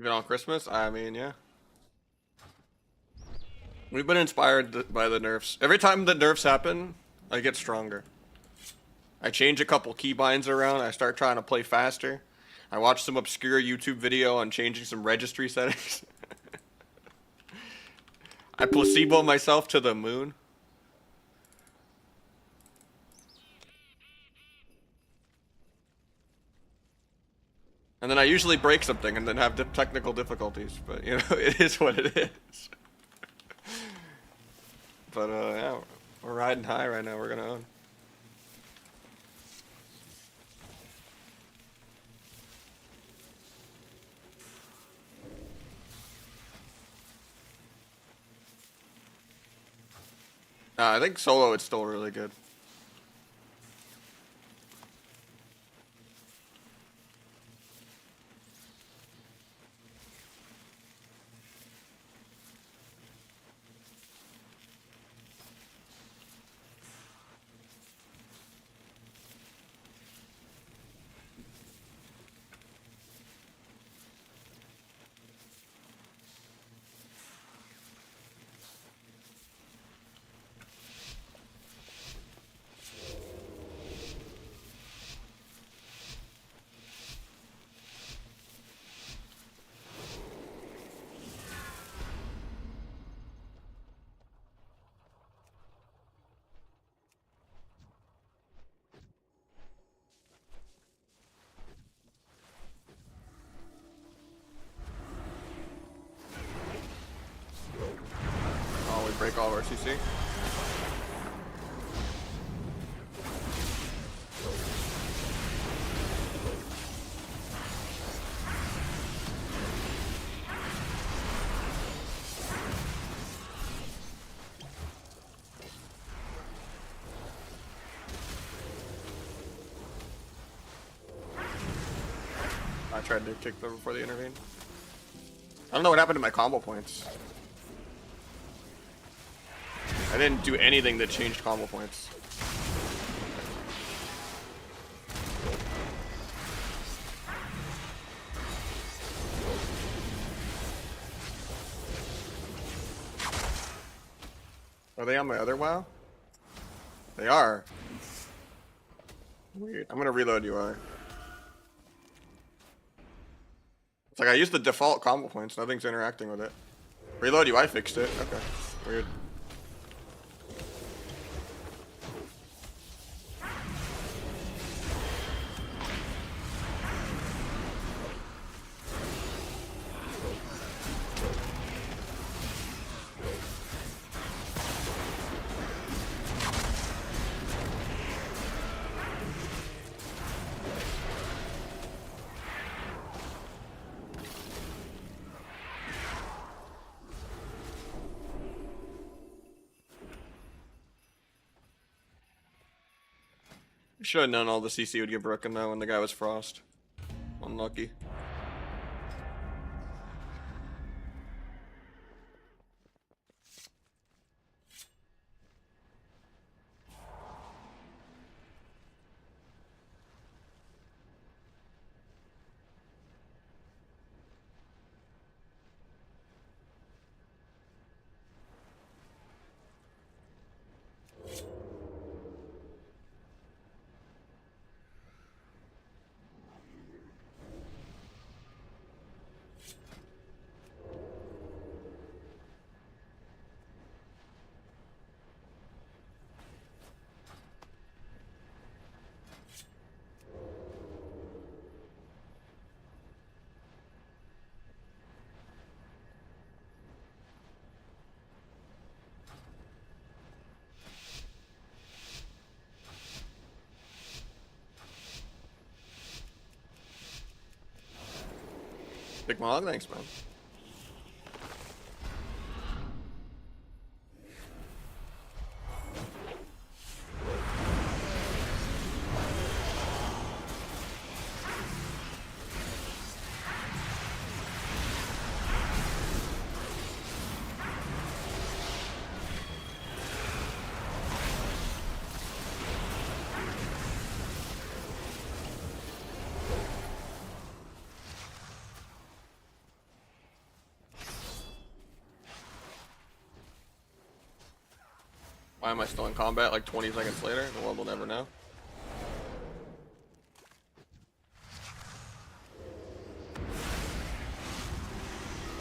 Even on Christmas? I mean, yeah. We've been inspired by the nerfs. Every time the nerfs happen, I get stronger. I change a couple keybinds around. I start trying to play faster. I watch some obscure YouTube video on changing some registry settings. I placebo myself to the moon. And then I usually break something and then have technical difficulties. But, you know, it is what it is. But, yeah, we're riding high right now. We're gonna own. I think solo it's still really good. Oh, we break all of our CC. I tried to kick them before they intervened. I don't know what happened to my combo points. I didn't do anything that changed combo points. Are they on my other WoW? They are. Weird. I'm gonna reload UI. It's like I used the default combo points, nothing's interacting with it. Reload UI fixed it. Okay. Weird. Should have known all the CC would give Rookin though when the guy was Frost. Unlucky. Big Mog, thanks, man. Why am I still in combat like 20 seconds later? The world will never know.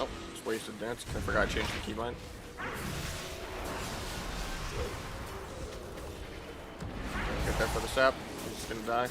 Oh, just wasted dance. I forgot I changed the keybind. Get there for the sap. He's just gonna die.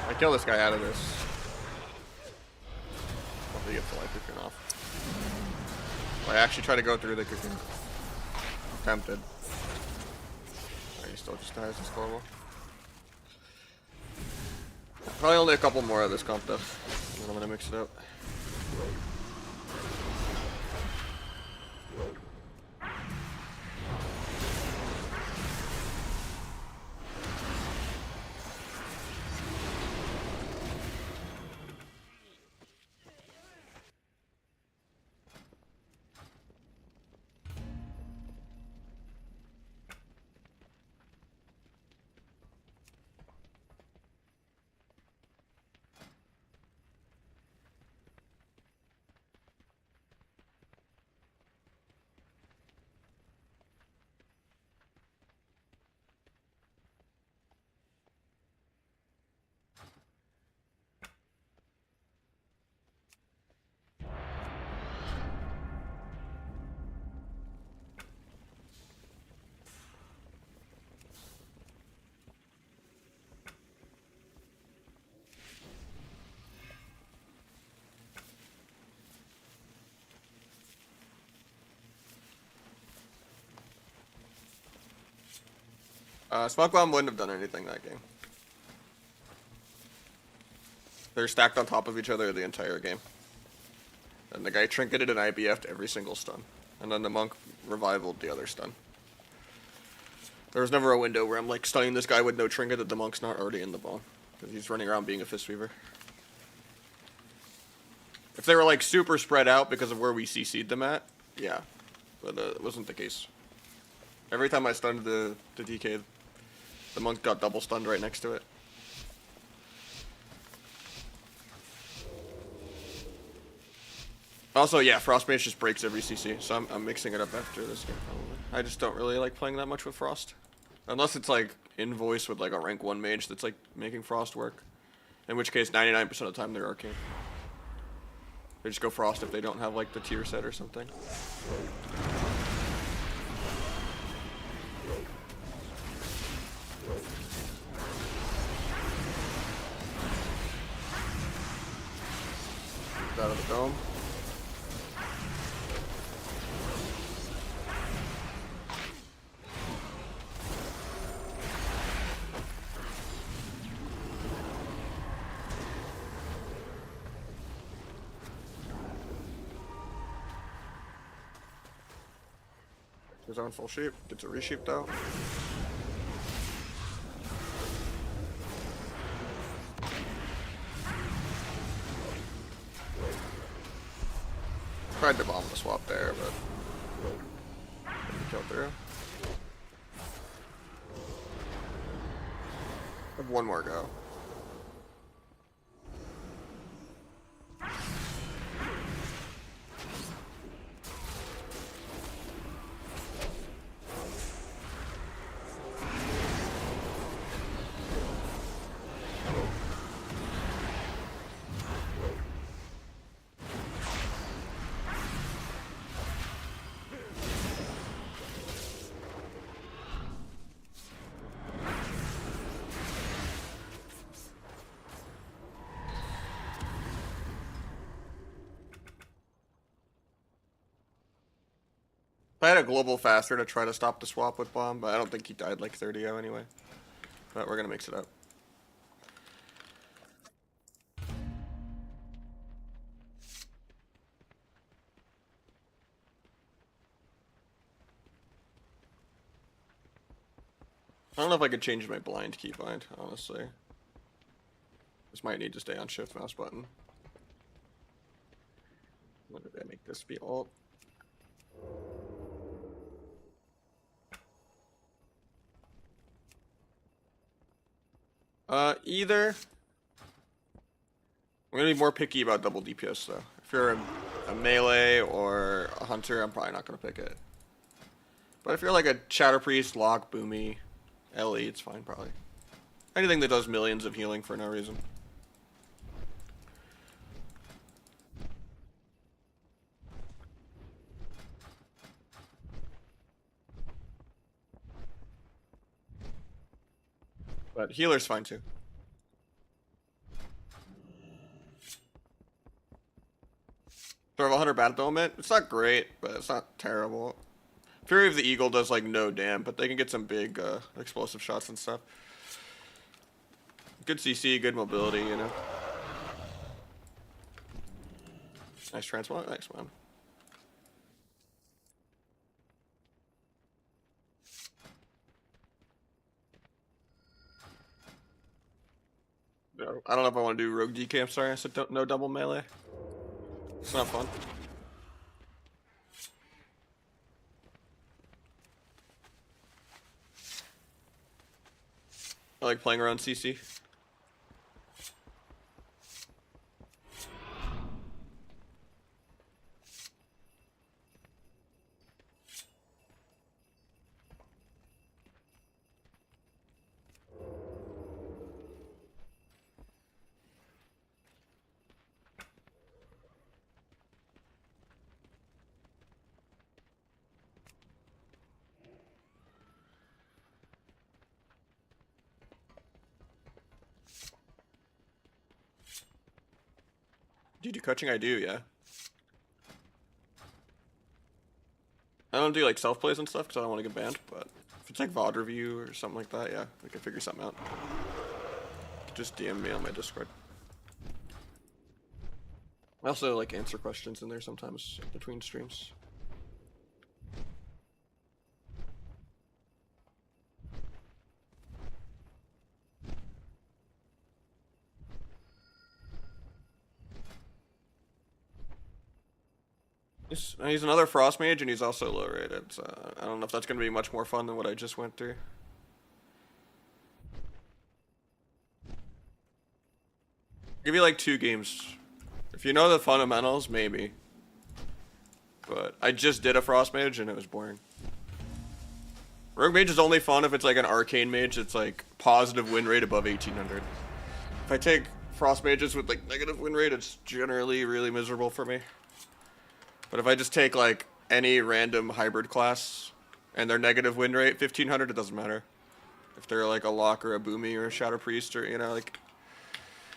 I kill this guy out of this. Hopefully get the light cocoon off. I actually try to go through the cocoon. I'm tempted. Oh, he still just dies. It's horrible. Probably only a couple more of this comp though. And then I'm gonna mix it up. Smoke Bomb wouldn't have done anything that game. They're stacked on top of each other the entire game. And the guy trinketed and IBF'd every single stun. And then the monk revivaled the other stun. There was never a window where I'm like stunning this guy with no trinket that the monk's not already in the bone. Because he's running around being a fist weaver. If they were like super spread out because of where we CC'd them at, yeah. But it wasn't the case. Every time I stunned the DK, the monk got double stunned right next to it. Also, yeah, Frostmage just breaks every CC, so I'm mixing it up after this game, probably. I just don't really like playing that much with Frost. Unless it's like invoice with like a rank 1 mage that's like making Frost work. In which case, 99% of the time they're Arcane. They just go Frost if they don't have like the tier set or something. Out of the dome. His own full sheep. Gets a resheep though. Tried to bomb the swap there, but didn't kill through. Have one more go. I had a global faster to try to stop the swap with bomb, but I don't think he died like 30-0 anyway. But we're gonna mix it up. I don't know if I could change my blind keybind, honestly. This might need to stay on shift mouse button. When did I make this be alt? Either. I'm gonna be more picky about double DPS though. If you're a melee or a hunter, I'm probably not gonna pick it. But if you're like a Shadow Priest, Lock, Boomy, LE, it's fine probably. Anything that does millions of healing for no reason. But healer's fine too. Sort of a 100 battle moment. It's not great, but it's not terrible. Fury of the Eagle does like no damn, but they can get some big explosive shots and stuff. Good CC, good mobility, you know. Nice transport, thanks man. I don't know if I want to do rogue DK, I'm sorry, I said no double melee. It's not fun. I like playing around CC. Do you do coaching? I do, yeah. I don't do like self plays and stuff because I don't want to get banned, but if it's like VOD review or something like that, yeah, we can figure something out. Just DM me on my Discord. I also like answer questions in there sometimes between streams. He's another Frost Mage, and he's also low rated, so I don't know if that's going to be much more fun than what I just went through. Give you like 2 games. If you know the fundamentals, maybe. But I just did a Frost Mage, and it was boring. Rogue Mage is only fun if it's like an Arcane Mage that's like positive win rate above 1800. If I take Frost Mages with like negative win rate, it's generally really miserable for me. But if I just take like any random hybrid class and their negative win rate 1500, it doesn't matter. If they're like a Lock or a Boomy or a Shadow Priest or, you know, like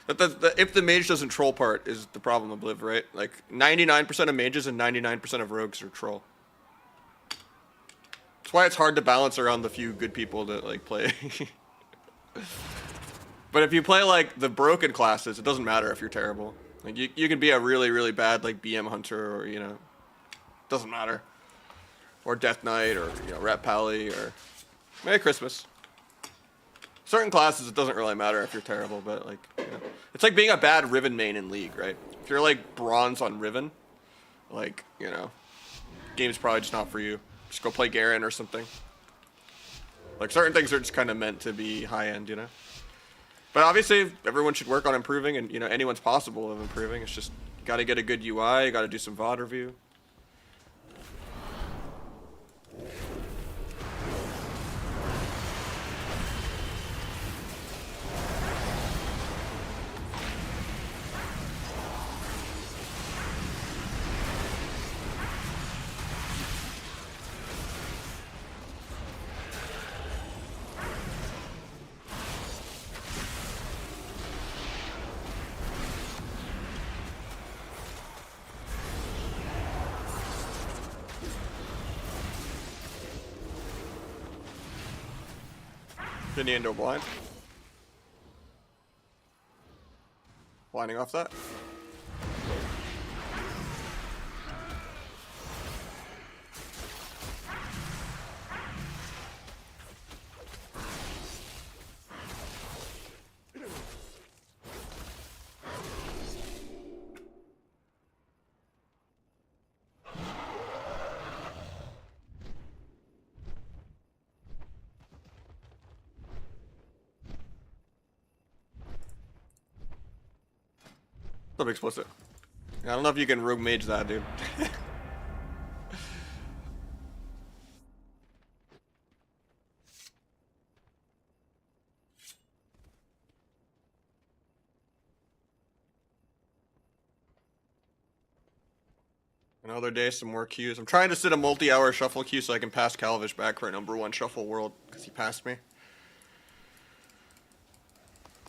if the mage doesn't troll part is the problem of Live, right? Like 99% of mages and 99% of rogues are troll. That's why it's hard to balance around the few good people that like play. But if you play like the broken classes, it doesn't matter if you're terrible. Like you can be a really, really bad like BM hunter or, you know, doesn't matter. Or Death Knight or, you know, Rat Pally or Merry Christmas. Certain classes, it doesn't really matter if you're terrible, but like, you know, it's like being a bad Riven main in League, right? If you're like bronze on Riven, like, you know, game's probably just not for you. Just go play Garen or something. Like certain things are just kind of meant to be high end, you know? But obviously, everyone should work on improving, and you know anyone's possible of improving. It's just got to get a good UI, got to do some VOD review. Getting into a blind. Blinding off that. Something explicit. I don't know if you can rogue mage that, dude. Another day, some more queues. I'm trying to sit a multi-hour shuffle queue so I can pass Calvish back for a #1 shuffle world, because he passed me.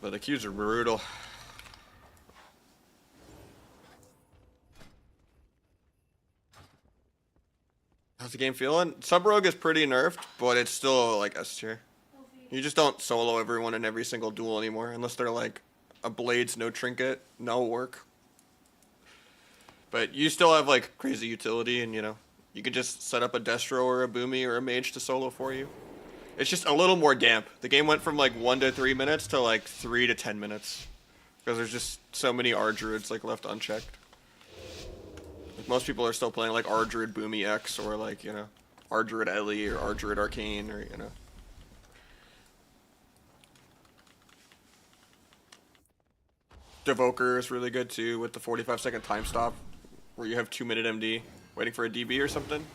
But the queues are brutal. How's the game feeling? Sub-Rogue is pretty nerfed, but it's still like S tier. You just don't solo everyone in every single duel anymore, unless they're like a Blades, no trinket, no work. But you still have like crazy utility, and you know, you could just set up a Destro or a Boomy or a Mage to solo for you. It's just a little more damp. The game went from like 1 to 3 minutes to like 3 to 10 minutes. Because there's just so many R-Druids like left unchecked. Like, most people are still playing like R-Druid Boomy X or like, you know, R-Druid Ellie or R-Druid Arcane or, you know. Devoker is really good too with the 45-second time stop where you have 2-minute MD waiting for a DB or something.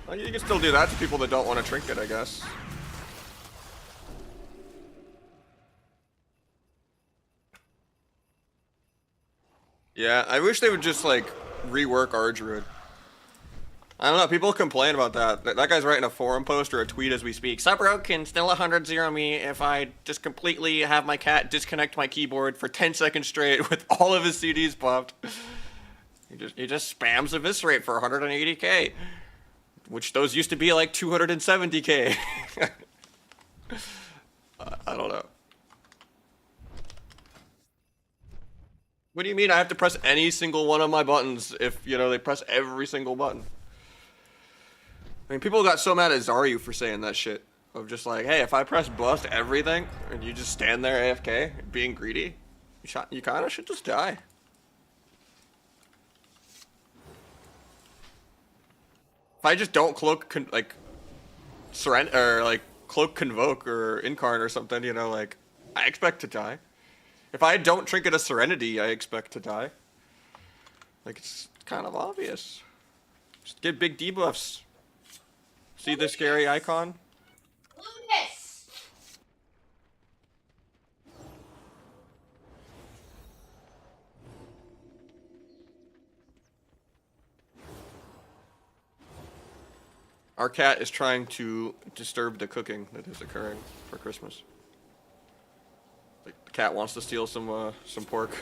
Well, you can still do that to people that don't want to trinket, I guess. Yeah, I wish they would just like rework R-Druid. I don't know, people complain about that. That guy's writing a forum post or a tweet as we speak. Sub-Rogue can still 100-0 me if I just completely have my cat disconnect my keyboard for 10 seconds straight with all of his CDs popped. He just spams Eviscerate for 180k. Which those used to be like 270k. I don't know. What do you mean I have to press any single one of my buttons if, you know, they press every single button? I mean, people got so mad at Zaryu for saying that shit. Of just like, hey, if I press bust everything, and you just stand there AFK, being greedy, you kind of should just die. If I just don't cloak, like, surrender, or like, cloak convoke or incarn or something, you know, like, I expect to die. If I don't trinket a serenity, I expect to die. Like, it's kind of obvious. Just get big debuffs. See the scary icon? Lucas! Our cat is trying to disturb the cooking that is occurring for Christmas. Like, the cat wants to steal some pork.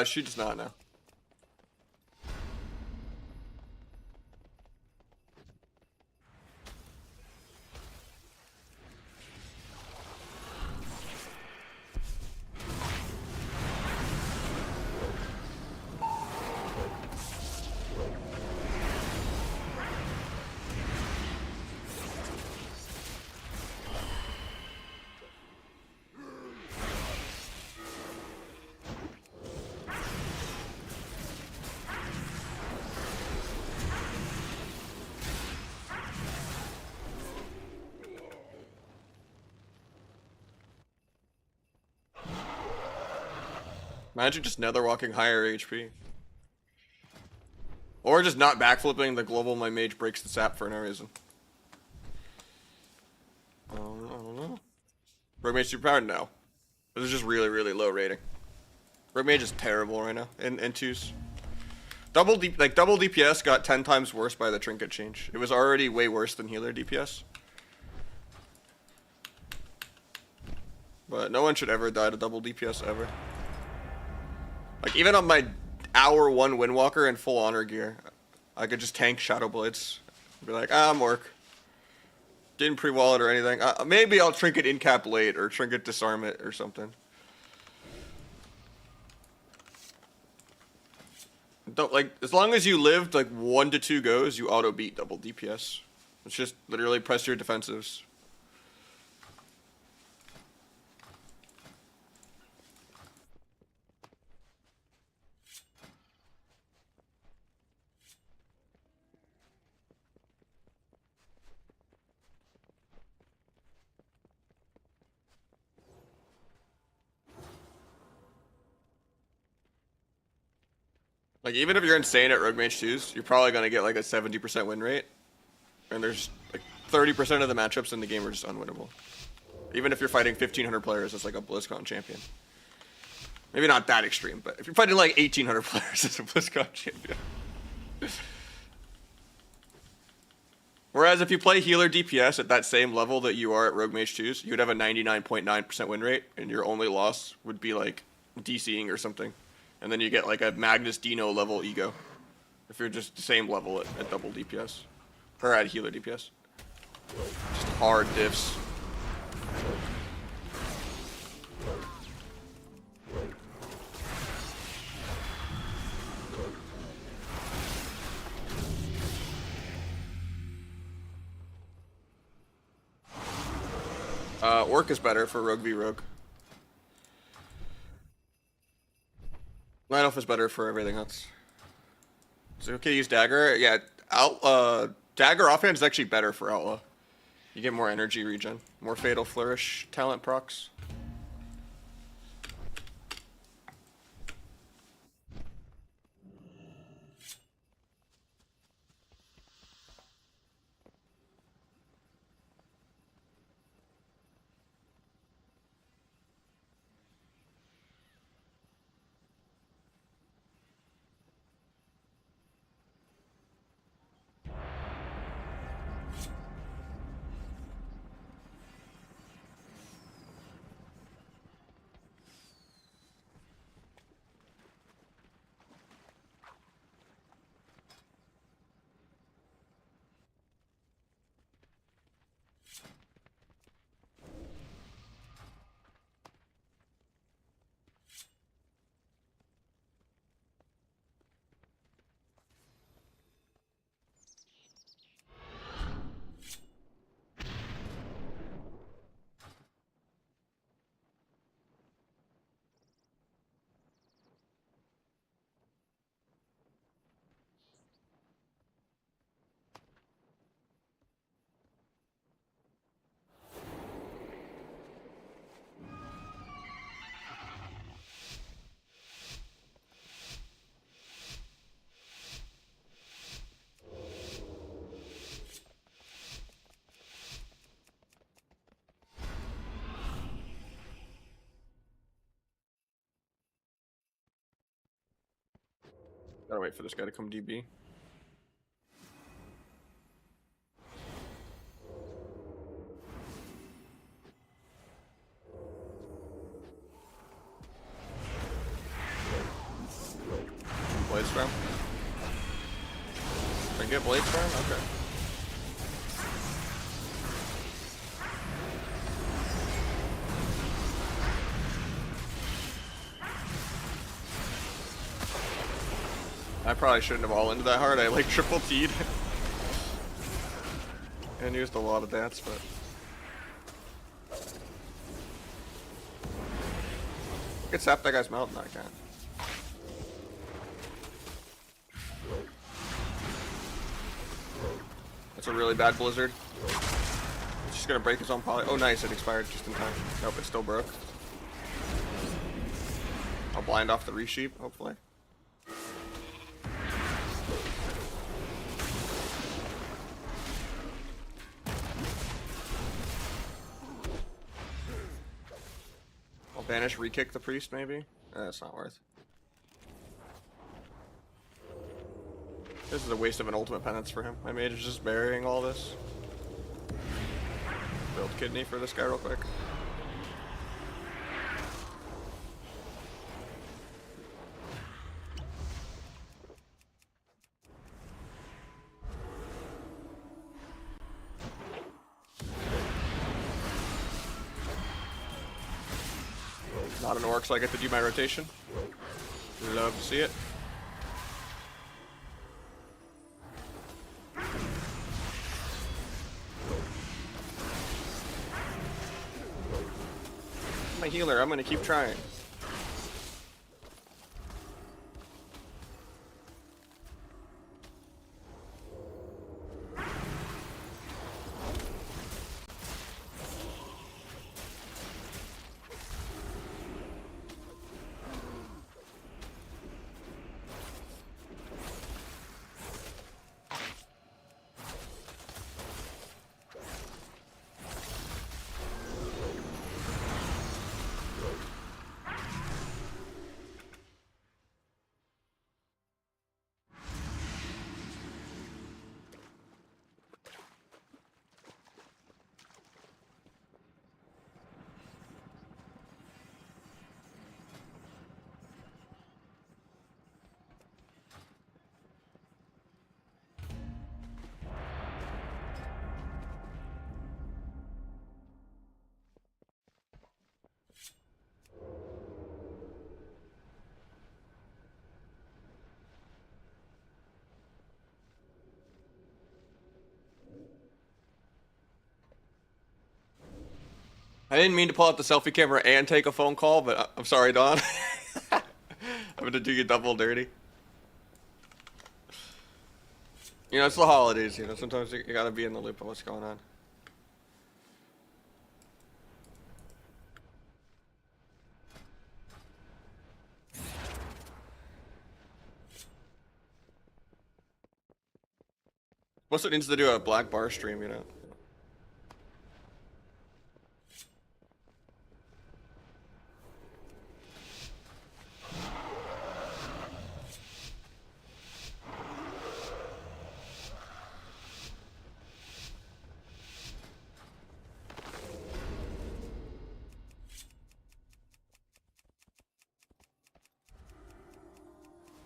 She does not know. Imagine just nether walking higher HP. Or just not backflipping the global my mage breaks the sap for no reason. I don't know. Rogue mage superpowered? No. This is just really, really low rating. Rogue Mage is terrible right now in twos. Double DPS got 10 times worse by the trinket change. It was already way worse than healer DPS. But no one should ever die to double DPS ever. Like even on my hour 1 Windwalker and full honor gear, I could just tank Shadow Blades. Be like, I'm work. Didn't pre-wall it or anything. Maybe I'll trinket in-cap late or trinket disarm it or something. Don't like as long as you lived like 1 to 2 goes, you auto beat double DPS. It's just literally press your defensives. Like even if you're insane at Rogue Mage 2s, you're probably gonna get like a 70% win rate. And there's like 30% of the matchups in the game are just unwinnable. Even if you're fighting 1,500 players as like a BlizzCon champion. Maybe not that extreme, but if you're fighting like 1,800 players as a BlizzCon champion. Whereas if you play healer DPS at that same level that you are at Rogue Mage 2s, you'd have a 99.9% win rate, and your only loss would be like DCing or something. And then you get like a Magnus Dino level ego. If you're just the same level at double DPS. Or at healer DPS. Just hard diffs. Orc is better for Rogue v Rogue. Night Elf is better for everything else. Is it okay to use Dagger? Yeah, Dagger offhand is actually better for Outlaw. You get more energy regen, more Fatal Flourish talent procs. Gotta wait for this guy to come DB. Blade Storm. Can I get Blade Storm? Okay. I probably shouldn't have all into that hard. I like triple T'd. And used a lot of dance, but. I could sap that guy's mouth, and I can't. That's a really bad blizzard. It's just gonna break his own poly. Oh, nice, it expired just in time. Nope, it still broke. I'll blind off the resheep, hopefully. I'll banish, re-kick the priest, maybe? That's not worth. This is a waste of an ultimate penance for him. My mage is just burying all this. Build kidney for this guy real quick. Not an orc, so I get to do my rotation. Love to see it. I'm a healer, I'm gonna keep trying. I didn't mean to pull out the selfie camera and take a phone call, but I'm sorry, Don. I'm gonna do you double dirty. You know, it's the holidays, you know, sometimes you gotta be in the loop of what's going on. What's it needs to do a black bar stream, you know?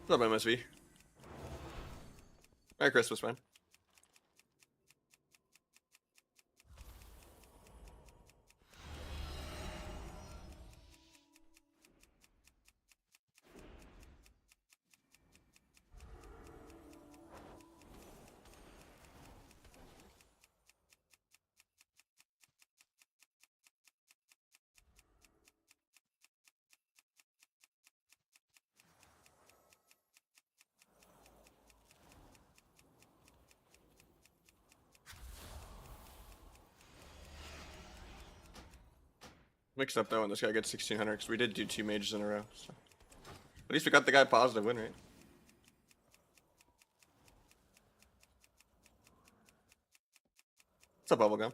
What's up, MSV? Merry Christmas, man. Mixed up though when this guy gets 1600 because we did do 2 mages in a row. So. At least we got the guy positive win rate. What's up, Bubblegum?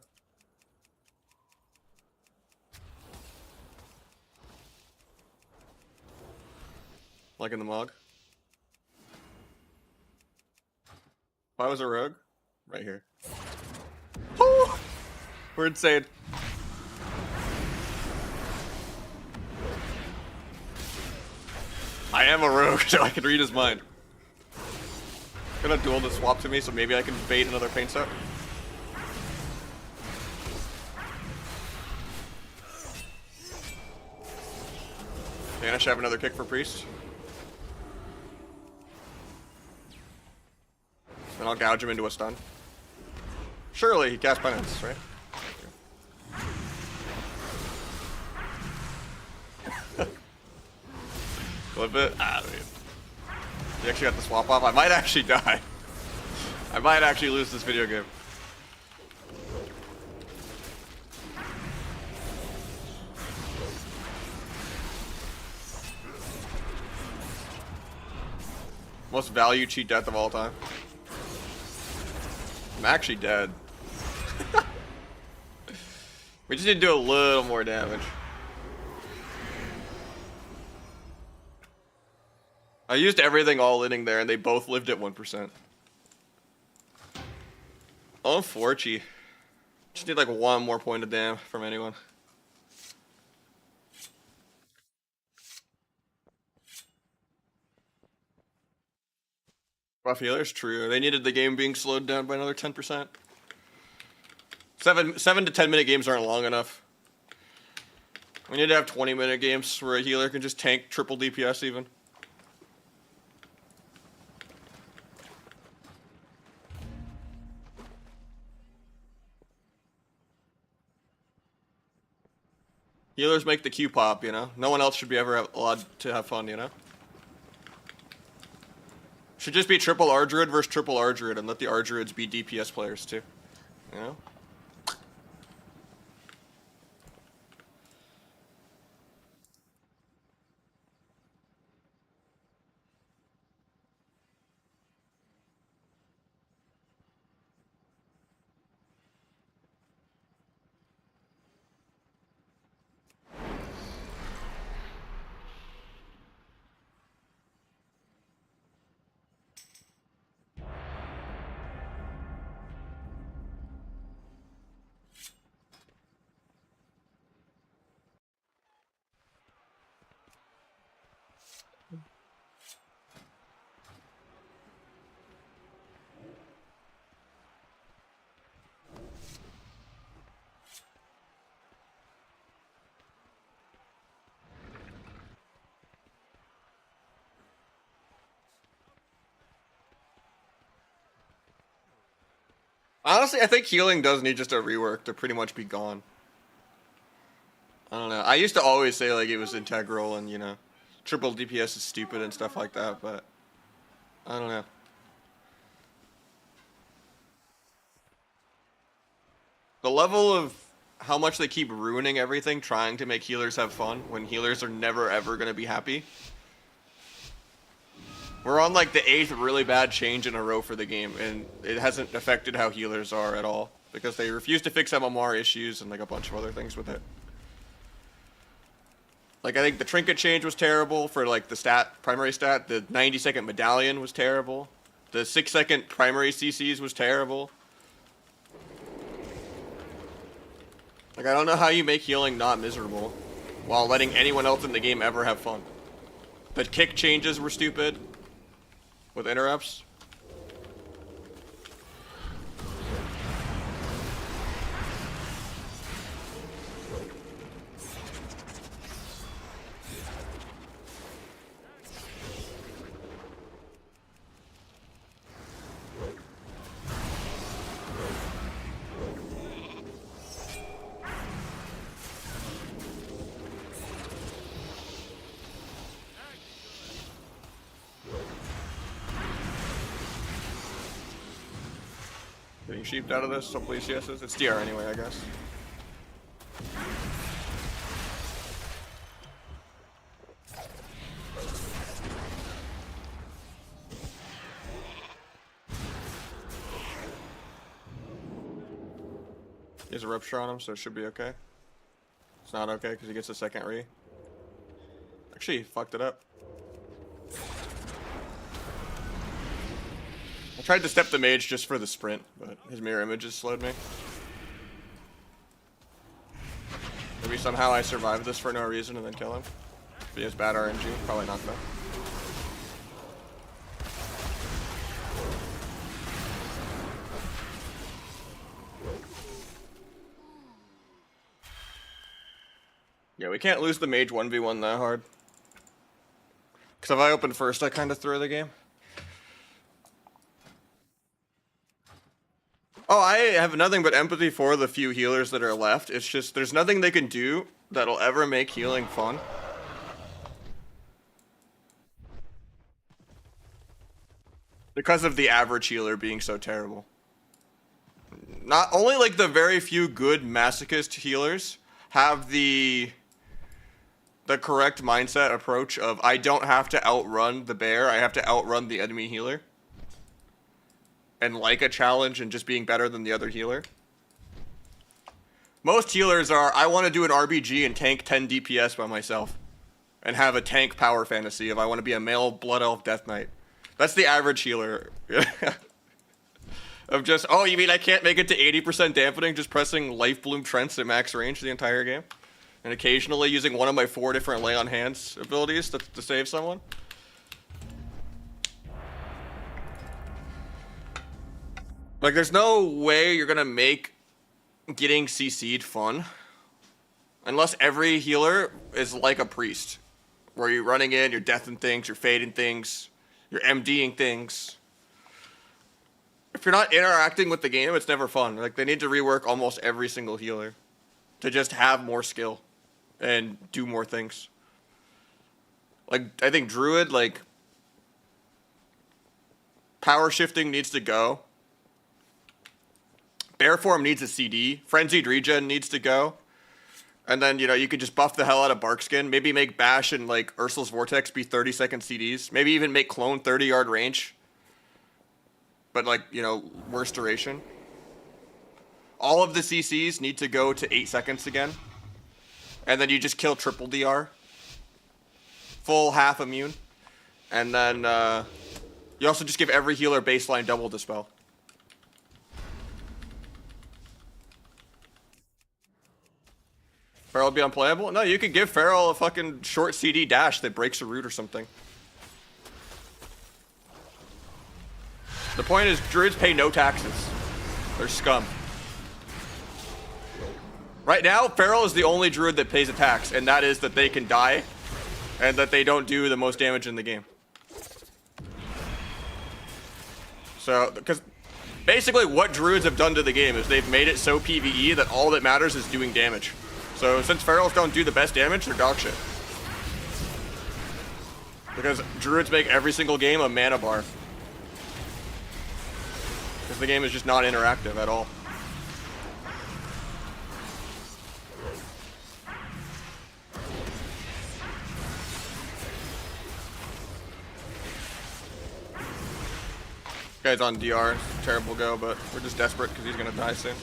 Liking the mog. If I was a rogue, right here. Woo! We're insane. I am a rogue, so I can read his mind. I'm gonna duel to swap to me, so maybe I can bait another paint set. Vanish, have another kick for Priest. Then I'll gouge him into a stun. Surely he cast penance, right? Flip it. Ah, dude. You actually got the swap off. I might actually die. I might actually lose this video game. Most value cheat death of all time. I'm actually dead. We just need to do a little more damage. I used everything all inning there and they both lived at 1%. Oh, Forchi. Just need like one more point of damn from anyone. Buff healers, true. They needed the game being slowed down by another 10%. 7 to 10 minute games aren't long enough. We need to have 20-minute games where a healer can just tank triple DPS even. Healers make the Q pop, you know? No one else should be ever allowed to have fun, you know? Should just be triple R Druid versus triple R Druid and let the R Druids be DPS players too. You know? Honestly, I think healing does need just a rework to pretty much be gone. I don't know. I used to always say like it was integral and, you know, triple DPS is stupid and stuff like that, but I don't know. The level of how much they keep ruining everything trying to make healers have fun when healers are never ever going to be happy. We're on like the 8th really bad change in a row for the game, and it hasn't affected how healers are at all because they refuse to fix MMR issues and like a bunch of other things with it. Like I think the trinket change was terrible for like the primary stat. The 90-second medallion was terrible. The 6-second primary CCs was terrible. Like I don't know how you make healing not miserable while letting anyone else in the game ever have fun. The kick changes were stupid. With interrupts. Getting sheeped out of this, so please yeses. It's DR anyway, I guess. He has a rupture on him, so it should be okay. It's not okay because he gets a second re. Actually, he fucked it up. I tried to step the mage just for the sprint, but his mirror images slowed me. Maybe somehow I survived this for no reason and then kill him. If he has bad RNG, probably not though. Yeah, we can't lose the mage 1v1 that hard. Because if I open first, I kind of throw the game. Oh, I have nothing but empathy for the few healers that are left. It's just, there's nothing they can do that'll ever make healing fun. Because of the average healer being so terrible. Not only like the very few good masochist healers have the correct mindset approach of I don't have to outrun the bear, I have to outrun the enemy healer. And like a challenge and just being better than the other healer. Most healers are, I want to do an RBG and tank 10 DPS by myself. And have a tank power fantasy of I want to be a male Blood Elf Death Knight. That's the average healer. Of just, oh, you mean I can't make it to 80% dampening just pressing Life Bloom Trents at max range the entire game? And occasionally using one of my 4 different lay on hands abilities to save someone? Like, there's no way you're gonna make getting CC'd fun. Unless every healer is like a priest. Where you're running in, you're deathing things, you're fading things, you're MDing things. If you're not interacting with the game, it's never fun. Like, they need to rework almost every single healer to just have more skill and do more things. Like, I think Druid, like, power shifting needs to go. Bear form needs a CD. Frenzied regen needs to go. And then, you know, you could just buff the hell out of Barkskin. Maybe make Bash and, like, Ursul's Vortex be 30-second CDs. Maybe even make Clone 30-yard range. But, like, you know, worse duration. All of the CCs need to go to 8 seconds again. And then you just kill triple DR. Full half immune. And then you also just give every healer baseline double dispel. Feral be unplayable? No, you could give Feral a fucking short CD dash that breaks a root or something. The point is, druids pay no taxes. They're scum. Right now, Feral is the only druid that pays a tax, and that is that they can die, and that they don't do the most damage in the game. So, because basically what druids have done to the game is they've made it so PvE that all that matters is doing damage. So since Ferals don't do the best damage, they're dog shit. Because druids make every single game a mana bar. Because the game is just not interactive at all. Guy's on DR, terrible go, but we're just desperate because he's gonna die soon.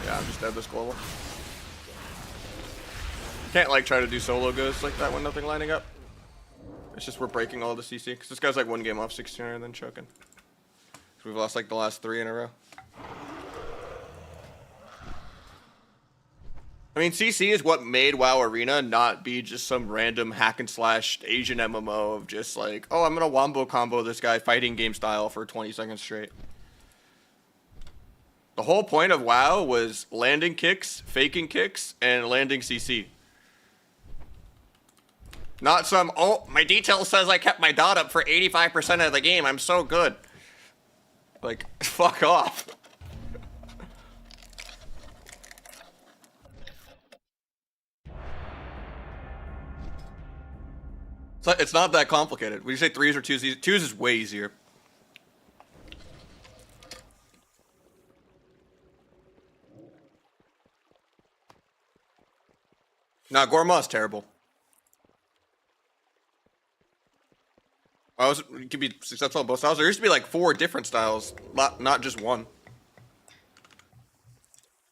Yeah, I'm just dead this global. Can't like try to do solo goes like that when nothing lining up. It's just we're breaking all the CC. Because this guy's like 1 game off 16er and then choking. So we've lost like the last 3 in a row. I mean, CC is what made WoW Arena not be just some random hack and slash Asian MMO of just like, oh, I'm gonna wombo combo this guy fighting game style for 20 seconds straight. The whole point of WoW was landing kicks, faking kicks, and landing CC. Not some, oh, my detail says I kept my dot up for 85% of the game, I'm so good. Like, fuck off. So it's not that complicated. Would you say 3s or 2s? 2s is way easier. Nah, Gorma's terrible. It could be successful in both styles. There used to be like 4 different styles, not just one.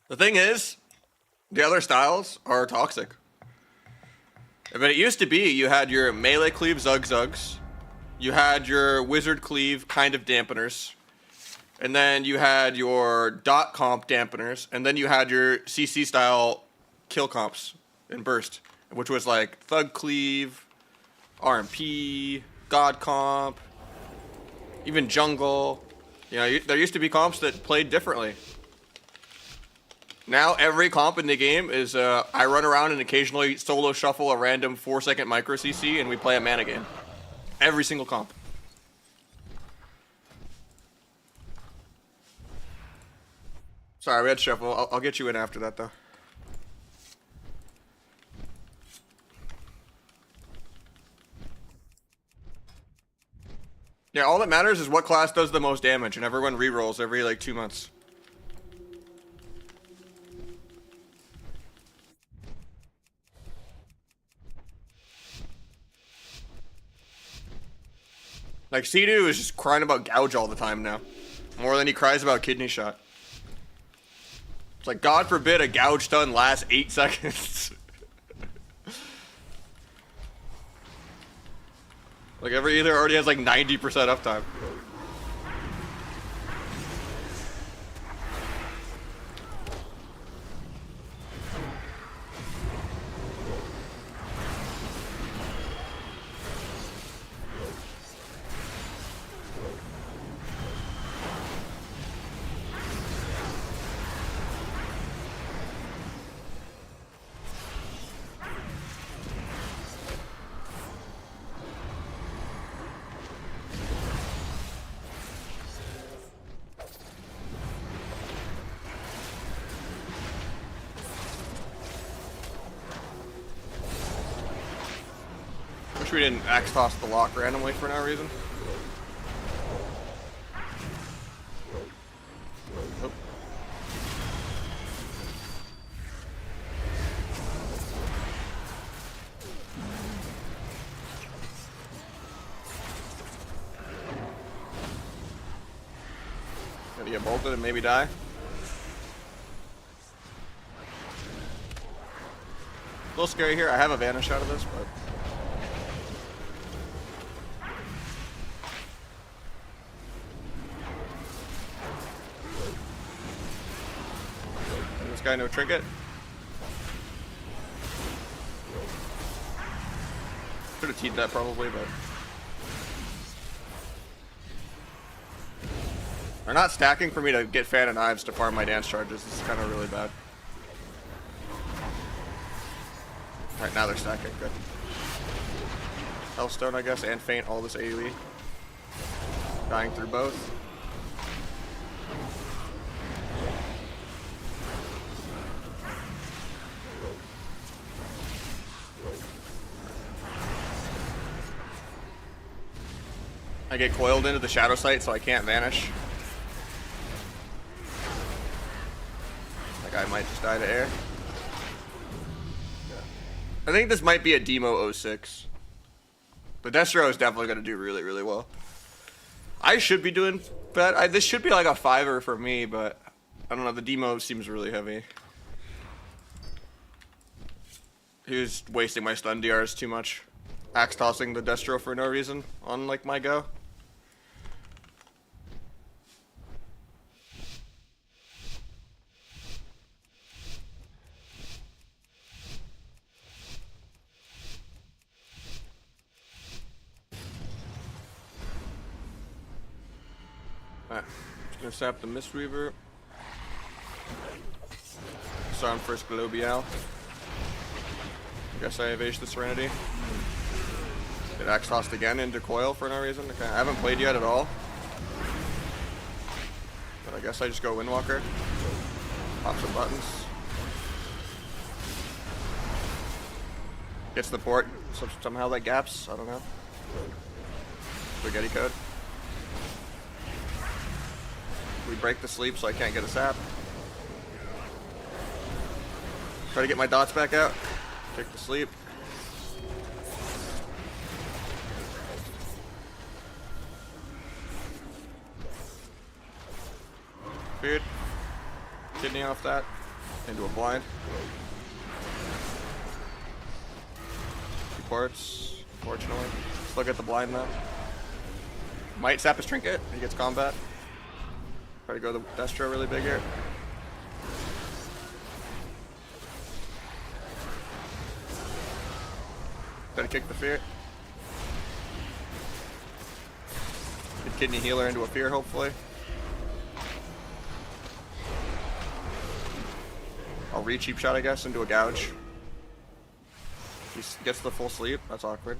The thing is, the other styles are toxic. But it used to be you had your melee cleave Zug-Zugs, you had your wizard cleave kind of dampeners, and then you had your dot comp dampeners, and then you had your CC style kill comps in burst, which was like thug cleave, RMP, god comp, even jungle. You know, there used to be comps that played differently. Now every comp in the game is I run around and occasionally solo shuffle a random 4-second micro CC and we play a mana game. Every single comp. Sorry, we had shuffle. I'll get you in after that though. Yeah, all that matters is what class does the most damage, and everyone rerolls every like 2 months. Like, Sea-Doo is just crying about gouge all the time now. More than he cries about kidney shot. It's like, God forbid a gouge stun lasts 8 seconds. Like, every either already has like 90% uptime. Wish we didn't axe toss the lock randomly for no reason. Oh. Gotta get bolted and maybe die. A little scary here. I have a vanish out of this, but this guy no trinket. Should have teed that probably, but they're not stacking for me to get fan of knives to farm my dance charges. This is kind of really bad. Right now they're stacking, good. Hellstone, I guess, and Faint, all this AoE. Dying through both. I get coiled into the shadow sight, so I can't vanish. That guy might just die to air. I think this might be a Demo 06. The Destro is definitely going to do really, really well. I should be doing better. This should be like a 5er for me, but I don't know. The Demo seems really heavy. He was wasting my stun DRs too much. Axe tossing the Destro for no reason on like my go. Alright, just gonna sap the Mistweaver. Disarm first Globial. Guess I evade the Serenity. Get axe tossed again into coil for no reason. Okay, I haven't played yet at all. But I guess I just go Windwalker. Pop some buttons. Gets the port. So somehow that gaps. I don't know. Spaghetti code. We break the sleep so I can't get a sap. Try to get my dots back out. Kick the sleep. Feared. Kidney off that. Into a blind. 2 parts, unfortunately. Still get the blind though. Might sap his trinket. He gets combat. Try to go the Destro really big here. Try to kick the fear. Good kidney healer into a fear, hopefully. I'll re-cheap shot, I guess, into a gouge. He gets the full sleep. That's awkward.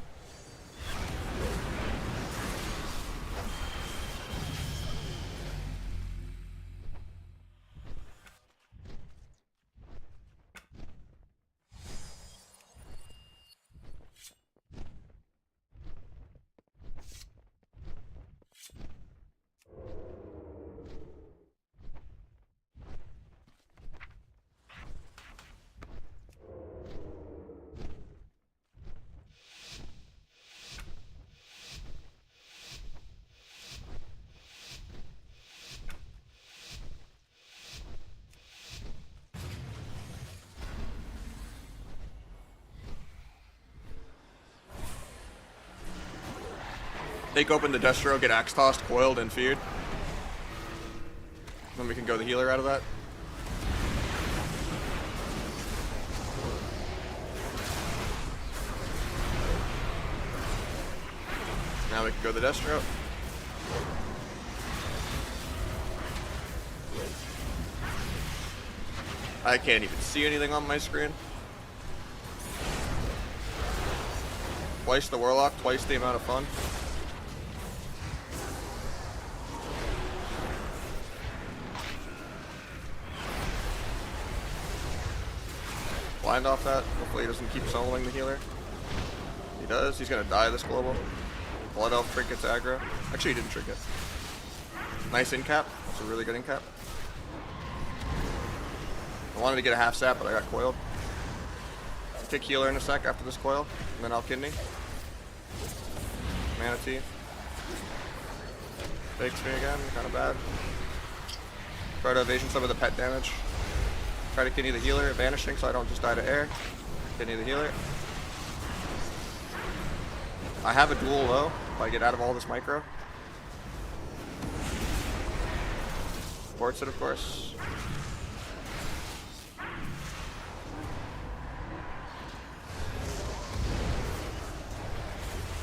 Take open the Destro, get axe tossed, coiled, and feared. Then we can go the healer out of that. Now we can go the Destro. I can't even see anything on my screen. Twice the Warlock, twice the amount of fun. Blind off that. Hopefully he doesn't keep soloing the healer. He does. He's gonna die this global. Blood Elf trinkets aggro. Actually, he didn't trinket. Nice in cap. That's a really good in cap. I wanted to get a half sap, but I got coiled. Kick healer in a sec after this coil, and then I'll kidney. Manatee. Fakes me again, kind of bad. Try to evasion some of the pet damage. Try to kidney the healer, vanishing so I don't just die to air. Kidney the healer. I have a dual low if I get out of all this micro. Ports it, of course.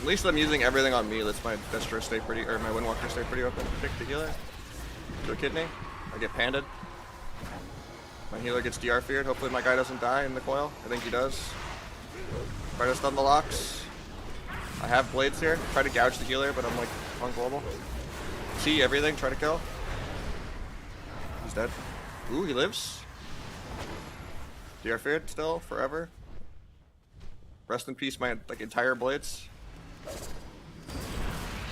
At least I'm using everything on me. Lets my Destro stay pretty, or my Windwalker stay pretty open. Pick the healer. Do a kidney. I get panded. My healer gets DR feared. Hopefully my guy doesn't die in the coil. I think he does. Try to stun the locks. I have blades here. Try to gouge the healer, but I'm like on global. See everything. Try to kill. He's dead. Ooh, he lives. DR feared still forever. Rest in peace, my like entire blades.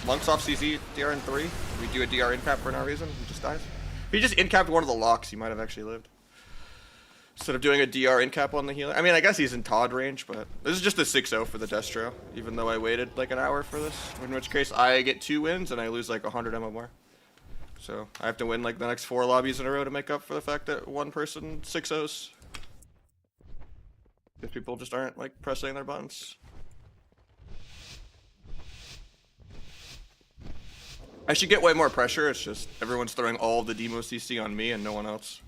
Monks off CZ, DR in 3. We do a DR in cap for no reason. He just dies. If he just in capped one of the locks, he might have actually lived. Instead of doing a DR in cap on the healer. I mean, I guess he's in Todd range, but this is just a 6-0 for the Destro, even though I waited like an hour for this. In which case, I get 2 wins and I lose like 100 MO more. So I have to win like the next 4 lobbies in a row to make up for the fact that one person 6-0s. Because people just aren't like pressing their buttons. I should get way more pressure. It's just everyone's throwing all of the demo CC on me and no one else.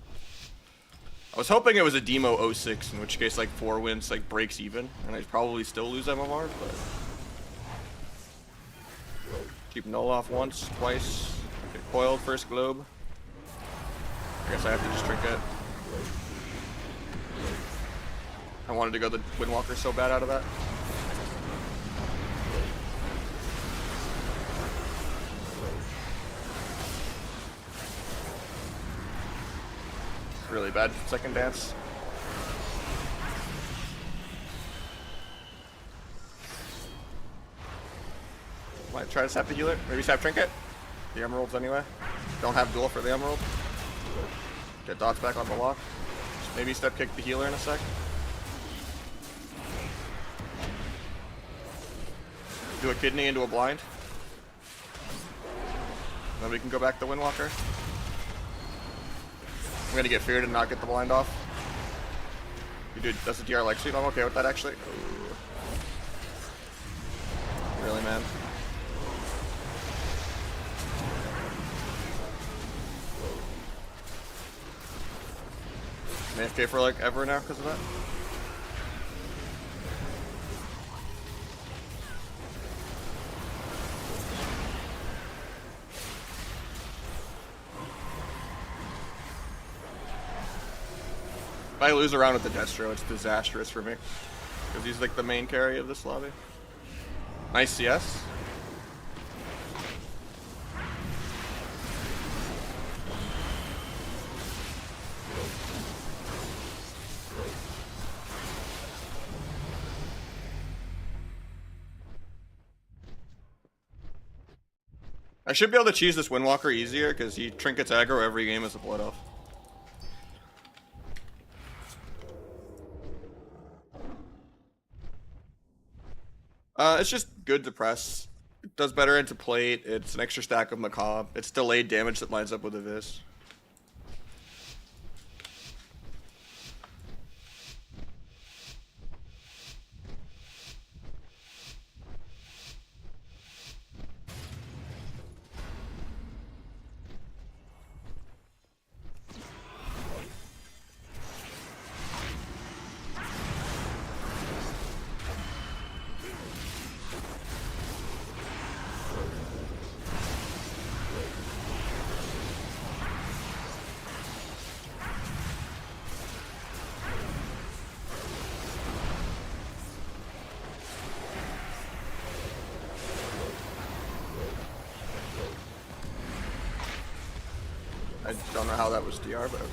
I was hoping it was a demo 06, in which case like 4 wins like breaks even, and I'd probably still lose MMR, but keep null off once, twice, get coiled first globe. I guess I have to just trinket. I wanted to go the Windwalker so bad out of that. Really bad second dance. Might try to sap the healer. Maybe sap trinket. The emeralds anyway. Don't have duel for the emerald. Get dots back on the lock. Just maybe step kick the healer in a sec. Do a kidney into a blind. Then we can go back to Windwalker. I'm gonna get feared and not get the blind off. You do, that's a DR leg sweep. I'm okay with that actually. Ooh. Really, man. I'm AFK for like ever now because of that. If I lose around with the Destro, it's disastrous for me. Because he's like the main carry of this lobby. Nice CS. I should be able to cheese this Windwalker easier because he trinkets aggro every game as a Blood Elf. It's just good to press. It does better into plate. It's an extra stack of Macabre. It's delayed damage that lines up with a Vis. I don't know how that was DR, but okay.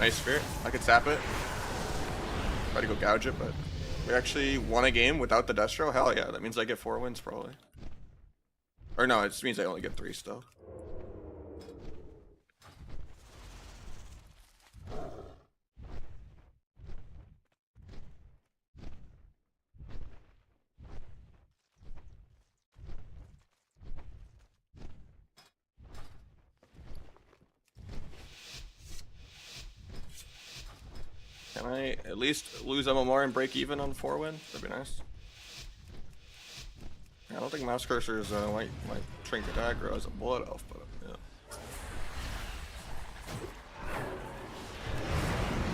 Nice spirit. I could sap it. Try to go gouge it, but we actually won a game without the Destro? Hell yeah, that means I get 4 wins probably. Or no, it just means I only get 3 still. Can I at least lose MMR and break even on 4 win? That'd be nice. I don't think mouse cursors might trinket aggro as a blood elf, but yeah.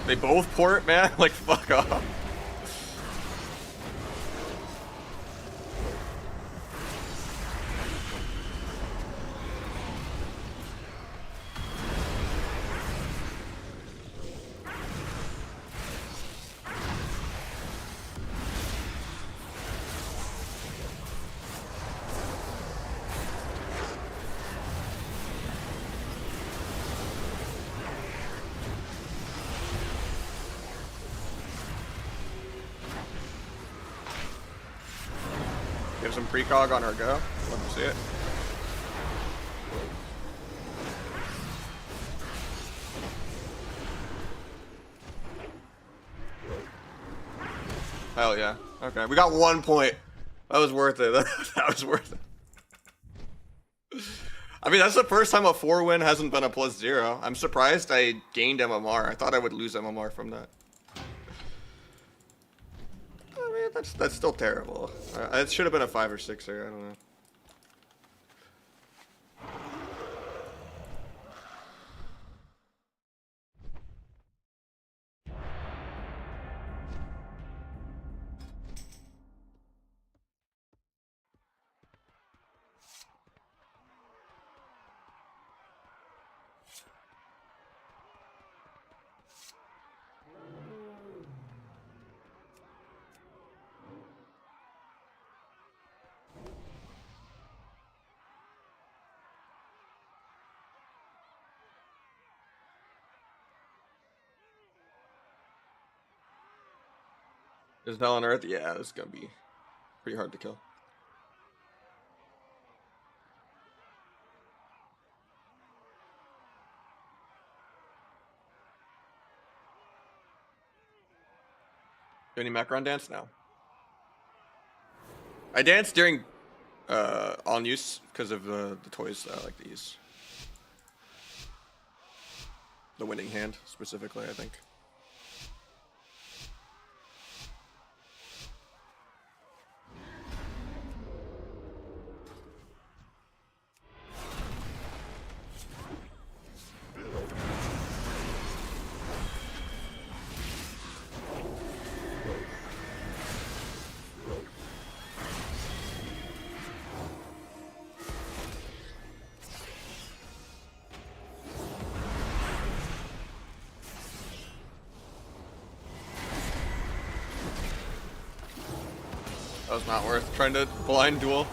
They both port, man? Like, fuck off. Give some precog on our go. Let me see it. Hell yeah. Okay, we got 1 point. That was worth it. That was worth it. I mean, that's the first time a 4 win hasn't been a +0. I'm surprised I gained MMR. I thought I would lose MMR from that. I mean, that's still terrible. It should have been a 5 or 6er. I don't know. Is Hell on Earth? Yeah, this is gonna be pretty hard to kill. Do any Macron dance now? I dance during on use because of the toys that I like to use. The winning hand specifically, I think. That was not worth trying to blind duel.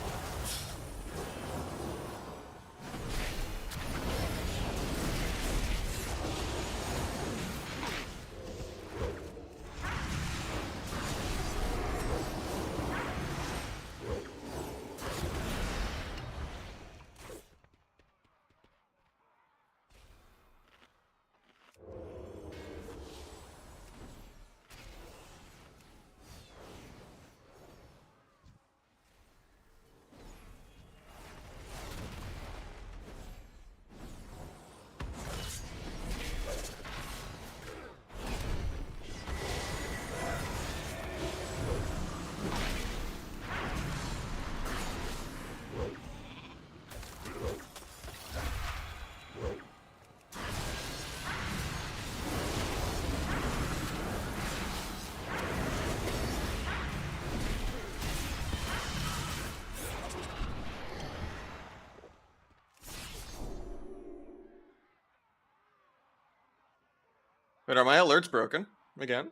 Wait, are my alerts broken again?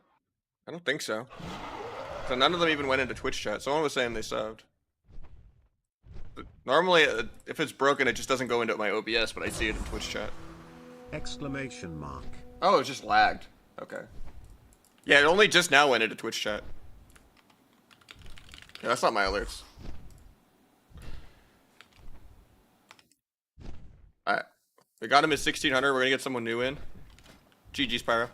I don't think so. So none of them even went into Twitch chat. Someone was saying they subbed. But normally, if it's broken, it just doesn't go into my OBS, but I see it in Twitch chat. Exclamation mark. Oh, it just lagged. Okay. Yeah, it only just now went into Twitch chat. Yeah, that's not my alerts. Alright. We got him at 1600. We're gonna get someone new in. GG, Spyro.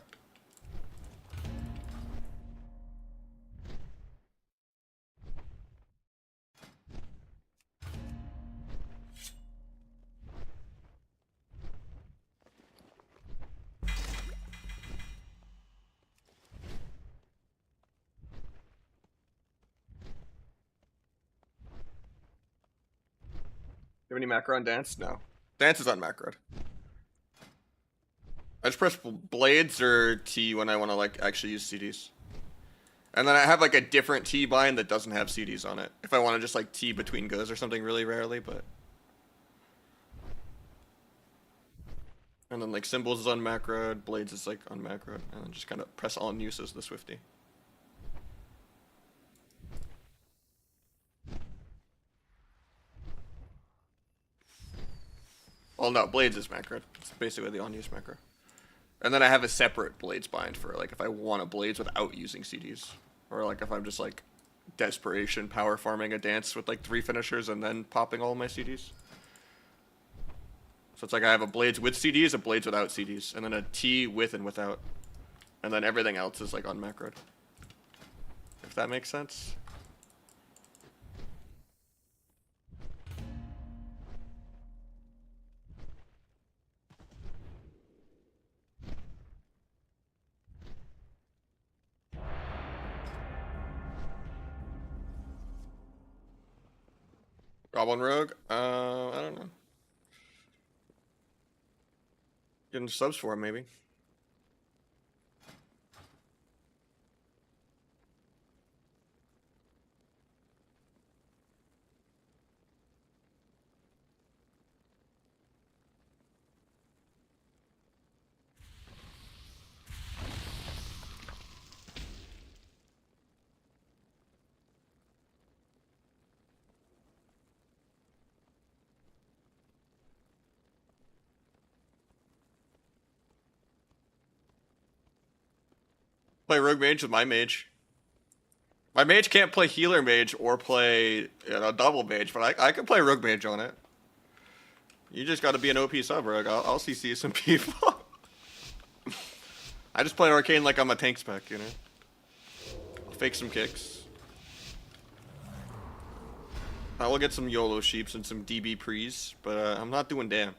You have any macro on dance? No. Dance is on macro. I just press blades or T when I want to like actually use CDs. And then I have like a different T bind that doesn't have CDs on it. If I want to just like T between goes or something really rarely, but. And then like symbols is on macro, blades is like on macro, and then just kind of press on uses the Swifty. Well, no, blades is macro. It's basically the on use macro. And then I have a separate blades bind for like if I want a blades without using CDs. Or like if I'm just like desperation power farming a dance with like 3 finishers and then popping all my CDs. So it's like I have a blades with CDs, a blades without CDs, and then a T with and without. And then everything else is like on macro. If that makes sense. Goblin Rogue? I don't know. Getting subs for him, maybe. Play Rogue Mage with my mage. My mage can't play Healer Mage or play double mage, but I can play Rogue Mage on it. You just gotta be an OP sub, Rogue. I'll CC some people. I just play Arcane like I'm a tank spec, you know? I'll fake some kicks. I will get some YOLO sheeps and some DB prees, but I'm not doing damn.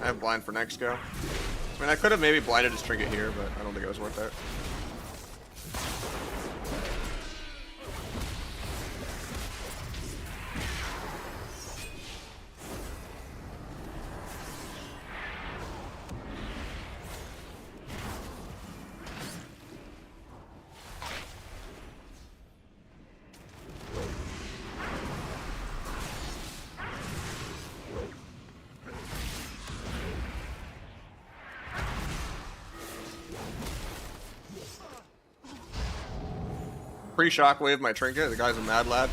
I have blind for next go. I mean, I could have maybe blinded his trinket here, but I don't think it was worth it. Pre-shockwave my trinket. The guy's a mad lad.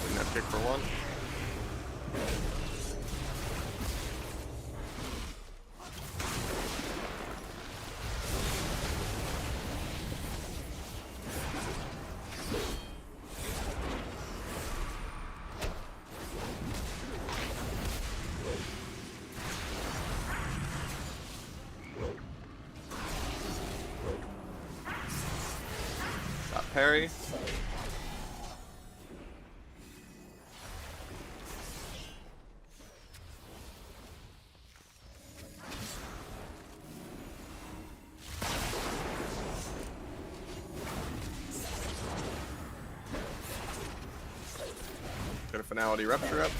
Didn't have kick for one. parry. Got a finality rupture up.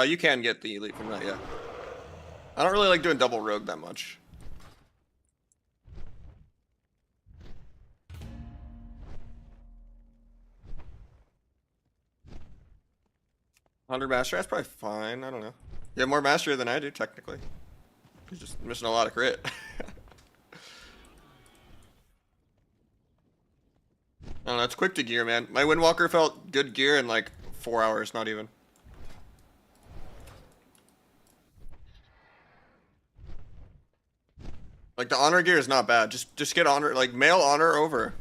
You can get the elite from that, yeah. I don't really like doing double rogue that much. $100 mastery, that's probably fine. I don't know. You have more mastery than I do, technically. You're just missing a lot of crit. I don't know, it's quick to gear, man. My Windwalker felt good gear in like 4 hours, not even. Like, the honor gear is not bad. Just get honor, like, mail honor over.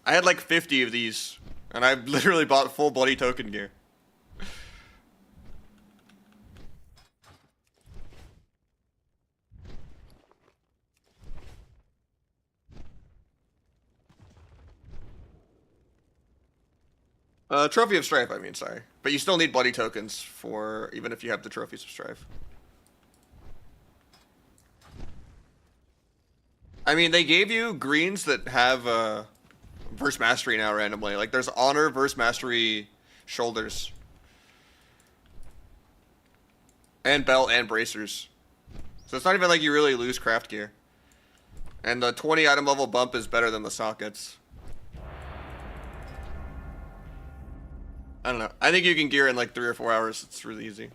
I had like 50 of these, and I literally bought full bloody token gear. Trophy of Strife, I mean, sorry. But you still need bloody tokens for, even if you have the Trophies of Strife. I mean, they gave you greens that have, verse mastery now randomly. Like, there's honor verse mastery shoulders. And belt and bracers. So it's not even like you really lose craft gear. And the 20 item level bump is better than the sockets. I don't know. I think you can gear in like 3 or 4 hours. It's really easy.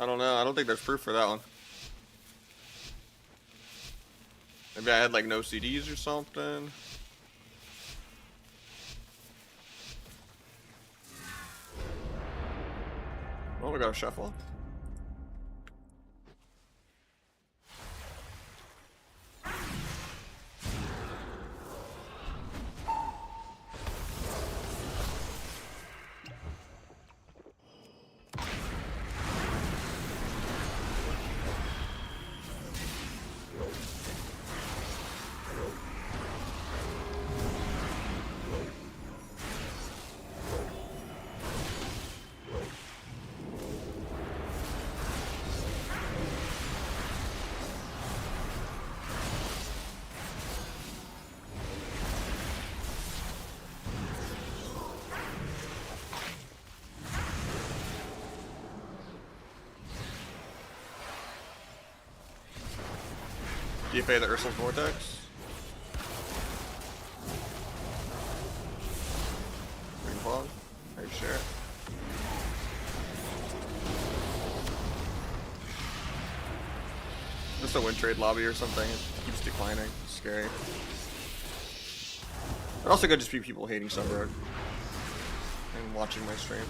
I don't know. I don't think there's proof for that one. Maybe I had like no CDs or something. Oh, we got a shuffle. DFA the Ursul's Vortex. Ring Fog. Are you sure? Just a win trade lobby or something. It keeps declining. It's scary. It also could just be people hating Sunbird and watching my stream.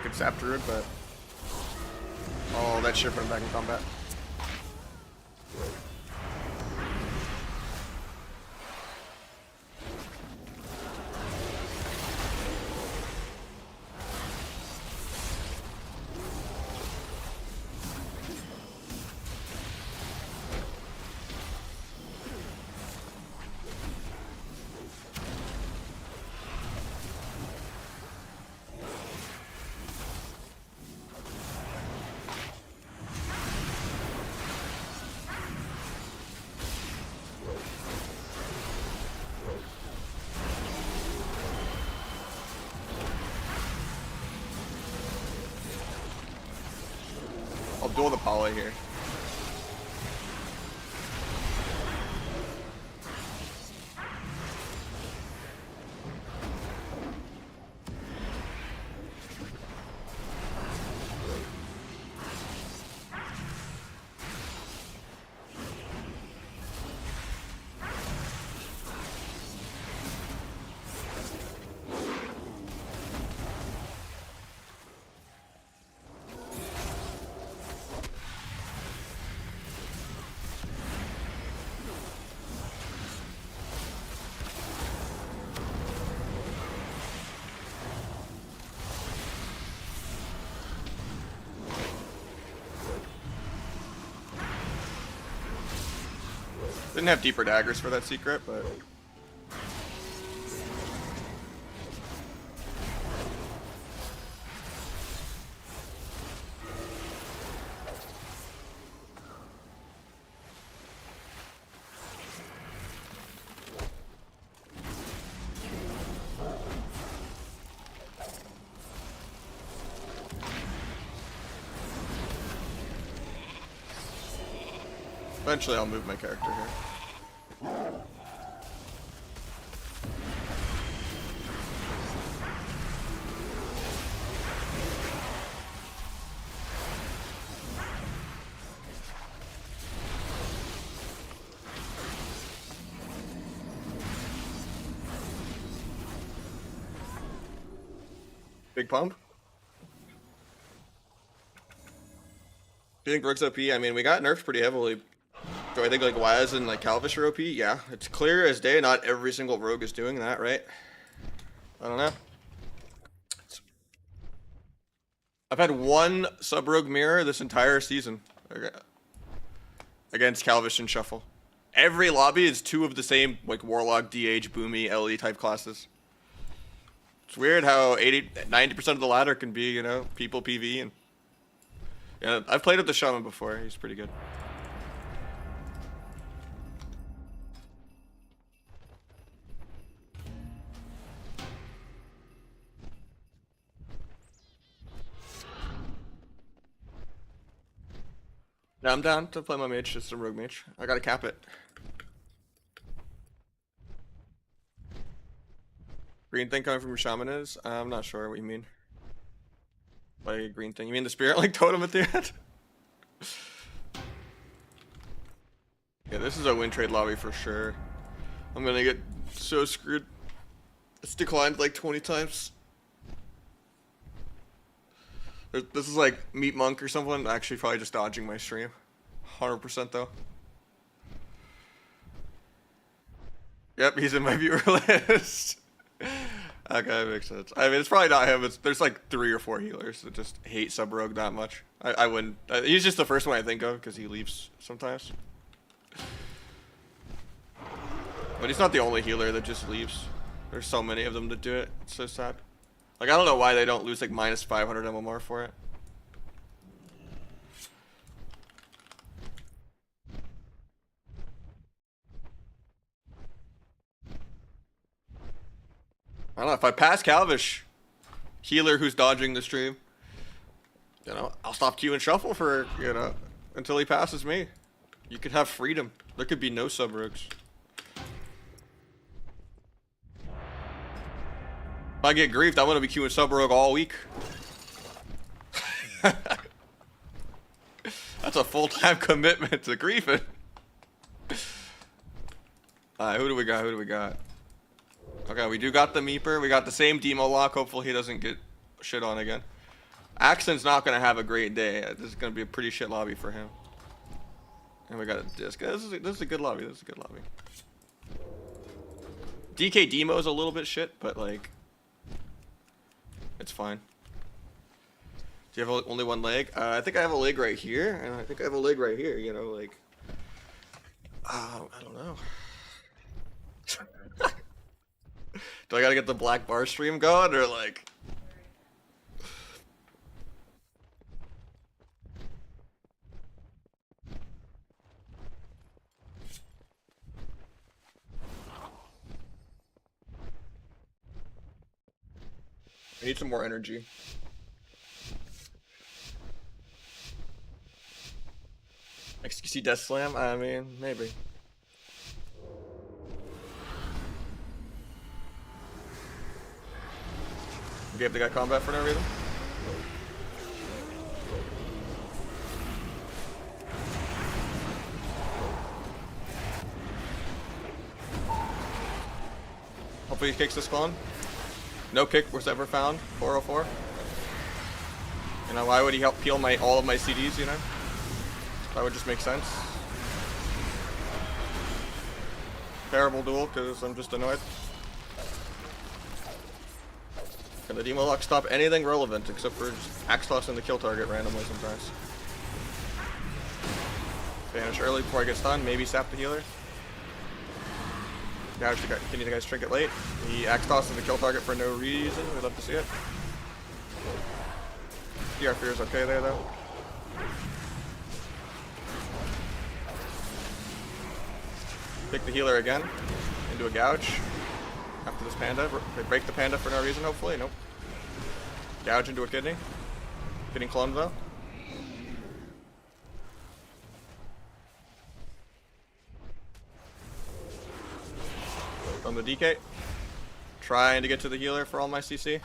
could zap through it, but oh, that shit put him back in combat. I'll duel the poly here. Didn't have deeper daggers for that secret, but eventually I'll move my character here. Big pump. Do you think Rook's OP? I mean, we got nerfed pretty heavily. Do I think like Waz and like Calvish are OP? Yeah, it's clear as day. Not every single rogue is doing that, right? I don't know. I've had one sub rogue mirror this entire season against Calvish and Shuffle. Every lobby is two of the same like Warlock, DH, Boomy, LE type classes. It's weird how 90% of the ladder can be, you know, people PV and yeah, I've played with the Shaman before. He's pretty good. Yeah, I'm down to play my mage, just a rogue mage. I gotta cap it. Green thing coming from your shaman is? I'm not sure what you mean. By a green thing. You mean the spirit like totem at the end? Yeah, this is a win trade lobby for sure. I'm gonna get so screwed. It's declined like 20 times. This is like Meat Monk or someone. Actually, probably just dodging my stream. 100% though. Yep, he's in my viewer list. Okay, makes sense. I mean, it's probably not him. There's like 3 or 4 healers that just hate sub rogue that much. I wouldn't. He's just the first one I think of because he leaves sometimes. But he's not the only healer that just leaves. There's so many of them that do it. It's so sad. Like, I don't know why they don't lose like minus 500 MMR for it. I don't know, if I pass Calvish, healer who's dodging the stream, you know, I'll stop queuing shuffle for, you know, until he passes me. You could have freedom. There could be no sub rogues. If I get griefed, I'm gonna be queuing sub rogue all week. That's a full-time commitment to griefing. Alright, who do we got? Who do we got? Okay, we do got the Meeper. We got the same demo lock. Hopefully he doesn't get shit on again. Axon's not gonna have a great day. This is gonna be a pretty shit lobby for him. And we got a disc. This is a good lobby. This is a good lobby. DK Demo is a little bit shit, but like, it's fine. Do you have only one leg? I think I have a leg right here, and I think I have a leg right here. You know, like, I don't know. Do I gotta get the black bar stream going, or like? I need some more energy. XQC Death Slam? I mean, maybe. Gave the guy combat for no reason? Hopefully he kicks this clone. No kick was ever found. 404. You know, why would he help peel all of my CDs, you know? That would just make sense. Terrible duel, because I'm just annoyed. Can the Demo Lock stop anything relevant except for just axe tossing the kill target randomly sometimes? Vanish early before I get stunned, maybe sap the healer. Gouge the guy, continue the guy's trinket late. He axe tosses the kill target for no reason. We'd love to see it. DR fear is okay there though. Pick the healer again into a gouge. After this panda, they break the panda for no reason. Hopefully, nope. Gouge into a kidney. Getting cloned though. From the DK. Trying to get to the healer for all my CC.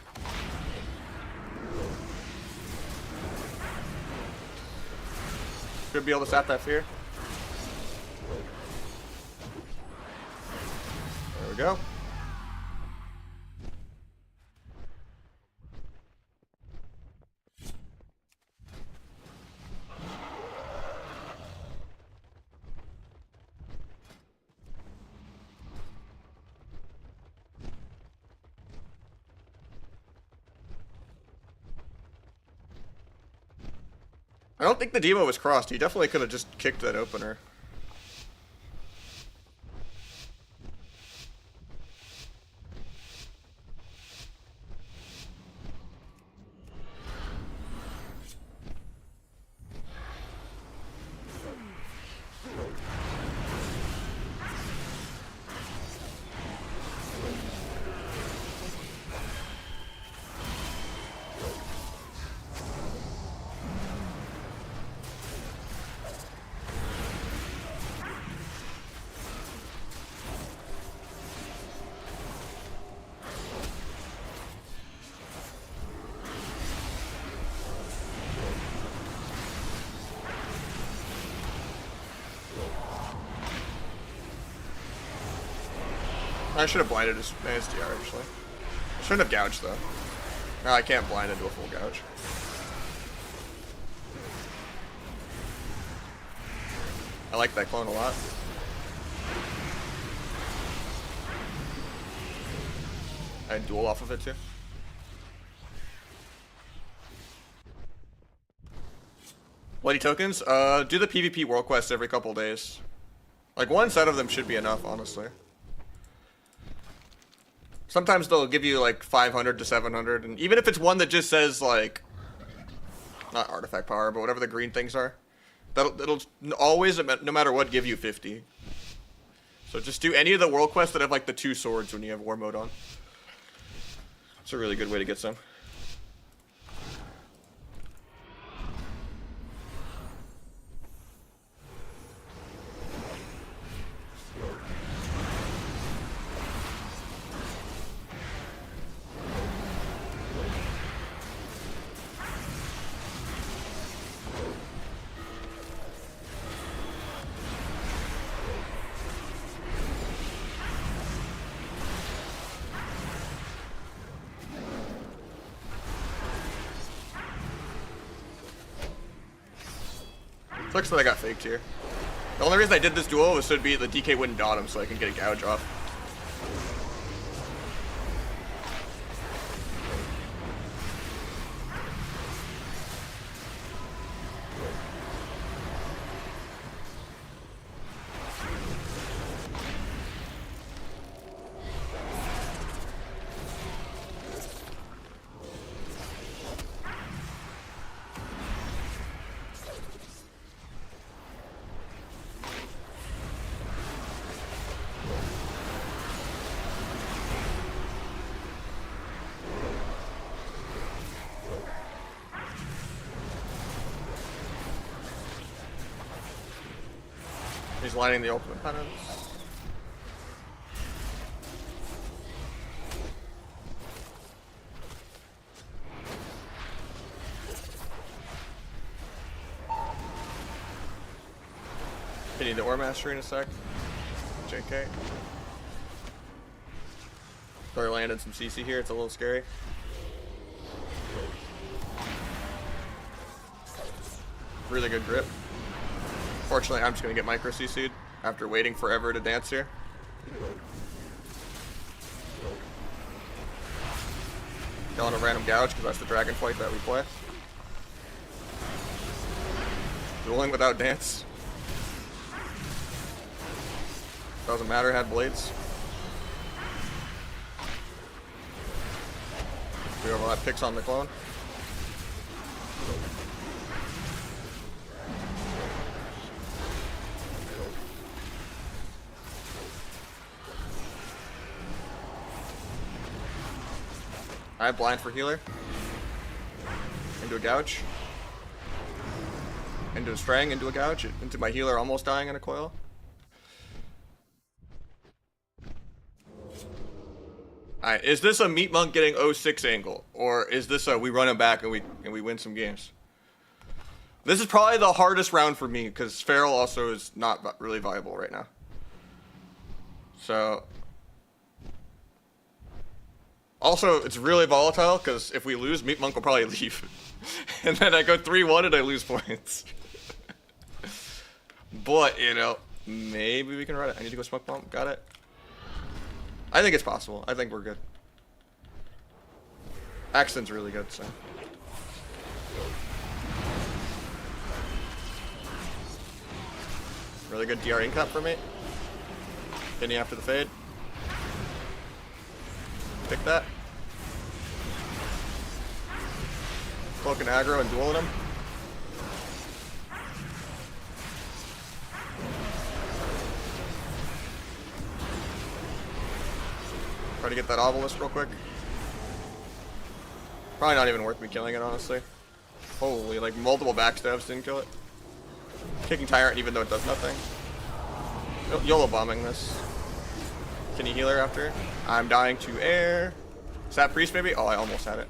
Should be able to sap that fear. There we go. I don't think the Demo was crossed. He definitely could have just kicked that opener. I should have blinded his DR actually. I shouldn't have gouged though. No, I can't blind into a full gouge. I like that clone a lot. I duel off of it too. Bloody tokens? Do the PvP world quests every couple days. Like one set of them should be enough, honestly. Sometimes they'll give you like 500 to 700, and even if it's one that just says like, not artifact power, but whatever the green things are, it'll always, no matter what, give you 50. So just do any of the world quests that have like the 2 swords when you have war mode on. It's a really good way to get some. Sucks that I got faked here. The only reason I did this duel was so the DK wouldn't dot him so I can get a gouge off. He's lining the ultimate penance. I need the Ore Mastery in a sec. JK. They're landing some CC here, it's a little scary. Really good grip. Fortunately, I'm just gonna get micro CC'd after waiting forever to dance here. Killing a random gouge because that's the dragon fight that we play. Dueling without dance. Doesn't matter, had blades. We overlap picks on the clone. I have blind for healer. Into a gouge. Into a strang, into a gouge. Into my healer almost dying in a coil. Alright, is this a Meat Monk getting 06 angle? Or is this a we run him back and we win some games? This is probably the hardest round for me because Feral also is not really viable right now. So also, it's really volatile, because if we lose, Meat Monk will probably leave. And then I go 3-1 and I lose points. But, you know, maybe we can run it. I need to go smoke bomb. Got it. I think it's possible. I think we're good. Axton's really good, so. Really good DR incap for me. Hitting after the fade. Pick that. Cloaking aggro and dueling him. Try to get that obelisk real quick. Probably not even worth me killing it, honestly. Holy, like multiple backstabs didn't kill it. Kicking Tyrant even though it does nothing. YOLO bombing this. Can you heal her after? I'm dying to air. Is that priest maybe? Oh, I almost had it.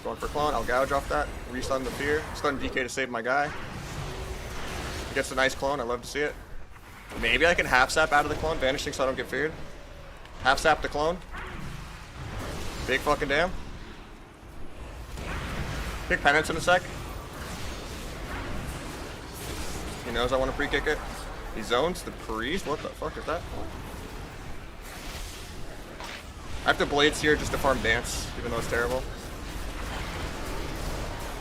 Going for clone. I'll gouge off that. Restun the fear. Stun DK to save my guy. Gets a nice clone. I love to see it. Maybe I can half sap out of the clone. Vanishing so I don't get feared. Half sap the clone. Big fucking damn. Kick penance in a sec. He knows I want to pre-kick it. He zones the priest? What the fuck is that? I have to blades here just to farm dance, even though it's terrible.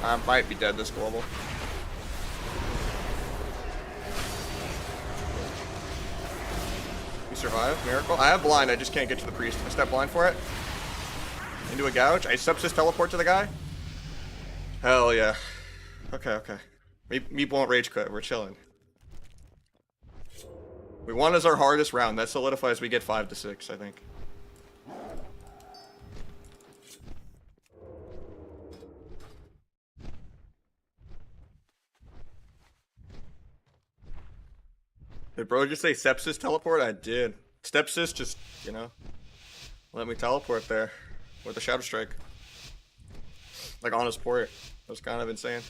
I might be dead this global. We survive. Miracle. I have blind, I just can't get to the priest. I step blind for it. Into a gouge. I sepsis teleport to the guy. Hell yeah. Okay, okay. Meep won't rage quit. We're chilling. We won as our hardest round. That solidifies we get 5 to 6, I think. Did bro just say sepsis teleport? I did. Stepsis just, you know, let me teleport there with a Shadow Strike. Like on his port. That was kind of insane.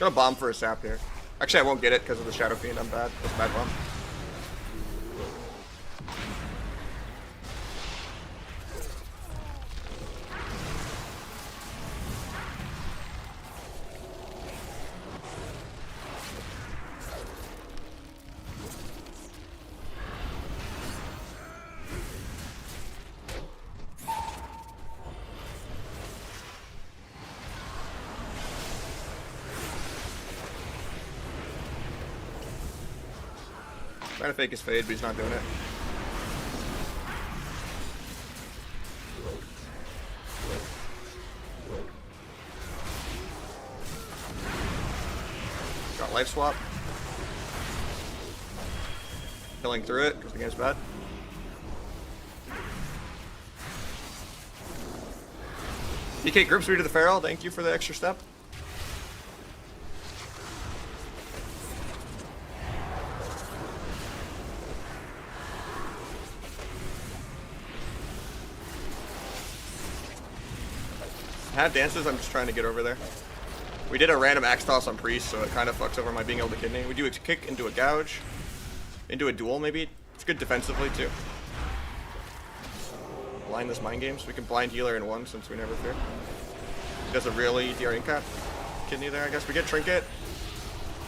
Gonna bomb for a sap here. Actually, I won't get it because of the Shadow Fiend. I'm bad. That's a bad bomb. Trying to fake his fade, but he's not doing it. Got life swap. Killing through it because the game's bad. DK groups me to the Feral. Thank you for the extra step. Have dances, I'm just trying to get over there. We did a random axe toss on Priest, so it kind of fucks over my being able to kidney. We do a kick into a gouge, into a duel maybe. It's good defensively too. Blind this mind games. We can blind healer in one since we never fear. He does a really DR incap kidney there, I guess. We get trinket.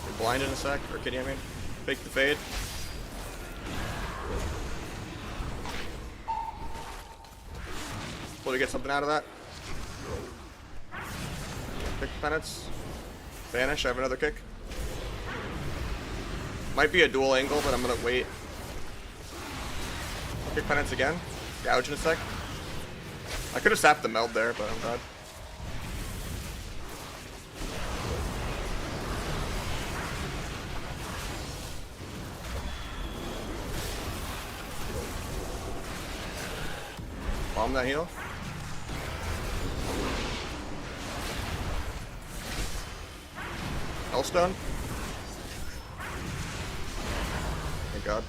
We're blind in a sec, or kidney I mean. Fake the fade. Will we get something out of that? Kick penance. Vanish, I have another kick. Might be a dual angle, but I'm gonna wait. Kick penance again. Gouge in a sec. I could have sapped the meld there, but I'm bad. Bomb that heal. Hellstone. Thank God.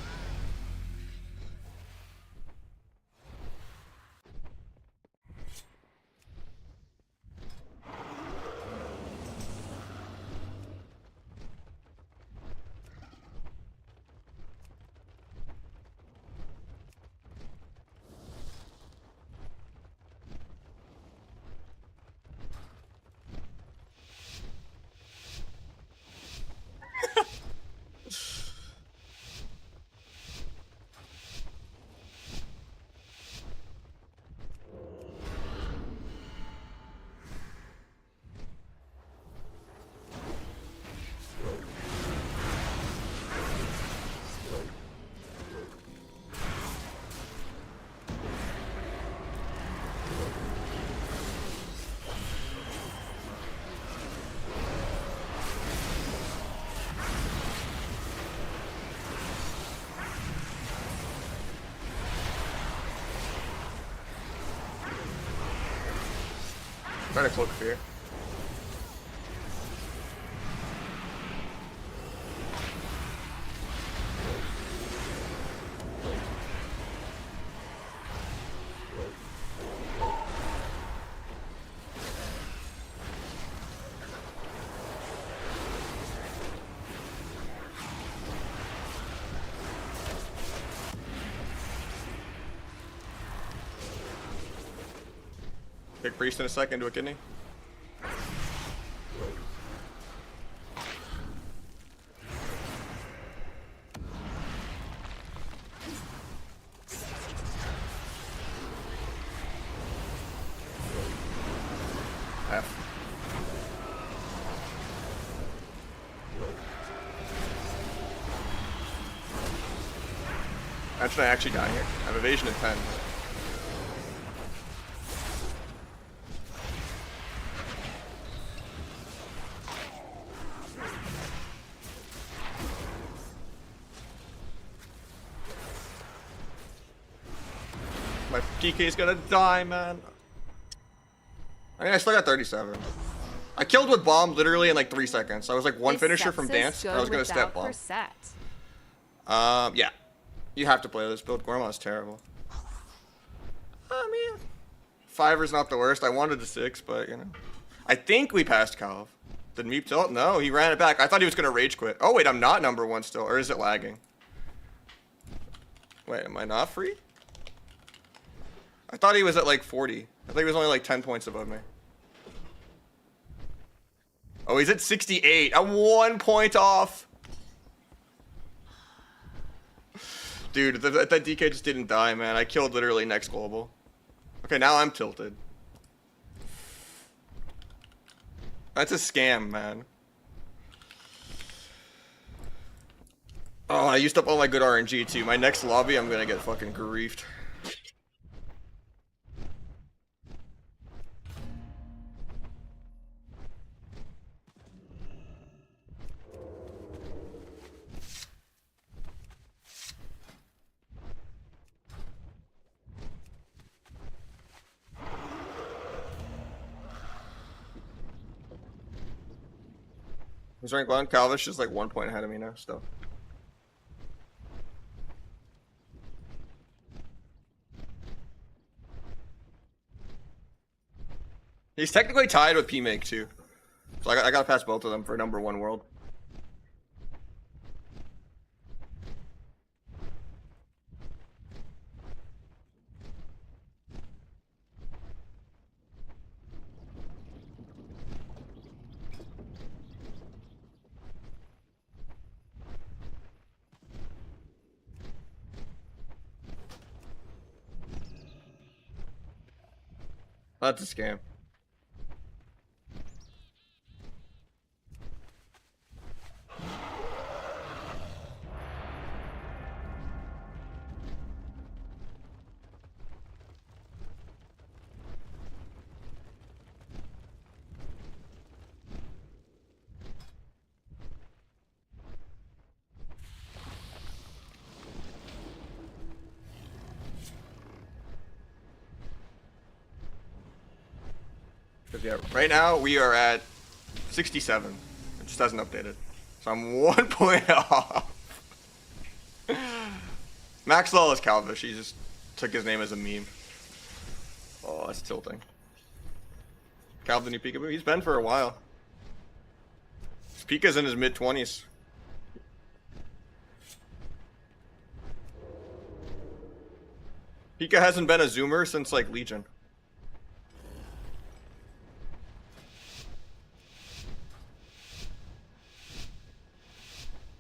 Trying to cloak fear. Big priest in a second to a kidney. F. Imagine I actually die here. I have evasion at 10. My DK's gonna die, man. I mean, I still got 37. I killed with bomb literally in like 3 seconds. I was like one finisher from dance. I was gonna step bomb. Yeah. You have to play this build. Gormon's terrible. I mean, 5 is not the worst. I wanted a 6, but you know. I think we passed Calv. Did Meep tilt? No, he ran it back. I thought he was gonna rage quit. Oh wait, I'm not number one still, or is it lagging? Wait, am I not free? I thought he was at like 40. I think he was only like 10 points above me. Oh, he's at 68. I'm 1 point off. Dude, that DK just didn't die, man. I killed literally next global. Okay, now I'm tilted. That's a scam, man. Oh, I used up all my good RNG too. My next lobby, I'm gonna get fucking griefed. Who's rank 1? Calvish is like 1 point ahead of me now, still. He's technically tied with P-Make too. So I gotta pass both of them for number 1 world. That's a scam. Yeah, right now we are at 67. It just hasn't updated. So I'm 1 point off. Maxwell is Calvish. He just took his name as a meme. Oh, that's tilting. Calv the new Peekaboo? He's been for a while. His Pika's in his mid-20s. Pika hasn't been a zoomer since like Legion.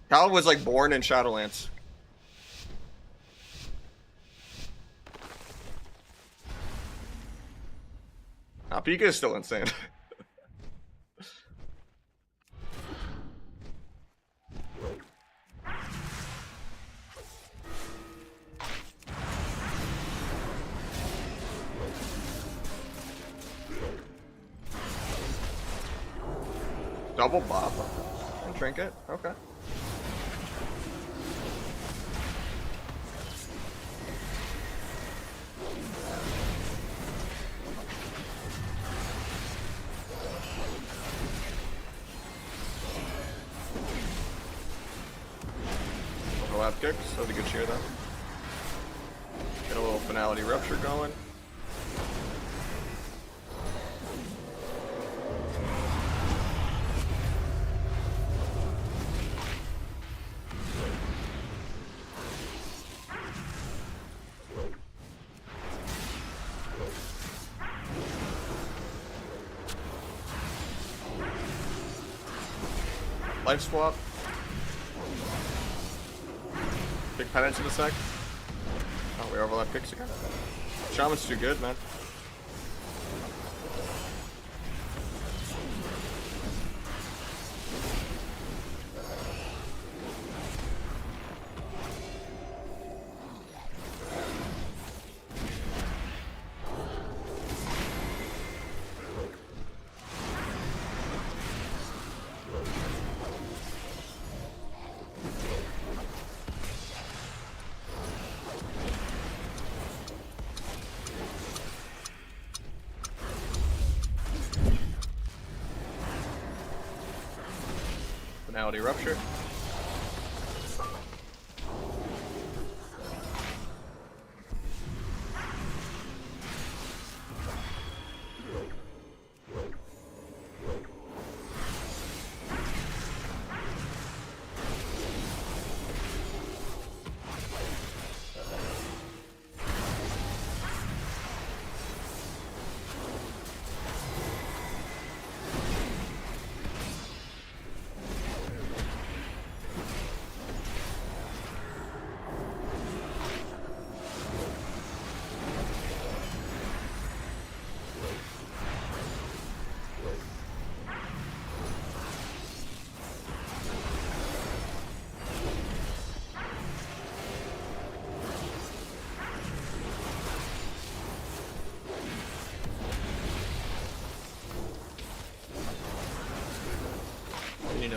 Cal was like born in Shadowlands. Nah, Pika is still insane. Double bop and trinket? Okay. Overlap kicks, that was a good cheer though. Get a little finality rupture going. Life swap. Big penance in a sec. Oh, we overlap kicks again. Shaman's too good, man. Finality rupture.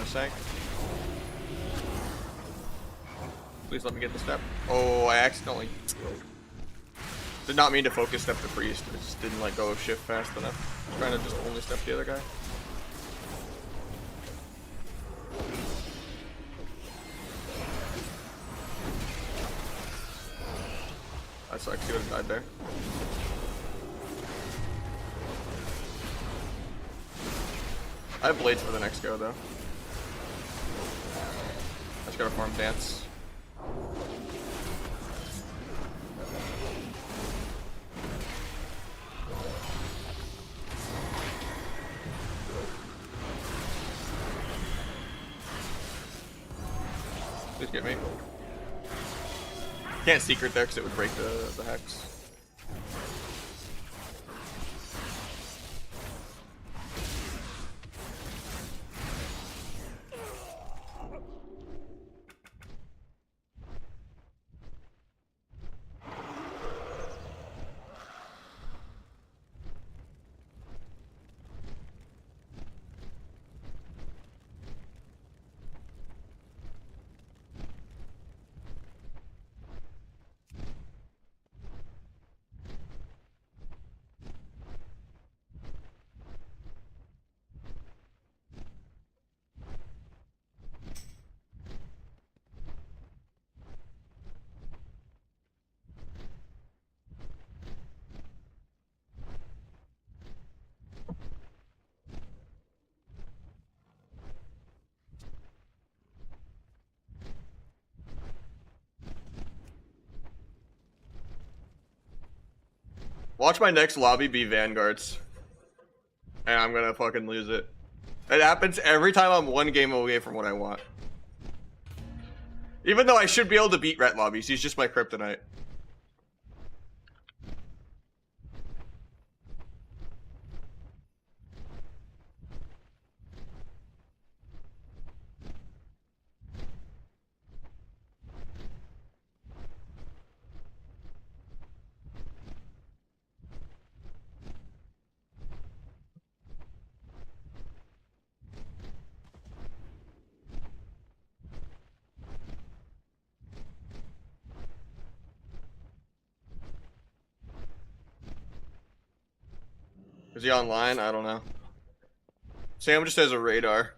sank. Please let me get the step. Oh, I accidentally did not mean to focus step the priest. I just didn't let go of shift fast enough. I'm trying to just only step the other guy. That sucks. He would have died there. I have blades for the next go though. I just gotta farm dance. Please get me. Can't secret there because it would break the hex. Watch my next lobby be Vanguards. And I'm gonna fucking lose it. It happens every time I'm one game away from what I want. Even though I should be able to beat Ret lobbies, he's just my kryptonite. Is he online? I don't know. Sam just has a radar.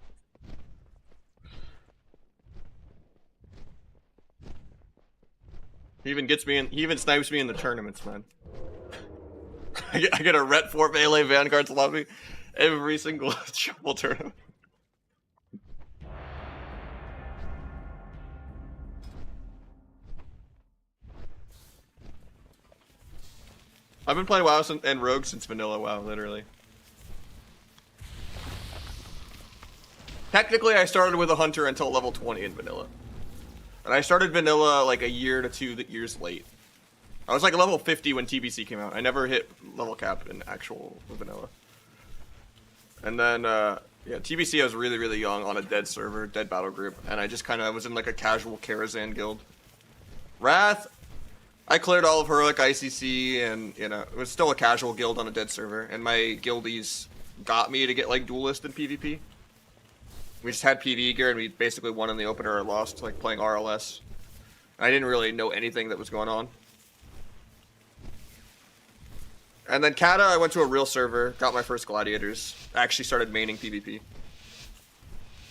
He even gets me in. He even snipes me in the tournaments, man. I get a Ret 4 melee Vanguards lobby every single shuffle tournament. I've been playing WoW and Rogue since vanilla WoW, literally. Technically, I started with a Hunter until level 20 in vanilla. And I started vanilla like a year to 2 years late. I was like level 50 when TBC came out. I never hit level cap in actual vanilla. And then, yeah, TBC I was really, really young on a dead server, dead battle group. And I just kind of was in like a casual Karazhan guild. Wrath, I cleared all of Heroic ICC, and, you know, it was still a casual guild on a dead server, and my guildies got me to get, like, duelist in PvP. We just had PvE gear, and we basically won in the opener or lost, like, playing RLS. I didn't really know anything that was going on. And then Kata, I went to a real server, got my first gladiators, actually started maining PvP.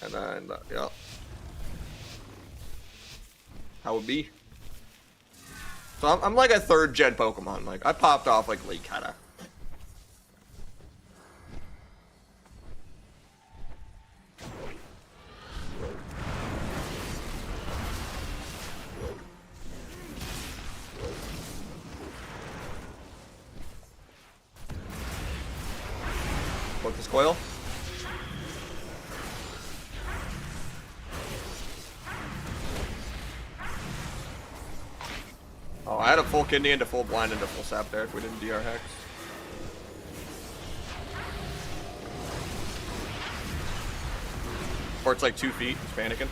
And then, yeah. How would be? So I'm like a 3rd gen Pokemon. Like, I popped off like late Kata. Focus coil. Oh, I had a full kidney into full blind into full sap there if we didn't DR hex. Or it's like 2 feet, he's panicking.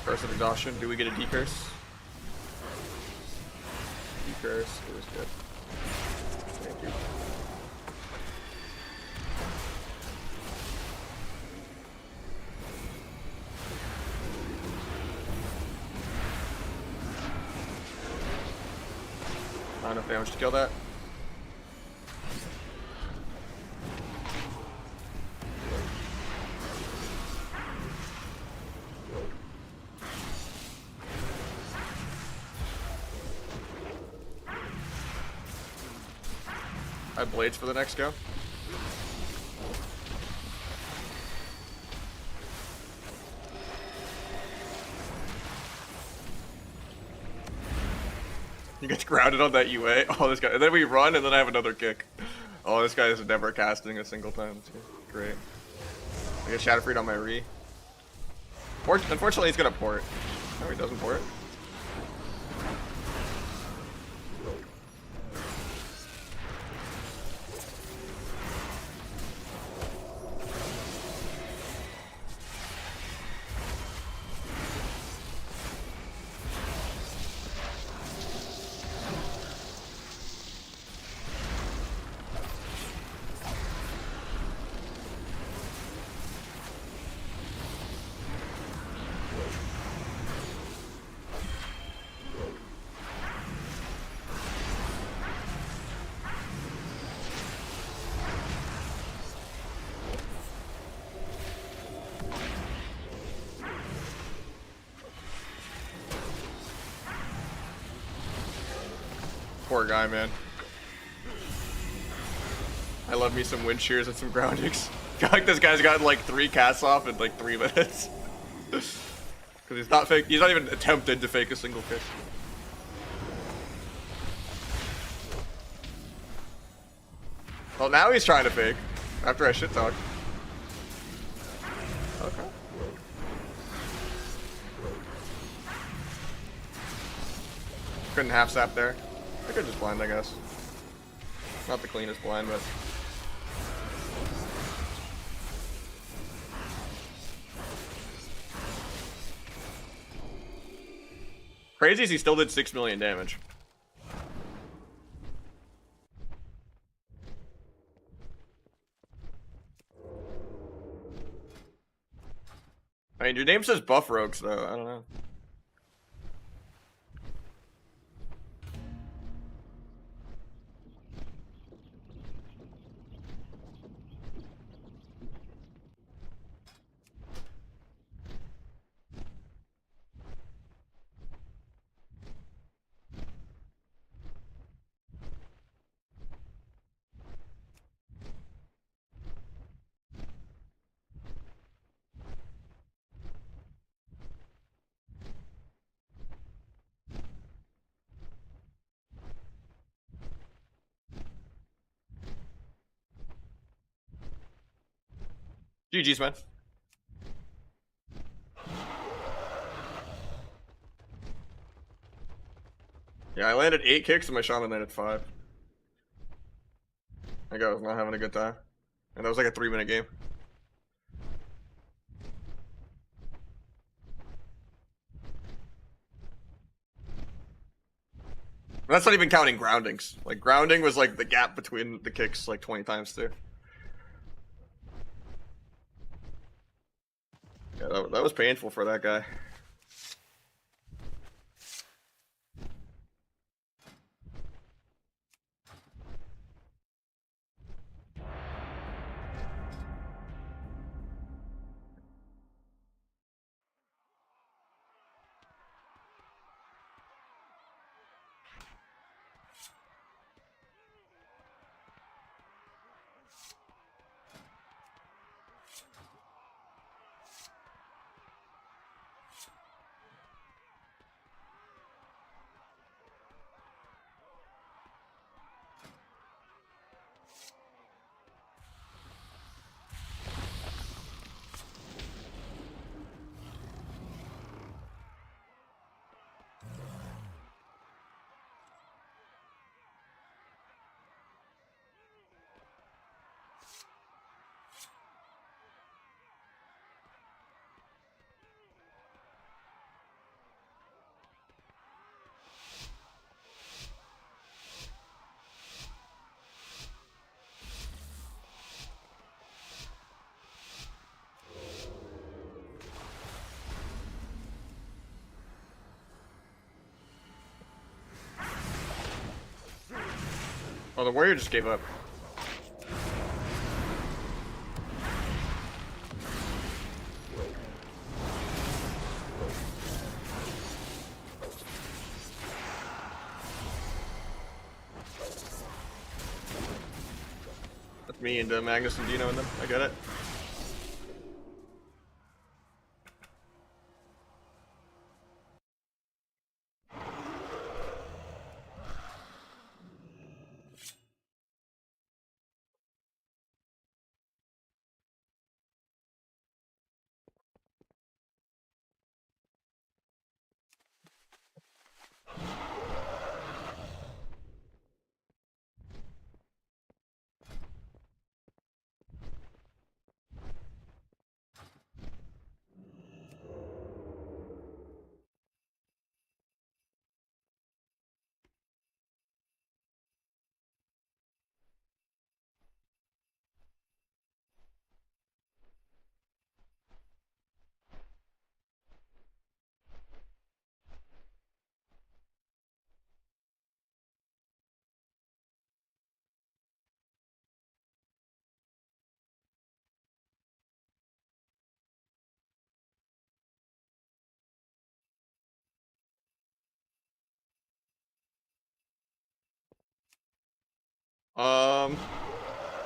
Curse of exhaustion, do we get a decurse? Decurse, it was good. Thank you. Not enough damage to kill that. I have blades for the next go. He gets grounded on that UA. Oh, this guy. And then we run, and then I have another kick. Oh, this guy is never casting a single time. It's great. I get Shadow Freed on my re. Unfortunately, he's gonna port. No, he doesn't port. Poor guy, man. I love me some wind shears and some groundings. I feel like this guy's gotten like 3 casts off in like 3 minutes. Because he's not fake. He's not even attempted to fake a single kick. Well, now he's trying to fake. After I shit talk. Okay. Couldn't half sap there. I could just blind, I guess. Not the cleanest blind, but. Crazy is he still did 6 million damage. I mean, your name says Buff Rogues, though. I don't know. GG's, man. Yeah, I landed 8 kicks and my shaman landed 5. That guy was not having a good time. And that was like a 3-minute game. And that's not even counting groundings. Like, grounding was like the gap between the kicks like 20 times too. Yeah, that was painful for that guy. Oh, the warrior just gave up. That's me and Magnus and Dino and them. I get it.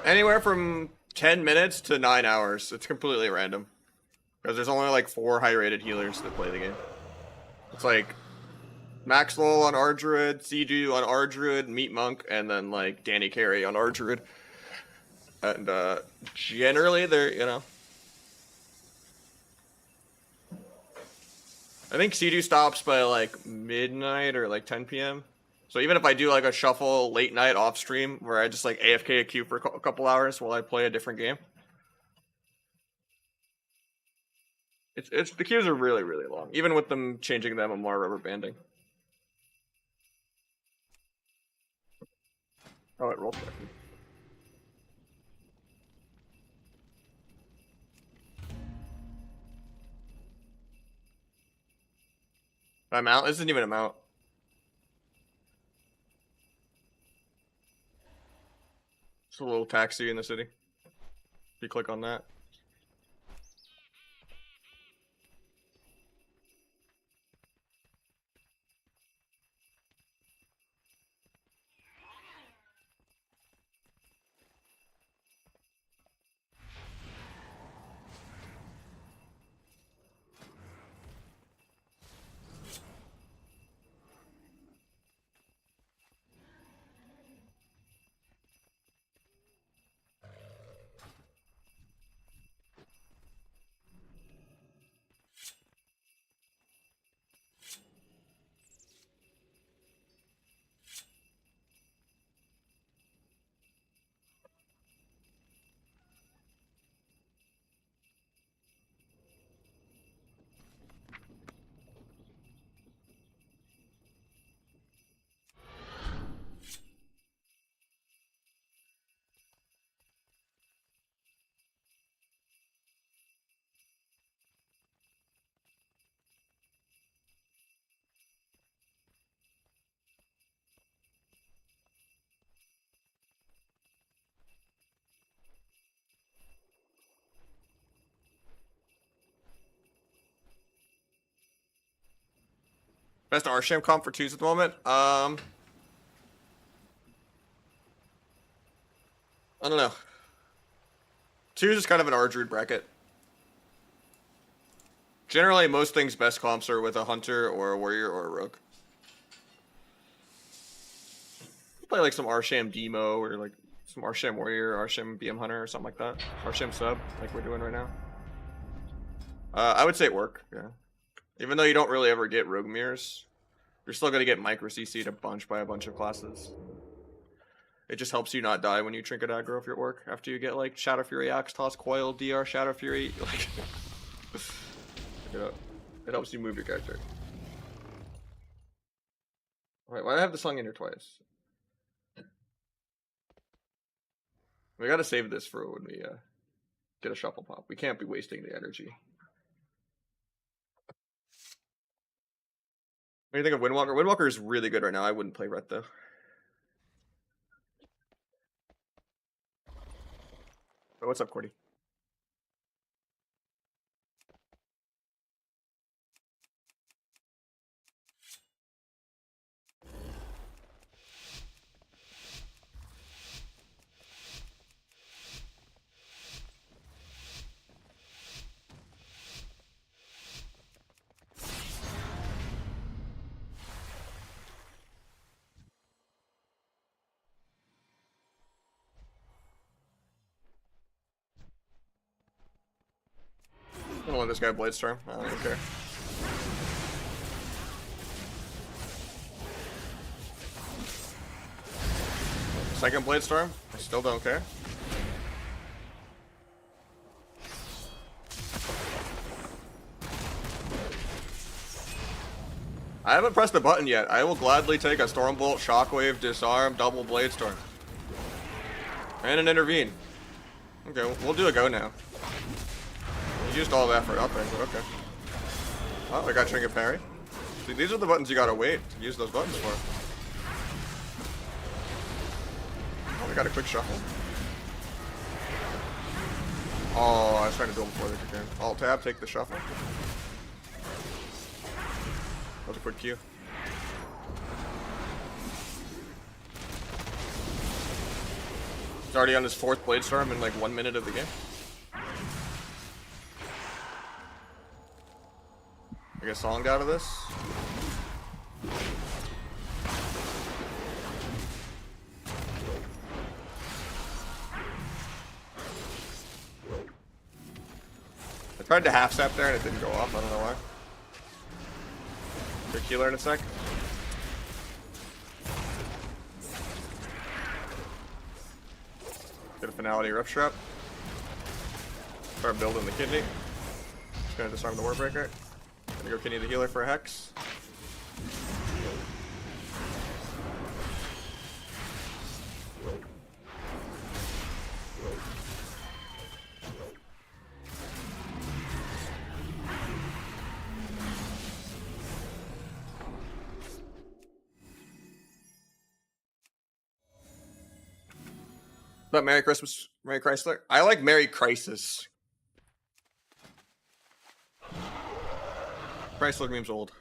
Anywhere from 10 minutes to 9 hours. It's completely random. Because there's only like 4 high-rated healers that play the game. It's like Max Lowell on Ardruid, Seedu on Ardruid, Meat Monk, and then like Danny Carey on Ardruid. And generally they're, you know. I think Seedu stops by like midnight or like 10 p.m. So even if I do like a shuffle late night off stream where I just like AFK a queue for a couple hours while I play a different game, it's the queues are really long, even with them changing them and more rubber banding. Oh, it rolled back. I'm out. This isn't even a mount. It's a little taxi in the city. If you click on that. Best Arsham comp for 2s at the moment. I don't know. 2s is kind of an Ardruid bracket. Generally, most things best comps are with a hunter or a warrior or a rogue. Play like some Arsham Demo or like some Arsham warrior, Arsham BM hunter or something like that. Arsham sub, like we're doing right now. I would say it work. Yeah. Even though you don't really ever get rogue mirrors, you're still gonna get micro CC'd a bunch by a bunch of classes. It just helps you not die when you trinket aggro if you're at work. After you get like Shadow Fury, Axe Toss, Coil, DR, Shadow Fury, like it helps you move your character. Alright, why do I have the song in here twice? We gotta save this for when we get a shuffle pop. We can't be wasting the energy. What do you think of Windwalker? Windwalker is really good right now. I wouldn't play Ret though. Oh, what's up, Cordy? I'm gonna let this guy Blade Storm. I don't even care. Second Blade Storm. I still don't care. I haven't pressed the button yet. I will gladly take a Stormbolt, Shockwave, Disarm, double Blade Storm. And an Intervene. Okay, we'll do a go now. You used all the effort up there, but okay. Oh, I got Trinket Parry. See, these are the buttons you gotta wait to use those buttons for. Oh, we got a quick shuffle. Oh, I was trying to do them before they could game. Alt tab, take the shuffle. That was a quick Q. He's already on his 4th Blade Storm in like 1 minute of the game. I get Song out of this. I tried to half step there and it didn't go off. I don't know why. Quick healer in a sec. Get a Finality Rough Strap. Start building the kidney. Just gonna disarm the Warbreaker. Gonna go kidney the healer for a Hex. But Merry Christmas, Merry Chrysler. I like Merry Crisis. Chrysler meme's old.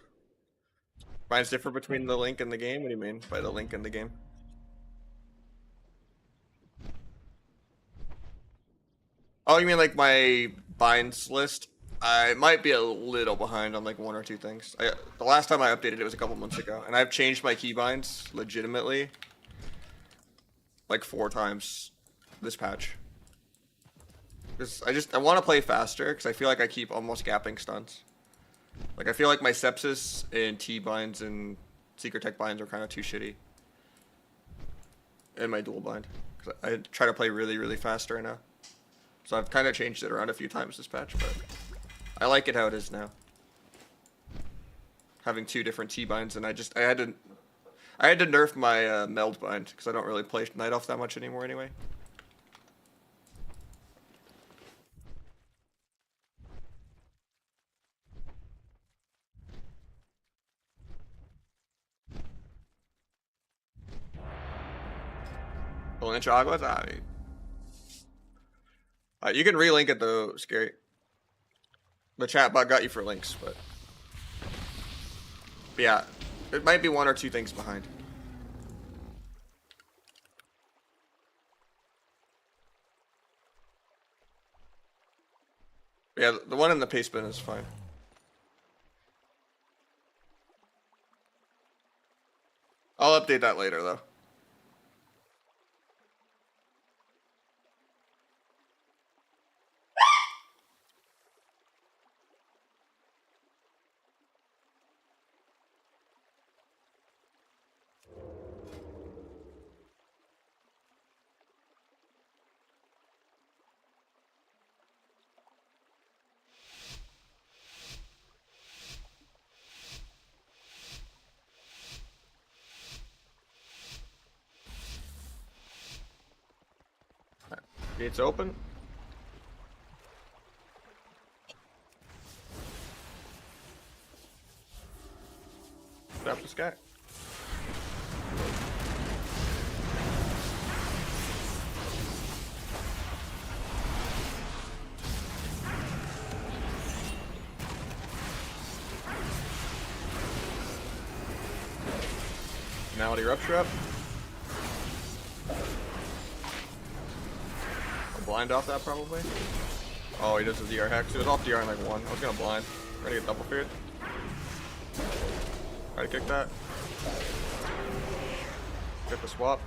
Mine's different between the link and the game? What do you mean by the link and the game? Oh, you mean like my binds list? I might be a little behind on like 1 or 2 things. The last time I updated it was a couple months ago, and I've changed my keybinds legitimately like 4 times this patch. Because I want to play faster because I feel like I keep almost gapping stuns. Like I feel like my Sepsis and T binds and Secret Tech binds are kind of too shitty. And my dual bind. Because I try to play really, really fast right now. So I've kind of changed it around a few times this patch, but I like it how it is now. Having 2 different T binds, and I had to nerf my meld bind because I don't really play Night Elf that much anymore anyway. Inch Aguas? You can relink it though, Scary. The chat bot got you for links, but yeah, it might be 1 or 2 things behind. Yeah, the one in the paste bin is fine. I'll update that later though. Gates open. Stop this guy. Finality Rupture up. I'll blind off that probably. Oh, he does the DR hex. It was off DR in like 1. I was gonna blind. Ready to get double feared. Try to kick that. Get the swap.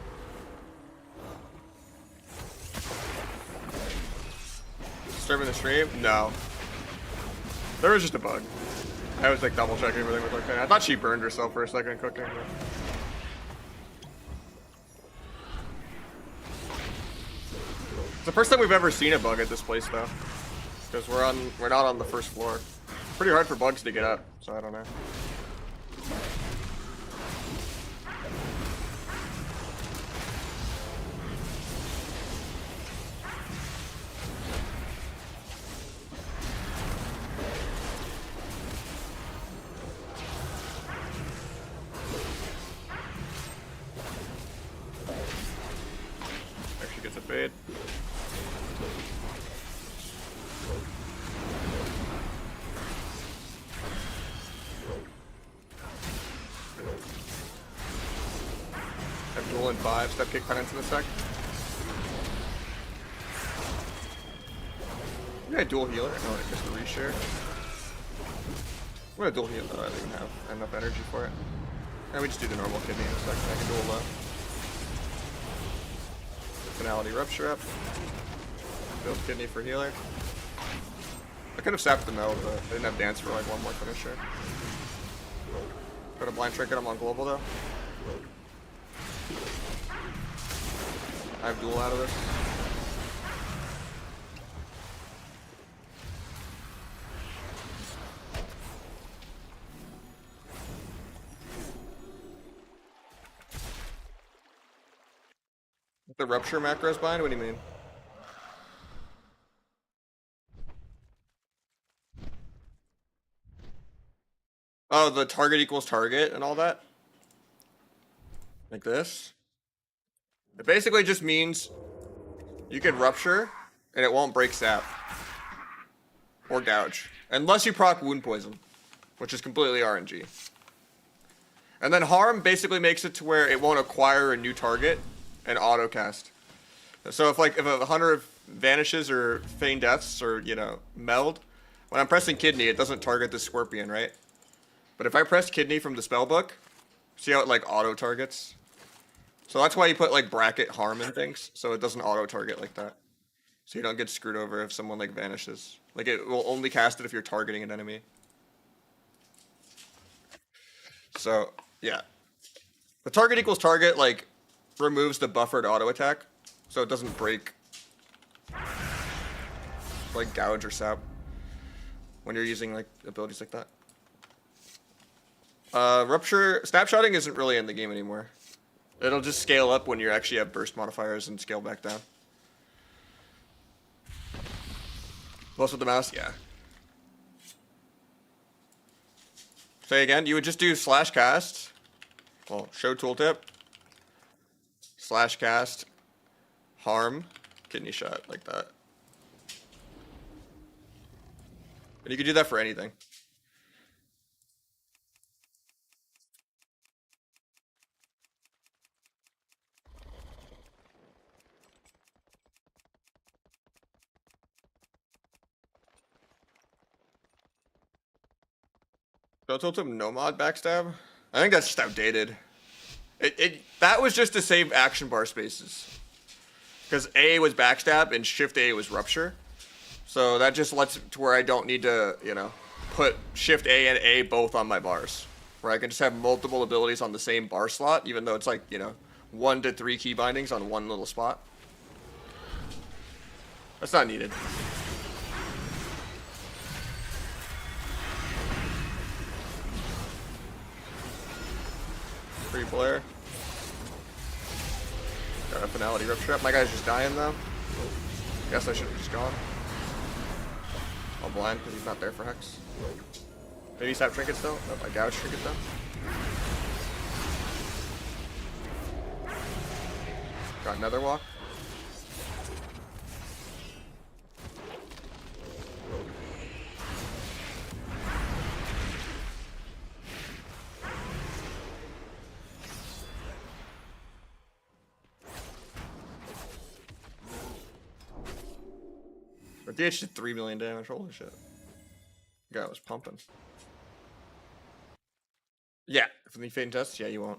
Disturbing the stream? No. There was just a bug. I was like double checking everything was okay. I thought she burned herself for a second cooking. But... It's the first time we've ever seen a bug at this place though. Because we're not on the first floor. It's pretty hard for bugs to get up, so I don't know. Actually gets a fade. Duel in 5, step kick penance in a sec. I'm gonna dual healer. No, it's just a reshare. I'm gonna dual heal though, I don't even have enough energy for it. And we just do the normal kidney in a second. I can dual low. Finality Rupture up. Build kidney for healer. I could have sapped the meld, but I didn't have dance for like one more finisher. Got a blind trinket, I'm on global though. I have duel out of this. The Rupture macros bind? What do you mean? Oh, the target equals target and all that? Like this? It basically just means you can Rupture and it won't break sap. Or gouge. Unless you proc wound poison, which is completely RNG. And then harm basically makes it to where it won't acquire a new target and auto cast. So if a hunter vanishes or feign deaths or, you know, meld, when I'm pressing kidney, it doesn't target the scorpion, right? But if I press kidney from the spellbook, see how it like auto targets? So that's why you put like bracket harm in things, so it doesn't auto target like that. So you don't get screwed over if someone like vanishes. Like it will only cast it if you're targeting an enemy. So yeah. The target equals target like removes the buffered auto attack, so it doesn't break like gouge or sap when you're using like abilities like that. Rupture snapshotting isn't really in the game anymore. It'll just scale up when you actually have burst modifiers and scale back down. Plus with the mouse, yeah. Say again, you would just do slash cast. Well, show tooltip. Slash cast. Harm. Kidney shot, like that. And you can do that for anything. Show tooltip no mod backstab? I think that's just outdated. That was just to save action bar spaces. Because A was backstab and shift A was rupture. So that just lets it to where I don't need to, you know, put shift A and A both on my bars. Where I can just have multiple abilities on the same bar slot, even though it's like, you know, 1 to 3 key bindings on one little spot. That's not needed. Free Blair. Got a finality rupture up. My guy's just dying though. Guess I should have just gone. I'll blind because he's not there for Hex. Maybe sap trinket still? Nope, I gouge trinket though. Got another walk. But DH did 3 million damage. Holy shit. The guy was pumping. Yeah, if the Fate and Test, yeah, you won't.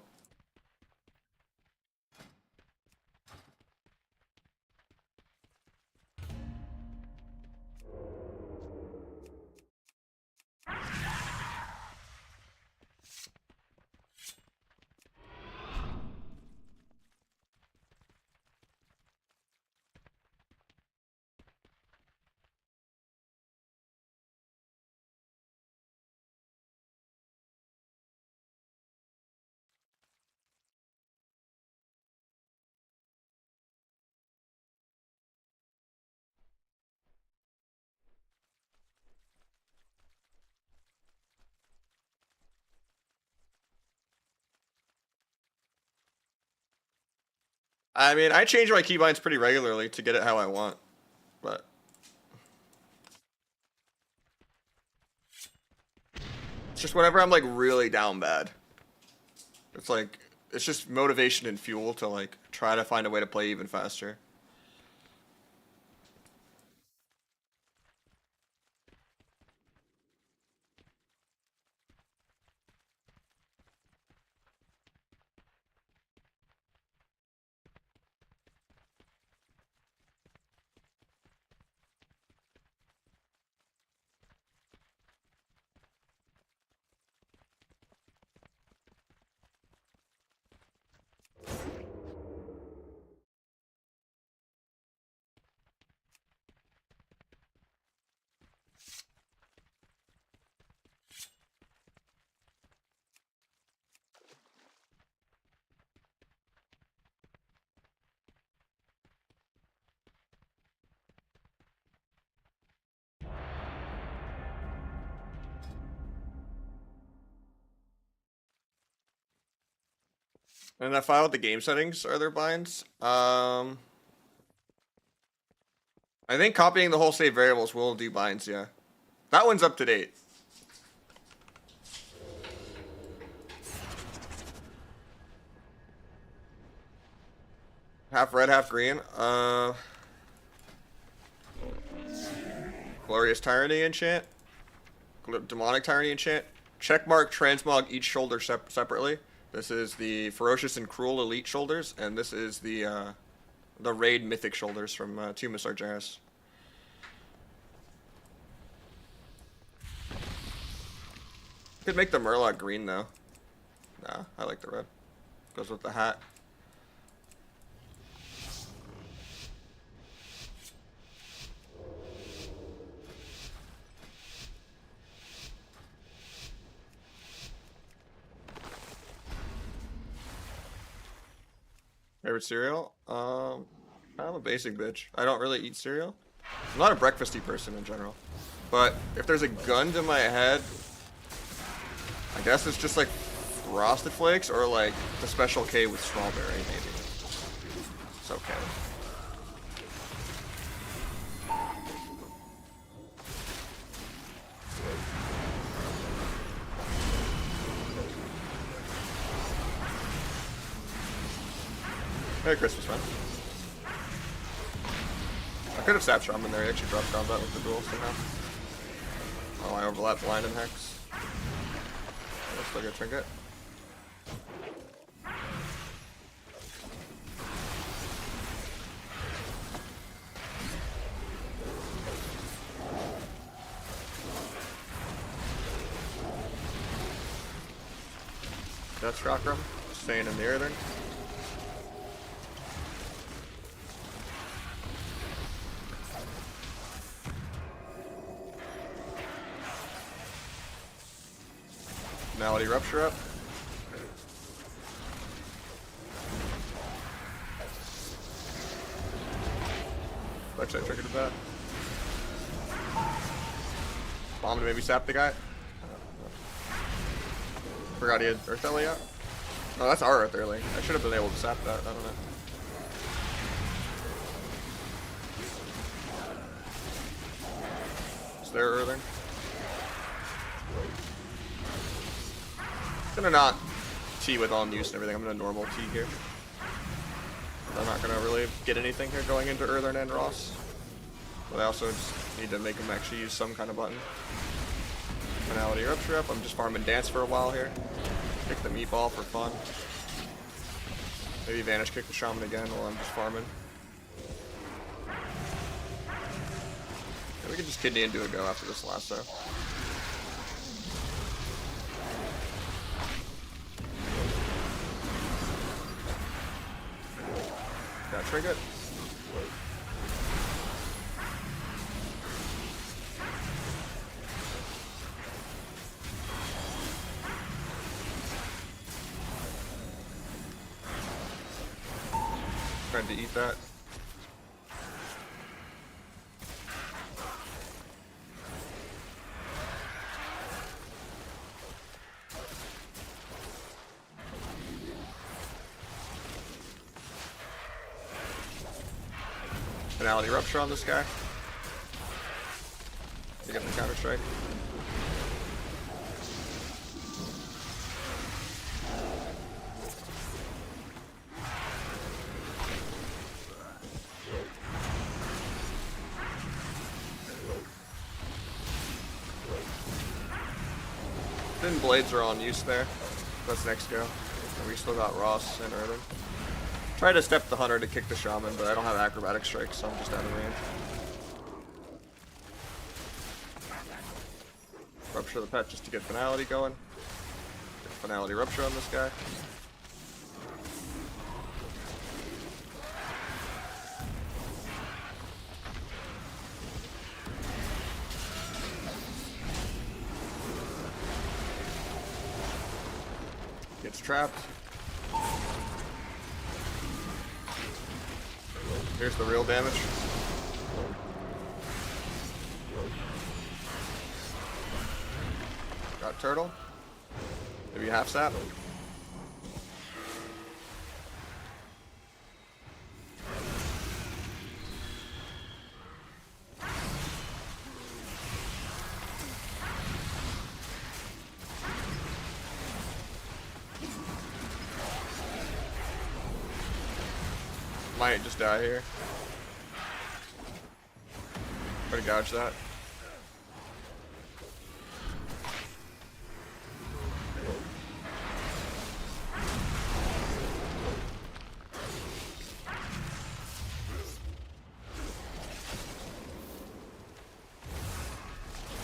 I mean, I change my keybinds pretty regularly to get it how I want, but it's just whenever I'm like really down bad. It's like, it's just motivation and fuel to like try to find a way to play even faster. And that file with the game settings are their binds. I think copying the whole save variables will do binds, yeah. That one's up to date. Half red, half green. Glorious Tyranny enchant. Demonic Tyranny enchant. Checkmark transmog each shoulder separately. This is the Ferocious and Cruel Elite shoulders, and this is the Raid Mythic shoulders from Tomb of Sargeras. Could make the Murloc green though. Nah, I like the red. Goes with the hat. Favorite cereal? I'm a basic bitch. I don't really eat cereal. I'm not a breakfasty person in general. But if there's a gun to my head, I guess it's just like Frosted Flakes or like the Special K with strawberry, maybe. It's okay. Merry Christmas, man. I could have sapped Shaman there. He actually dropped combat with the duel somehow. Oh, I overlapped Blind and Hex. Let's still get Trinket. That's Chakram. Staying in the air there. Malady Rupture up. Actually, I triggered that. Bomb to maybe sap the guy. Forgot he had Earth Ellie out. Oh, that's our Earth Early. I should have been able to sap that. I don't know. Is there Earther? I'm gonna not T with on use and everything. I'm gonna normal T here. I'm not gonna really get anything here going into Earther and Ross. But I also just Need to make him actually use some kind of button. Finality Rupture up. I'm just farming Dance for a while here. Kick the Meatball for fun. Maybe Vanish Kick the Shaman again while I'm just farming. Yeah, we can just Kidney and do a go after this lasso. Got Trinket. Trying to eat that. Finality Rupture on this guy. To get the counter strike. Thin Blades are on use there. Let's next go. And we still got Ross and Erden. Try to step the Hunter to kick the Shaman, but I don't have Acrobatic Strike, so I'm just out of range. Rupture the Pet just to get Finality going. Get Finality Rupture on this guy. Gets trapped. Here's the real damage. Got Turtle. Maybe half sap. Might just die here. Try to gouge that.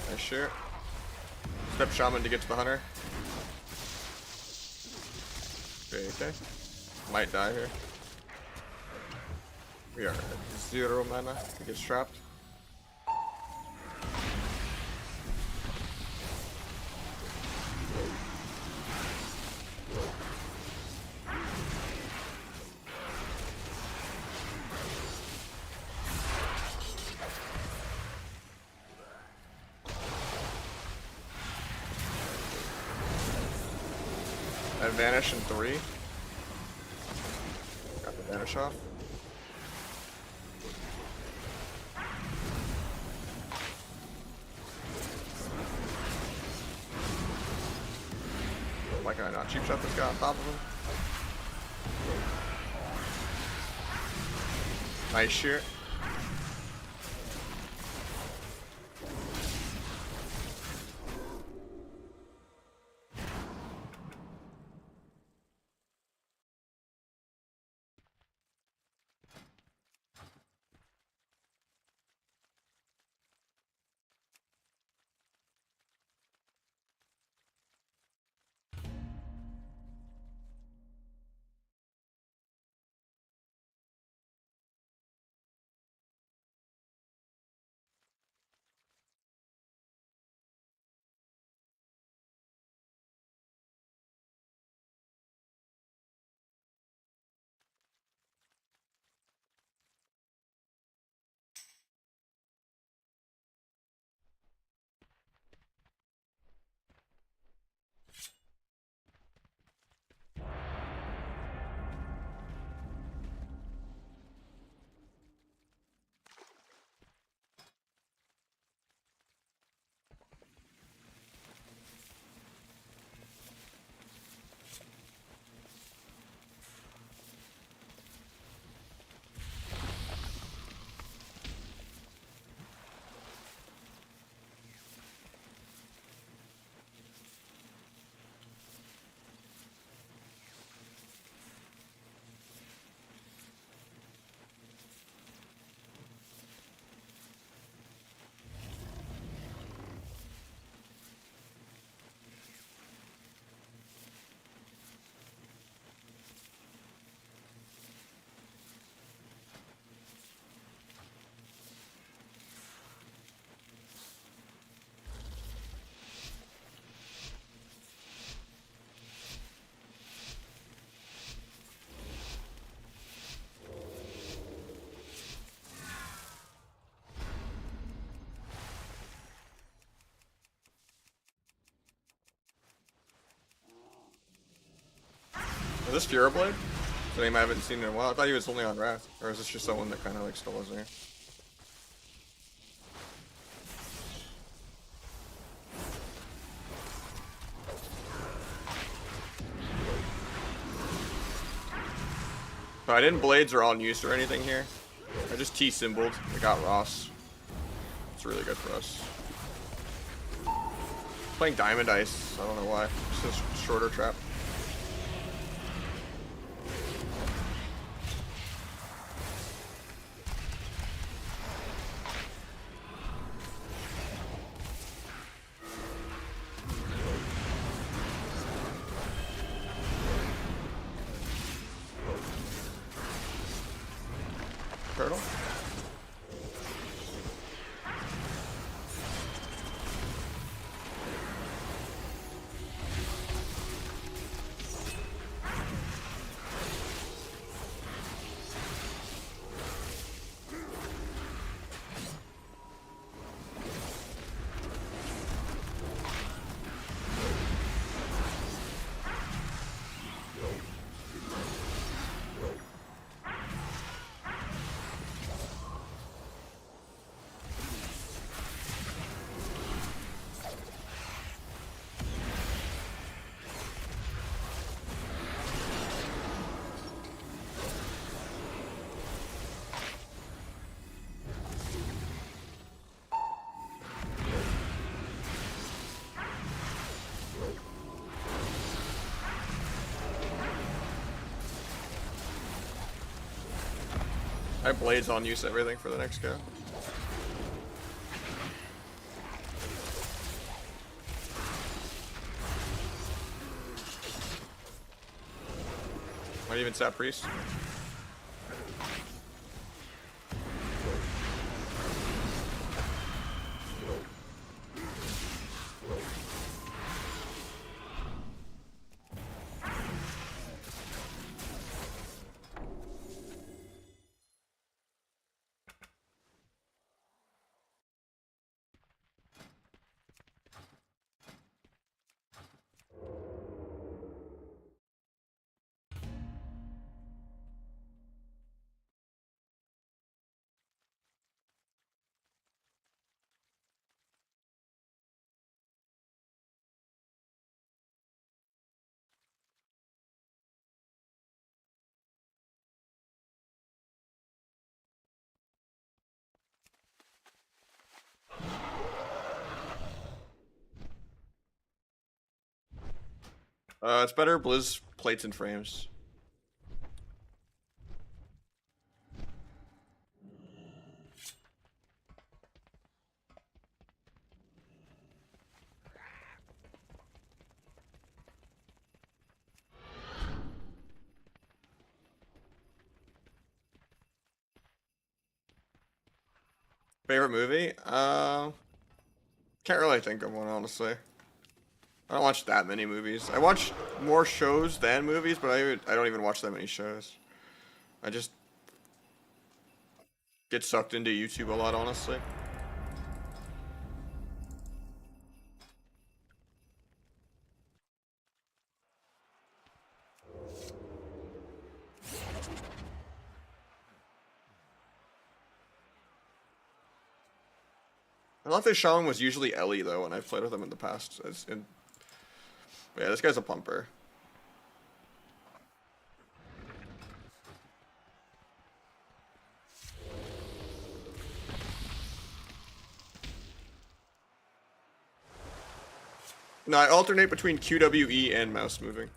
Nice shirt. Step Shaman to get to the Hunter. Okay. Might die here. We are at 0 mana. He gets trapped. I vanish in 3. Got the vanish off. Why can I not cheap shot this guy on top of him? Nice shirt. Is this Furoblade? It's a name I haven't seen in a while. I thought he was only on Wrath. Or is this just someone that kind of like stole his name? So I didn't Blades or on use or anything here. I just T-symboled. I got Ross. It's really good for us. Playing Diamond Ice. I don't know why. Just a shorter trap. Turtle. I Blades on use everything for the next go. Might even sap Priest. It's better Blizz plates and frames. Favorite movie? Can't really think of one, honestly. I don't watch that many movies. I watch more shows than movies, but I don't even watch that many shows. I just get sucked into YouTube a lot, honestly. I thought this Shaman was usually Ellie, though, when I've played with him in the past. But yeah, this guy's a pumper. No, I alternate between QWE and mouse moving.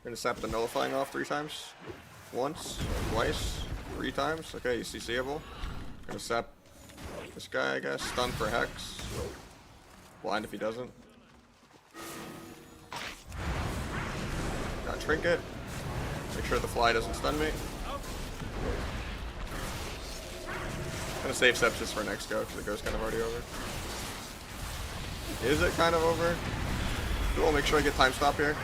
Gonna sap the nullifying off 3 times. Once, twice, 3 times. Okay, you see seeable. Gonna sap this guy, I guess. Stun for Hex. Blind if he doesn't. Got Trinket. Make sure the fly doesn't stun me. Gonna save sepsis for next go because the go's kind of already over. Is it kind of over? Cool, make sure I get time stop here.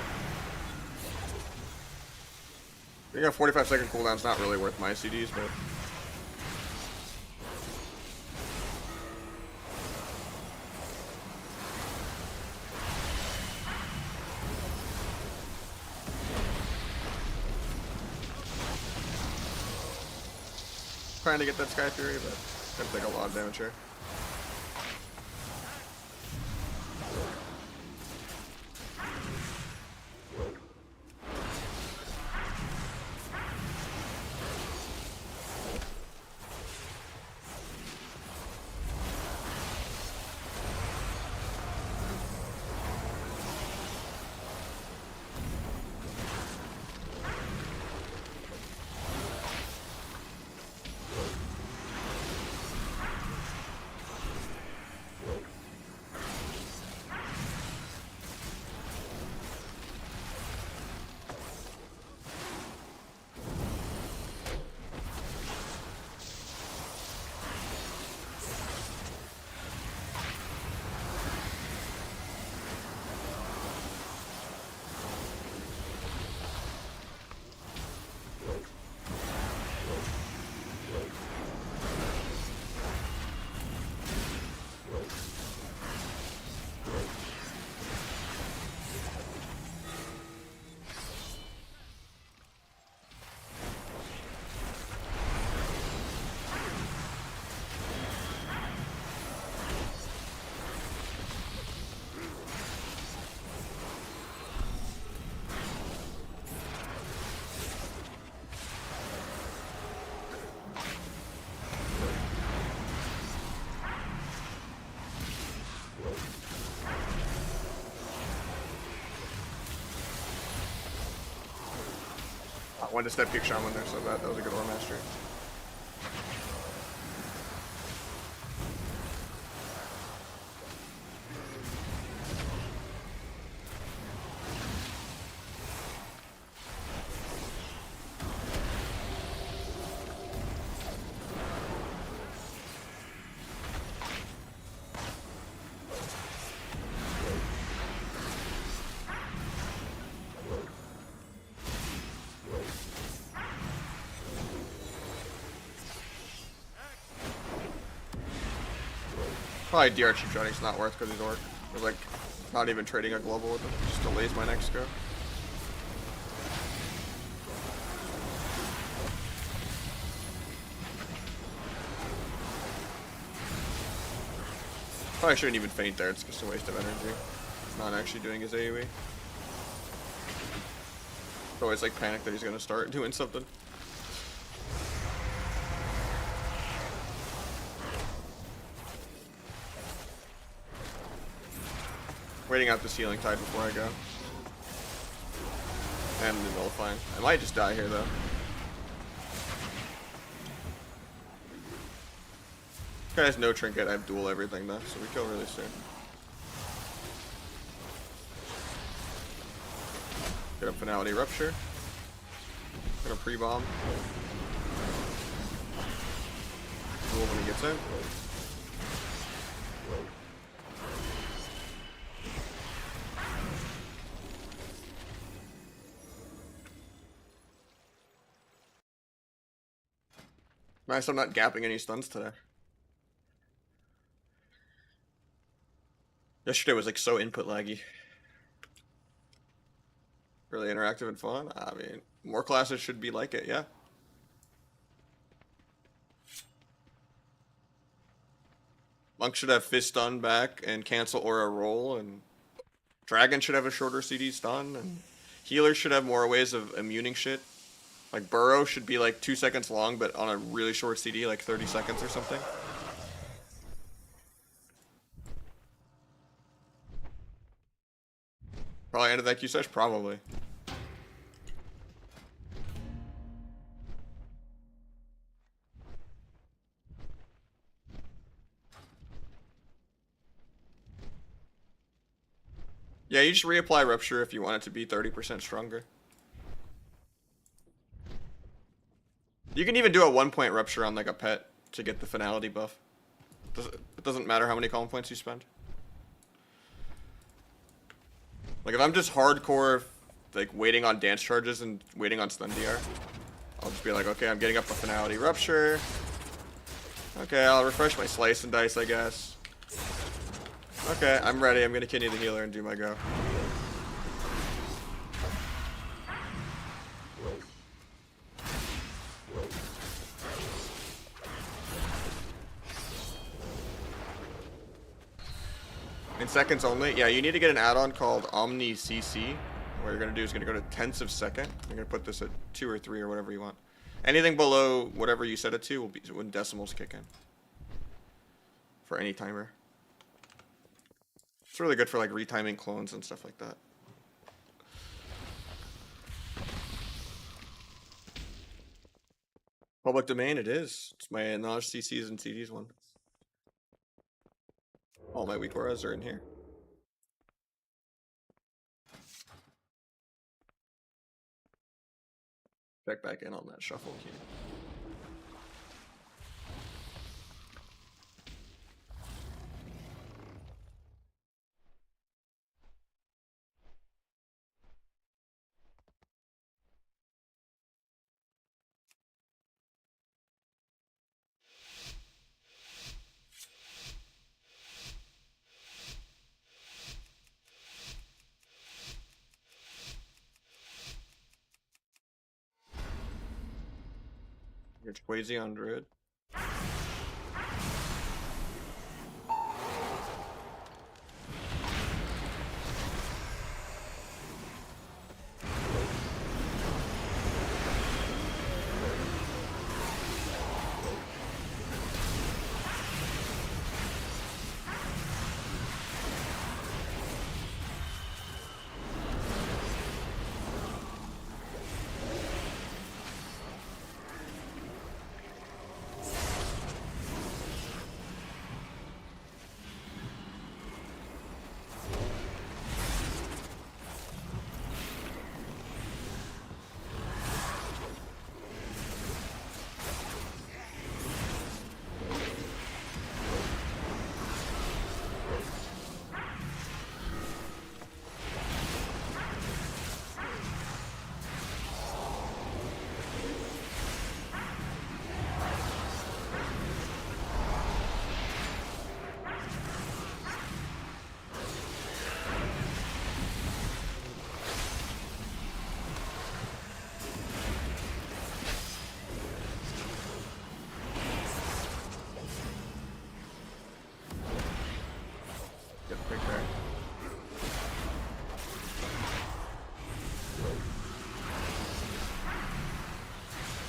Being a 45-second cooldown's not really worth my CDs, but trying to get that Sky Fury, but gonna take a lot of damage here. I wanted to step kick Shaman there, so that was a good one mastery. Probably DR Cheap Shotting's not worth because he's orc. Or like, not even trading a global with him. Just delays my next go. Probably shouldn't even feint there, it's just a waste of energy. He's not actually doing his AoE. Always like panic that he's gonna start doing something. Waiting out the ceiling tide before I go. And the nullifying. I might just die here though. This guy has no trinket, I have dual everything though, so we kill really soon. Get up Finality Rupture. Gonna pre-bomb. Duel when he gets in. Nice, I'm not gapping any stuns today. Yesterday was like so input laggy. Really interactive and fun. I mean, more classes should be like it, yeah. Monk should have fist stun back and cancel aura roll, and Dragon should have a shorter CD stun, and healers should have more ways of immuning shit. Like Burrow should be like 2 seconds long, but on a really short CD, like 30 seconds or something. Probably ended that Q sesh? Probably. Yeah, you just reapply Rupture if you want it to be 30% stronger. You can even do a 1-point rupture on like a pet to get the finality buff. It doesn't matter how many calm points you spend. Like if I'm just hardcore, like waiting on dance charges and waiting on stun DR, I'll just be like, okay, I'm getting up a finality rupture. Okay, I'll refresh my slice and dice, I guess. Okay, I'm ready. I'm gonna kidney the healer and do my go. In seconds only? Yeah, you need to get an add-on called Omni CC. What you're gonna do is gonna go to tenths of second. You're gonna put this at 2 or 3 or whatever you want. Anything below whatever you set it to will be when decimals kick in. For any timer. It's really good for like retiming clones and stuff like that. Public domain, it is. It's my Nahj CCs and CDs one. All my weak auras are in here. Check back in on that shuffle key. It's Quasi on Druid.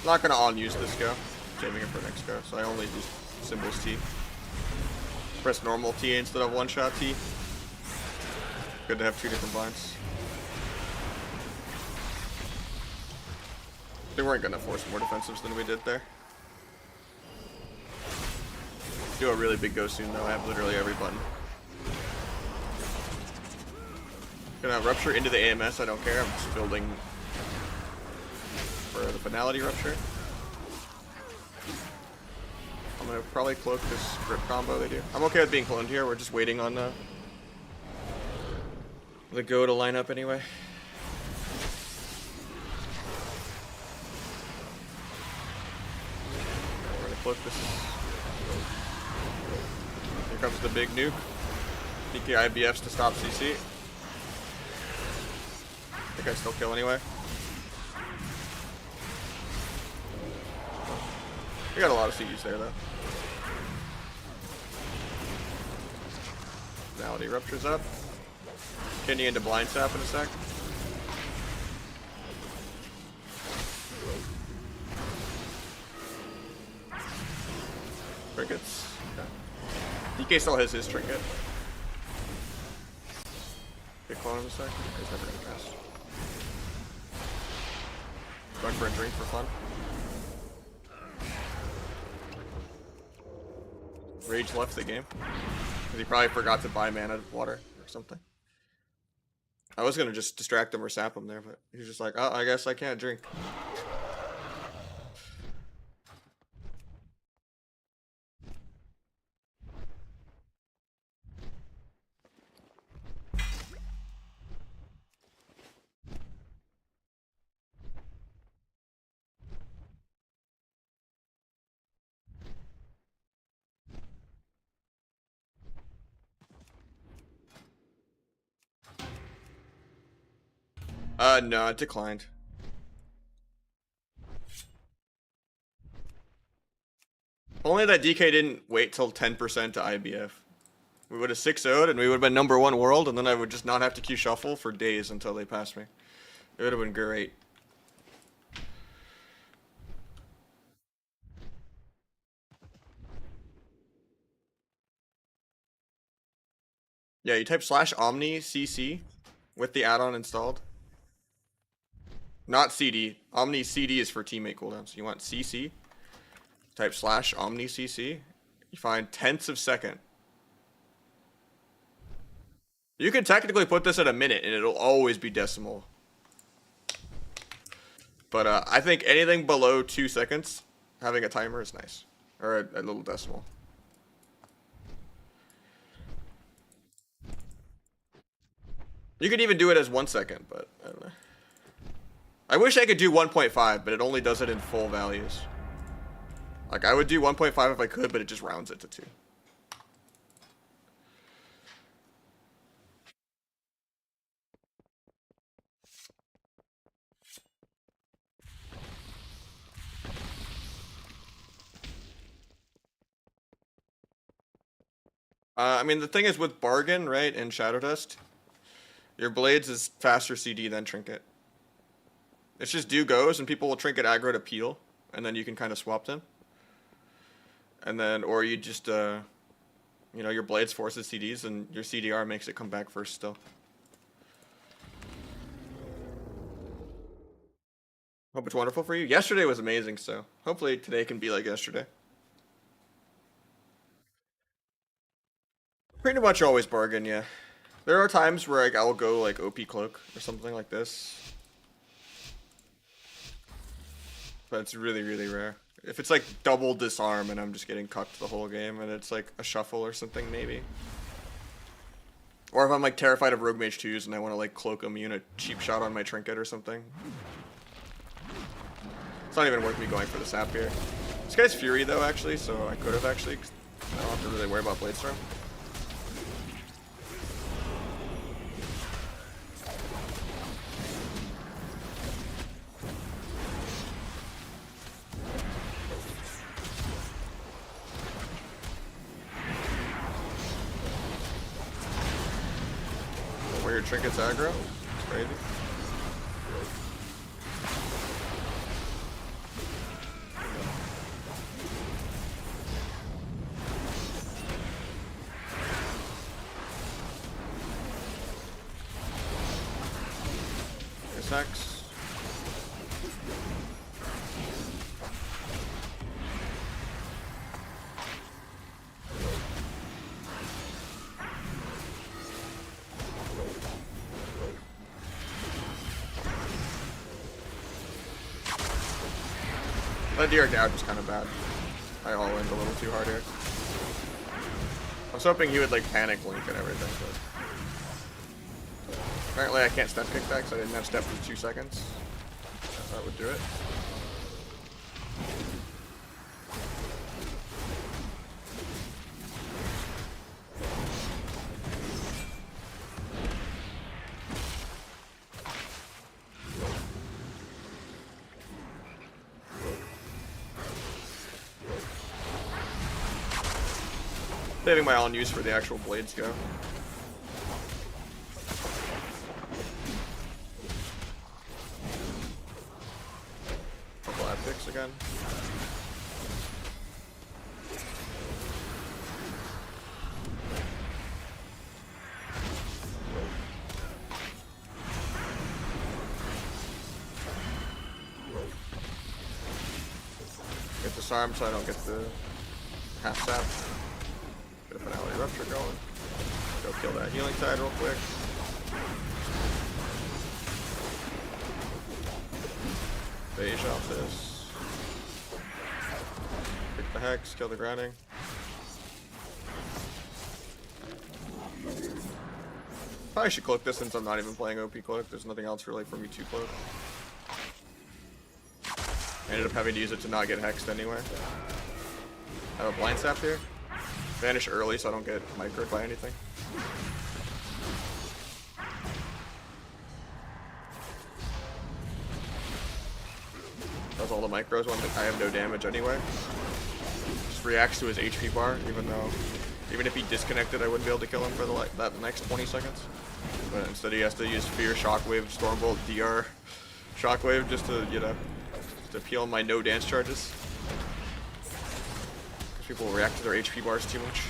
I'm not gonna on-use this go. I'm saving it for next go, so I only use symbols T. Press normal T instead of one-shot T. Good to have 2 different binds. They weren't gonna force more defensives than we did there. Do a really big go soon though, I have literally every button. Gonna rupture into the AMS, I don't care, I'm just building for the finality rupture. I'm gonna probably cloak this grip combo they do. I'm okay with being cloned here, we're just waiting on the go to line up anyway. We're gonna cloak this. Here comes the big nuke. DK IBFs to stop CC. I think I still kill anyway. We got a lot of CUs there though. Finality ruptures up. Kidney into blind sap in a sec. Trinkets. Okay. DK still has his trinket. Get clone in a sec. He's never gonna cast. Going for a drink for fun. Rage left the game. Because he probably forgot to buy mana water or something. I was gonna just distract him or sap him there, but he was just like, oh, I guess I can't drink. No, it declined. Only that DK didn't wait till 10% to IBF. We would have 6-0'd and we would have been #1 world, and then I would just not have to queue shuffle for days until they passed me. It would have been great. Yeah, you type /omni cc with the add-on installed. Not CD. Omni CD is for teammate cooldowns. You want CC. Type /omni cc. You find tenths of second. You can technically put this at a minute and it'll always be decimal. But I think anything below 2 seconds, having a timer is nice. Or a little decimal. You could even do it as 1 second, but I don't know. I wish I could do 1.5, but it only does it in full values. Like, I would do 1.5 if I could, but it just rounds it to 2. I mean, the thing is with Bargain, right, and Shadow Dust, your Blades is faster CD than Trinket. It's just do goes, and people will Trinket aggro to peel, and then you can kind of swap them. And then, or you just, you know, your Blades forces CDs, and your CDR makes it come back first still. Hope it's wonderful for you. Yesterday was amazing, so hopefully today can be like yesterday. Pretty much always Bargain, yeah. There are times where like I'll go like OP Cloak or something like this. But it's really, really rare. If it's like double disarm and I'm just getting cucked the whole game and it's like a shuffle or something maybe. Or if I'm like terrified of Rogue Mage 2s and I want to like cloak immune a cheap shot on my Trinket or something. It's not even worth me going for the sap here. This guy's Fury though actually, so I could have actually, I don't have to really worry about Blade Storm. Where your Trinket's aggro? It's crazy. Hex. That DR gouge is kind of bad. I all in a little too hard here. I was hoping he would like panic link and everything, but apparently I can't step kick that because I didn't have step for 2 seconds. That would do it. Saving my on use for the actual Blades go. Couple epics again. Get disarmed so I don't get the half sap. Get a finale rupture going. Go kill that healing tide real quick. Beige off this. Pick the hex, kill the grounding. Probably should cloak this since I'm not even playing OP cloak. There's nothing else really for me to cloak. I ended up having to use it to not get hexed anyway. I have a blind sap here. Vanish early so I don't get microed by anything. kills all the micros when I have no damage anyway. Just reacts to his HP bar, even if he disconnected, I wouldn't be able to kill him for that next 20 seconds. But instead he has to use Fear, Shockwave, Stormbolt, DR, Shockwave just to, to peel my no dance charges. Because people react to their HP bars too much.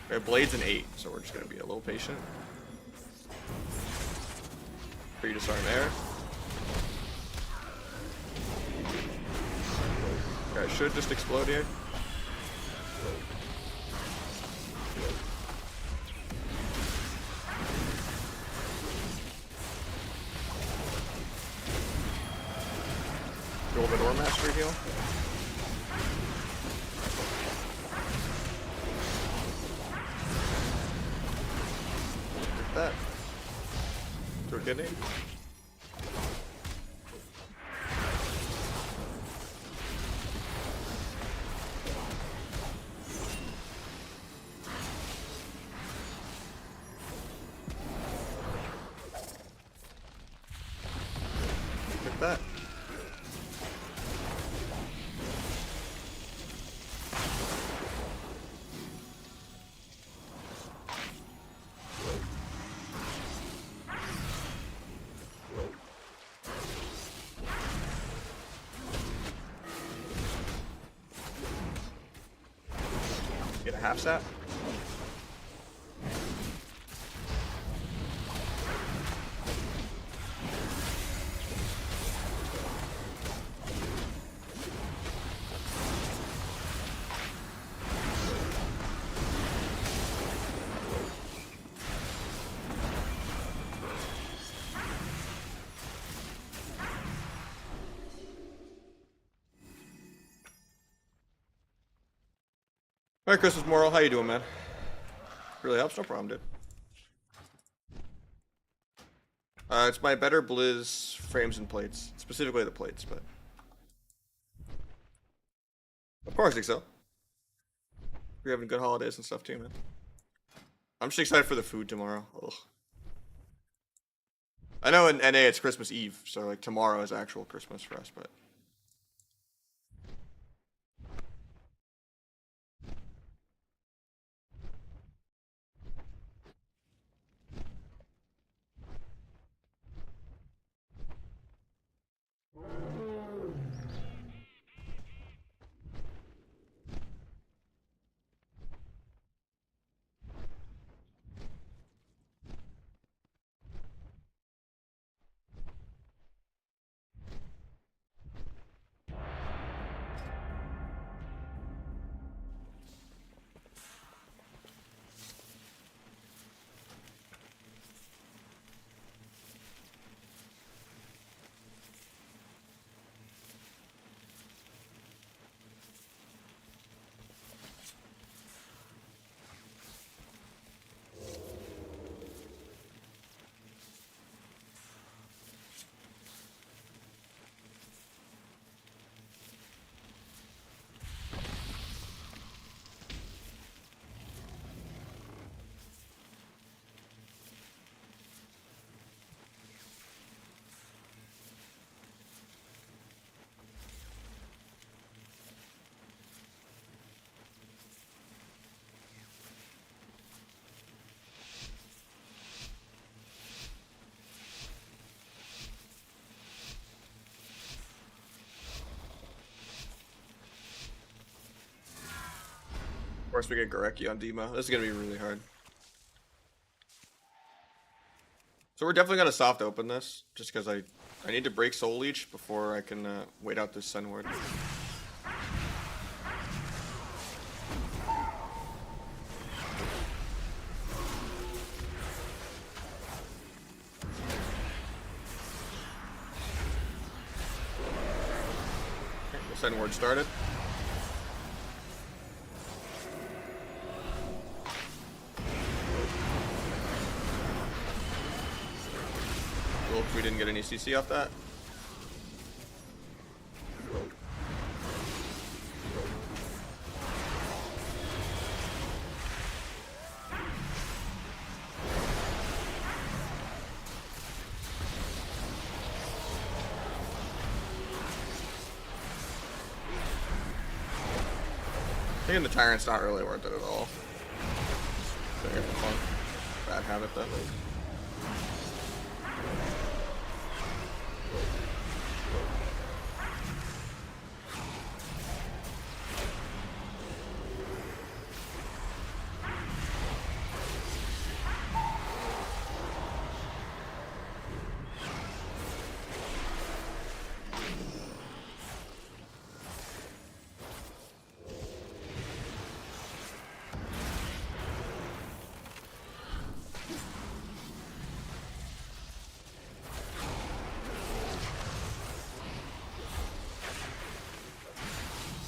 Okay, Blade's an 8, so we're just gonna be a little patient. Free disarm air. Okay, should just explode here. Golden Ore Mastery heal. Take that. To a kidney. Take that. Get a half sap. Alright, Christmas Moral, how you doing, man? Really helps, no problem, dude. It's my better Blizz frames and plates. Specifically the plates, but... Of course, Excel. We're having good holidays and stuff too, man. I'm just excited for the food tomorrow. Ugh. I know in NA it's Christmas Eve, so like tomorrow is actual Christmas for us, but... Of course we get Gareki on Dima. This is gonna be really hard. So we're definitely gonna soft open this, just because I need to break Soul Leech before I can wait out this Sun Ward. Okay, the Sun Ward started. We didn't get any CC off that. Taking the Tyrant's not really worth it at all. Very fun. Bad habit though.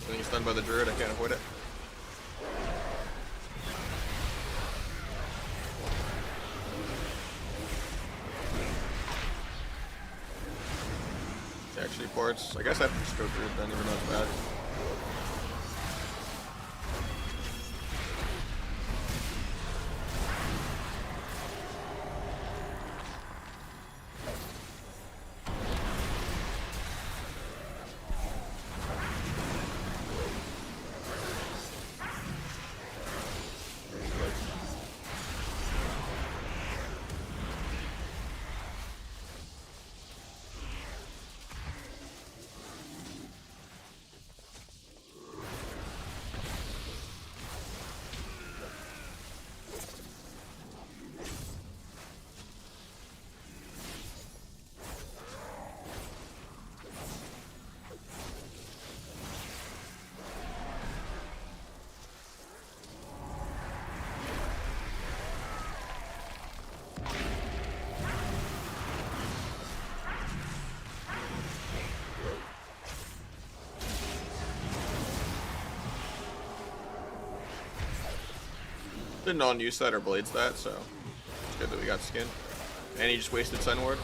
When he's done by the druid, I can't avoid it. It's actually ports. I guess I have to just go druid then, even though it's bad. Didn't on use that or blades that, so it's good that we got skin. And he just wasted Sun Ward.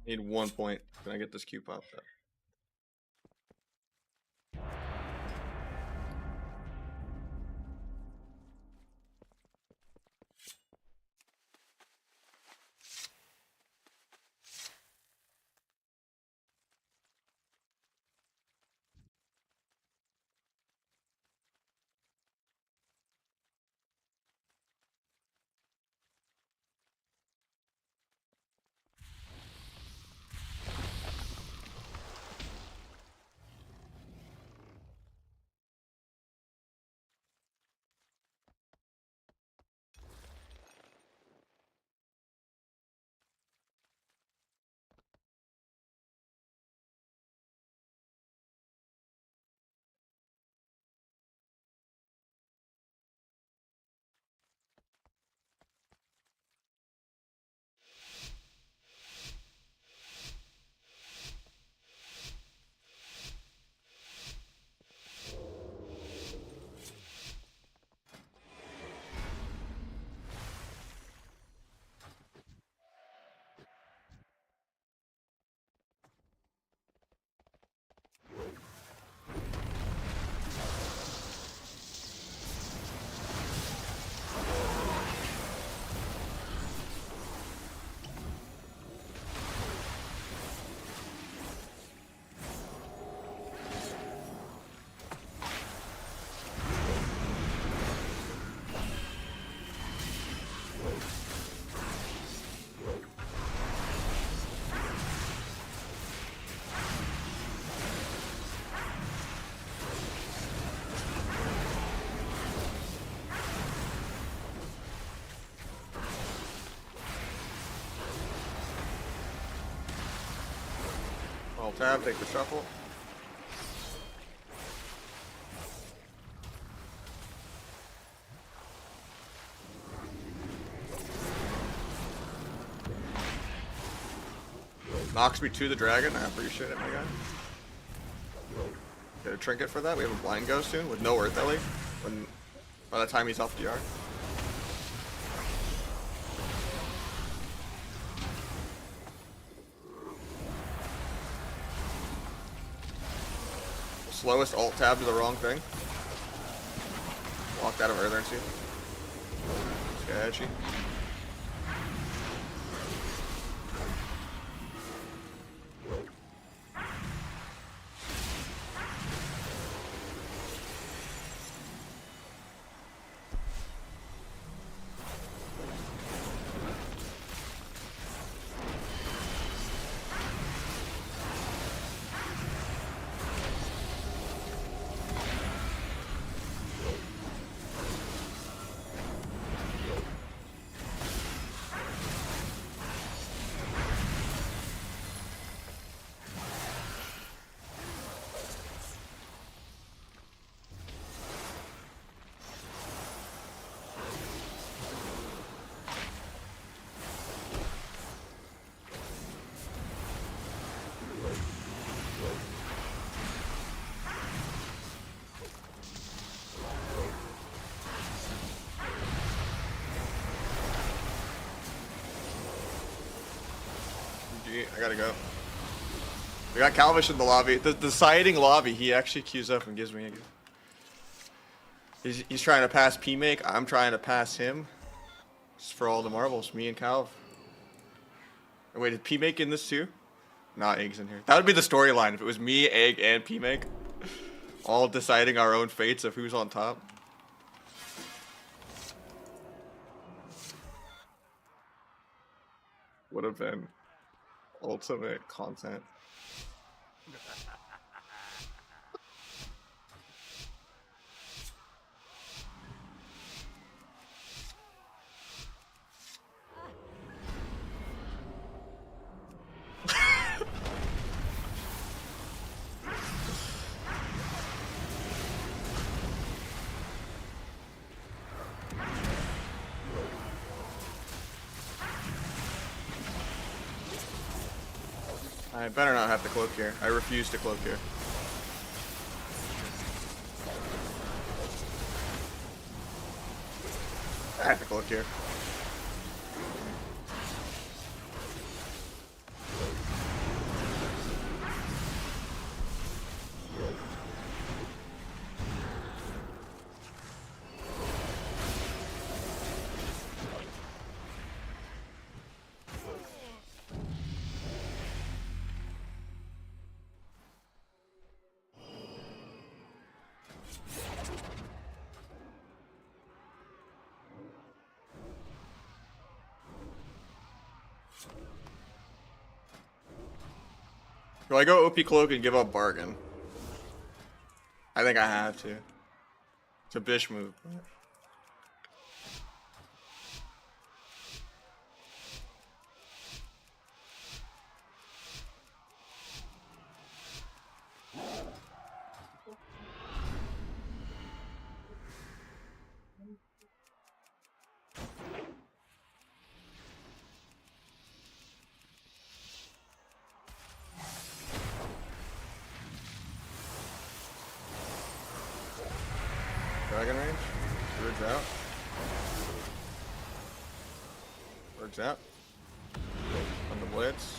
Need 1 point. Can I get this Q popped up? Alt tab, take the shuffle. Knocks me to the dragon. I appreciate it, my guy. Get a trinket for that. We have a blind go soon with no Earth Ellie. When by the time he's off DR. Slowest alt tab to the wrong thing. Walked out of Earth Energy. Sketchy. I gotta go. We got Calvish in the lobby. The deciding lobby, he actually queues up and gives me a... He's trying to pass P-Make. I'm trying to pass him. It's for all the marbles, me and Calv. Wait, did P-Make in this too? Nah, Egg's in here. That would be the storyline if it was me, Egg, and P-Make. All deciding our own fates of who's on top. Would have been ultimate content. I better not have to cloak here. I refuse to cloak here. I have to cloak here. Do I go OP Cloak and give up Bargain? I think I have to. It's a bish move. Dragon range. Bridge out. Bridge out. On the blitz.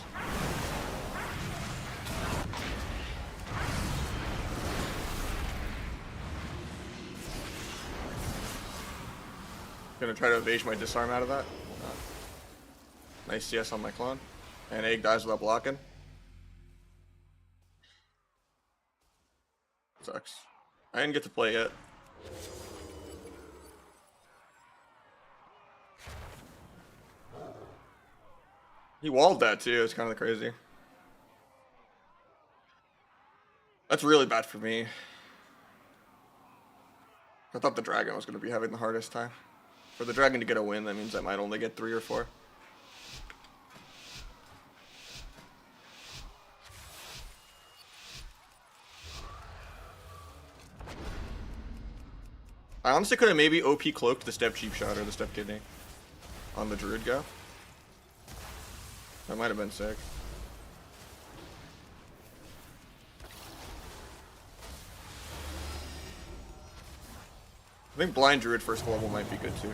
Gonna try to evade my disarm out of that. Nice CS on my clone. And Egg dies without blocking. Sucks. I didn't get to play yet. He walled that too, it's kind of crazy. That's really bad for me. I thought the dragon was going to be having the hardest time. For the dragon to get a win, that means I might only get 3 or 4. I honestly could have maybe OP cloaked the step cheap shot or the step kidney on the druid go. That might have been sick. I think Blind Druid first level might be good too.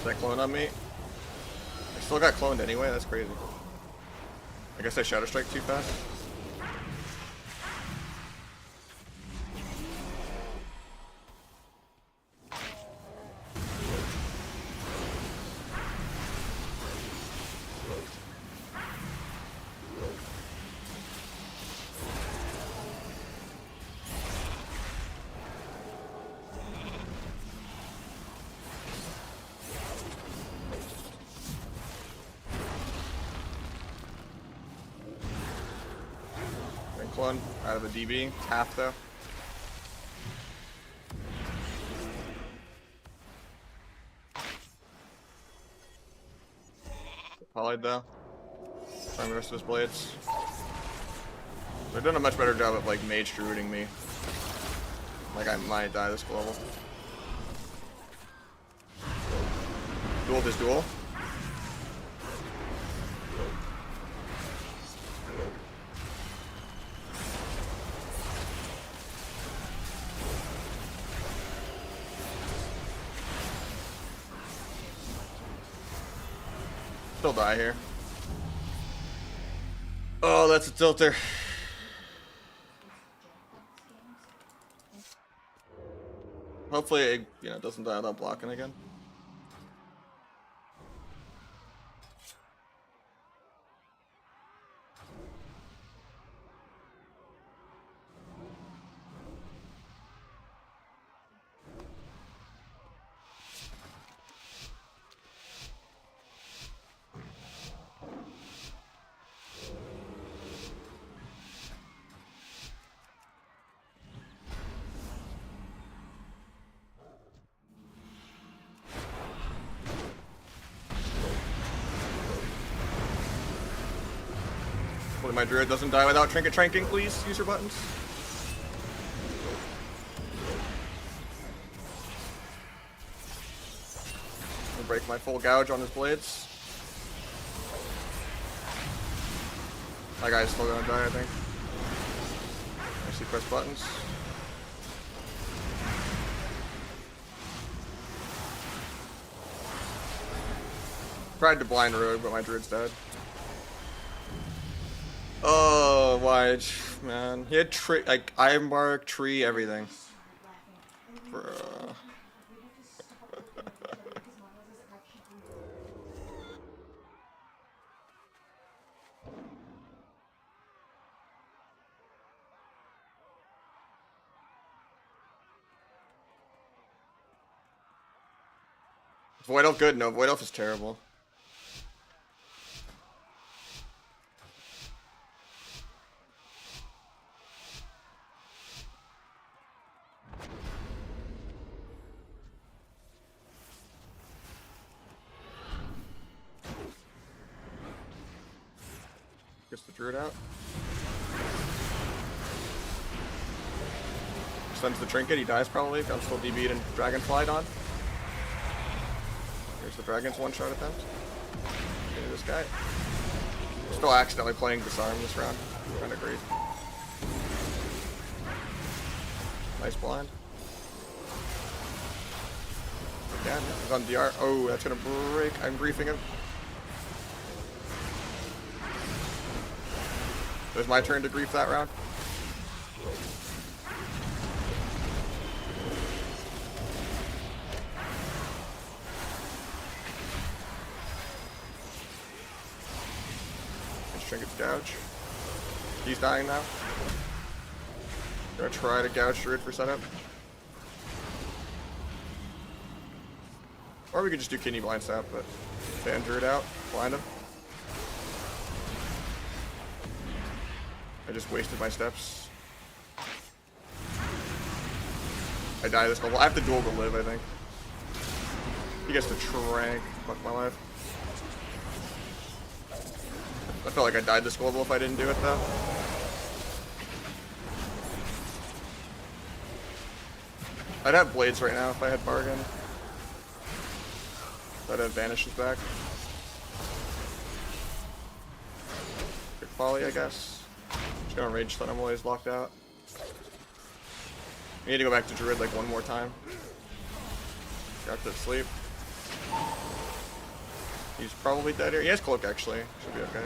Is that clone on me? I still got cloned anyway, that's crazy. I guess I Shadow Strike too fast. Clone out of the DB. It's half though. Polyed though. Trying the rest of his blades. They're doing a much better job of like mage druiding me. Like I might die this level. Duel this duel. Still die here. Oh, that's a tilter. Hopefully it, doesn't die without blocking again. Hopefully my druid doesn't die without trinket tranking, please. Use your buttons. I'll break my full gouge on his blades. My guy's still gonna die, I think. I see press buttons. Tried to blind rogue, but my druid's dead. Oh, why, man? He had tree, like iron bark, tree, everything. Bruh. Is Void Elf good? No, Void Elf is terrible. Gets the druid out. Sends the trinket, he dies probably. I'm still DB'd and dragonflied on. Here's the dragon's one-shot attempt. Look at this guy. Still accidentally playing disarm this round. Kinda great. Nice blind. Again, he's on DR. Oh, that's gonna break. I'm griefing him. It was my turn to grief that round. Trinket's gouge. He's dying now. Gonna try to gouge Druid for setup. Or we could just do kidney blind sap, but fan Druid out, blind him. I just wasted my steps. I die this level. I have to duel to live, I think. He gets to trank. Fuck my life. I felt like I died this global if I didn't do it though. I'd have blades right now if I had bargain. I'd have vanishes back. Quick volley, I guess. Just gonna rage stun him while he's locked out. I need to go back to Druid like one more time. Got to sleep. He's probably dead here. He has cloak actually. Should be okay.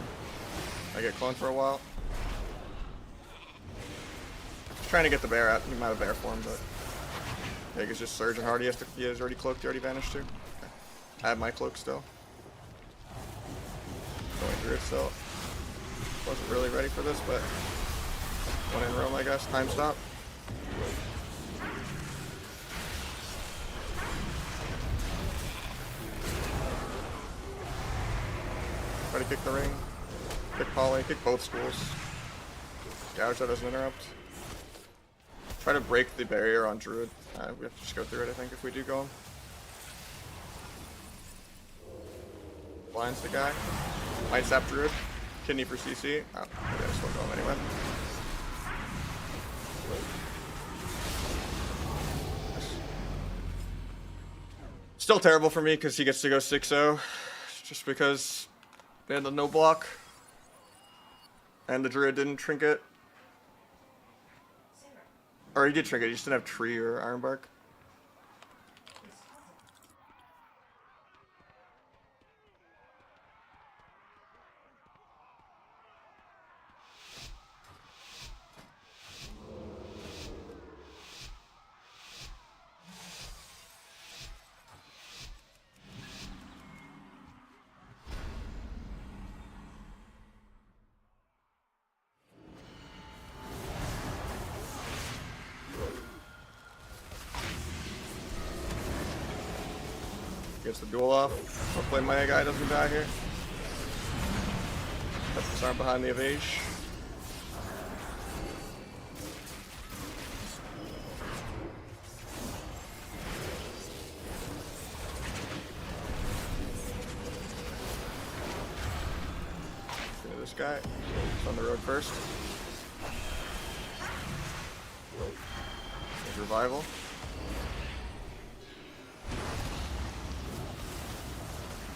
I get cloned for a while. Just trying to get the bear out. He might have bear form, but I think it's just surging hard. He has already cloaked. He already vanished too. Okay. I have my cloak still. Going through it still. Wasn't really ready for this, but one in Rome, I guess. Time stop. Try to kick the ring. Kick poly. Kick both schools. Gouge that doesn't interrupt. Try to break the barrier on Druid. We have to just go through it, I think, if we do go him. Blinds the guy. Might sap Druid. Kidney for CC. Oh, maybe I just won't go him anyway. Still terrible for me because he gets to go 6-0. Just because they had the no block. And the Druid didn't trinket. Or he did trinket, he just didn't have tree or ironbark. Gets the duel off. Hopefully my guy doesn't die here. That's the arm behind the evade. This guy. He's on the road first. There's revival.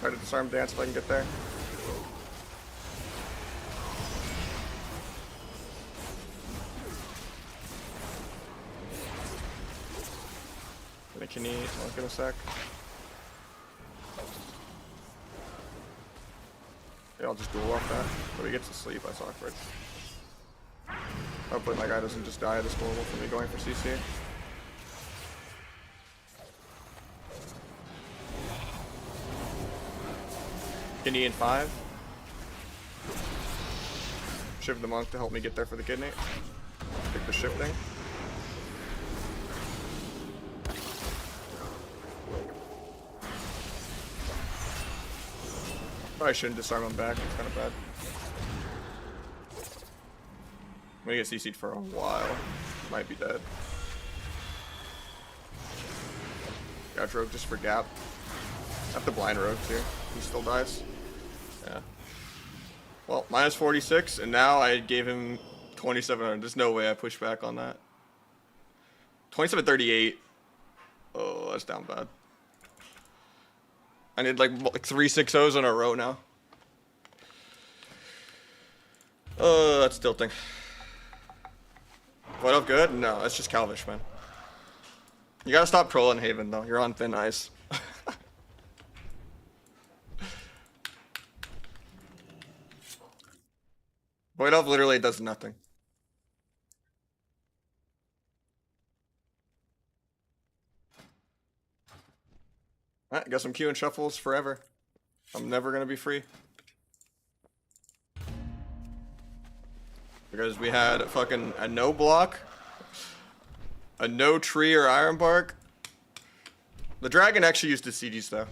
Try to disarm dance if I can get there. Can he I'll get a sec. Yeah, I'll just duel off that. But he gets to sleep, that's awkward. Hopefully my guy doesn't just die at this global for me going for CC. Kidney in 5. Shift the monk to help me get there for the kidney. Pick the shifting. Probably shouldn't disarm him back, it's kind of bad. I'm gonna get CC'd for a while. Might be dead. Got rogue just for gap. I have to blind rogue too. He still dies. Yeah. Well, minus 46, and now I gave him 2700. There's no way I push back on that. 2738. Oh, that's down bad. I need like 3 6-0s in a row now. Oh, that's tilting. What up, good? No, that's just Calvish, man. You gotta stop trolling Haven, though. You're on thin ice. Voidolf literally does nothing. Alright, I guess I'm queuing shuffles forever. I'm never gonna be free. Because we had fucking a no block, a no tree or iron bark. The dragon actually used his CGs though.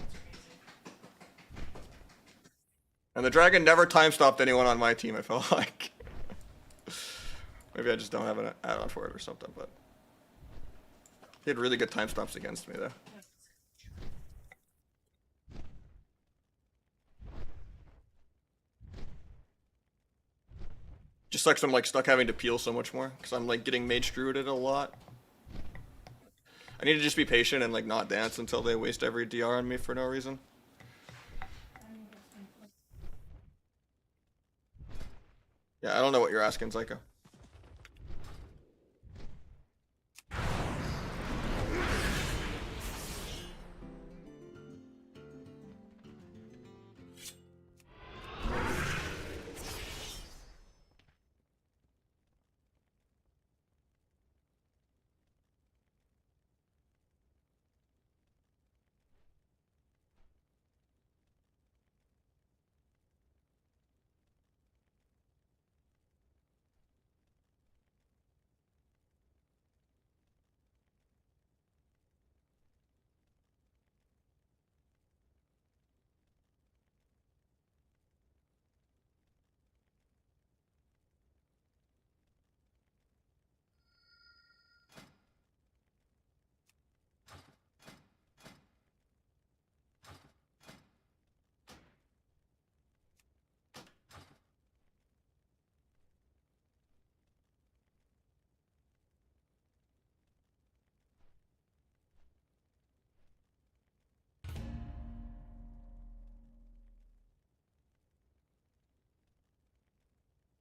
And the dragon never time stopped anyone on my team, I felt like. Maybe I just don't have an add-on for it or something, but he had really good time stops against me though. Just sucks I'm like stuck having to peel so much more because I'm like getting mage druided a lot. I need to just be patient and like not dance until they waste every DR on me for no reason. Yeah, I don't know what you're asking, Zyka.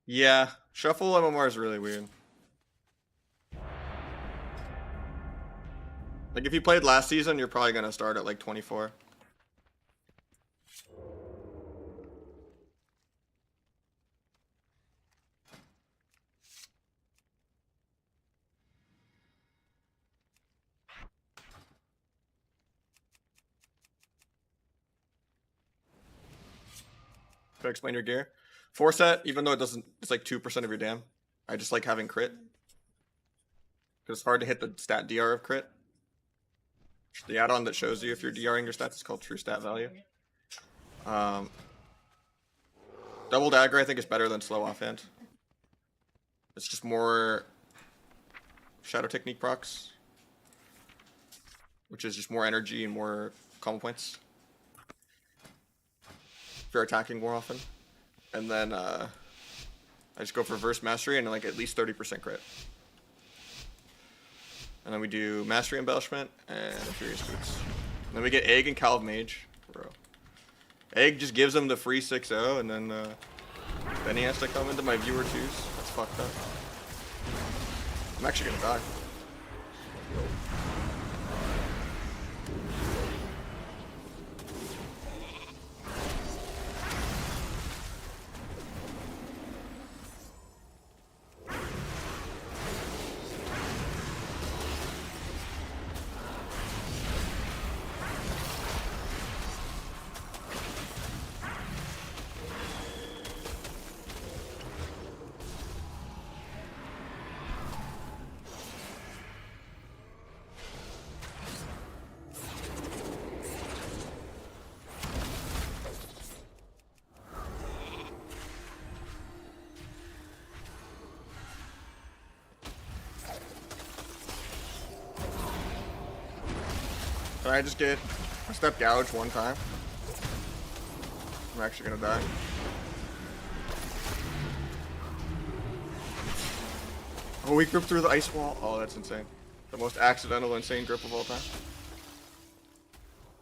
Yeah, shuffle MMR is really weird. Like if you played last season, you're probably gonna start at like 24. To explain your gear, 4-set, even though it doesn't, it's like 2% of your dam. I just like having crit because it's hard to hit the stat DR of crit. The add-on that shows you if you're DRing your stats is called true stat value. Double dagger I think is better than slow offhand. It's just more shadow technique procs, which is just more energy and more combo points if you're attacking more often. And then I just go for verse mastery and like at least 30% crit. And then we do mastery embellishment and furious boots. And then we get egg and Cal of Mage. Bro. Egg just gives him the free 6-0 and then he has to come into my viewer twos. That's fucked up. I'm actually gonna die. Can I just get a step gouge one time? I'm actually gonna die. Oh, we gripped through the ice wall. Oh, that's insane. The most accidental, insane grip of all time.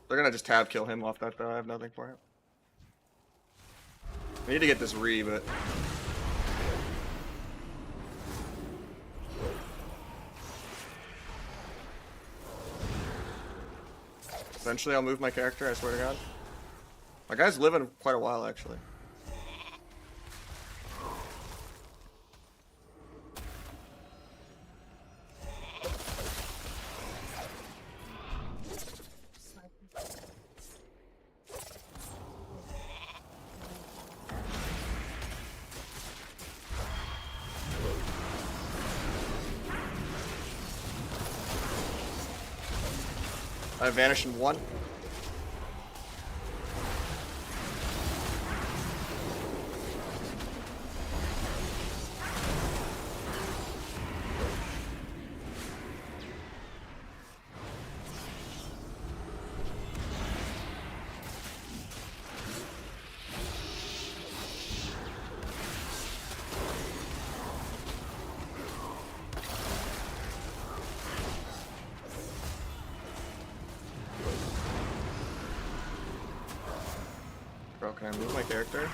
They're gonna just tab kill him off that though. I have nothing for him. I need to get this re, but eventually I'll move my character, I swear to God. My guy's living quite a while, actually. I vanish in 1. Bro, can I move my character?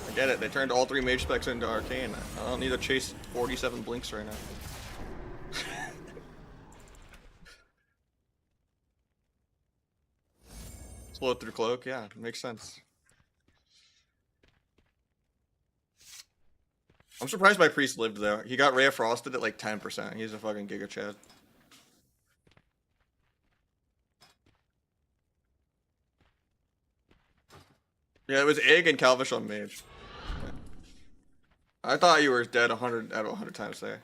I get it, they turned all 3 mage specs into arcane. I don't need to chase 47 blinks right now. Slow through cloak, yeah, makes sense. I'm surprised my priest lived though. He got Ray Frosted at like 10%. He's a fucking Giga Chad. Yeah, it was Egg and Calvish on mage. Okay. I thought you were dead 100 out of 100 times there.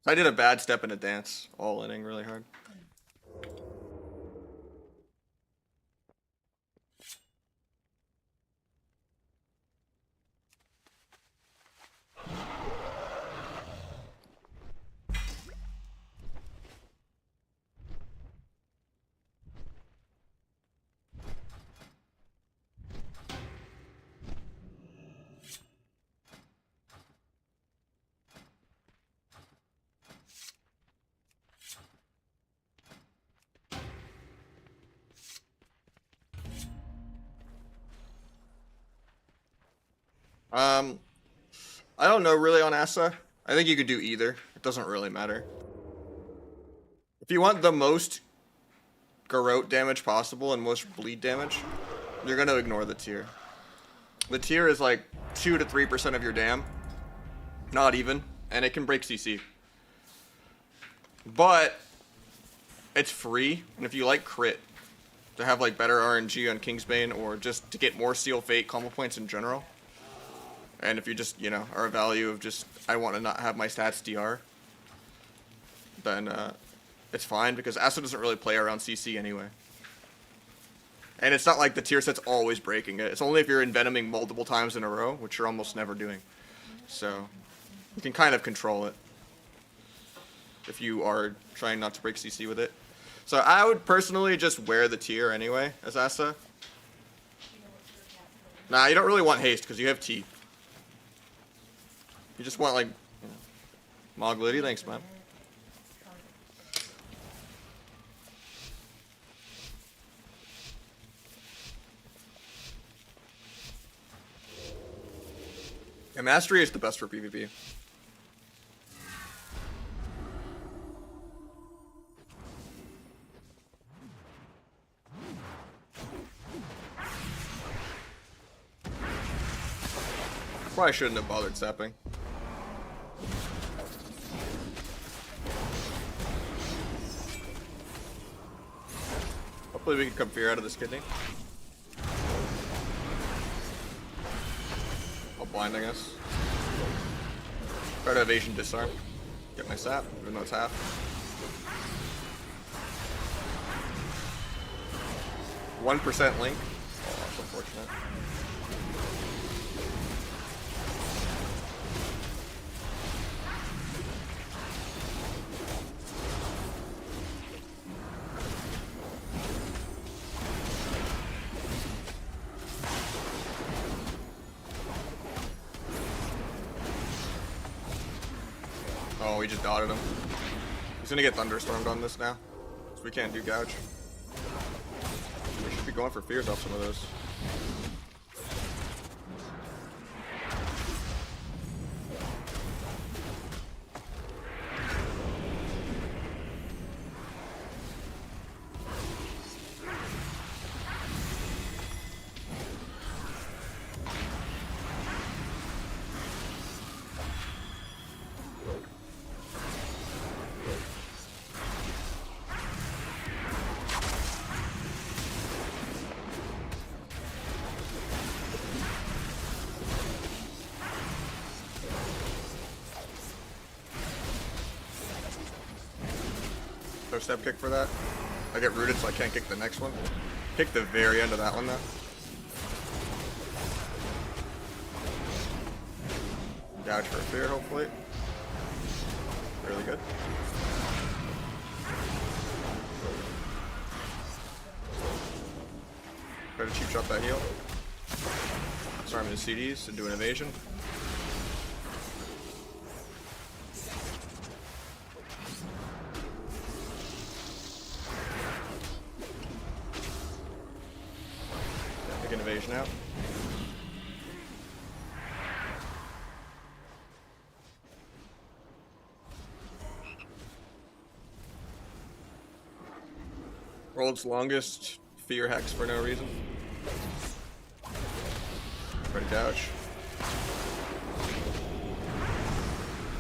I did a bad step in a dance, all inning really hard. I don't know really on Asa. I think you could do either. It doesn't really matter. If you want the most garrote damage possible and most bleed damage, you're gonna ignore the tier. The tier is like 2 to 3% of your dam. Not even. And it can break CC. But it's free, and if you like crit, to have like better RNG on Kingsbane or just to get more Seal Fate combo points in general. And if you just, you know, are a value of just, I want to not have my stats DR, then it's fine because Asa doesn't really play around CC anyway. And it's not like the tier set's always breaking it. It's only if you're envenoming multiple times in a row, which you're almost never doing. So you can kind of control it if you are trying not to break CC with it. So I would personally just wear the tier anyway as Asa. Nah, you don't really want haste because you have T. You just want like, you know, Moglitty, thanks man. Yeah, Mastery is the best for PvP. Probably shouldn't have bothered sapping. Hopefully we can come fear out of this kidney. I'll blind, I guess. Try to evasion disarm. Get my sap, even though it's half. %1 link. Oh, that's unfortunate. Oh, we just dotted him. He's gonna get thunderstormed on this now, so we can't do gouge. We should be going for fears off some of those. step kick for that. I get rooted, so I can't kick the next one. Kick the very end of that one, though. Gouge for a fear, hopefully. Really good. Try to cheap shot that heal. Disarm his CDs to do an evasion. Take an evasion out. World's longest fear hex for no reason. Try to dodge.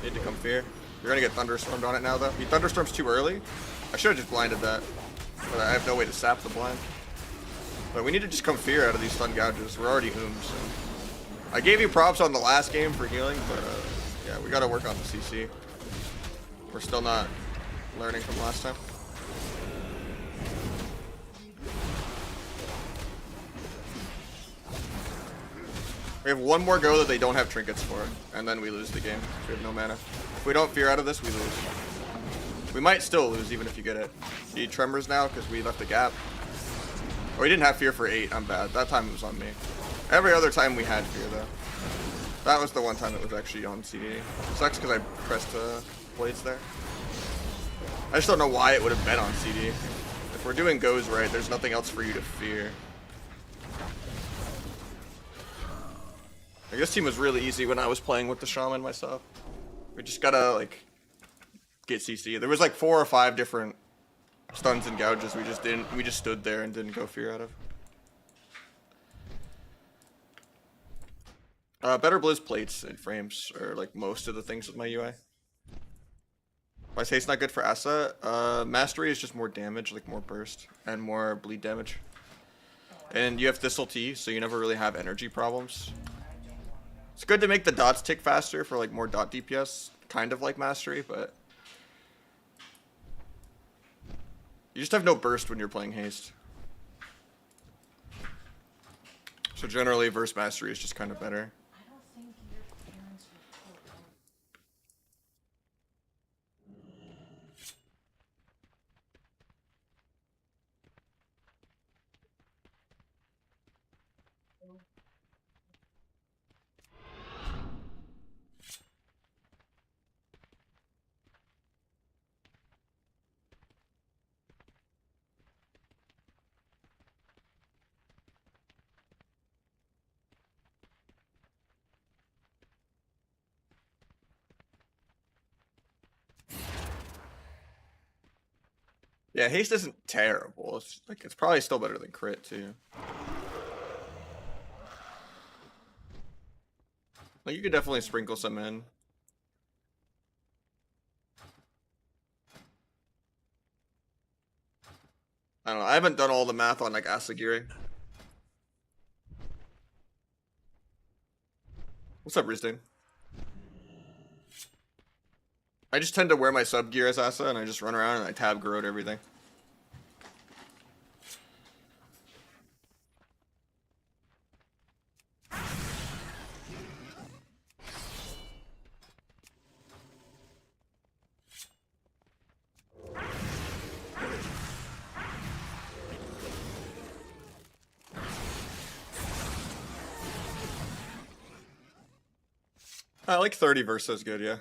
Need to come fear. You're gonna get thunderstormed on it now, though. He thunderstorms too early. I should have just blinded that, but I have no way to sap the blind. But we need to just come fear out of these stun gouges. We're already oomed, so. I gave you props on the last game for healing, but yeah, we gotta work on the CC. We're still not learning from last time. We have one more go that they don't have trinkets for, and then we lose the game. We have no mana. If we don't fear out of this, we lose. We might still lose even if you get it. You need tremors now because we left a gap. Oh, we didn't have fear for 8. I'm bad. That time it was on me. Every other time we had fear though. That was the one time it was actually on CD. It sucks because I pressed blades there. I just don't know why it would have been on CD. If we're doing goes right, there's nothing else for you to fear. Like, this team was really easy when I was playing with the shaman myself. We just gotta like get CC. There was like 4 or 5 different stuns and gouges. We just stood there and didn't go fear out of. Better blizz plates and frames are like most of the things with my UI. Why say it's not good for Asa? Mastery is just more damage, like more burst and more bleed damage. And you have Thistle T, so you never really have energy problems. It's good to make the dots tick faster for like more dot DPS, kind of like Mastery, but you just have no burst when you're playing Haste. So generally, verse Mastery is just kind of better. Yeah, haste isn't terrible. It's like it's probably still better than crit too. Like you could definitely sprinkle some in. I don't know. I haven't done all the math on like Asagiri. What's up, Rizdane? I just tend to wear my sub gear as Asa and I just run around and I tab growed everything. I like 30 versus good, yeah.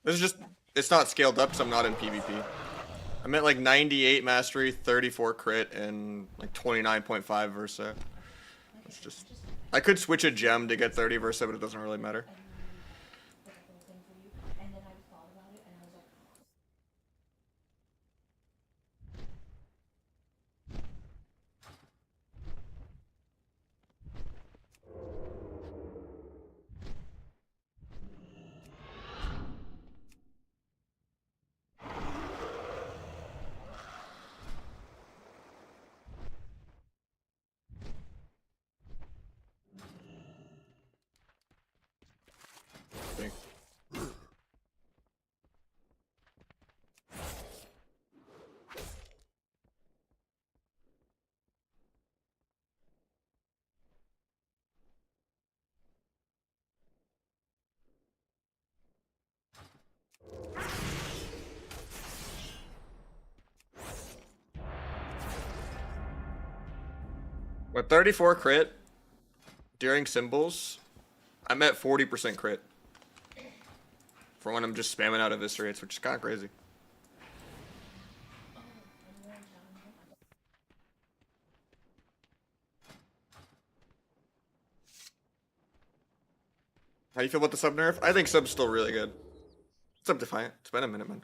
This is just, it's not scaled up because I'm not in PvP. I'm at like 98 mastery, 34 crit, and like 29.5 versa. It's just, I could switch a gem to get 30 versa, but it doesn't really matter. But 34 crit during symbols, I'm at 40% crit. For when I'm just spamming out eviscerates, which is kind of crazy. How do you feel about the sub nerf? I think sub's still really good. Sub Defiant. It's been a minute, man.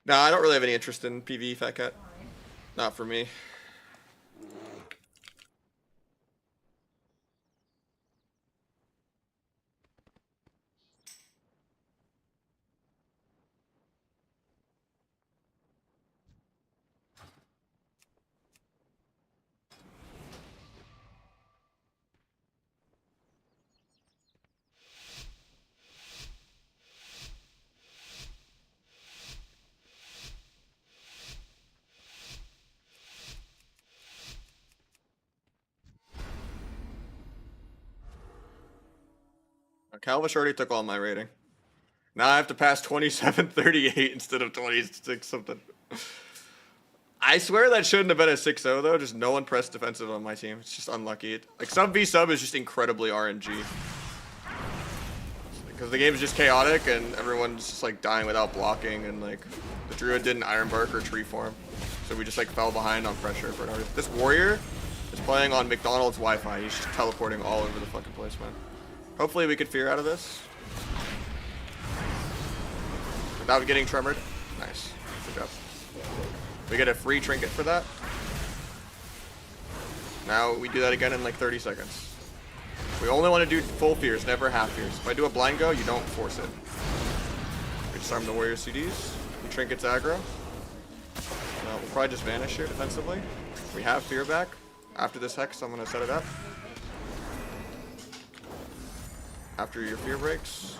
Nah, I don't really have any interest in PvE, Fat Cat. Not for me. Calvish already took all my rating. Now I have to pass 27-38 instead of 26 something. I swear that shouldn't have been a 6-0 though. Just no one pressed defensive on my team. It's just unlucky. Like sub v sub is just incredibly RNG. Because the game is just chaotic and everyone's just like dying without blocking, and like the druid didn't iron bark or tree form, so we just like fell behind on pressure for no reason. This warrior is playing on McDonald's Wi-Fi. He's just teleporting all over the fucking place, man. Hopefully we could fear out of this without getting tremored. Nice. Good job. We get a free trinket for that. Now we do that again in like 30 seconds. We only want to do full fears, never half fears. If I do a blind go, you don't force it. We disarm the warrior CDs. We trinkets aggro. We'll probably just vanish here defensively. We have fear back. After this hex, I'm going to set it up. After your fear breaks.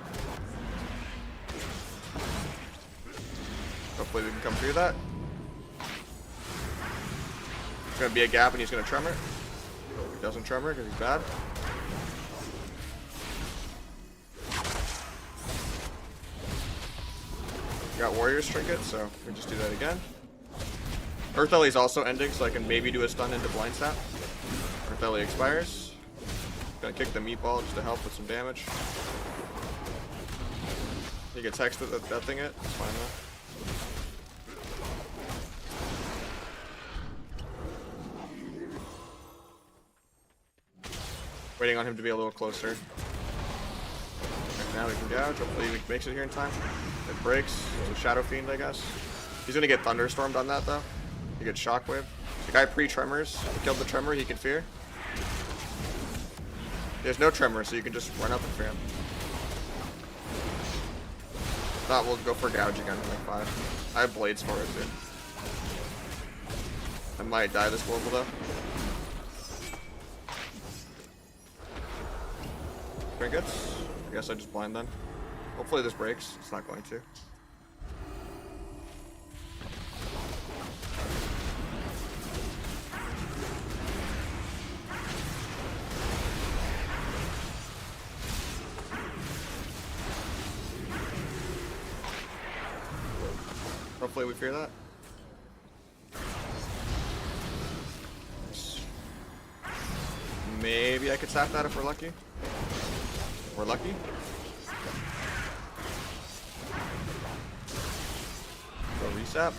Hopefully we can come through that. There's going to be a gap and he's going to tremor. He doesn't tremor because he's bad. Got warriors trinket, so we just do that again. Earth Ellie is also ending, so I can maybe do a stun into blind snap. Earth Ellie expires. Gonna kick the meatball just to help with some damage. He gets hexed with that thing it. It's fine though. Waiting on him to be a little closer. And now we can gouge. Hopefully he makes it here in time. It breaks. It's a Shadow Fiend, I guess. He's gonna get Thunderstormed on that though. He gets Shockwave. The guy pre-tremors. He killed the tremor, he can fear. There's no tremor, so you can just run up and fear him. If not, we'll go for gouge again in like 5. I have blades for it too. I might die this global though. Trinkets. I guess I just blind then. Hopefully this breaks. It's not going to. Hopefully we fear that. Maybe I could tap that if we're lucky. We're lucky. Go resap.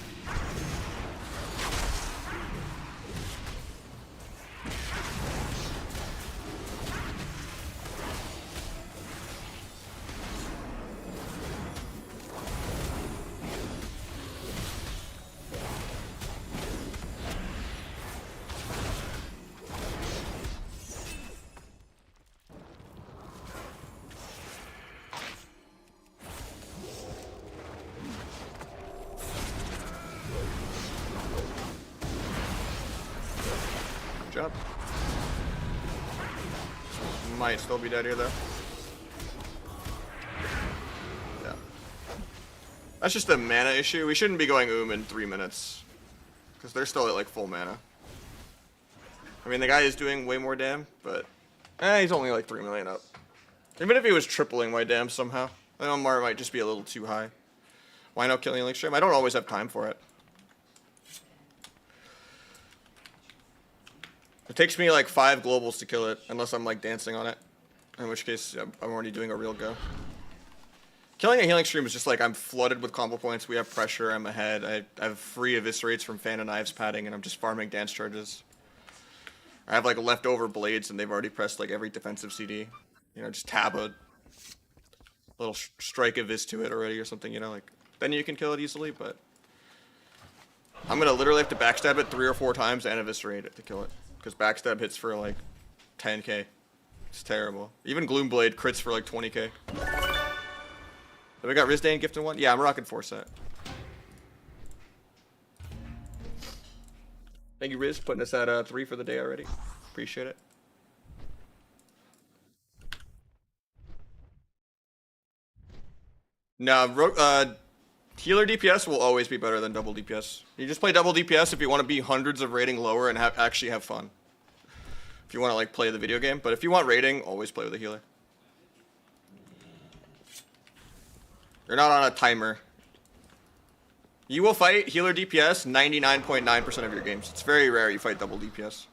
Job. Might still be dead here though. Yeah. That's just a mana issue. We shouldn't be going in 3 minutes. Because they're still at like full mana. I mean the guy is doing way more dam, but he's only like 3 million up. Even if he was tripling my dam somehow, I know Mar might just be a little too high. Why no killing link stream? I don't always have time for it. It takes me like 5 globals to kill it, unless I'm like dancing on it. In which case, I'm already doing a real go. Killing a healing stream is just like I'm flooded with combo points, we have pressure, I'm ahead, I have free eviscerates from Fan and Knives padding, and I'm just farming dance charges. I have like leftover blades and they've already pressed like every defensive CD. You know, just tab a little strike evis to it already or something, you know, like then you can kill it easily, but I'm gonna literally have to backstab it 3 or 4 times and eviscerate it to kill it. Because backstab hits for like 10k. It's terrible. Even Gloomblade crits for like 20k. Have we got Rizdane gifting one? Yeah, I'm rocking 4 set. Thank you, Riz, putting us at 3 for the day already. Appreciate it. No, healer DPS will always be better than double DPS. You just play double DPS if you want to be hundreds of rating lower and actually have fun. If you want to like play the video game, but if you want rating, always play with a healer. You're not on a timer. You will fight healer DPS 99.9% of your games. It's very rare you fight double DPS.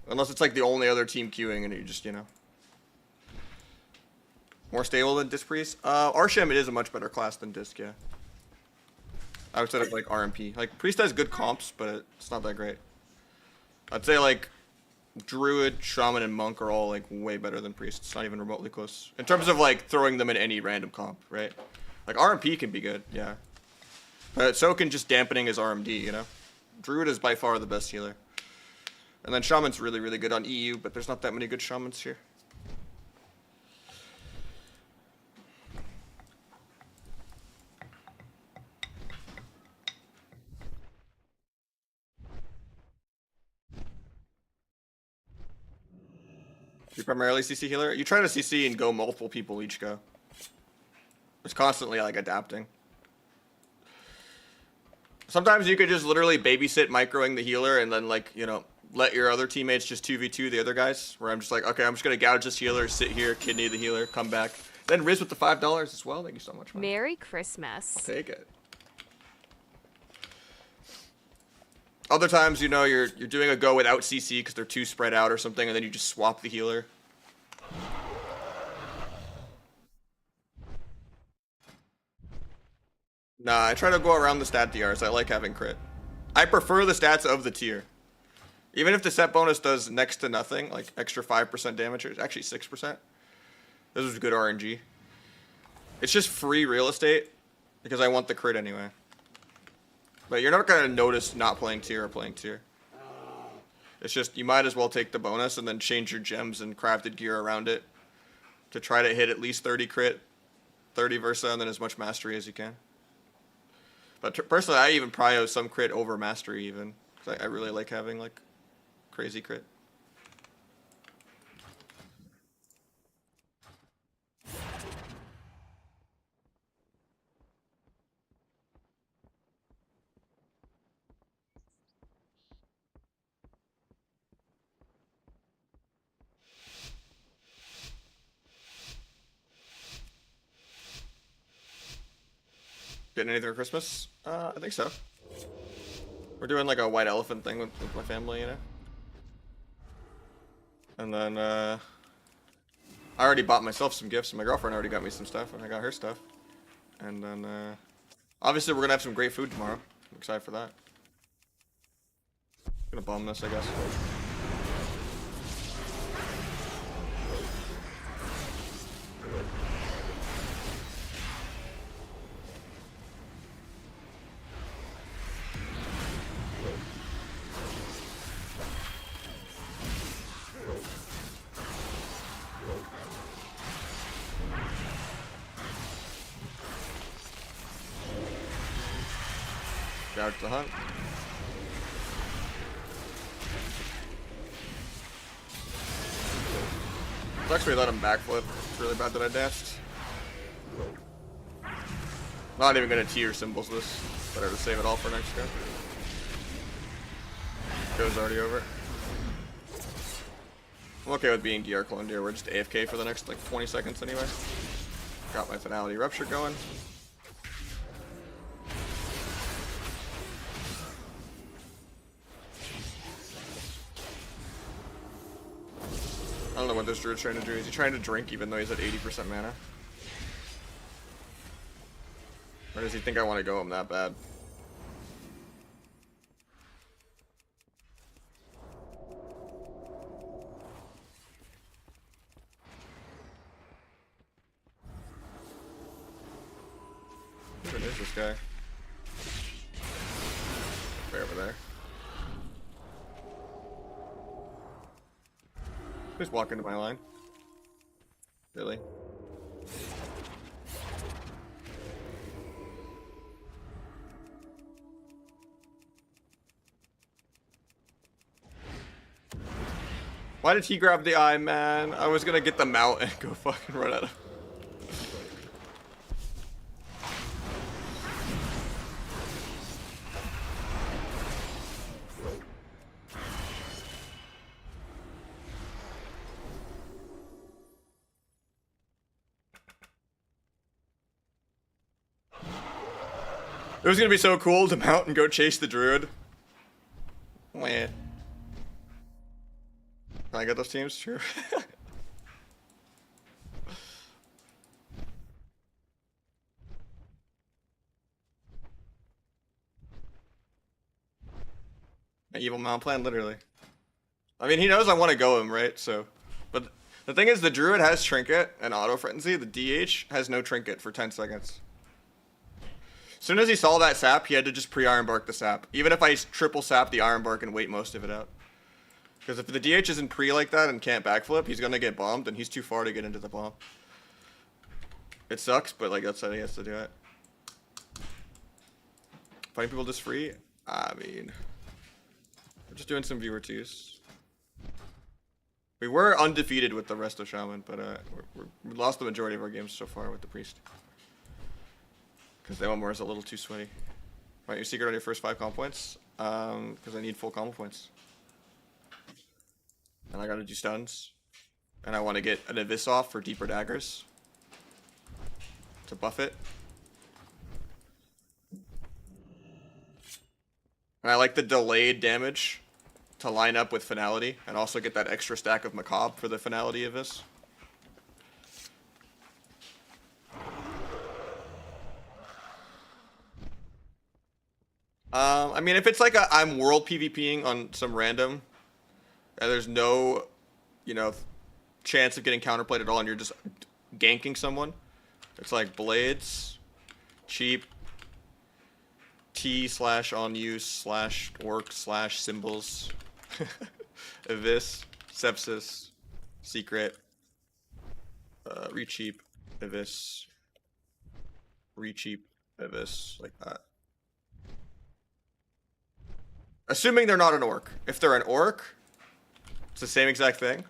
Unless it's like the only other team queuing and you just, you know. More stable than Disc Priest? Arshem, it is a much better class than Disc, yeah. Outside of like RMP. Like, Priest has good comps, but it's not that great. I'd say like Druid, Shaman, and Monk are all like way better than Priest. It's not even remotely close. In terms of like throwing them in any random comp, right? Like RMP can be good, yeah. But so can just Dampening as RMD, you know? Druid is by far the best healer. And then Shaman's really, really good on EU, but there's not that many good Shamans here. You primarily CC healer? You try to CC and go multiple people each go. It's constantly like adapting. Sometimes you could just literally babysit microing the healer and then like, you know, let your other teammates just 2v2 the other guys. Where I'm just like, okay, I'm just gonna gouge this healer, sit here, kidney the healer, come back. Then Riz with the $5 as well. Thank you so much, man. Merry Christmas. I'll take it. Other times, you know, you're doing a go without CC because they're too spread out or something, and then you just swap the healer. Nah, I try to go around the stat DRs. I like having crit. I prefer the stats of the tier. Even if the set bonus does next to nothing, like extra 5% damage, or actually 6%. This is good RNG. It's just free real estate because I want the crit anyway. But you're not going to notice not playing tier or playing tier. It's just, you might as well take the bonus and then change your gems and crafted gear around it to try to hit at least 30 crit, 30 Versa, and then as much mastery as you can. But personally, I even prio some crit over mastery even. Because I really like having like crazy crit. Getting anything for Christmas? I think so. We're doing like a white elephant thing with my family, you know? And then, I already bought myself some gifts, and my girlfriend already got me some stuff, and I got her stuff. And then, obviously we're gonna have some great food tomorrow. I'm excited for that. Gonna bomb this, I guess. Out to the hunt. Sucks we let him backflip. It's really bad that I dashed. Not even gonna tier symbols this. Better to save it all for next go. Go's already over. I'm okay with being DR cloned here. We're just AFK for the next like 20 seconds anyway. Got my finality rupture going. don't know what this druid's trying to do. Is he trying to drink even though he's at 80% mana? Or does he think I want to go him that bad? Who is this guy? Way over there. Just walk into my line. Really? Why did he grab the eye, man? I was gonna get them out and go fucking run at him. It was gonna be so cool to mount and go chase the druid. Meh. Can I get those teams? Sure. An evil mount plan, literally. I mean, he knows I want to go him, right? So, but the thing is, the druid has trinket and auto frenzy. The DH has no trinket for 10 seconds. As soon as he saw that sap, he had to just pre-iron bark the sap. Even if I triple sap the iron bark and wait most of it out. Because if the DH isn't pre like that and can't backflip, he's gonna get bombed, and he's too far to get into the bomb. It sucks, but like that's how he has to do it. Fighting people just free? I mean, we're just doing some viewer twos. We were undefeated with the rest of Shaman, but we lost the majority of our games so far with the Priest. Because the Elmore is a little too sweaty. Right, your secret on your first 5 combo points? Because I need full combo points. And I gotta do stuns. And I want to get an Abyss off for deeper daggers. To buff it. And I like the delayed damage to line up with Finality. And also get that extra stack of Macabre for the Finality Abyss. I mean, if it's like I'm world PvPing on some random, and there's no, you know, chance of getting counterplayed at all, and you're just ganking someone, it's like Blades, cheap, T/on use / orc / symbols, Abyss, Sepsis, Secret, recheap, Abyss, recheap, Abyss, like that. Assuming they're not an orc. If they're an orc, it's the same exact thing.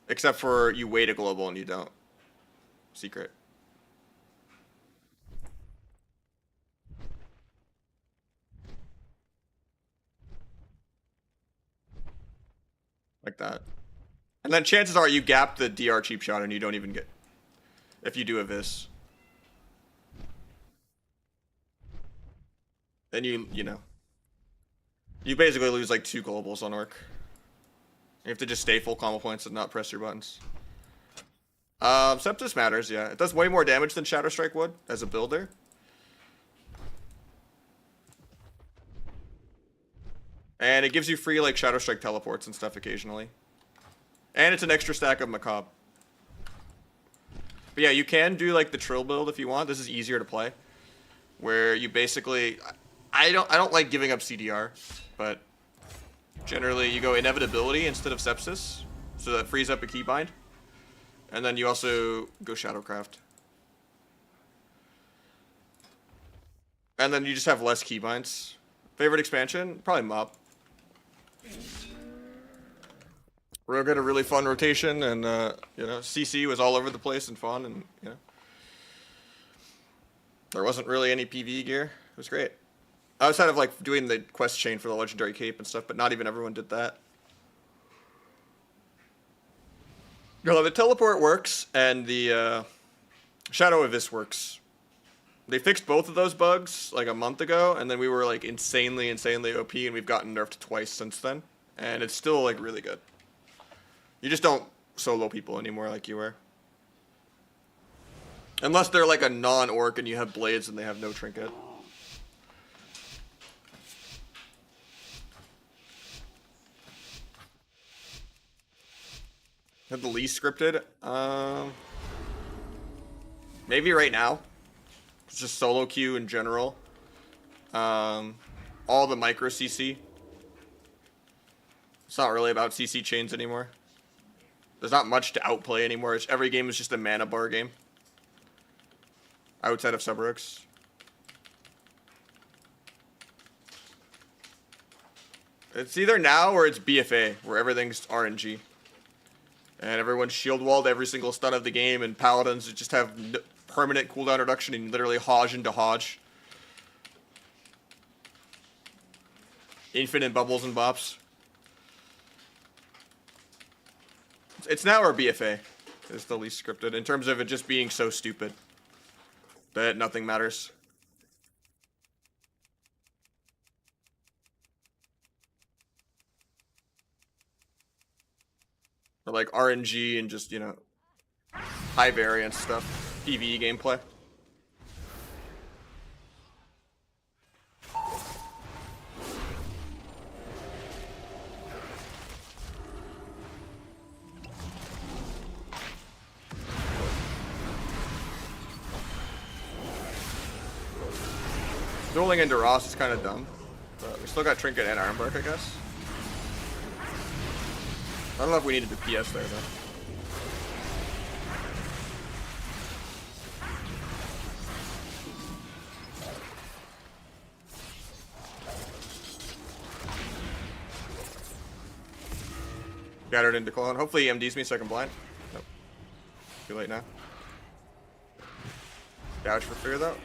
Except for you wait a global and you don't. Secret. Like that. And then chances are you gap the DR cheap shot and you don't even get... If you do a Vis. Then you know. You basically lose like 2 globals on Orc. You have to just stay full combo points and not press your buttons. Septus matters, yeah. It does way more damage than Shadow Strike would as a builder. And it gives you free like Shadow Strike teleports and stuff occasionally. And it's an extra stack of Macabre. But yeah, you can do like the Trill build if you want. This is easier to play. Where you basically... I don't like giving up CDR, but generally you go Inevitability instead of Sepsis, so that frees up a keybind. And then you also go Shadowcraft. And then you just have less keybinds. Favorite expansion? Probably Mop. We'll get a really fun rotation, and you know, CC was all over the place and fun, and you know, there wasn't really any PvE gear. It was great. Outside of like doing the quest chain for the legendary cape and stuff, but not even everyone did that. No, the teleport works, and the Shadow Abyss works. They fixed both of those bugs like a month ago, and then we were like insanely OP, and we've gotten nerfed twice since then, and it's still like really good. You just don't solo people anymore like you were. Unless they're like a non-orc and you have blades and they have no trinket. Have the least scripted? Maybe right now. It's just solo queue in general. All the micro CC. It's not really about CC chains anymore. There's not much to outplay anymore. Every game is just a mana bar game. Outside of Subrooks. It's either now or it's BFA, where everything's RNG. And everyone's shield walled every single stun of the game, and paladins just have permanent cooldown reduction and literally Hodge into Hodge. Infinite bubbles and bops. It's now our BFA. It's the least scripted, in terms of it just being so stupid that nothing matters. Or like RNG and just, you know, high variance stuff. PvE gameplay. Dueling into Ross is kind of dumb, but we still got Trinket and Ironbark, I guess. I don't know if we needed the PS there, though. Gathered into clone. Hopefully he MDs me so I can blind. Nope. Too late now. Gouge for fear, though.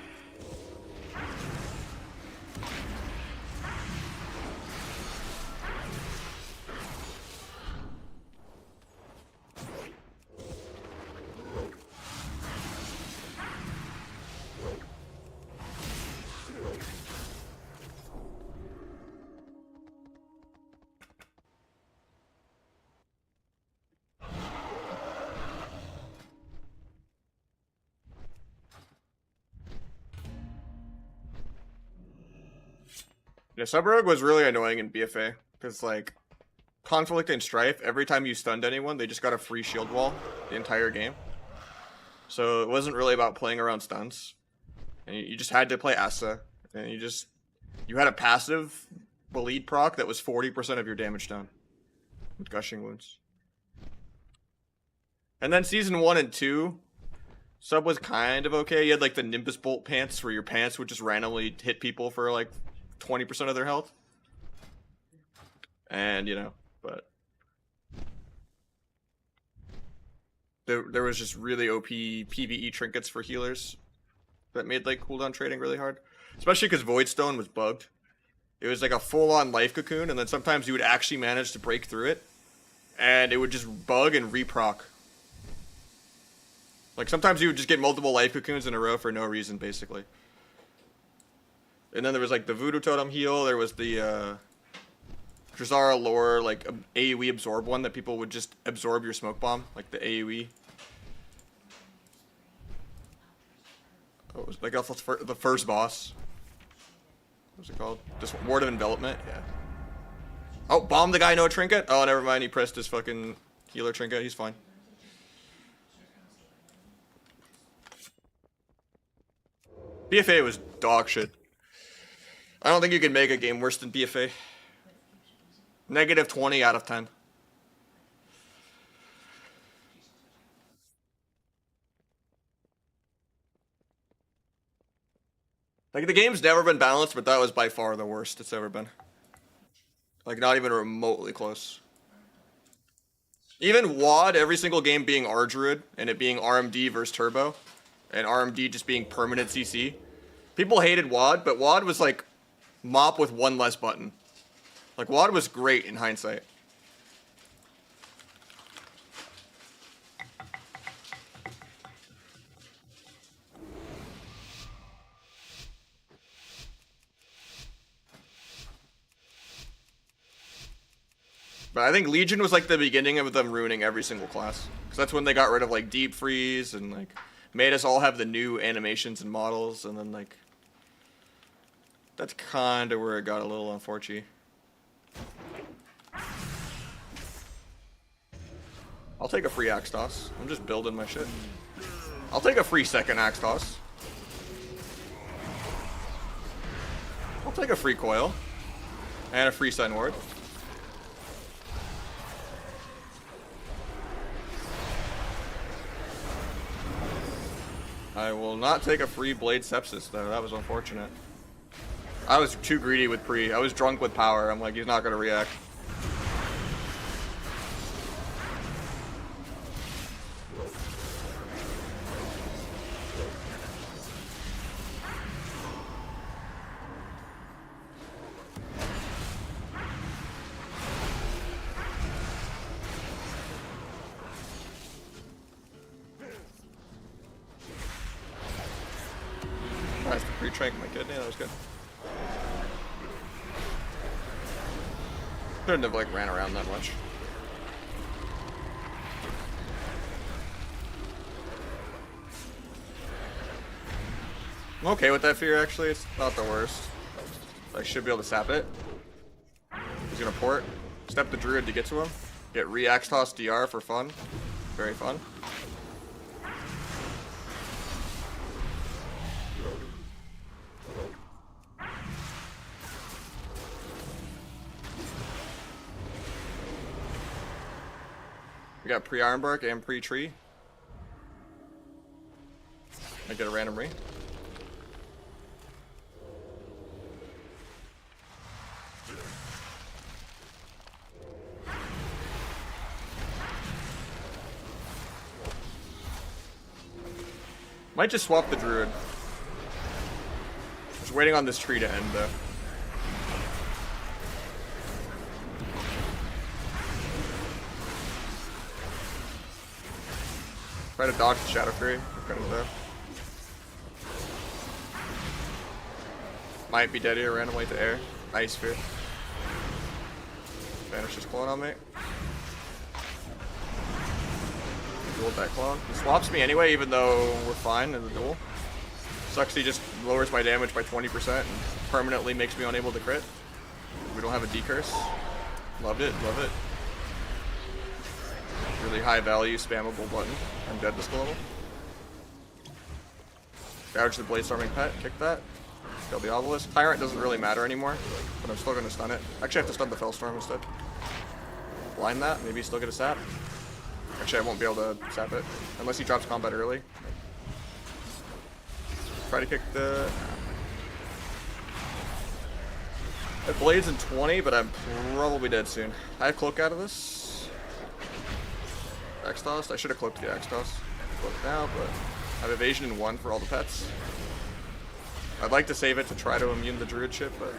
Yeah, Subrogue was really annoying in BFA, because, like, Conflict and Strife, every time you stunned anyone, they just got a free shield wall the entire game. So it wasn't really about playing around stuns. And you just had to play Asa, and you had a passive bleed proc that was 40% of your damage done with Gushing Wounds. And then Season 1 and 2, Sub was kind of okay. You had, like, the Nimbus Bolt pants, where your pants would just randomly hit people for, like, 20% of their health. And, you know, but there was just really OP PvE trinkets for healers that made, like, cooldown trading really hard. Especially because Voidstone was bugged. It was like a full-on life cocoon, and then sometimes you would actually manage to break through it, and it would just bug and reproc. Like, sometimes you would just get multiple life cocoons in a row for no reason, basically. And then there was, like, the Voodoo Totem heal. There was the, Drazara lore, like, AoE absorb one that people would just absorb your smoke bomb. Like, the AoE. Oh, it was, like, that's the first boss. What's it called? Just Ward of Envelopment? Yeah. Oh, bomb the guy, no trinket? Oh, never mind. He pressed his fucking healer trinket. He's fine. BFA was dog shit. I don't think you can make a game worse than BFA. Negative 20 out of 10. Like, the game's never been balanced, but that was by far the worst it's ever been. Like, not even remotely close. Even WoD, every single game being R-Druid, and it being RMD versus Turbo, and RMD just being permanent CC. People hated WoD, but WoD was like mop with one less button. Like, WoD was great in hindsight. But I think Legion was like the beginning of them ruining every single class. Because that's when they got rid of like deep freeze and like made us all have the new animations and models, and then like that's kind of where it got a little unfortunate. I'll take a free axe toss. I'm just building my shit. I'll take a free second axe toss. I'll take a free coil. And a free Sun Ward. I will not take a free Blade Sepsis though, that was unfortunate. I was too greedy with pre. I was drunk with power. I'm like, he's not gonna react. Nice to pre-trank my kidney, that was good. Shouldn't have like ran around that much. I'm okay with that fear actually, it's not the worst. I should be able to sap it. He's gonna port. Step the druid to get to him. Get re-axe toss DR for fun. Very fun. We got pre-Ironbark and pre-Tree. I get a random re. Might just swap the druid. Just waiting on this tree to end though. Try to dodge the Shadow Fury. There. Might be dead here, randomly to air. Ice Sphere. Banish his clone on me. Dueled that clone. He swaps me anyway, even though we're fine in the duel. Sucks he just lowers my damage by 20% and permanently makes me unable to crit. We don't have a decurse. Loved it, love it. Really high value spammable button. I'm dead this level. Gouge the Blade Storming Pet, kick that. Kill the Obelisk. Tyrant doesn't really matter anymore, but I'm still gonna stun it. Actually I have to stun the Fellstorm instead. Blind that, maybe still get a sap. Actually I won't be able to sap it, unless he drops combat early. Try to kick the... That Blade's in 20, but I'm probably dead soon. I have Cloak out of this. Axe toss. I should have cloaked the axe toss. Cloak now, but I have evasion in 1 for all the pets. I'd like to save it to try to immune the druid ship, but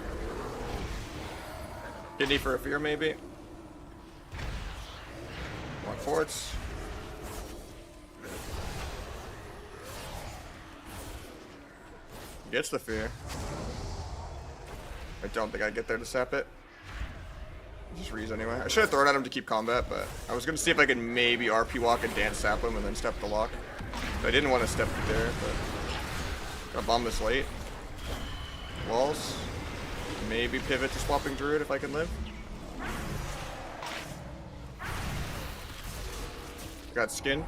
kidney for a fear maybe. 1 forts. Gets the fear. I don't think I'd get there to sap it. Just rees anyway. I should have thrown at him to keep combat, but I was gonna see if I could maybe RP walk and dance sap him and then step the lock. So I didn't want to step there, but gotta bomb this late. Walls. Maybe pivot to swapping druid if I can live. Got skin.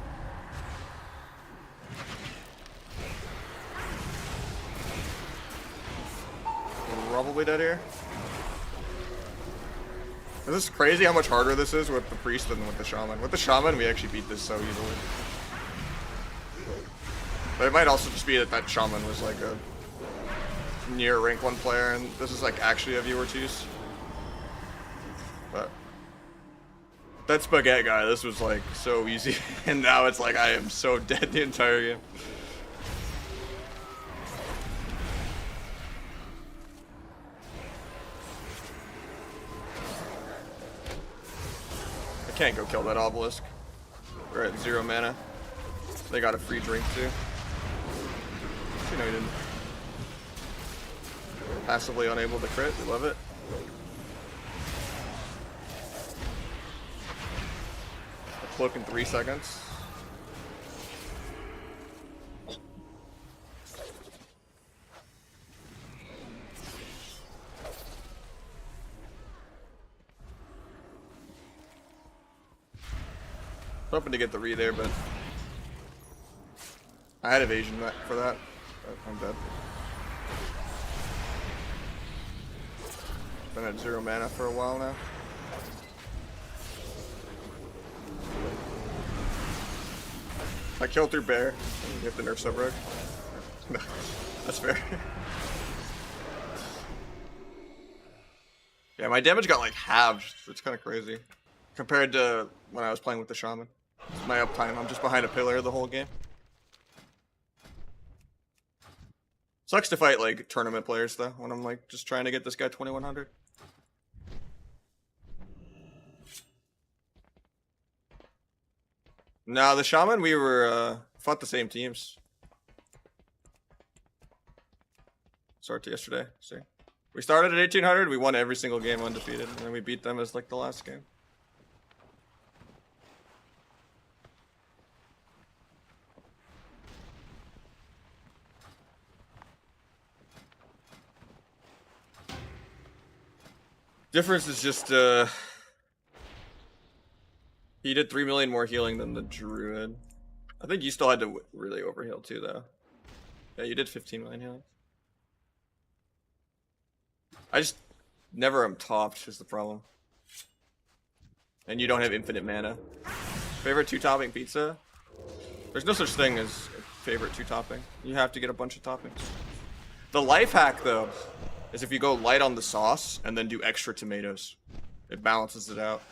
Probably dead here. This is crazy how much harder this is with the priest than with the shaman. With the shaman, we actually beat this so easily. But it might also just be that that shaman was like a near rank 1 player, and this is like actually a viewer choose. But that spaghetti guy, this was like so easy, and now it's like I am so dead the entire game. Can't go kill that obelisk. We're at 0 mana. They got a free drink too. You know he didn't. Passively unable to crit. We love it. cloak in 3 seconds. Hoping to get the re there, but I had evasion for that. But I'm dead. Been at 0 mana for a while now. I killed through bear. You have to nerf sub-rogue. No, that's fair. Yeah, my damage got like halved. It's kind of crazy compared to when I was playing with the shaman. It's my uptime. I'm just behind a pillar the whole game. Sucks to fight like tournament players though when I'm like just trying to get this guy 2100. No, the shaman we were fought the same teams. Started yesterday. See, we started at 1800. We won every single game undefeated, and then we beat them as like the last game. Difference is just he did 3 million more healing than the druid. I think you still had to really overheal too, though. Yeah, you did 15 million healing. I just never am topped is the problem. And you don't have infinite mana. Favorite 2-topping pizza? There's no such thing as favorite 2-topping. You have to get a bunch of toppings. The life hack, though, is if you go light on the sauce and then do extra tomatoes. It balances it out.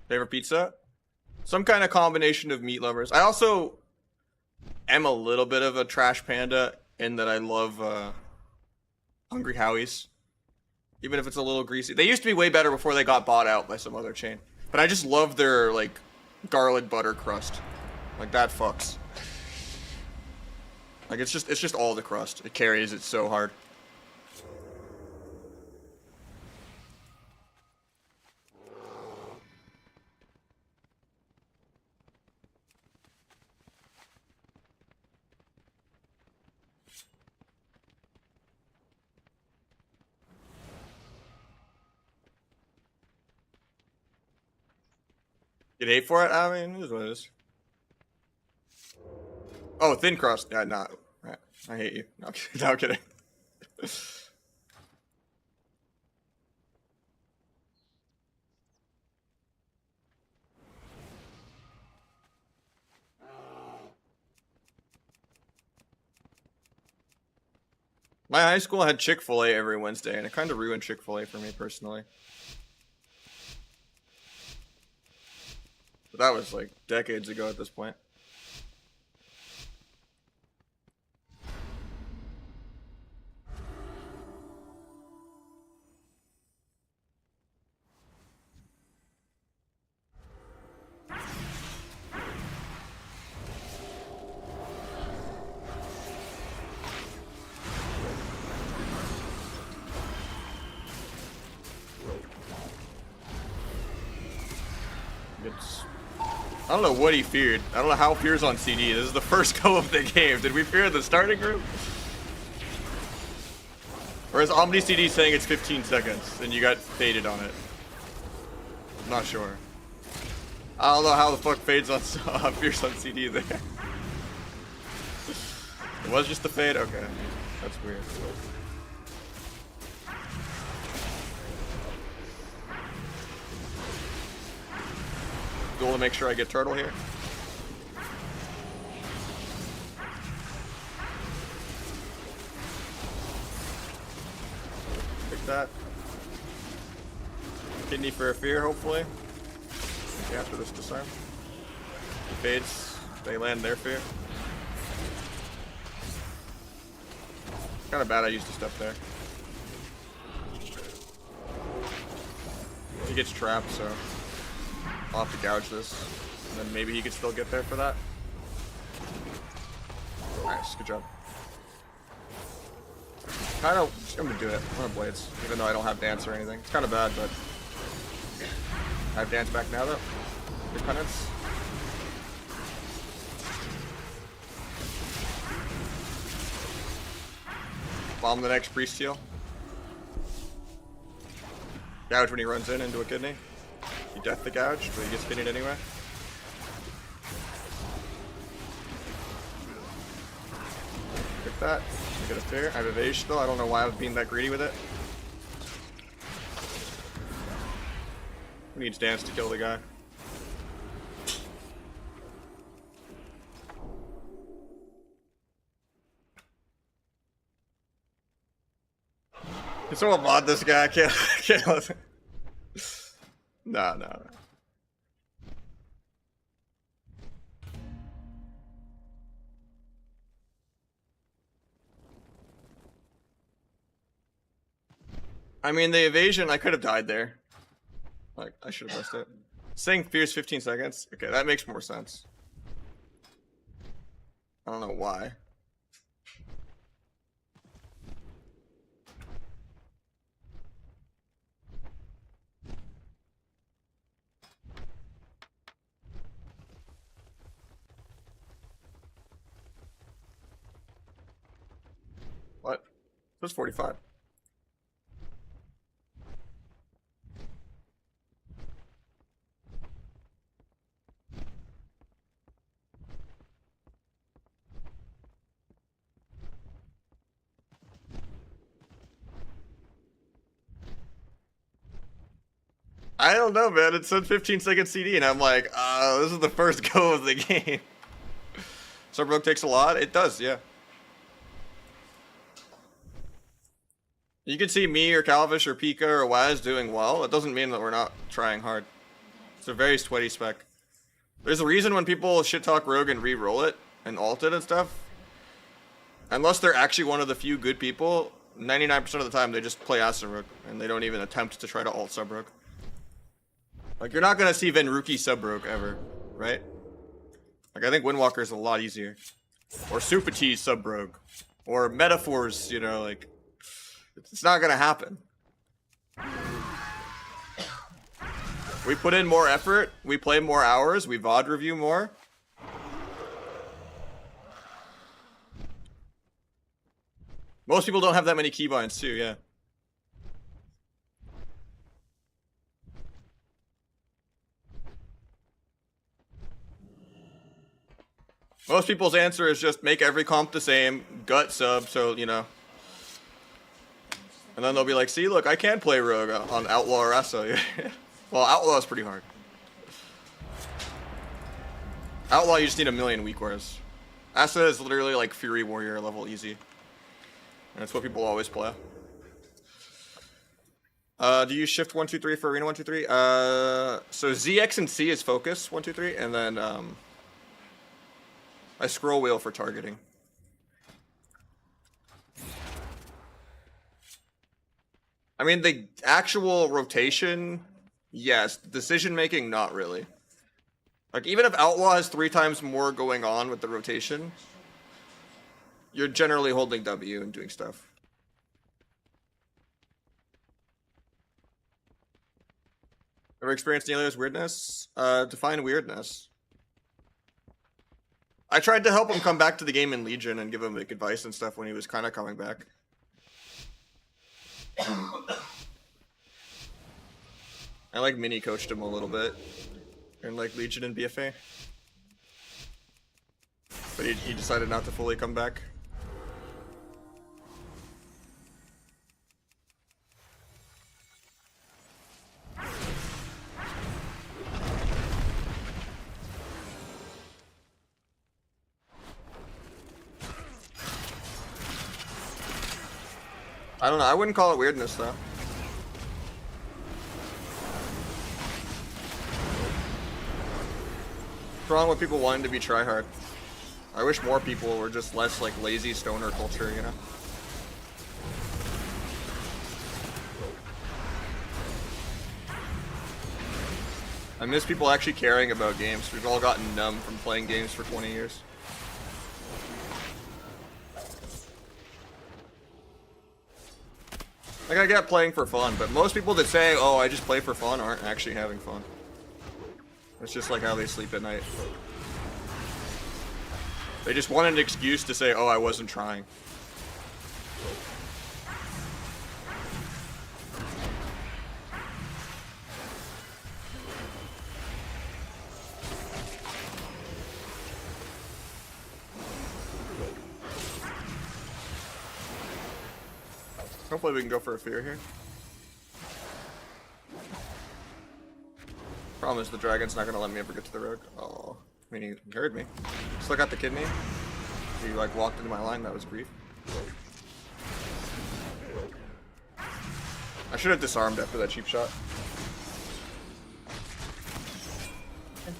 Favorite pizza? Some kind of combination of meat lovers. I also am a little bit of a trash panda in that I love Hungry Howie's. Even if it's a little greasy. They used to be way better before they got bought out by some other chain. But I just love their like garlic butter crust. Like that fucks. Like it's just all the crust. It carries it so hard. Get hate for it? I mean, it is what it is. Oh, thin crust. Yeah, nah. I hate you. No, I'm kidding. My high school had Chick-fil-A every Wednesday, and it kind of ruined Chick-fil-A for me personally. But that was like decades ago at this point. I don't know what he feared. I don't know how Fear's on CD. This is the first go of the game. Did we fear the starting group? Or is Omni CD saying it's 15 seconds and you got faded on it? I'm not sure. I don't know how the fuck fades on Fear's on CD there. It was just the fade? Okay. That's weird. Duel to make sure I get turtle here. Pick that. Kidney for a fear, hopefully. After this disarm. He fades. They land their fear. Kind of bad I used to step there. He gets trapped, so. I'll have to gouge this. And then maybe he could still get there for that. Nice, good job. I'm gonna do it. I'm gonna blades, even though I don't have dance or anything. It's kind of bad, but I have dance back now though. Good penance. Bomb the next priest heal. Gouge when he runs in into a kidney. He death the gouge, but he gets kidneyed anyway. Get that. I get a fair. I have evasion still. I don't know why I was being that greedy with it. Who needs dance to kill the guy? Can someone mod this guy? I can't listen. No. I mean, the evasion, I could have died there. Like, I should have missed it. Saying fierce 15 seconds? Okay, that makes more sense. I don't know why. What? It was 45. I don't know, man. It said 15-second CD, and I'm like, this is the first go of the game. Subbrook takes a lot? It does, yeah. You can see me or Calvish or Pika or Waz doing well. It doesn't mean that we're not trying hard. It's a very sweaty spec. There's a reason when people shit talk Rogue and re-roll it and alt it and stuff. Unless they're actually one of the few good people, 99% of the time they just play Acid Rogue and they don't even attempt to try to alt Subbrook. Like, you're not gonna see Venruki Subbrook ever, right? Like, I think Windwalker is a lot easier. Or Supati Subbrook. Or Metaphors, you know, like... It's not gonna happen. We put in more effort, we play more hours, we VOD review more. Most people don't have that many keybinds too, yeah. Most people's answer is just make every comp the same, gut sub, so, you know. And then they'll be like, see, look, I can play Rogue on Outlaw or Asa. Well, Outlaw is pretty hard. Outlaw, you just need a million weak wars. Asa is literally like Fury Warrior level easy. And that's what people always play. Do you shift 1, 2, 3 for Arena 1, 2, 3? So ZX and C is focus 1, 2, 3, and then I scroll wheel for targeting. I mean, the actual rotation, yes. Decision making, not really. Like, even if Outlaw has 3 times more going on with the rotation, you're generally holding W and doing stuff. Ever experienced Neilio's weirdness? Define weirdness. I tried to help him come back to the game in Legion and give him like advice and stuff when he was kind of coming back. I like mini coached him a little bit in like Legion and BFA, but he decided not to fully come back. I don't know, I wouldn't call it weirdness though. What's wrong with people wanting to be tryhard? I wish more people were just less like lazy stoner culture, you know? I miss people actually caring about games. We've all gotten numb from playing games for 20 years. Like, I get playing for fun, but most people that say, oh, I just play for fun, aren't actually having fun. It's just like how they sleep at night. They just want an excuse to say, oh, I wasn't trying. Hopefully we can go for a fear here. Problem is the dragon's not gonna let me ever get to the rogue. Oh, I mean, he heard me. Still got the kidney. He like walked into my line. That was grief. I should have disarmed after that cheap shot.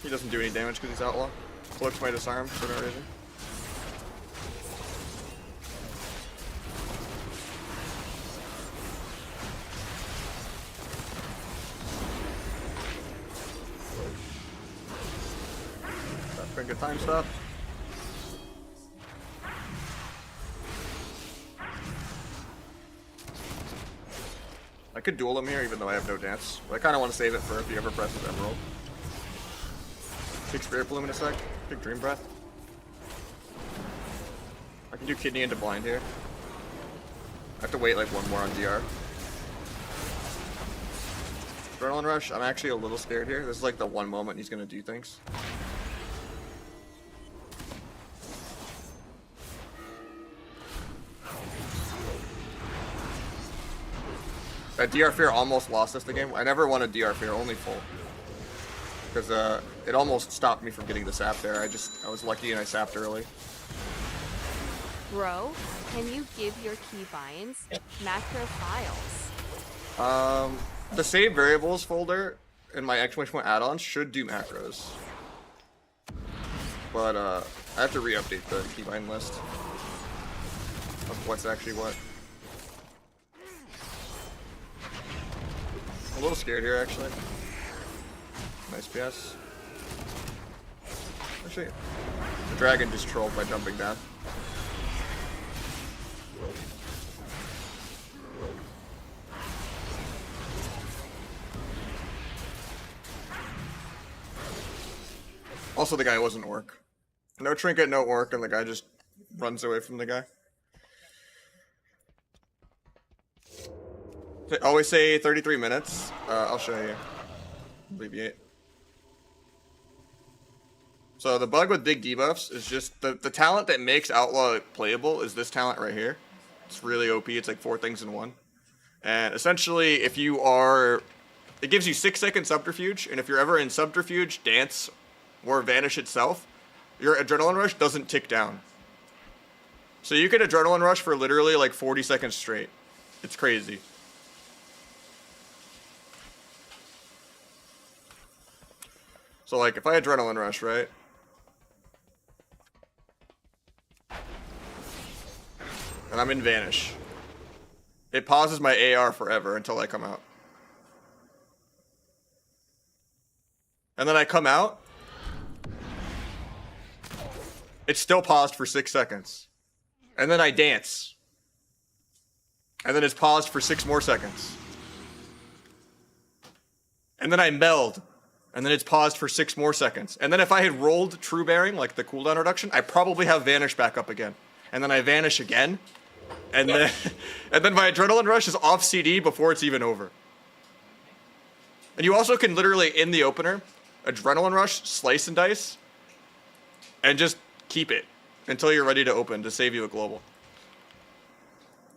He doesn't do any damage because he's outlaw. Cloaks my disarm for no reason. Been good time stop. I could duel him here even though I have no dance. But I kind of want to save it for if he ever presses Emerald. Take Spirit Bloom in a sec. Take Dream Breath. I can do Kidney into Blind here. I have to wait like one more on DR. Adrenaline Rush. I'm actually a little scared here. This is like the one moment he's going to do things. That DR Fear almost lost us the game. I never wanted DR Fear, only full. Because it almost stopped me from getting the sap there. I was lucky and I sapped early. Bro, can you give your keybinds macro files? The save variables folder in my exclamation point add-ons should do macros. But I have to re-update the keybind list of what's actually what. I'm a little scared here, actually. Nice PS. Actually, the dragon just trolled by jumping down. Also, the guy wasn't orc. No trinket, no orc, and the guy just runs away from the guy. Always say 33 minutes. I'll show you. Alleviate. So the bug with big debuffs is just the talent that makes Outlaw playable is this talent right here. It's really OP. It's like 4 things in one. And essentially, if you are... It gives you 6-second Subterfuge, and if you're ever in Subterfuge, Dance, or Vanish itself, your Adrenaline Rush doesn't tick down. So you can Adrenaline Rush for literally like 40 seconds straight. It's crazy. So like, if I Adrenaline Rush, right? And I'm in Vanish. It pauses my AR forever until I come out. And then I come out. It's still paused for 6 seconds. And then I dance. And then it's paused for 6 more seconds. And then I meld. And then it's paused for 6 more seconds. And then if I had rolled True Bearing, like the cooldown reduction, I probably have Vanish back up again. And then I Vanish again. And then, and then my Adrenaline Rush is off CD before it's even over. And you also can literally, in the opener, Adrenaline Rush, Slice and Dice, and just keep it until you're ready to open to save you a global.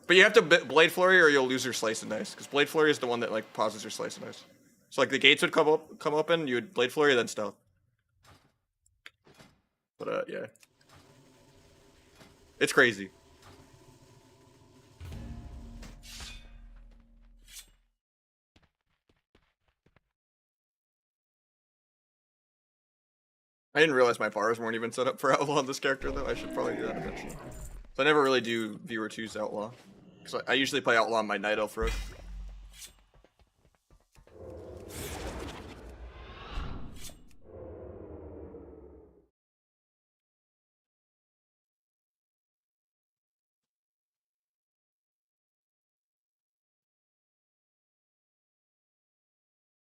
But you have to Blade Flurry or you'll lose your Slice and Dice, because Blade Flurry is the one that like pauses your Slice and Dice. So like the gates would come open, you would Blade Flurry, then Stealth. But yeah. It's crazy. I didn't realize my bars weren't even set up for Outlaw on this character, though. I should probably do that eventually. So I never really do Viewer 2's Outlaw. Because I usually play Outlaw on my Night Elf road.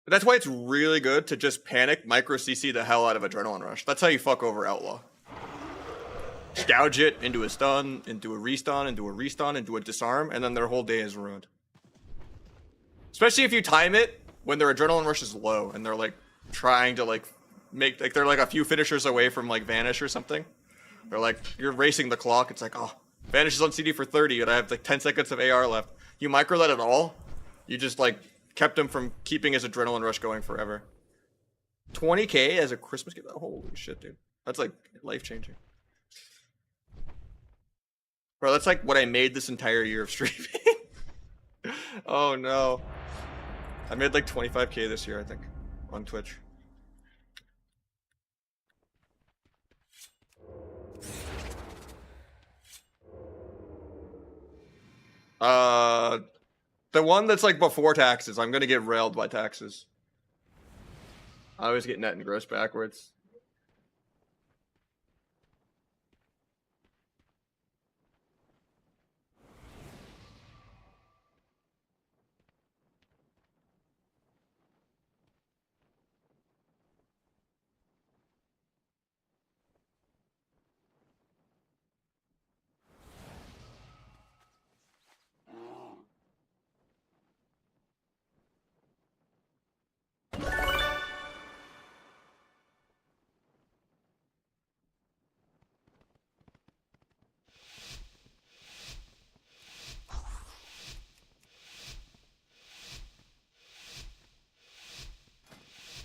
That's why it's really good to just panic micro CC the hell out of Adrenaline Rush. That's how you fuck over Outlaw. Gouge it into a stun, into a restun, into a restun, into a disarm, and then their whole day is ruined. Especially if you time it when their Adrenaline Rush is low and they're like trying to like make like they're like a few finishers away from like Vanish or something. They're like you're racing the clock. It's like, oh, Vanish is on CD for 30 and I have like 10 seconds of AR left. You micro that at all, you just like kept him from keeping his Adrenaline Rush going forever. 20k as a Christmas gift? Holy shit, dude. That's like life changing. Bro, that's like what I made this entire year of streaming. Oh no. I made like 25k this year, I think, on Twitch. The one that's like before taxes, I'm gonna get railed by taxes. I always get net and gross backwards.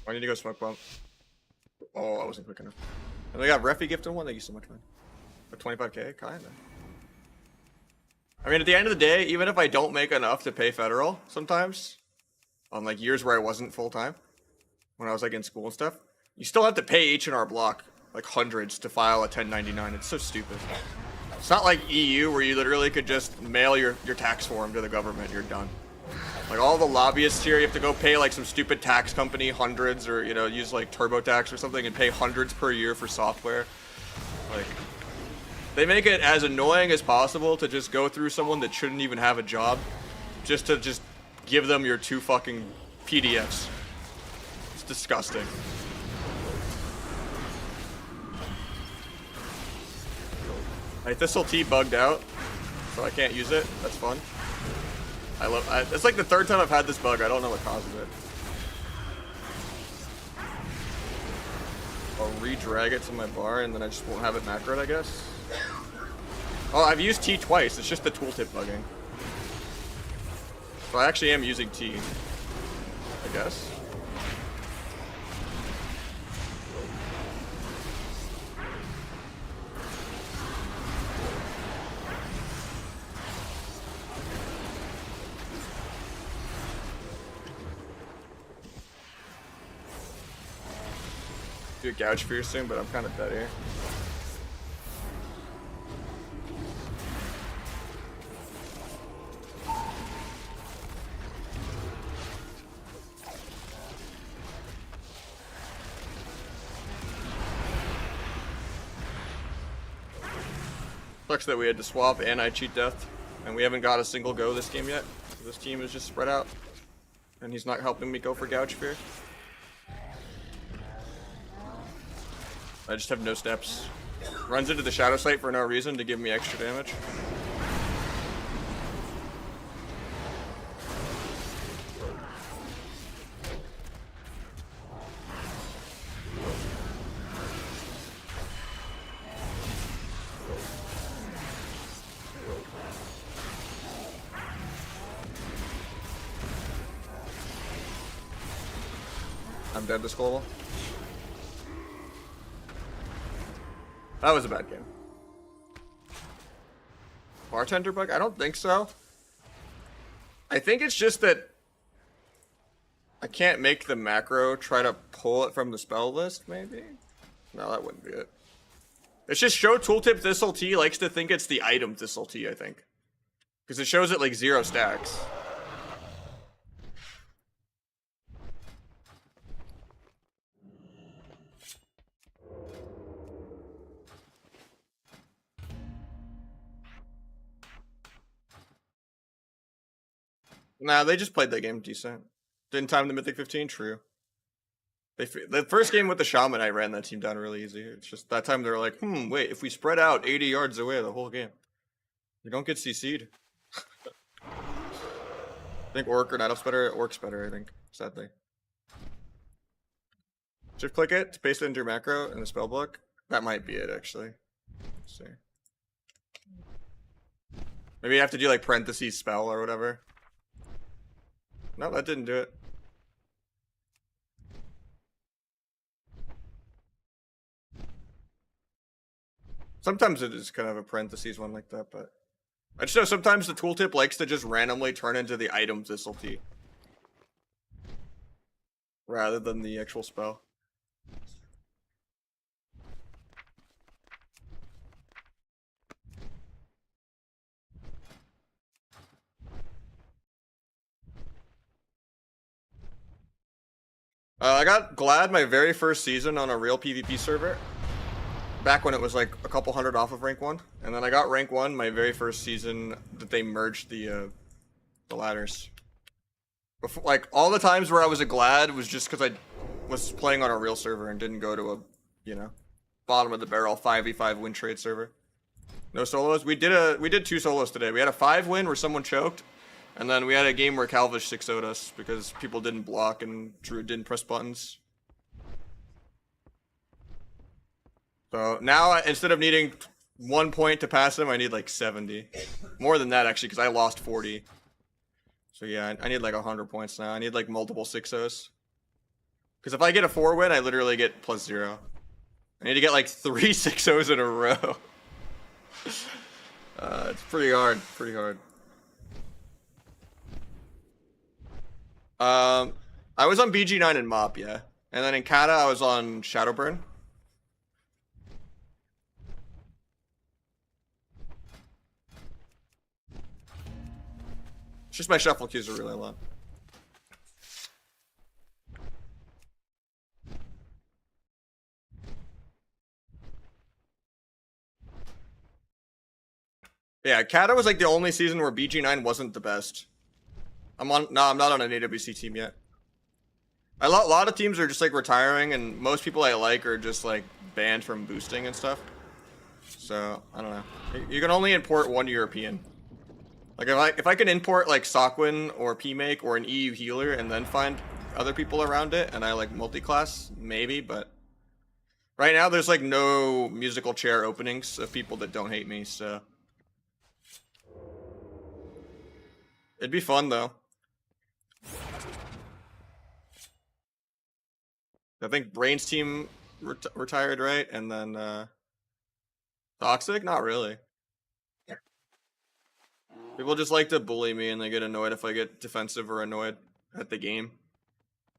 I need to go smoke bomb. Oh, I wasn't quick enough. And they got Refi gifted one. Thank you so much, man. For 25k, kinda. I mean, at the end of the day, even if I don't make enough to pay federal, sometimes, on like years where I wasn't full time, when I was like in school and stuff, you still have to pay H&R Block like hundreds to file a 1099. It's so stupid. It's not like EU where you literally could just mail your tax form to the government. You're done. Like all the lobbyists here, you have to go pay like some stupid tax company hundreds, or you know, use like TurboTax or something and pay hundreds per year for software. Like, they make it as annoying as possible to just go through someone that shouldn't even have a job, just to just give them your 2 fucking PDFs. It's disgusting. My Thistle T bugged out, so I can't use it. That's fun. It's like the 3rd time I've had this bug. I don't know what causes it. I'll re-drag it to my bar and then I just won't have it macroed, I guess. Oh, I've used T twice. It's just the tooltip bugging. So I actually am using T, I guess. Do a gouge fear soon, but I'm kind of dead here. Sucks that we had to swap and I cheat death, and we haven't got a single go this game yet. This team is just spread out, and he's not helping me go for gouge fear. I just have no steps. Runs into the shadow sight for no reason to give me extra damage. I'm dead to Squirrel. That was a bad game. Bartender bug? I don't think so. I think it's just that I can't make the macro try to pull it from the spell list, maybe? No, that wouldn't be it. It's just show tooltip Thistle T likes to think it's the item Thistle T, I think. Because it shows it like 0 stacks. Nah, they just played that game decent. Didn't time the Mythic 15? True. The first game with the Shaman, I ran that team down really easy. It's just that time they were like, wait, if we spread out 80 yards away the whole game, you don't get CC'd. I think Orc or Night Elf's better. Orc's better, I think, sadly. Shift click it to paste it into your macro in the spell book. That might be it, actually. Let's see. Maybe you have to do like parentheses spell or whatever. No, that didn't do it. Sometimes it is kind of a parentheses one like that, but I just know sometimes the tooltip likes to just randomly turn into the item Thistlety rather than the actual spell. I got Glad my very first season on a real PvP server. Back when it was like a couple hundred off of rank 1. And then I got rank 1 my very first season that they merged the ladders. Before, like, all the times where I was a Glad was just because I was playing on a real server and didn't go to a, you know, bottom of the barrel 5v5 win trade server. No solos. We did 2 solos today. We had a 5 win where someone choked. And then we had a game where Calvish 6-0'd us because people didn't block and Drew didn't press buttons. So now, instead of needing 1 point to pass him, I need like 70. More than that, actually, because I lost 40. So yeah, I need like 100 points now. I need like multiple 6-0s. Because if I get a 4 win, I literally get +0. I need to get like 3 6-0s in a row. It's pretty hard, pretty hard. I was on BG9 and Mop, yeah. And then in Kata, I was on Shadowburn. It's just my shuffle queues are really long. Yeah, Kata was like the only season where BG9 wasn't the best. I'm not on an AWC team yet. A lot of teams are just like retiring, and most people I like are just like banned from boosting and stuff. So I don't know. You can only import 1 European. Like if I can import like Sokwin or PMake or an EU healer and then find other people around it and I like multi-class, maybe, but right now there's like no musical chair openings of people that don't hate me, so it'd be fun though. I think Brain's team retired, right? And then Toxic? Not really. People just like to bully me and they get annoyed if I get defensive or annoyed at the game.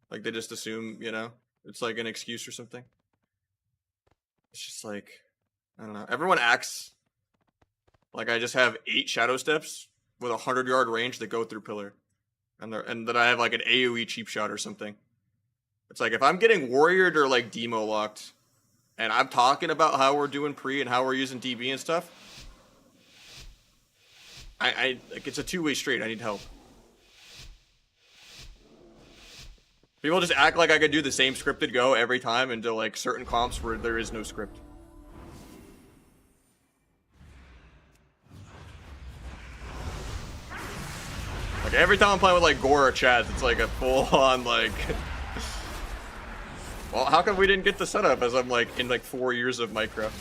Like they just assume, you know, it's like an excuse or something. It's just like, I don't know. Everyone acts like I just have 8 shadow steps with a 100-yard range that go through pillar. And that I have like an AoE cheap shot or something. It's like if I'm getting warriored or like demo locked and I'm talking about how we're doing pre and how we're using DB and stuff, I like it's a 2-way street. I need help. People just act like I could do the same scripted go every time into like certain comps where there is no script. Like every time I'm playing with like Gore or Chaz, it's like a full-on like. Well, how come we didn't get the setup as I'm like in like 4 years of Minecraft?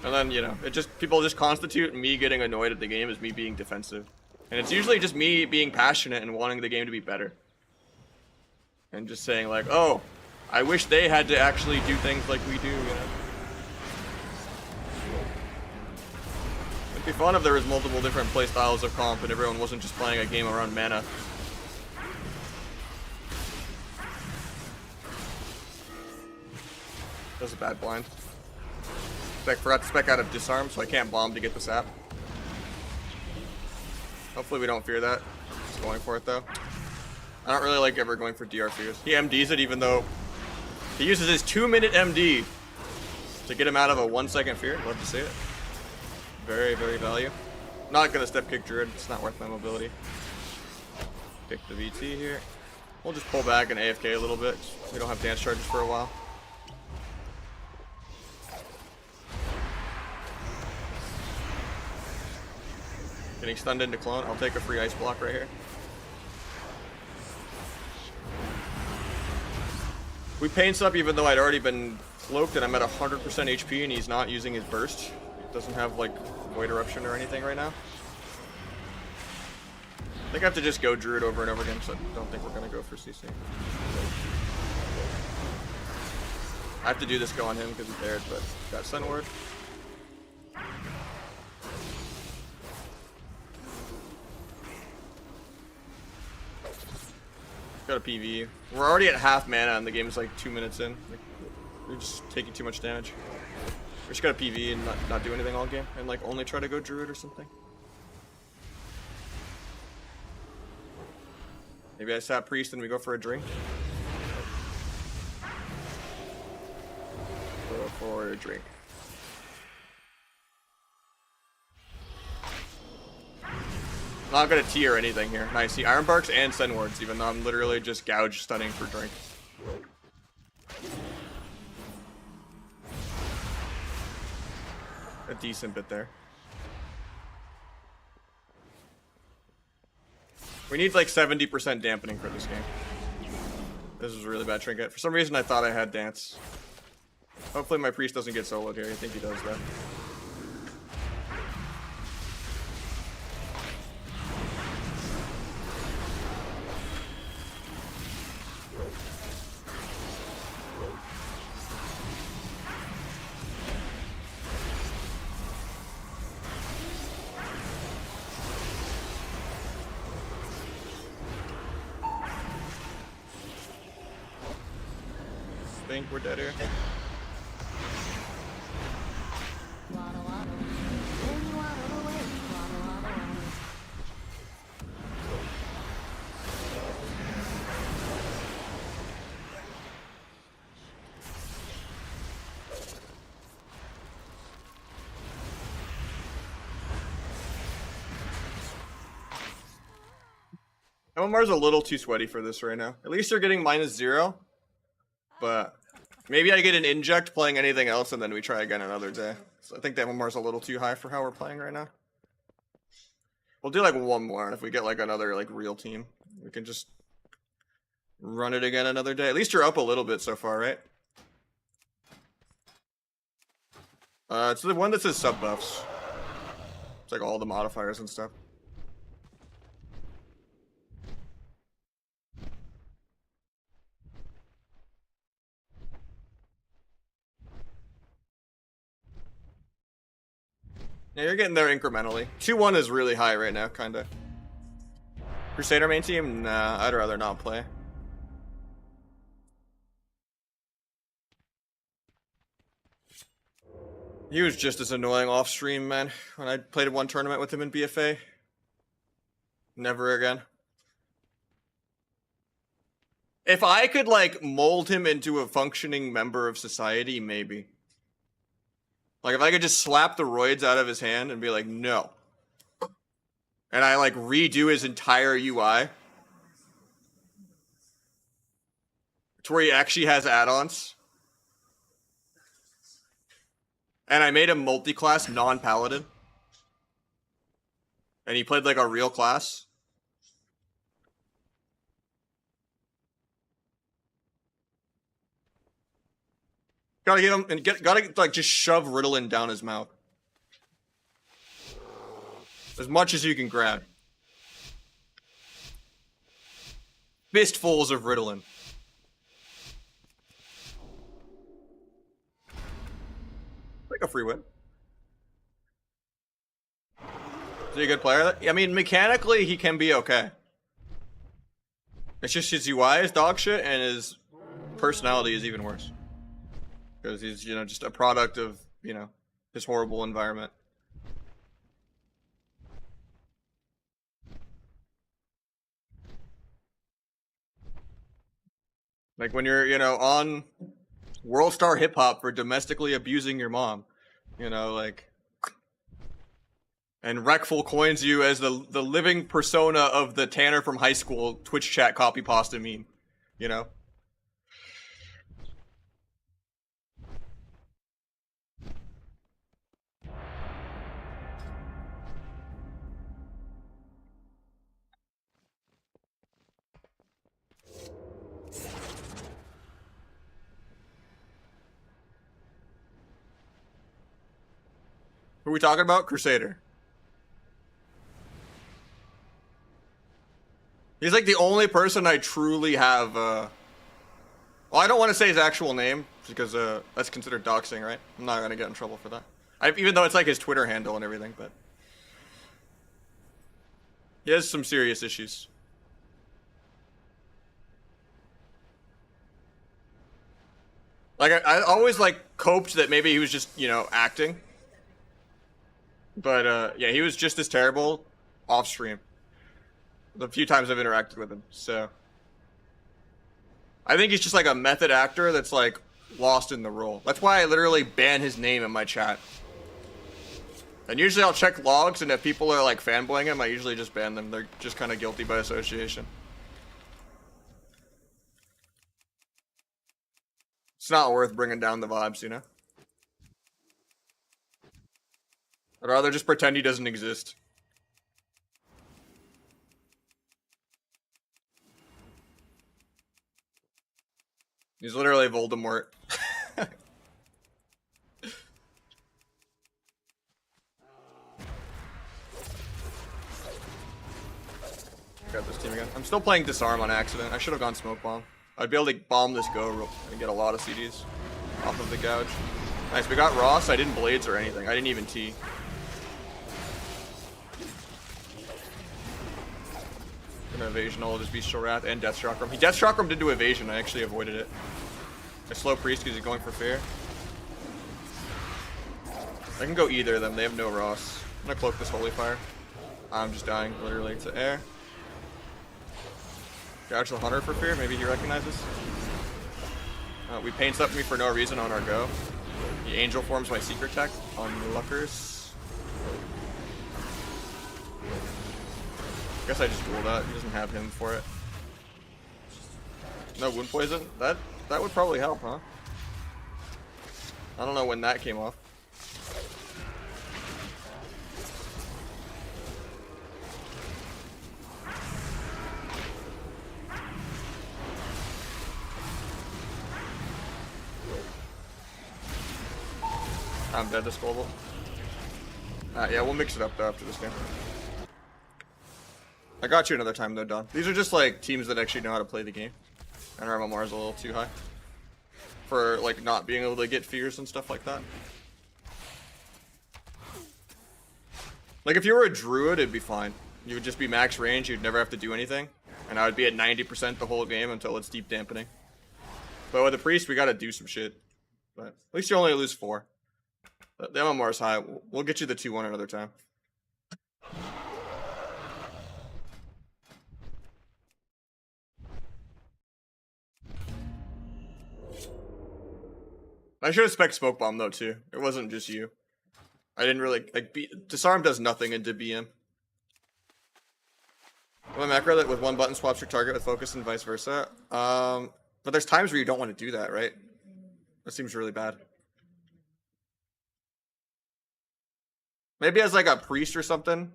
And then, you know, people just constitute me getting annoyed at the game as me being defensive. And it's usually just me being passionate and wanting the game to be better. And just saying like, oh, I wish they had to actually do things like we do, you know? It'd be fun if there was multiple different playstyles of comp and everyone wasn't just playing a game around mana. That was a bad blind. I forgot to spec out of disarm, so I can't bomb to get the sap. Hopefully we don't fear that. Just going for it though. I don't really like ever going for DR fears. He MDs it even though he uses his 2-minute MD To get him out of a 1-second fear, love to see it. Very, very value. Not gonna step kick Druid, it's not worth my mobility. Pick the VT here. We'll just pull back and AFK a little bit. We don't have dance charges for a while. Getting stunned into clone. I'll take a free ice block right here. We paints up even though I'd already been cloaked and I'm at 100% HP and he's not using his burst. He doesn't have like Void Eruption or anything right now. I think I have to just go Druid over and over again, so I don't think we're gonna go for CC. I have to do this go on him because he's aired, but got Sun Ward. Got a PV. We're already at half mana and the game is like 2 minutes in. Like, we're just taking too much damage. We just got a PV and not do anything all game and like only try to go Druid or something. Maybe I sap Priest and we go for a drink. Go for a drink. Not gonna T or anything here. Nice. See Iron Barks and Sun Wards, even though I'm literally just gouge stunning for drink. A decent bit there. We need like 70% dampening for this game. This is a really bad trinket. For some reason I thought I had dance. Hopefully my priest doesn't get soloed here. I think he does that. I think we're dead here. MMR's a little too sweaty for this right now. At least they're getting -0. But maybe I get an inject playing anything else and then we try again another day. So I think the MMR's a little too high for how we're playing right now. We'll do like one more, and if we get like another like real team, we can just run it again another day. At least you're up a little bit so far, right? It's the one that says sub buffs. It's like all the modifiers and stuff. Yeah, you're getting there incrementally. 2-1 is really high right now, kinda. Crusader main team? Nah, I'd rather not play. He was just as annoying off stream, man. When I played one tournament with him in BFA. Never again. If I could, like, mold him into a functioning member of society, maybe. Like, if I could just slap the roids out of his hand and be like, no. And I, like, redo his entire UI. To where he actually has add-ons. And I made him multi-class, non-paladin. And he played, like, a real class. Gotta get him, and gotta, like, just shove Ritalin down his mouth. As much as you can grab. Fistfuls of Ritalin. Like a free win. Is he a good player? I mean, mechanically, he can be okay. It's just his UI is dog shit, and his personality is even worse. Because he's, you know, just a product of, you know, his horrible environment. Like when you're, you know, on World star hip hop for domestically abusing your mom. You know, like. And Wreckful coins you as the living persona of the Tanner from high school Twitch chat copy pasta meme. You know? Who are we talking about? Crusader. He's like the only person I truly have, well, I don't want to say his actual name, because that's considered doxing, right? I'm not gonna get in trouble for that. Even though it's like his Twitter handle and everything, but... He has some serious issues. Like, I always, like, coped that maybe he was just, you know, acting. But, yeah, he was just as terrible off-stream. The few times I've interacted with him, so... I think he's just, like, a method actor that's, like, lost in the role. That's why I literally ban his name in my chat. And usually I'll check logs, and if people are, like, fanboying him, I usually just ban them. They're just kind of guilty by association. It's not worth bringing down the vibes, you know? I'd rather just pretend he doesn't exist. He's literally Voldemort. Grab this team again. I'm still playing Disarm on accident. I should have gone Smoke Bomb. I'd be able to bomb this go and get a lot of CDs off of the gouge. Nice, we got Ross. I didn't Blades or anything. I didn't even T. Gonna evasion all of his Bestial Wrath and Death Chakram. He Death Chakram into evasion. I actually avoided it. I slow Priest because he's going for fear. I can go either of them. They have no Ross. I'm gonna cloak this Holy Fire. I'm just dying literally to air. Gouge the Hunter for fear. Maybe he recognizes. We paint up me for no reason on our go. The Angel forms my secret tech on Luckers. I guess I just duel that. He doesn't have him for it. No wound poison? That would probably help, huh? I don't know when that came off. I'm dead this global. Yeah, we'll mix it up though after this game. I got you another time though, Don. These are just like teams that actually know how to play the game. And our MMR is a little too high. For like not being able to get fears and stuff like that. Like if you were a druid, it'd be fine. You would just be max range, you'd never have to do anything. And I would be at 90% the whole game until it's deep dampening. But with a priest, we gotta do some shit. But at least you only lose 4. The MMR is high. We'll get you the 2-1 another time. I should have spec Smoke Bomb though too. It wasn't just you. I didn't really like Disarm does nothing into BM. Well, macro that with one button swaps your target with focus and vice versa. But there's times where you don't want to do that, right? That seems really bad. Maybe as like a priest or something.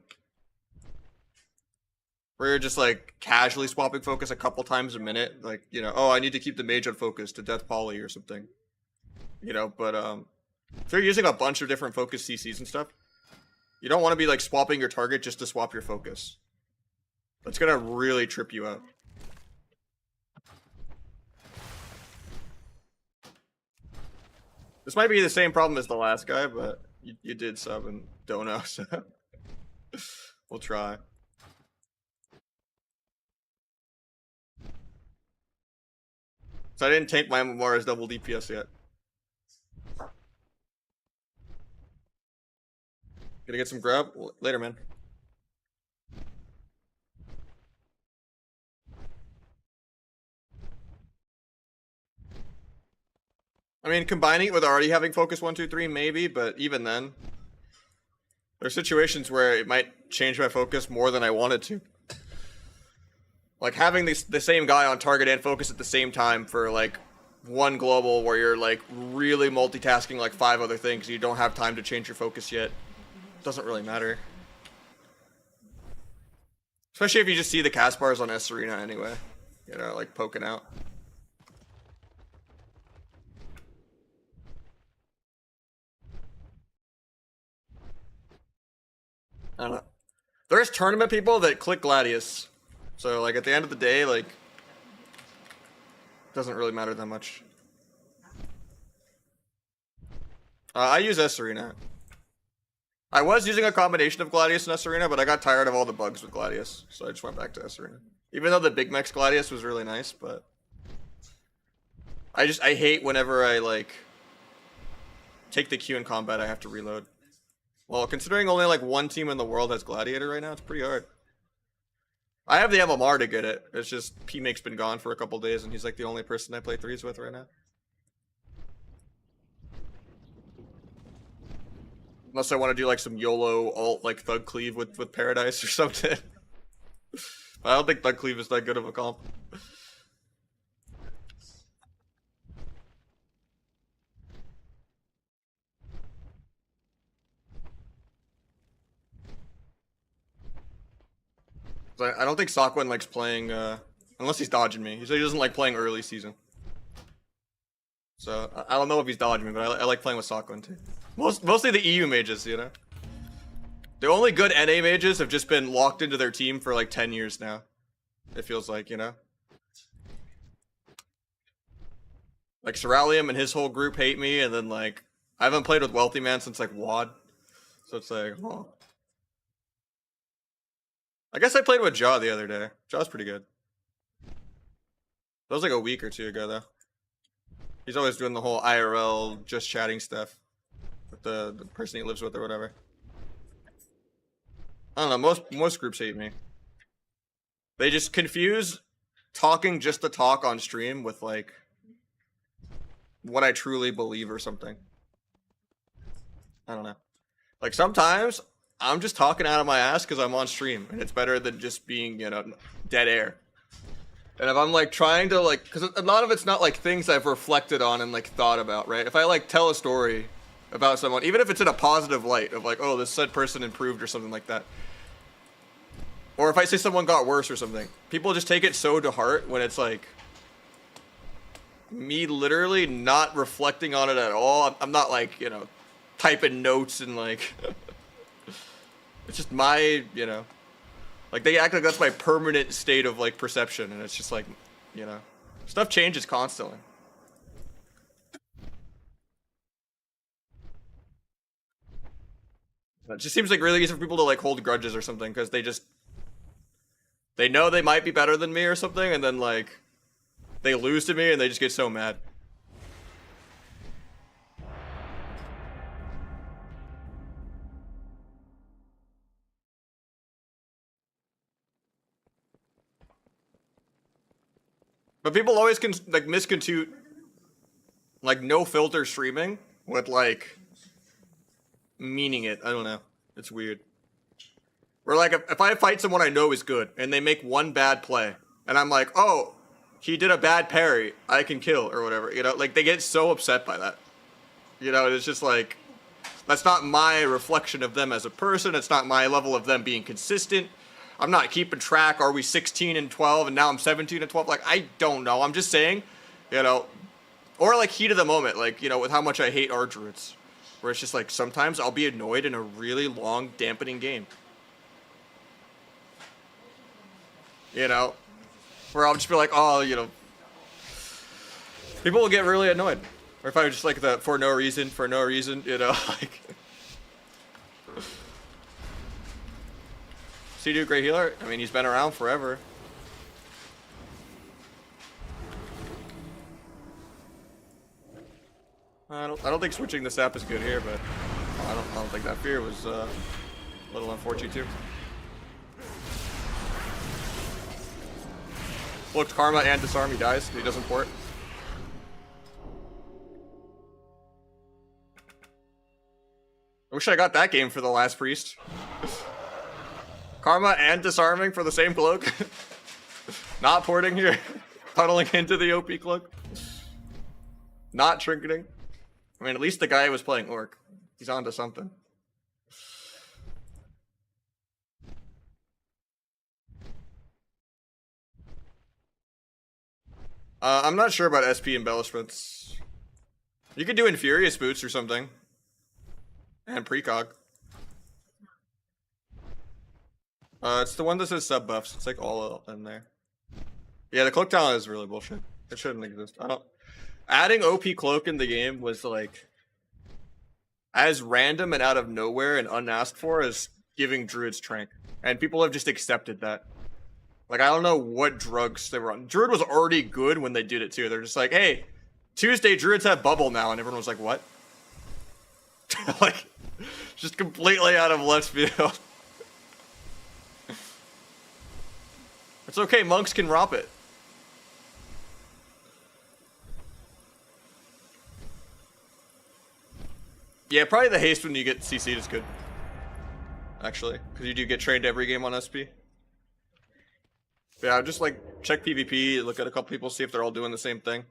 Where you're just like casually swapping focus a couple times a minute. Like, you know, oh, I need to keep the mage on focus to Death Poly or something. You know, but if you're using a bunch of different focus CCs and stuff, you don't want to be like swapping your target just to swap your focus. That's gonna really trip you out. This might be the same problem as the last guy, but you did sub and don't know, so we'll try. So I didn't take my MMR as double DPS yet. Gonna get some grub? Later, man. I mean, combining it with already having focus 1, 2, 3, maybe, but even then, there's situations where it might change my focus more than I wanted to. Like having the same guy on target and focus at the same time for like one global where you're like really multitasking like 5 other things, you don't have time to change your focus yet. Doesn't really matter. Especially if you just see the cast bars on S Arena anyway. You know, like poking out. I don't know. There's tournament people that click Gladius. So, like, at the end of the day, like, doesn't really matter that much. I use S Arena. I was using a combination of Gladius and S Arena, but I got tired of all the bugs with Gladius. So I just went back to S Arena. Even though the Big Mex Gladius was really nice, but I hate whenever I, like, take the Q in combat, I have to reload. Well, considering only, like, one team in the world has Gladiator right now, it's pretty hard. I have the MMR to get it. It's just P-Make's been gone for a couple days, and he's, like, the only person I play threes with right now. Unless I want to do, like, some YOLO alt, like, Thug Cleave with Paradise or something. I don't think Thug Cleave is that good of a comp. I don't think Sakwan likes playing, unless he's dodging me. He said he doesn't like playing early season. So, I don't know if he's dodging me, but I like playing with Sakwan too. Mostly the EU mages, you know? The only good NA mages have just been locked into their team for like 10 years now. It feels like, you know? Like, Ceralium and his whole group hate me, and then, like, I haven't played with Wealthy Man since, like, WoD. So it's like, oh. I guess I played with Jaw the other day. Jaw's pretty good. That was like a week or 2 ago, though. He's always doing the whole IRL, just chatting stuff. With the person he lives with or whatever. I don't know, most groups hate me. They just confuse talking just to talk on stream with, like, what I truly believe or something. I don't know. Like, sometimes I'm just talking out of my ass because I'm on stream, and it's better than just being, you know, dead air. And if I'm, like, trying to, like, because a lot of it's not, like, things I've reflected on and, like, thought about, right? If I, like, tell a story about someone, even if it's in a positive light of, like, oh, this said person improved or something like that. Or if I say someone got worse or something, people just take it so to heart when it's, like, me literally not reflecting on it at all. I'm not, like, you know, typing notes and, like... It's just my, you know, like, they act like that's my permanent state of, like, perception, and it's just like, you know, stuff changes constantly. It just seems like really easy for people to, like, hold grudges or something, because they know they might be better than me or something, and then, like, they lose to me, and they just get so mad. But people always like misconstrue, like, no filter streaming with, like, meaning it. I don't know. It's weird. Where, like, if I fight someone I know is good and they make one bad play and I'm like, oh, he did a bad parry, I can kill or whatever, you know, like, they get so upset by that. You know, it's just like, that's not my reflection of them as a person. It's not my level of them being consistent. I'm not keeping track. Are we 16 and 12 and now I'm 17 and 12? Like, I don't know. I'm just saying, you know, or, like, heat of the moment, like, you know, with how much I hate our druids, where it's just like sometimes I'll be annoyed in a really long dampening game. You know, where I'll just be like, oh, you know, people will get really annoyed. Or if I was just like the for no reason, you know, like. Sea-Doo, great healer. I mean, he's been around forever. I don't think switching the sap is good here, but I don't think that fear was a little unfortunate too. Looked Karma and disarm, he dies. He doesn't port. wish I got that game for the last priest. Karma and disarming for the same cloak. Not porting here. Tunneling into the OP cloak. Not trinketing. I mean, at least the guy was playing Orc. He's onto something. I'm not sure about SP embellishments. You could do Infurious Boots or something. And precog. It's the one that says sub buffs. It's like all in there. Yeah, the cloak talent is really bullshit. It shouldn't exist. I don't. Adding OP cloak in the game was like as random and out of nowhere and unasked for as giving druids trank, and people have just accepted that. Like, I don't know what drugs they were on. Druid was already good when they did it too. They're just like, hey, Tuesday druids have bubble now, and everyone was like, what? Like, just completely out of left field. It's okay, monks can romp it. Yeah, probably the haste when you get CC'd is good. Actually, because you do get trained every game on SP. But yeah, just like check PvP, look at a couple people, see if they're all doing the same thing.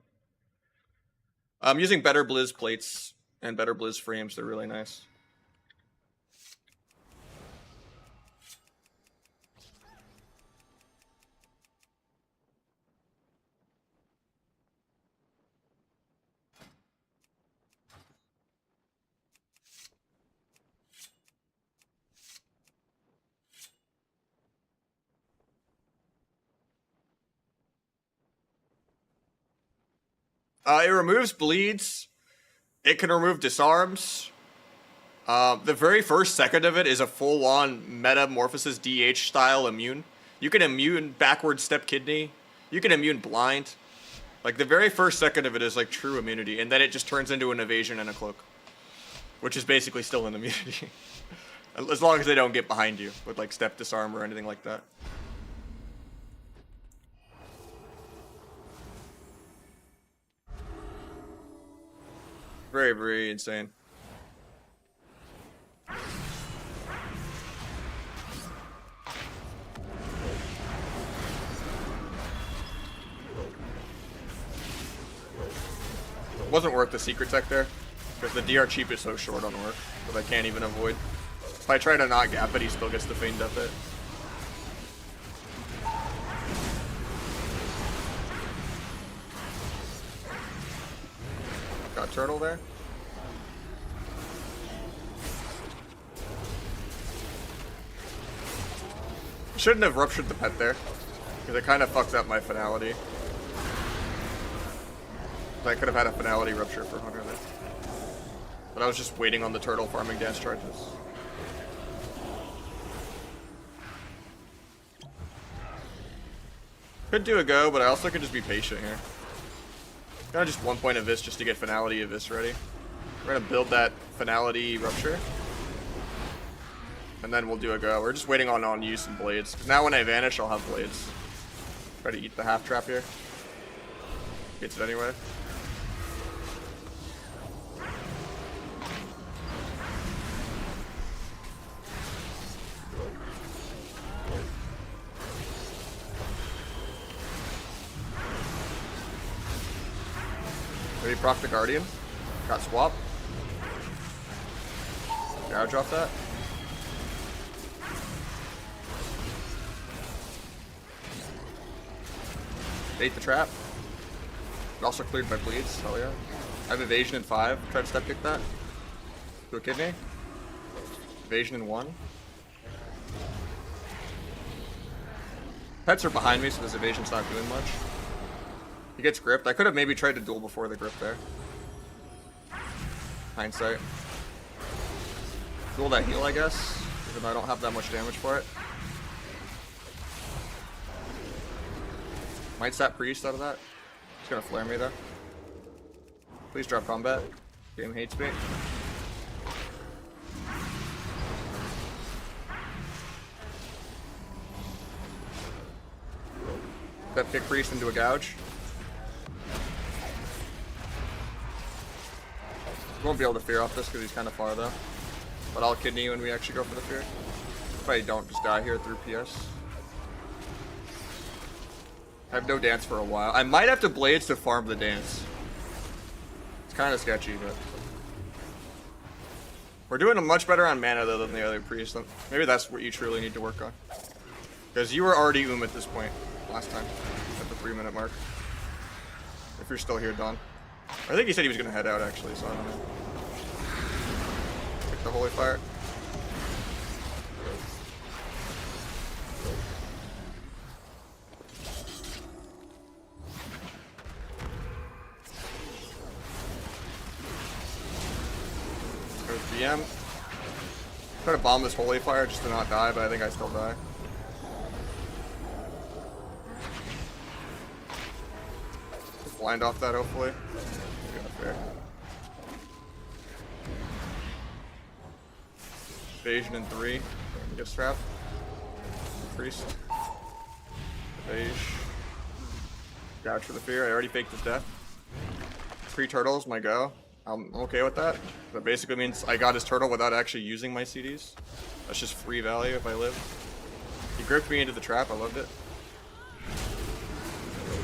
I'm using better Blizz plates and better Blizz frames, they're really nice. It removes bleeds. It can remove disarms. The very first second of it is a full-on Metamorphosis DH style immune. You can immune backward step kidney. You can immune blind. Like, the very first second of it is like true immunity, and then it just turns into an evasion and a cloak. Which is basically still an immunity. As long as they don't get behind you with like step disarm or anything like that. Very, very insane. Wasn't worth the secret tech there, because the DR cheap is so short on Orc that I can't even avoid. If I try to not gap it, he still gets the feign death hit. Got turtle there. Shouldn't have ruptured the pet there, because it kind of fucks up my finality. I could have had a finality rupture for Hunter there. But I was just waiting on the turtle farming dance charges. Could do a go, but I also could just be patient here. Kinda just 1 point of this just to get finality of this ready. We're gonna build that finality rupture. And then we'll do a go. We're just waiting on use and blades. 'Cause now when I vanish, I'll have blades. Try to eat the half trap here. Gets it anyway. Maybe proc the Guardian. Got swap. Gouge off that. Bait the trap. It also cleared my bleeds. Hell yeah. I have evasion in 5. Try to step kick that. Do a kidney. Evasion in 1. Pets are behind me, so this evasion's not doing much. He gets gripped. I could have maybe tried to duel before the grip there. Hindsight. Duel that heal, I guess, even though I don't have that much damage for it. Might sap priest out of that. He's gonna flare me though. Please drop combat. Game hates me. Step kick priest into a gouge. Won't be able to fear off this because he's kind of far though. But I'll kidney when we actually go for the fear. If I don't just die here through PS. I have no dance for a while. I might have to blades to farm the dance. It's kind of sketchy, but we're doing much better on mana though than the other priests. Maybe that's what you truly need to work on. Because you were already at this point last time at the 3-minute mark. If you're still here, Don. I think he said he was gonna head out actually, so I don't know. Take the holy fire. GM. Try to bomb this holy fire just to not die, but I think I still die. Just blind off that, hopefully. Yeah, fair. Evasion in 3. Get strapped. Priest. Evage. Gouge for the fear. I already faked his death. 3 turtles, my go. I'm okay with that. That basically means I got his turtle without actually using my CDs. That's just free value if I live. He gripped me into the trap. I loved it.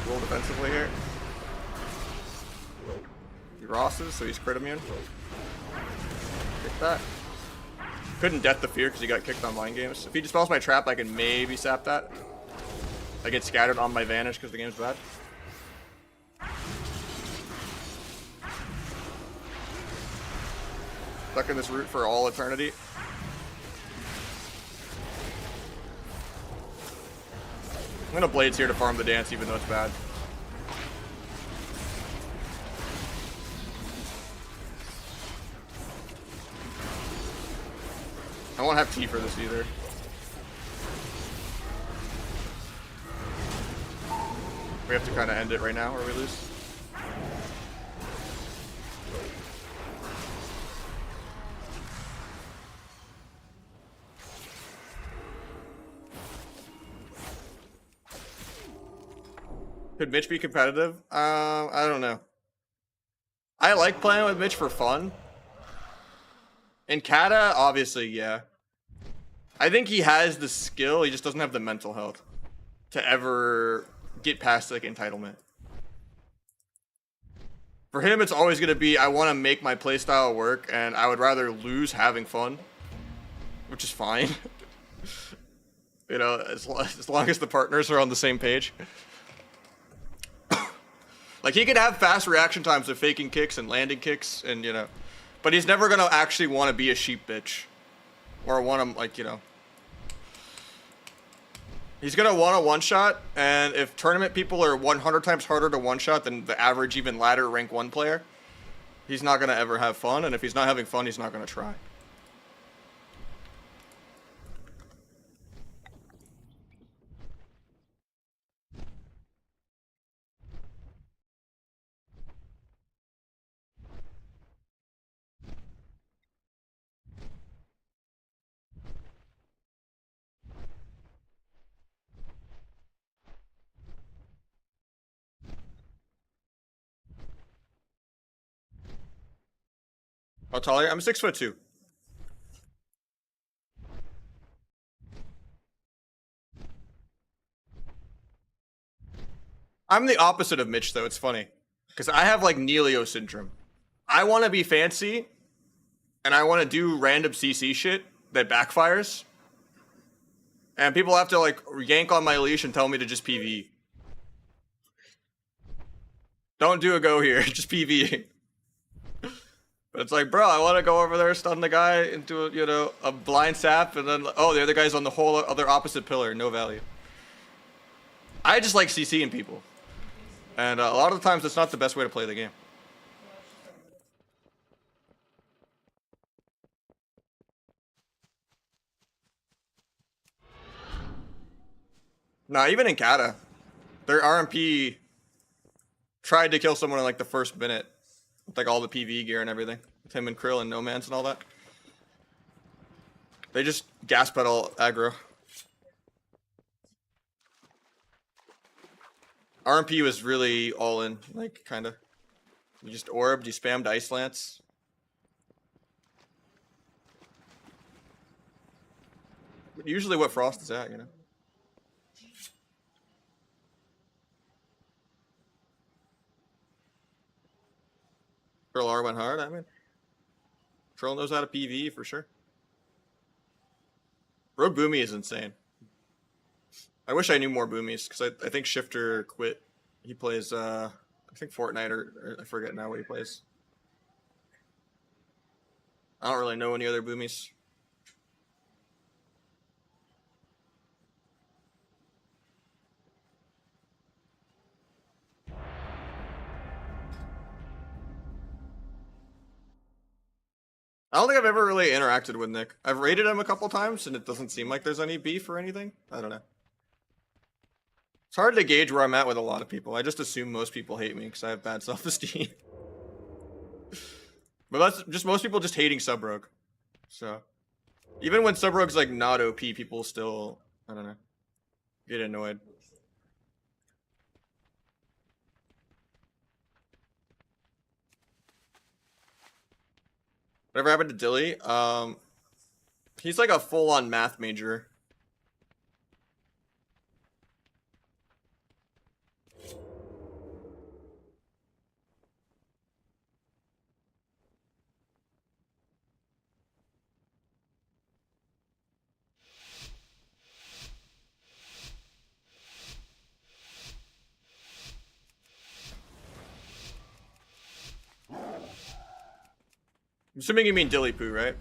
Roll defensively here. He Rosses, so he's crit immune. Kick that. Couldn't death the fear because he got kicked on mind games. If he dispels my trap, I can maybe sap that. I get scattered on my vanish because the game's bad. Stuck in this route for all eternity. I'm gonna blades here to farm the dance even though it's bad. I won't have T for this either. We have to kind of end it right now or we lose. Could Mitch be competitive? I don't know. I like playing with Mitch for fun. In Kata, obviously, yeah. I think he has the skill, he just doesn't have the mental health to ever get past, like, entitlement. For him, it's always going to be, I want to make my playstyle work, and I would rather lose having fun. Which is fine. You know, as long as the partners are on the same page. Like, he could have fast reaction times of faking kicks and landing kicks, and, you know. But he's never going to actually want to be a sheep bitch. Or want to, like, you know. He's going to want a one-shot, and if tournament people are 100 times harder to one-shot than the average, even ladder rank 1 player, he's not going to ever have fun, and if he's not having fun, he's not going to try. How tall are you? I'm 6'2". I'm the opposite of Mitch, though. It's funny. Because I have, like, Neelio syndrome. I want to be fancy, and I want to do random CC shit that backfires. And people have to, like, yank on my leash and tell me to just PvE. Don't do a go here, just PvE. But it's like, bro, I want to go over there, stun the guy into, a, you know, a blind sap, and then, oh, the other guy's on the whole other opposite pillar, no value. I just like CCing people. And a lot of the times, it's not the best way to play the game. Nah, even in Kata, their RMP tried to kill someone in, like, the first minute. With, like, all the PvE gear and everything. With him and Krill and No Man's and all that. They just gas pedal aggro. RMP was really all in, like, kinda. You just orbed, you spammed Ice Lance. Usually what Frost is at, you know. Troll R went hard, I mean. Troll knows how to PvE for sure. Rogue Boomy is insane. I wish I knew more Boomies, because I think Shifter quit. He plays, I think Fortnite, or I forget now what he plays. I don't really know any other Boomies. I don't think I've ever really interacted with Nick. I've raided him a couple times, and it doesn't seem like there's any beef or anything. I don't know. It's hard to gauge where I'm at with a lot of people. I just assume most people hate me because I have bad self-esteem. But that's just most people just hating Sub-Rogue. So, even when Sub-Rogue's like not OP, people still, I don't know, get annoyed. Whatever happened to Dilly? He's like a full-on math major. I'm assuming you mean Dilly Poo, right?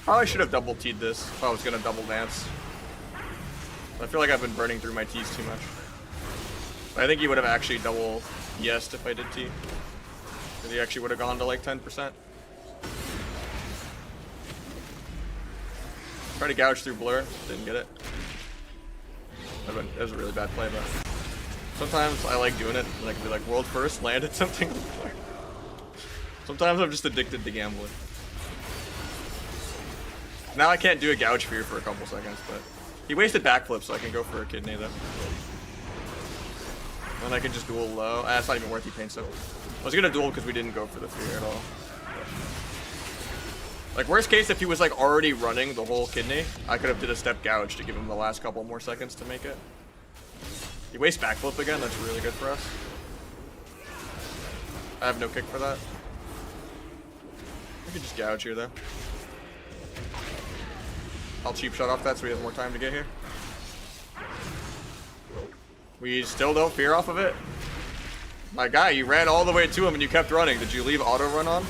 Probably should have double teed this if I was gonna double dance. I feel like I've been burning through my tees too much. But I think he would have actually double yesed if I did tee. Because he actually would have gone to like 10%. Try to gouge through blur, didn't get it. That was a really bad play, but sometimes I like doing it. Like be like world first, landed something. Sometimes I'm just addicted to gambling. Now I can't do a gouge fear for a couple seconds, but he wasted backflip, so I can go for a kidney though. And I can just duel low. Ah, it's not even worth he paints up. I was gonna duel because we didn't go for the fear at all. Like worst case, if he was like already running the whole kidney, I could have did a step gouge to give him the last couple more seconds to make it. He wastes backflip again. That's really good for us. I have no kick for that. I could just gouge here though. I'll cheap shot off that so we have more time to get here. We still don't fear off of it. My guy, you ran all the way to him and you kept running. Did you leave auto run on?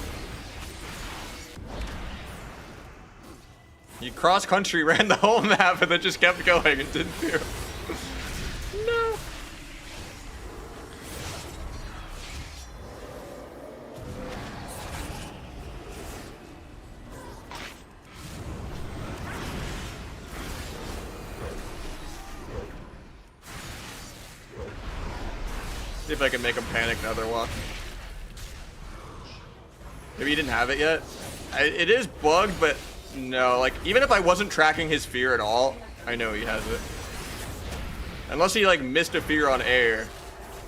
You cross country ran the whole map and then just kept going and didn't fear. No. See if I can make him panic another walk. Maybe he didn't have it yet. It is bugged, but no. Like, even if I wasn't tracking his fear at all, I know he has it. Unless he, like, missed a fear on air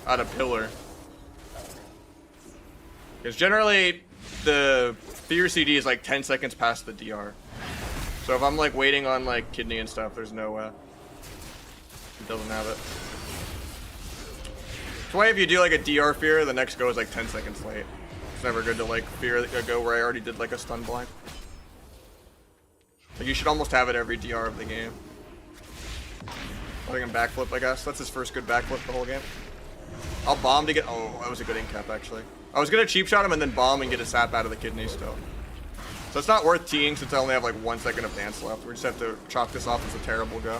on a pillar. Because generally, the fear CD is, like, 10 seconds past the DR. So if I'm, like, waiting on, like, kidney and stuff, there's no way. He doesn't have it. That's why if you do like a DR fear, the next go is like 10 seconds late. It's never good to like fear a go where I already did like a stun blind. Like you should almost have it every DR of the game. Letting him backflip, I guess. That's his first good backflip the whole game. I'll bomb to get. Oh, that was a good incap actually. I was gonna cheap shot him and then bomb and get a sap out of the kidney still. So it's not worth teeing since I only have like 1 second of dance left. We just have to chalk this off as a terrible go.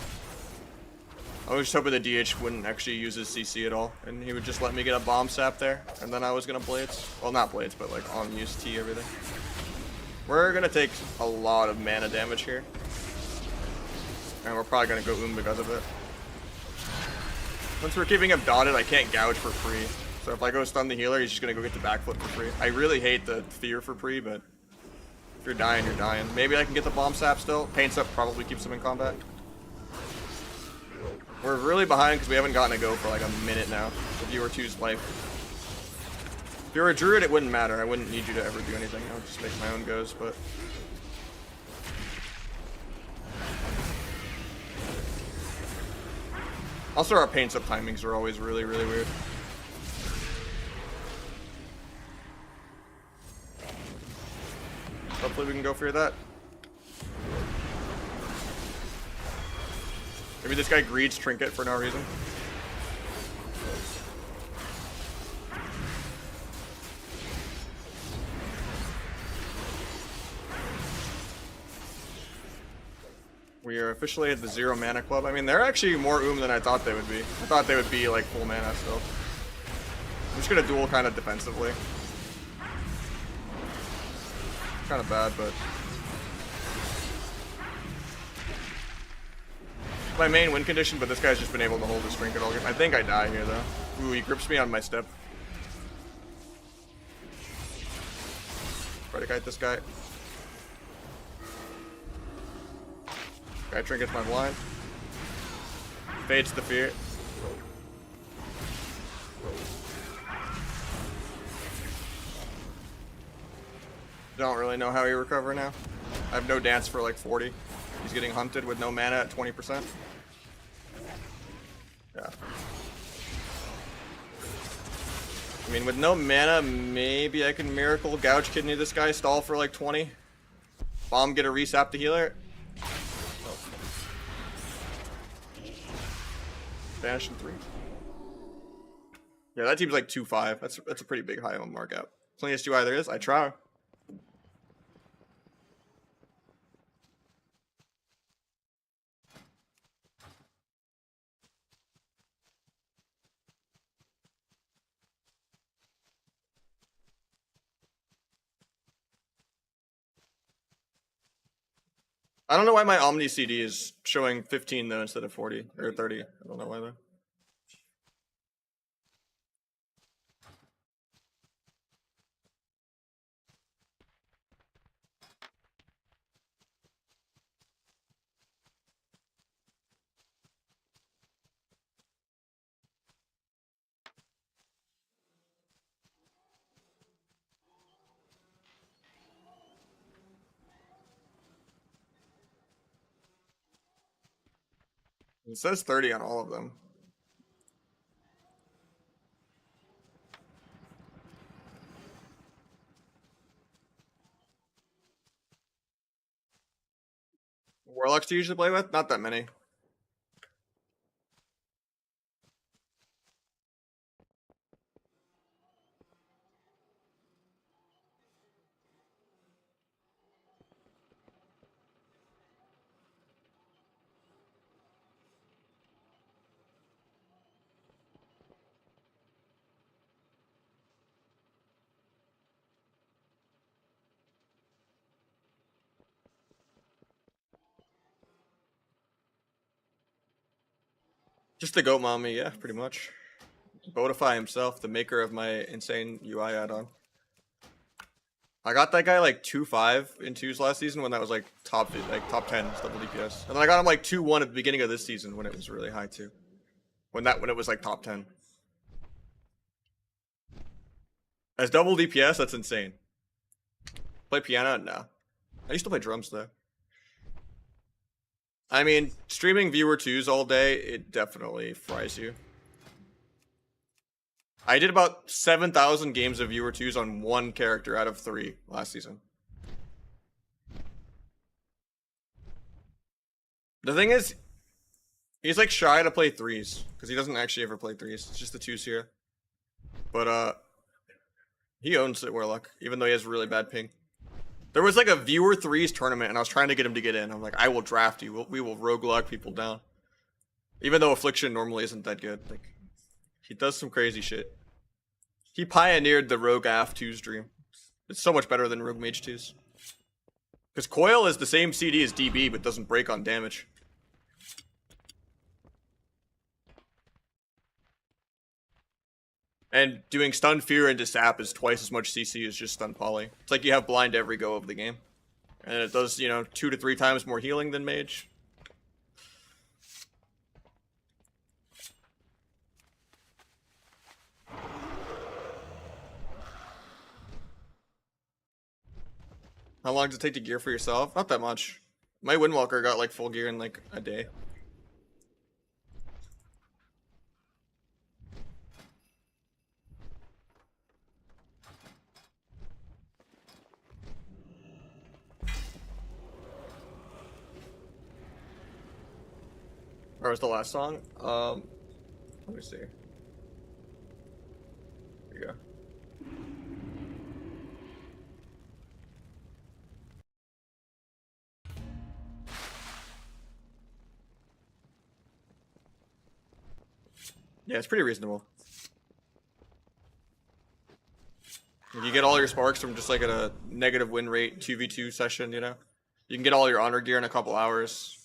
I was just hoping the DH wouldn't actually use his CC at all, and he would just let me get a bomb sap there, and then I was gonna blades. Well, not blades, but like on use T everything. We're gonna take a lot of mana damage here, and we're probably gonna go because of it. Once we're keeping him dotted, I can't gouge for free. So if I go stun the healer, he's just gonna go get the backflip for free. I really hate the fear for free, but you're dying, you're dying. Maybe I can get the bomb sap still. Paint sap probably keeps him in combat. We're really behind because we haven't gotten a go for like a minute now. The viewer 2's life. If you were a druid, it wouldn't matter. I wouldn't need you to ever do anything. I would just make my own goes, but... Also, our paint sap timings are always really, really weird. Hopefully we can go for that. Maybe this guy greeds Trinket for no reason. We are officially at the 0 mana club. I mean, they're actually more than I thought they would be. I thought they would be like full mana still. I'm just gonna duel kind of defensively. Kind of bad, but my main win condition, but this guy's just been able to hold his Trinket all game. I think I die here though. Ooh, he grips me on my step. Try to kite this guy. Guy Trinkets my blind. Fades the fear. Don't really know how he recover now. I have no dance for like 40. He's getting hunted with no mana at 20%. Yeah. I mean, with no mana, maybe I can Miracle Gouge Kidney this guy, stall for like 20. Bomb, get a resap to healer. Oh. Vanish in 3. Yeah, that team's like 2-5. That's a pretty big high on mark out. Cleanest UI there is. I try. I don't know why my Omni CD is showing 15 though instead of 40 or 30. I don't know why though. It says 30 on all of them. Warlocks do you usually play with? Not that many. Just the goat mommy, yeah, pretty much. Bodify himself, the maker of my insane UI add-on. I got that guy like 2-5 in 2s last season when that was like top 10 double DPS. And then I got him like 2-1 at the beginning of this season when it was really high too. When it was like top 10. As double DPS, that's insane. Play piano? No. I used to play drums though. I mean, streaming viewer 2s all day, it definitely fries you. I did about 7,000 games of viewer 2s on one character out of 3 last season. The thing is, he's like shy to play 3s, because he doesn't actually ever play 3s. It's just the 2s here. But, he owns it, Warlock, even though he has really bad ping. There was like a viewer 3s tournament, and I was trying to get him to get in. I'm like, I will draft you. We will roguelock people down. Even though Affliction normally isn't that good. Like, he does some crazy shit. He pioneered the Rogue AF 2's dream. It's so much better than Rogue Mage 2's. Because Coil is the same CD as DB, but doesn't break on damage. And doing Stun Fear into Sap is twice as much CC as just Stun Poly. It's like you have blind every go of the game. And it does, 2 to 3 times more healing than mage. How long does it take to gear for yourself? Not that much. My Windwalker got like full gear in like a day. Where was the last song? Let me see. Here you go. Yeah, it's pretty reasonable. You get all your sparks from just like a negative win rate 2v2 session, You can get all your honor gear in a couple hours.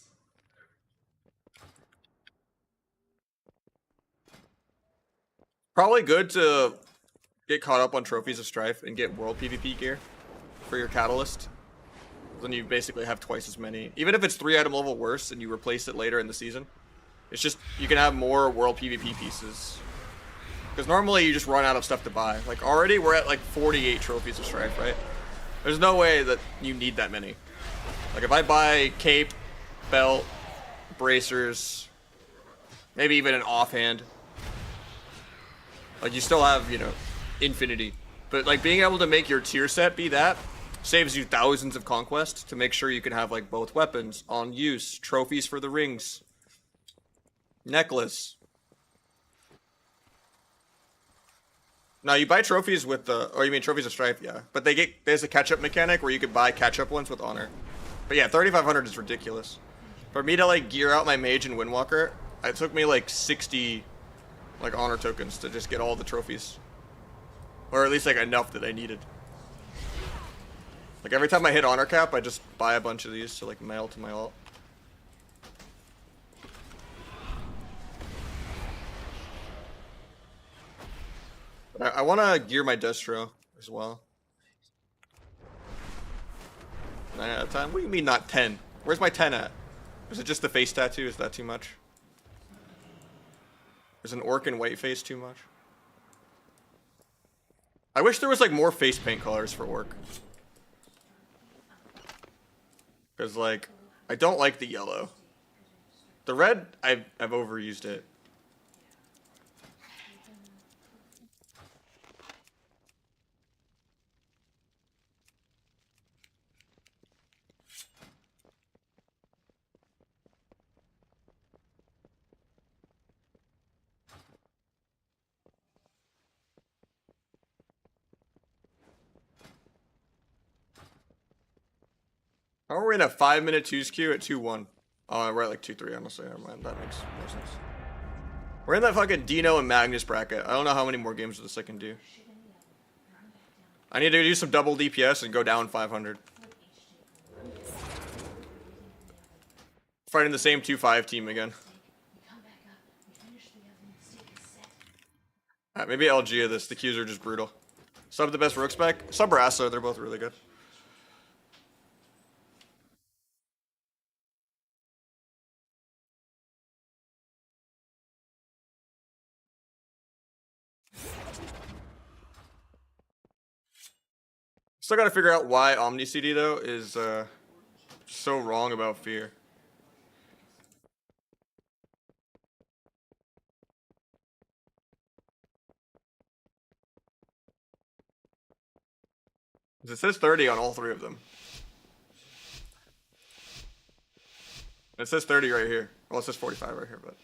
Probably good to get caught up on Trophies of Strife and get World PvP gear for your Catalyst. Then you basically have twice as many. Even if it's 3 item level worse and you replace it later in the season. It's just, you can have more World PvP pieces. Because normally you just run out of stuff to buy. Like already we're at like 48 Trophies of Strife, right? There's no way that you need that many. Like if I buy cape, belt, bracers, maybe even an offhand. Like you still have, infinity. But like being able to make your tier set be that saves you thousands of conquest to make sure you can have like both weapons on use, trophies for the rings, necklace. Now you buy trophies with or you mean trophies of Strife, yeah. But there's a catch-up mechanic where you could buy catch-up ones with honor. But yeah, 3,500 is ridiculous. For me to like gear out my mage and Windwalker, it took me like 60 like honor tokens to just get all the trophies. Or at least like enough that I needed. Like every time I hit honor cap, I just buy a bunch of these to like mail to my alt. I want to gear my Destro as well. 9 out of 10? What do you mean not 10? Where's my 10 at? Is it just the face tattoo? Is that too much? Is an orc in white face too much? I wish there was like more face paint colors for orc. Because like, I don't like the yellow. The red, I've overused it. How are we in a 5-minute 2s queue at 2-1? Oh, we're at like 2-3, honestly. Never mind. That makes more sense. We're in that fucking Dino and Magnus bracket. I don't know how many more games this I can do. I need to do some double DPS and go down 500. Fighting the same 2-5 team again. Alright, maybe LG of this. The queues are just brutal. Sub the best rook spec. Sub Rasa, they're both really good. Still gotta figure out why Omni CD though is so wrong about fear. It says 30 on all 3 of them. It says 30 right here. Well, it says 45 right here, but.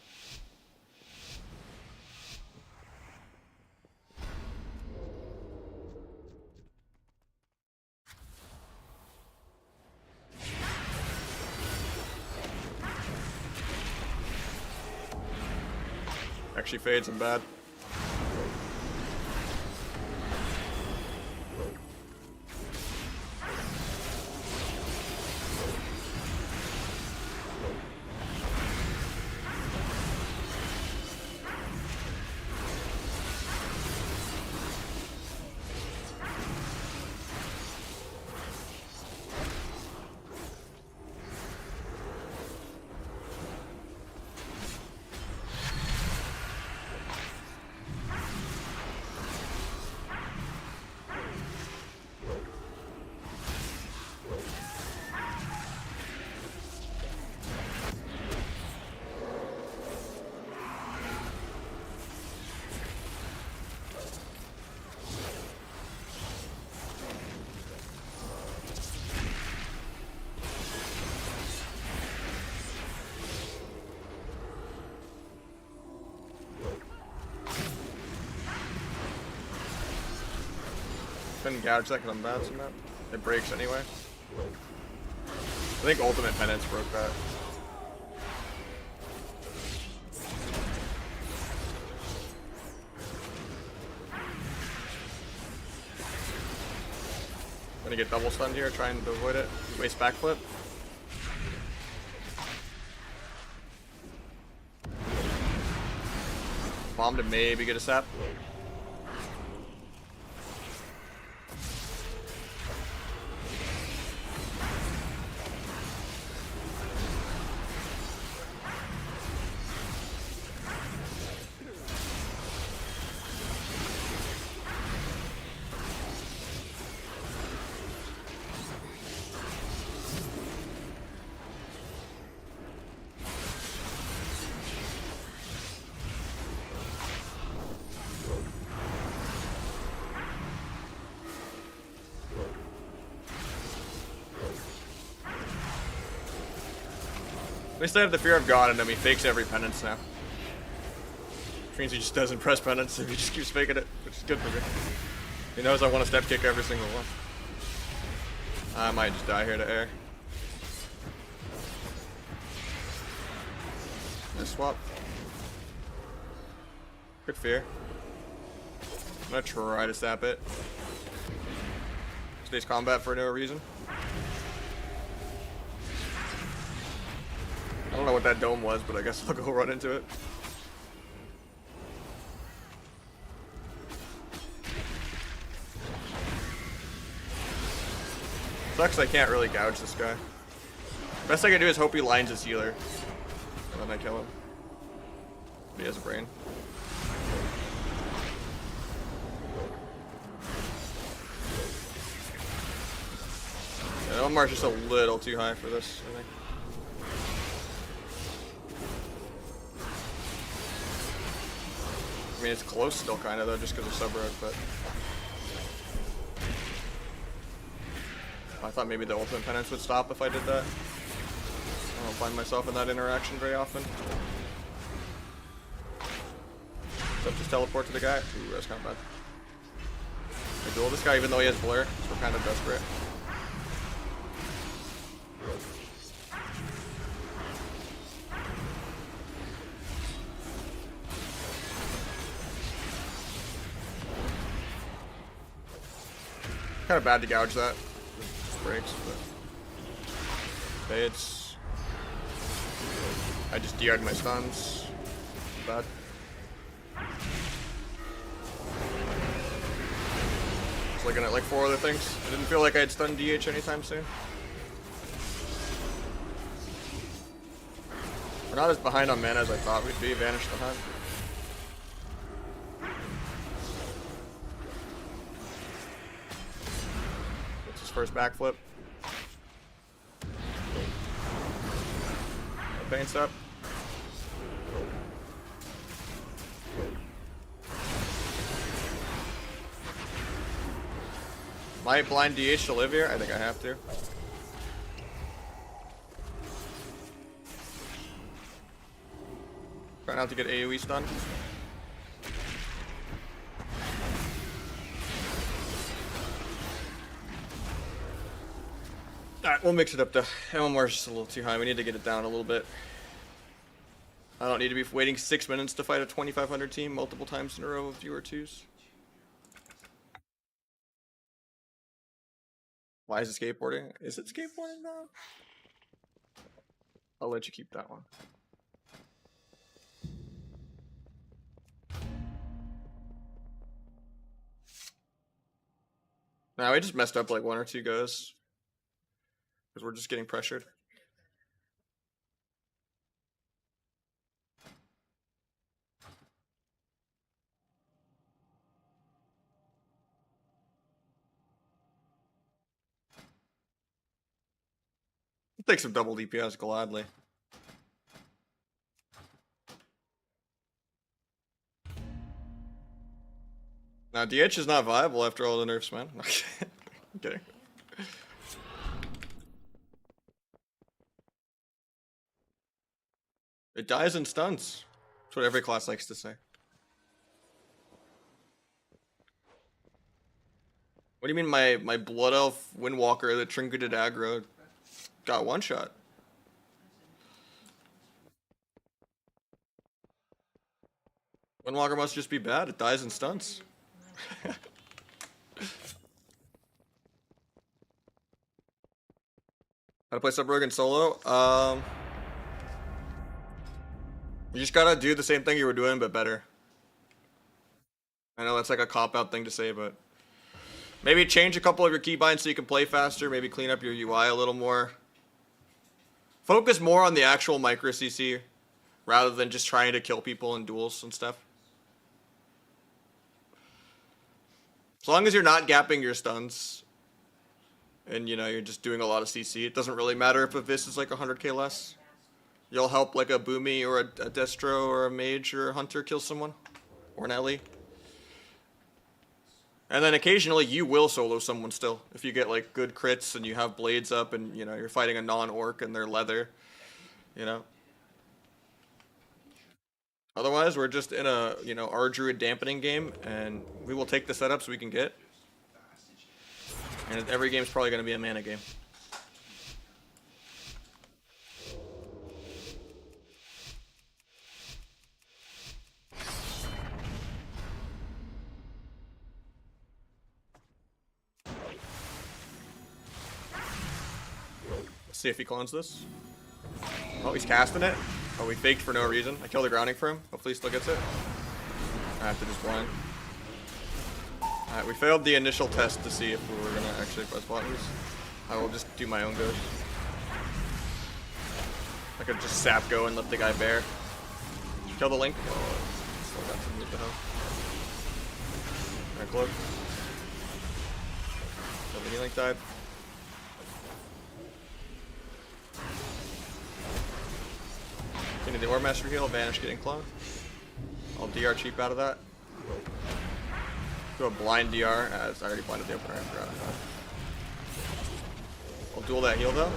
Actually fades and bad. Couldn't gouge that because I'm bouncing that. It breaks anyway. I think Ultimate Penance broke that. Gonna get double stunned here, trying to avoid it. Waste backflip. Bomb to maybe get a sap. At least I have the fear of God in him. He fakes every penance now. Which means he just doesn't press penance and he just keeps faking it, which is good for me. He knows I want to step kick every single one. I might just die here to air. Nice swap. Good fear. I'm gonna try to sap it. Stays combat for no reason. I don't know what that dome was, but I guess I'll go run into it. Sucks I can't really gouge this guy. Best I can do is hope he lines his healer. And then I kill him. He has a brain. Yeah, Omar's just a little too high for this, I think. I mean, it's close still, kind of, though, just because of sub-road, but... I thought maybe the Ultimate Penance would stop if I did that. I don't find myself in that interaction very often. So just teleport to the guy. Ooh, that's not bad. I duel this guy even though he has Blur, so we're kind of desperate. Kind of bad to gouge that. Just breaks, but fades. I just DR'd my stuns. Bad. Just looking at like 4 other things. I didn't feel like I had stunned DH anytime soon. We're not as behind on mana as I thought we'd be. Vanish the Hunt. First backflip. Paints up. Might blind DH to live here? I think I have to. Try not to get AoE stunned. Alright, we'll mix it up. The MMR's just a little too high. We need to get it down a little bit. I don't need to be waiting 6 minutes to fight a 2500 team multiple times in a row with viewer 2s. Why is it skateboarding? Is it skateboarding now? I'll let you keep that one. Nah, we just messed up like 1 or 2 goes. Because we're just getting pressured. I'll take some double DPS gladly. Now DH is not viable after all the nerfs, man. I'm kidding. It dies in stuns. That's what every class likes to say. What do you mean my Blood Elf Windwalker, the Trinketed aggro, got one shot? Windwalker must just be bad. It dies in stunts. How to play Subrogan solo? You just gotta do the same thing you were doing, but better. I know that's like a cop-out thing to say, but maybe change a couple of your keybinds so you can play faster. Maybe clean up your UI a little more. Focus more on the actual micro CC rather than just trying to kill people in duels and stuff. As long as you're not gapping your stuns and, you know, you're just doing a lot of CC, it doesn't really matter if a Vis is like 100k less. You'll help like a Boomy or a Destro or a Mage or a Hunter kill someone. Or an Ellie. And then occasionally you will solo someone still. If you get like good crits and you have blades up and, you know, you're fighting a non-orc and they're leather. You know. Otherwise, we're just in a, you know, our Druid dampening game, and we will take the setups we can get. And every game's probably going to be a mana game. Let's see if he clones this. Oh, he's casting it. Oh, we faked for no reason. I killed the grounding for him. Hopefully he still gets it. I have to just blind. Alright, we failed the initial test to see if we were going to actually press buttons. I will just do my own goes. I could just sap go and let the guy bear. Kill the link. Oh, still got to move the hoe. Alright, cloak. So the healing died. Into the Ore Master heal, Vanish getting clone. I'll DR cheap out of that. Do a blind DR. I already blinded the opener, I forgot. I'll duel that heal though.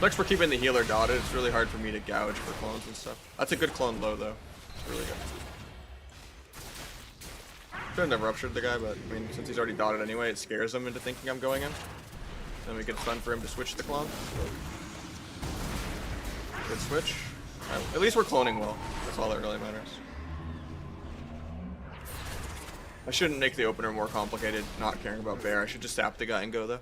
Looks for keeping the healer dotted. It's really hard for me to gouge for clones and stuff. That's a good clone low though. It's really good. Shouldn't have ruptured the guy, but I mean, since he's already dotted anyway, it scares him into thinking I'm going in. Then we get fun for him to switch the clone. Good switch. At least we're cloning well. That's all that really matters. I shouldn't make the opener more complicated, not caring about bear. I should just sap the guy and go though.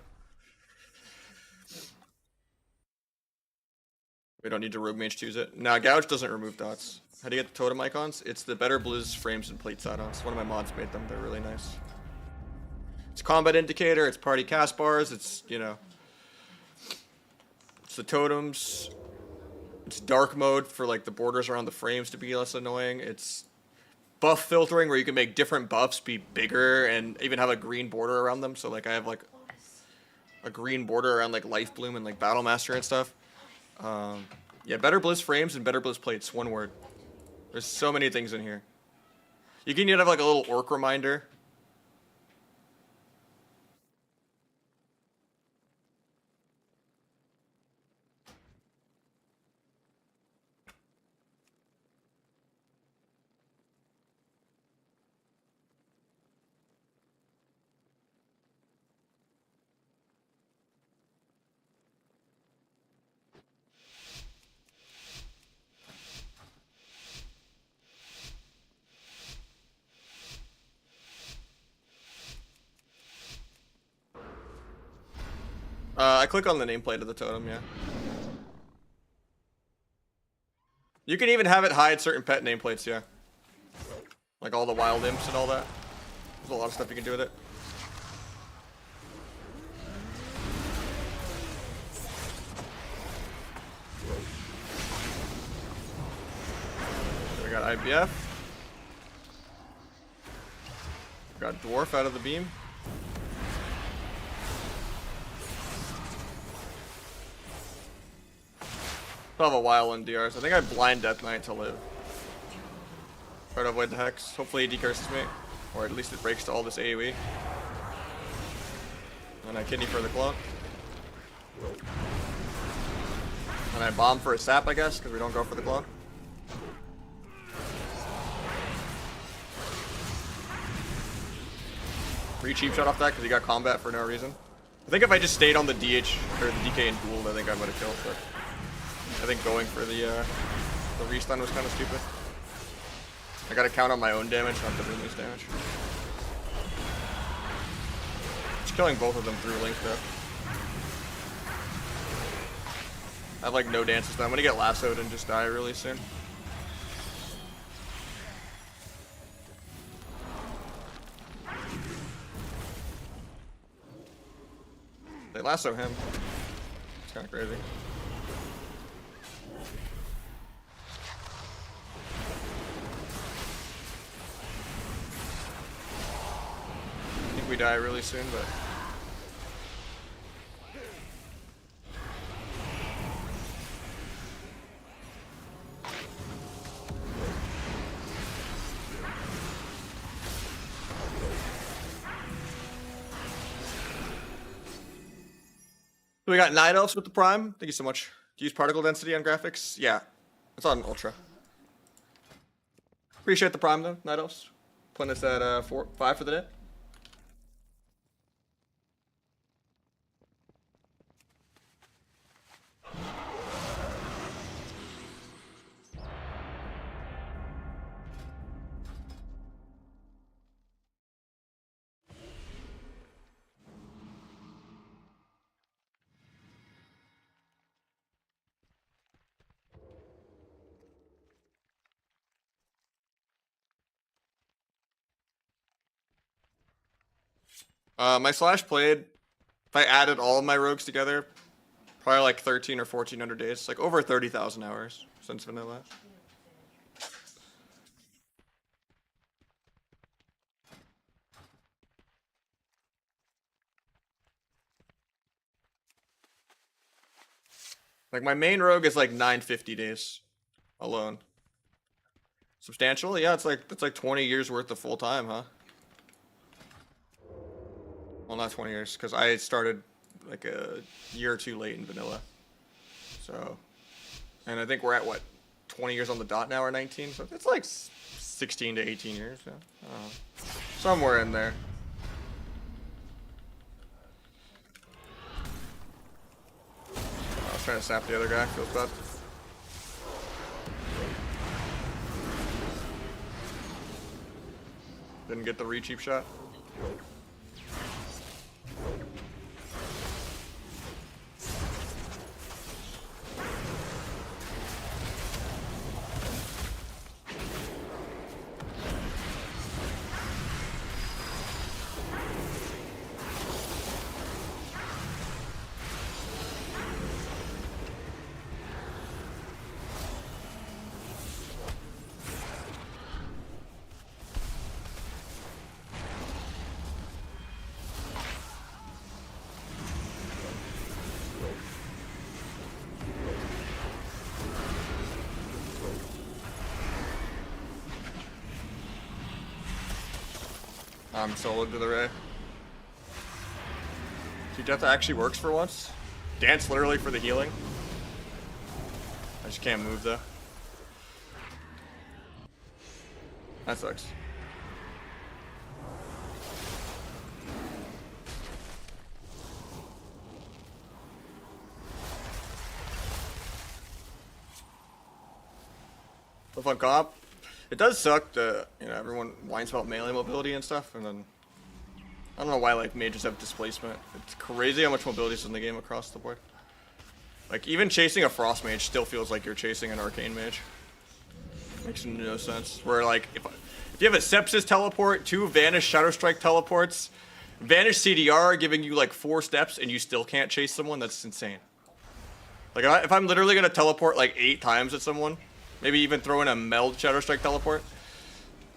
We don't need to Rogue Mage choose it. Nah, Gouge doesn't remove dots. How do you get the totem icons? It's the Better Blues frames and plates add-ons. One of my mods made them. They're really nice. It's combat indicator. It's party cast bars. It's, you know, it's the totems. It's dark mode for like the borders around the frames to be less annoying. It's buff filtering where you can make different buffs be bigger and even have a green border around them. So like I have like a green border around like Life Bloom and like Battle Master and stuff. Yeah, Better Blizz frames and Better Blizz plates. One word. There's so many things in here. You can even have like a little orc reminder. I click on the nameplate of the totem, yeah. You can even have it hide certain pet nameplates, yeah. Like all the wild imps and all that. There's a lot of stuff you can do with it. So we got IBF. We got Dwarf out of the beam. I'll have a while in DRs. I think I blind Death Knight to live. Try to avoid the Hex. Hopefully he decurses me. Or at least it breaks to all this AoE. And I kidney for the clone. And I bomb for a sap, I guess, because we don't go for the clone. Free cheap shot off that because he got combat for no reason. I think if I just stayed on the DH or the DK and Gould, I think I would have killed. But I think going for the restun was kind of stupid. I gotta count on my own damage, not the Moonley's damage. Just killing both of them through Link though. I have like no dances though. I'm gonna get lassoed and just die really soon. They lasso him. It's kind of crazy. I think we die really soon, but. We got Night Elves with the Prime. Thank you so much. Do you use particle density on graphics? Yeah. It's on Ultra. Appreciate the Prime though, Night Elves. Putting us at 5 for the day. My Slash played, if I added all of my rogues together, probably like 13 or 1400 days. Like over 30,000 hours since vanilla. Like my main rogue is like 950 days alone. Substantial? Yeah, it's like 20 years worth of full time, huh? Well, not 20 years, because I started like a year or two late in vanilla. So, and I think we're at what, 20 years on the dot now, or 19? So it's like 16 to 18 years. Yeah. Somewhere in there. I was trying to sap the other guy. Feels bad. Didn't get the re-cheap shot. I'm soloed to the Ray. Dude, Death actually works for once. Dance literally for the healing. I just can't move though. That sucks. The fun comp. It does suck that, you know, everyone whines about melee mobility and stuff, and then I don't know why like mages have displacement. It's crazy how much mobility is in the game across the board. Like even chasing a frost mage still feels like you're chasing an arcane mage. Makes no sense. Where like if you have a sepsis teleport, 2 vanish shadow strike teleports, vanish CDR giving you like 4 steps, and you still can't chase someone, that's insane. Like if I'm literally gonna teleport like 8 times at someone. Maybe even throw in a meld Shadow Strike teleport.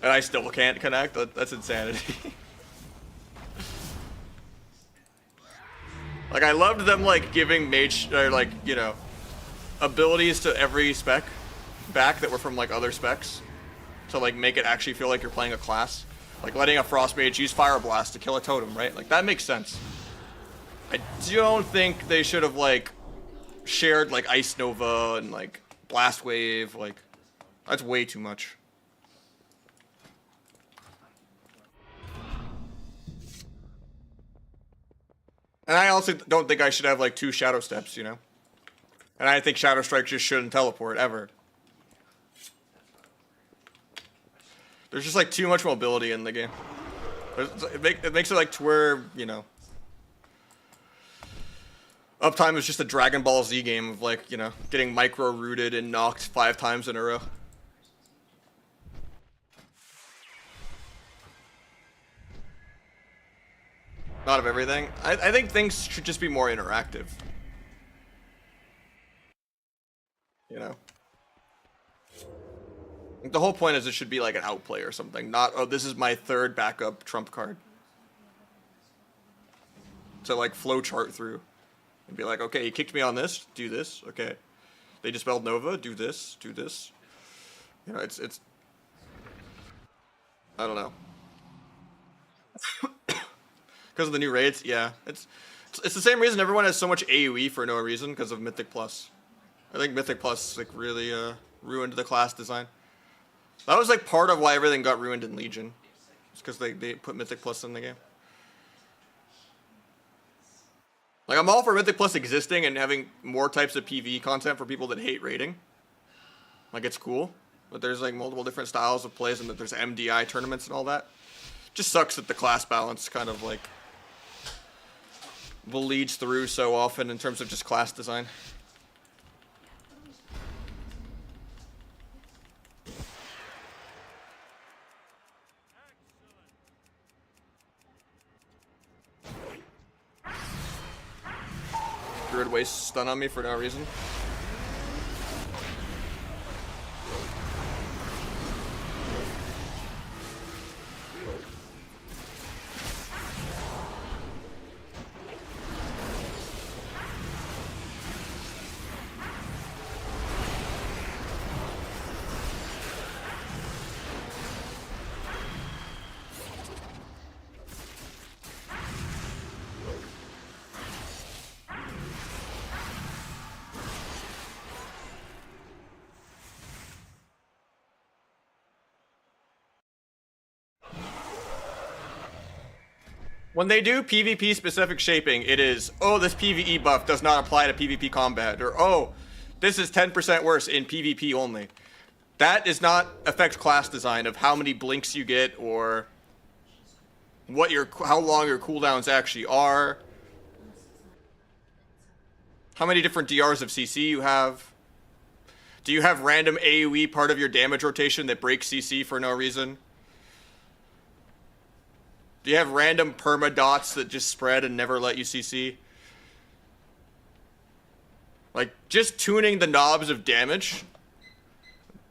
And I still can't connect. That's insanity. Like I loved them like giving mage or like, you know, abilities to every spec back that were from like other specs. To like make it actually feel like you're playing a class. Like letting a frost mage use Fire Blast to kill a totem, right? Like that makes sense. I don't think they should have like shared like Ice Nova and like Blast Wave, like, that's way too much. And I also don't think I should have like 2 Shadow Steps, you know? And I think Shadow Strike just shouldn't teleport, ever. There's just like too much mobility in the game. It makes it like to where, you know, Uptime is just a Dragon Ball Z game of like, you know, getting micro-rooted and knocked 5 times in a row. Not of everything. I think things should just be more interactive. You know? Like, the whole point is it should be like an outplay or something, not, oh, this is my 3rd backup trump card. To like flow chart through. And be like, okay, he kicked me on this, do this, okay. They dispelled Nova, do this, do this. You know, it's I don't know. Because of the new raids, yeah. It's the same reason everyone has so much AoE for no reason, because of Mythic Plus. I think Mythic Plus like really ruined the class design. That was like part of why everything got ruined in Legion. It's because they put Mythic Plus in the game. Like, I'm all for Mythic Plus existing and having more types of PvE content for people that hate raiding. Like, it's cool. But there's like multiple different styles of plays and that there's MDI tournaments and all that. Just sucks that the class balance kind of like bleeds through so often in terms of just class design. Druid waste stun on me for no reason. When they do PvP specific shaping, it is, oh, this PvE buff does not apply to PvP combat, or oh, this is 10% worse in PvP only. That does not affect class design of how many blinks you get or what how long your cooldowns actually are. How many different DRs of CC you have. Do you have random AoE part of your damage rotation that breaks CC for no reason? Do you have random perma dots that just spread and never let you CC? Like, just tuning the knobs of damage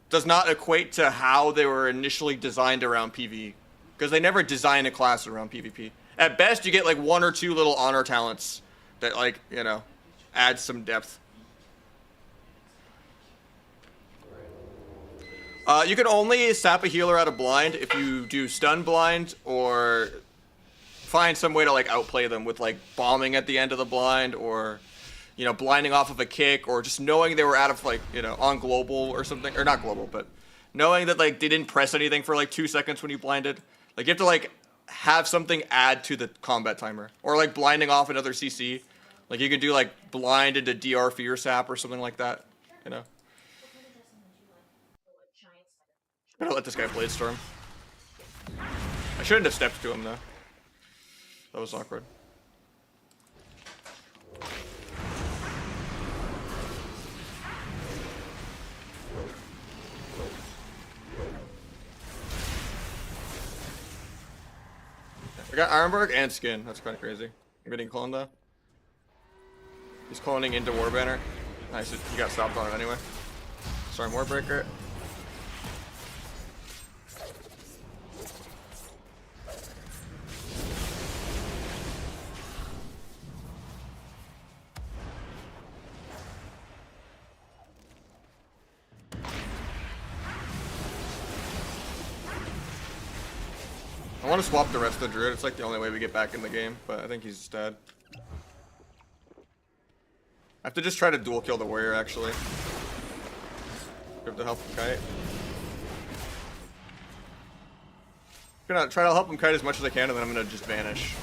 does not equate to how they were initially designed around PvE. Because they never design a class around PvP. At best, you get like 1 or 2 little honor talents that, like, you know, add some depth. You can only sap a healer out of blind if you do stun blind or find some way to like outplay them with like bombing at the end of the blind or, you know, blinding off of a kick or just knowing they were out of like, you know, on global or something, or not global, but knowing that like they didn't press anything for like 2 seconds when you blinded. Like you have to like have something add to the combat timer or like blinding off another CC. Like you can do like blind into DR fear sap or something like that, you know. I'm gonna let this guy blade storm. I shouldn't have stepped to him though. That was awkward. I got Ironbark and Skin. That's kind of crazy. I'm getting cloned though. He's cloning into Warbanner. Nice. He got stopped on it anyway. Sorry, Warbreaker. I want to swap the rest of the Druid. It's like the only way we get back in the game, but I think he's dead. I have to just try to dual kill the warrior, actually. We have to help him kite. I'm gonna try to help him kite as much as I can, and then I'm gonna just vanish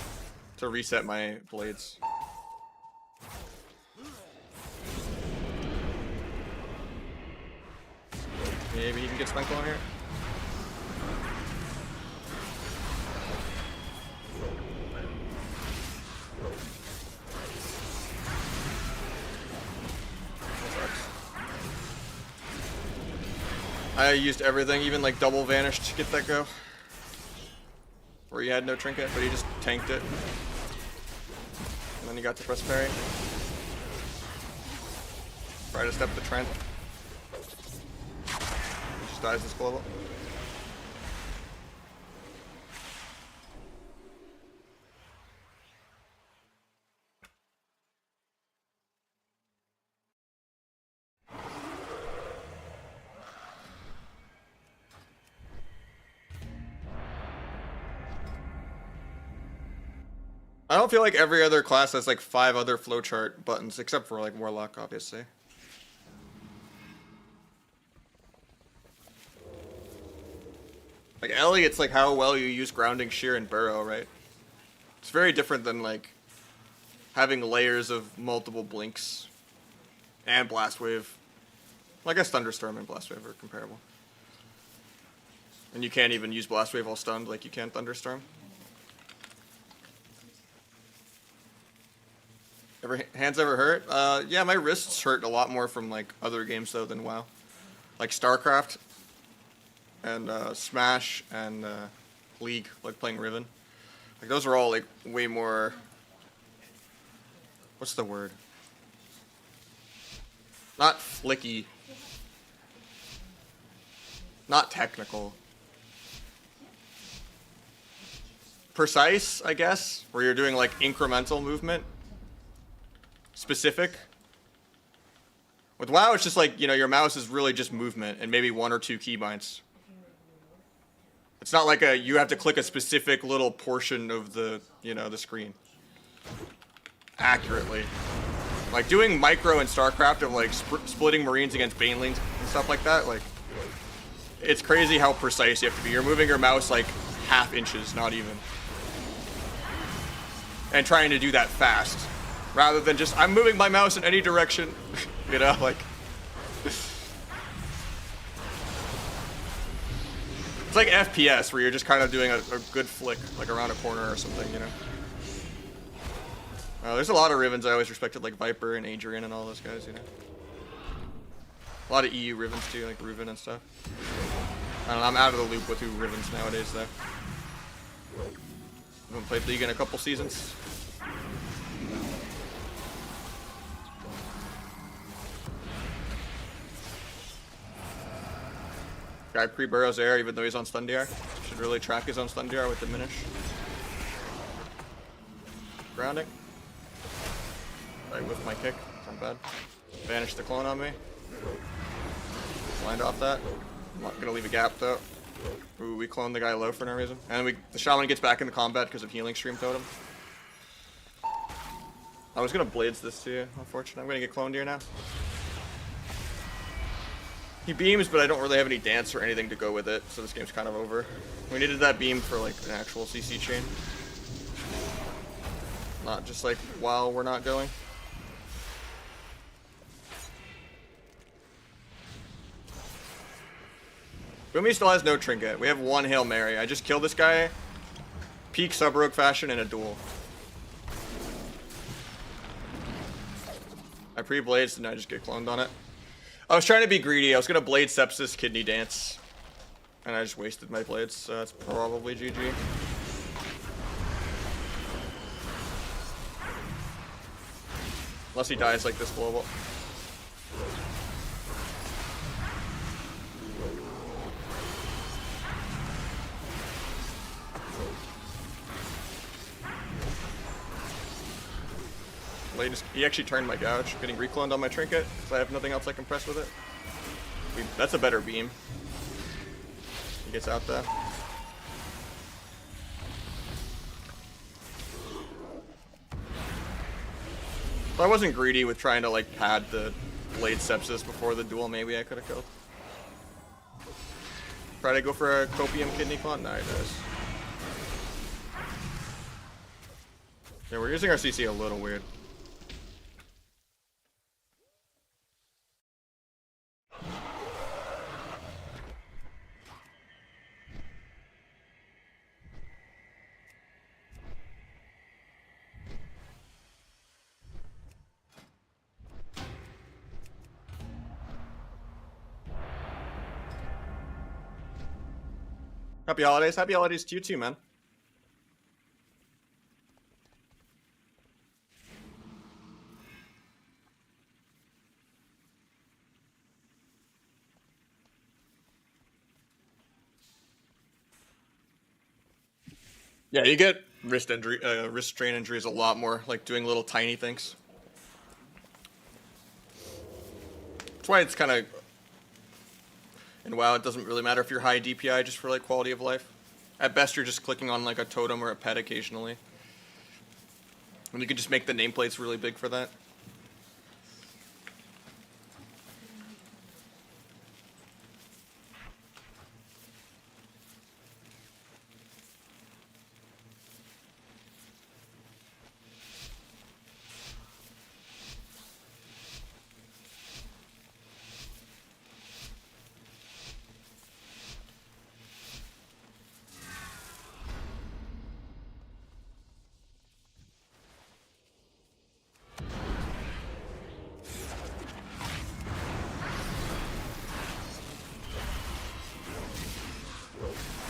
to reset my blades. Maybe he can get Spenkle on here. I used everything, even like double vanish to get that go. Where he had no trinket, but he just tanked it. And then he got to press parry. Try to step the Trent. He just dies this global. I don't feel like every other class has like 5 other flowchart buttons, except for like Warlock, obviously. Like Ellie, it's like how well you use grounding, shear, and burrow, right? It's very different than like having layers of multiple blinks and blast wave. Well, I guess thunderstorm and blast wave are comparable. And you can't even use blast wave while stunned like you can thunderstorm. Hands ever hurt? Yeah, my wrists hurt a lot more from like other games though than WoW. Like StarCraft and Smash and League, like playing Riven. Like those are all like way more. What's the word? Not flicky. Not technical. Precise, I guess, where you're doing like incremental movement. Specific. With WoW, it's just like, you know, your mouse is really just movement and maybe 1 or 2 keybinds. It's not like you have to click a specific little portion of the, you know, the screen. Accurately. Like doing micro in StarCraft of like splitting Marines against Banelings and stuff like that, like, it's crazy how precise you have to be. You're moving your mouse like ½ inches, not even. And trying to do that fast. Rather than just, I'm moving my mouse in any direction, you know, like. It's like FPS, where you're just kind of doing a good flick, like around a corner or something, you know. There's a lot of Rivens I always respected, like Viper and Adrian and all those guys, you know. A lot of EU Rivens too, like Ruven and stuff. I don't know, I'm out of the loop with who Rivens nowadays, though. I haven't played League in a couple seasons. Guy pre-burrows air even though he's on stun DR. Should really track his own stun DR with diminish. Grounding. I whiffed my kick. Not bad. Vanish the clone on me. Blind off that. I'm not gonna leave a gap though. Ooh, we cloned the guy low for no reason. And the shaman gets back into combat because of healing stream totem. I was gonna blades this too, unfortunately. I'm gonna get cloned here now. He beams, but I don't really have any dance or anything to go with it, so this game's kind of over. We needed that beam for like an actual CC chain. Not just like while we're not going. Boomy still has no trinket. We have 1 Hail Mary. I just killed this guy, peak sub-rogue fashion in a duel. I pre-blades and I just get cloned on it. I was trying to be greedy. I was gonna blade sepsis kidney dance. And I just wasted my blades, so that's probably GG. Unless he dies like this global. He actually turned my gouge, getting recloned on my trinket, because I have nothing else I can press with it. That's a better beam. He gets out there. If I wasn't greedy with trying to like pad the blade sepsis before the duel, maybe I could have killed. Try to go for a copium kidney clone? No, he does. Yeah, we're using our CC a little weird. Happy holidays. Happy holidays to you too, man. Yeah, you get wrist injury, wrist strain injuries a lot more, like doing little tiny things. That's why it's kind of, and WoW, it doesn't really matter if you're high DPI just for like quality of life. At best, you're just clicking on like a totem or a pet occasionally. And you can just make the nameplates really big for that.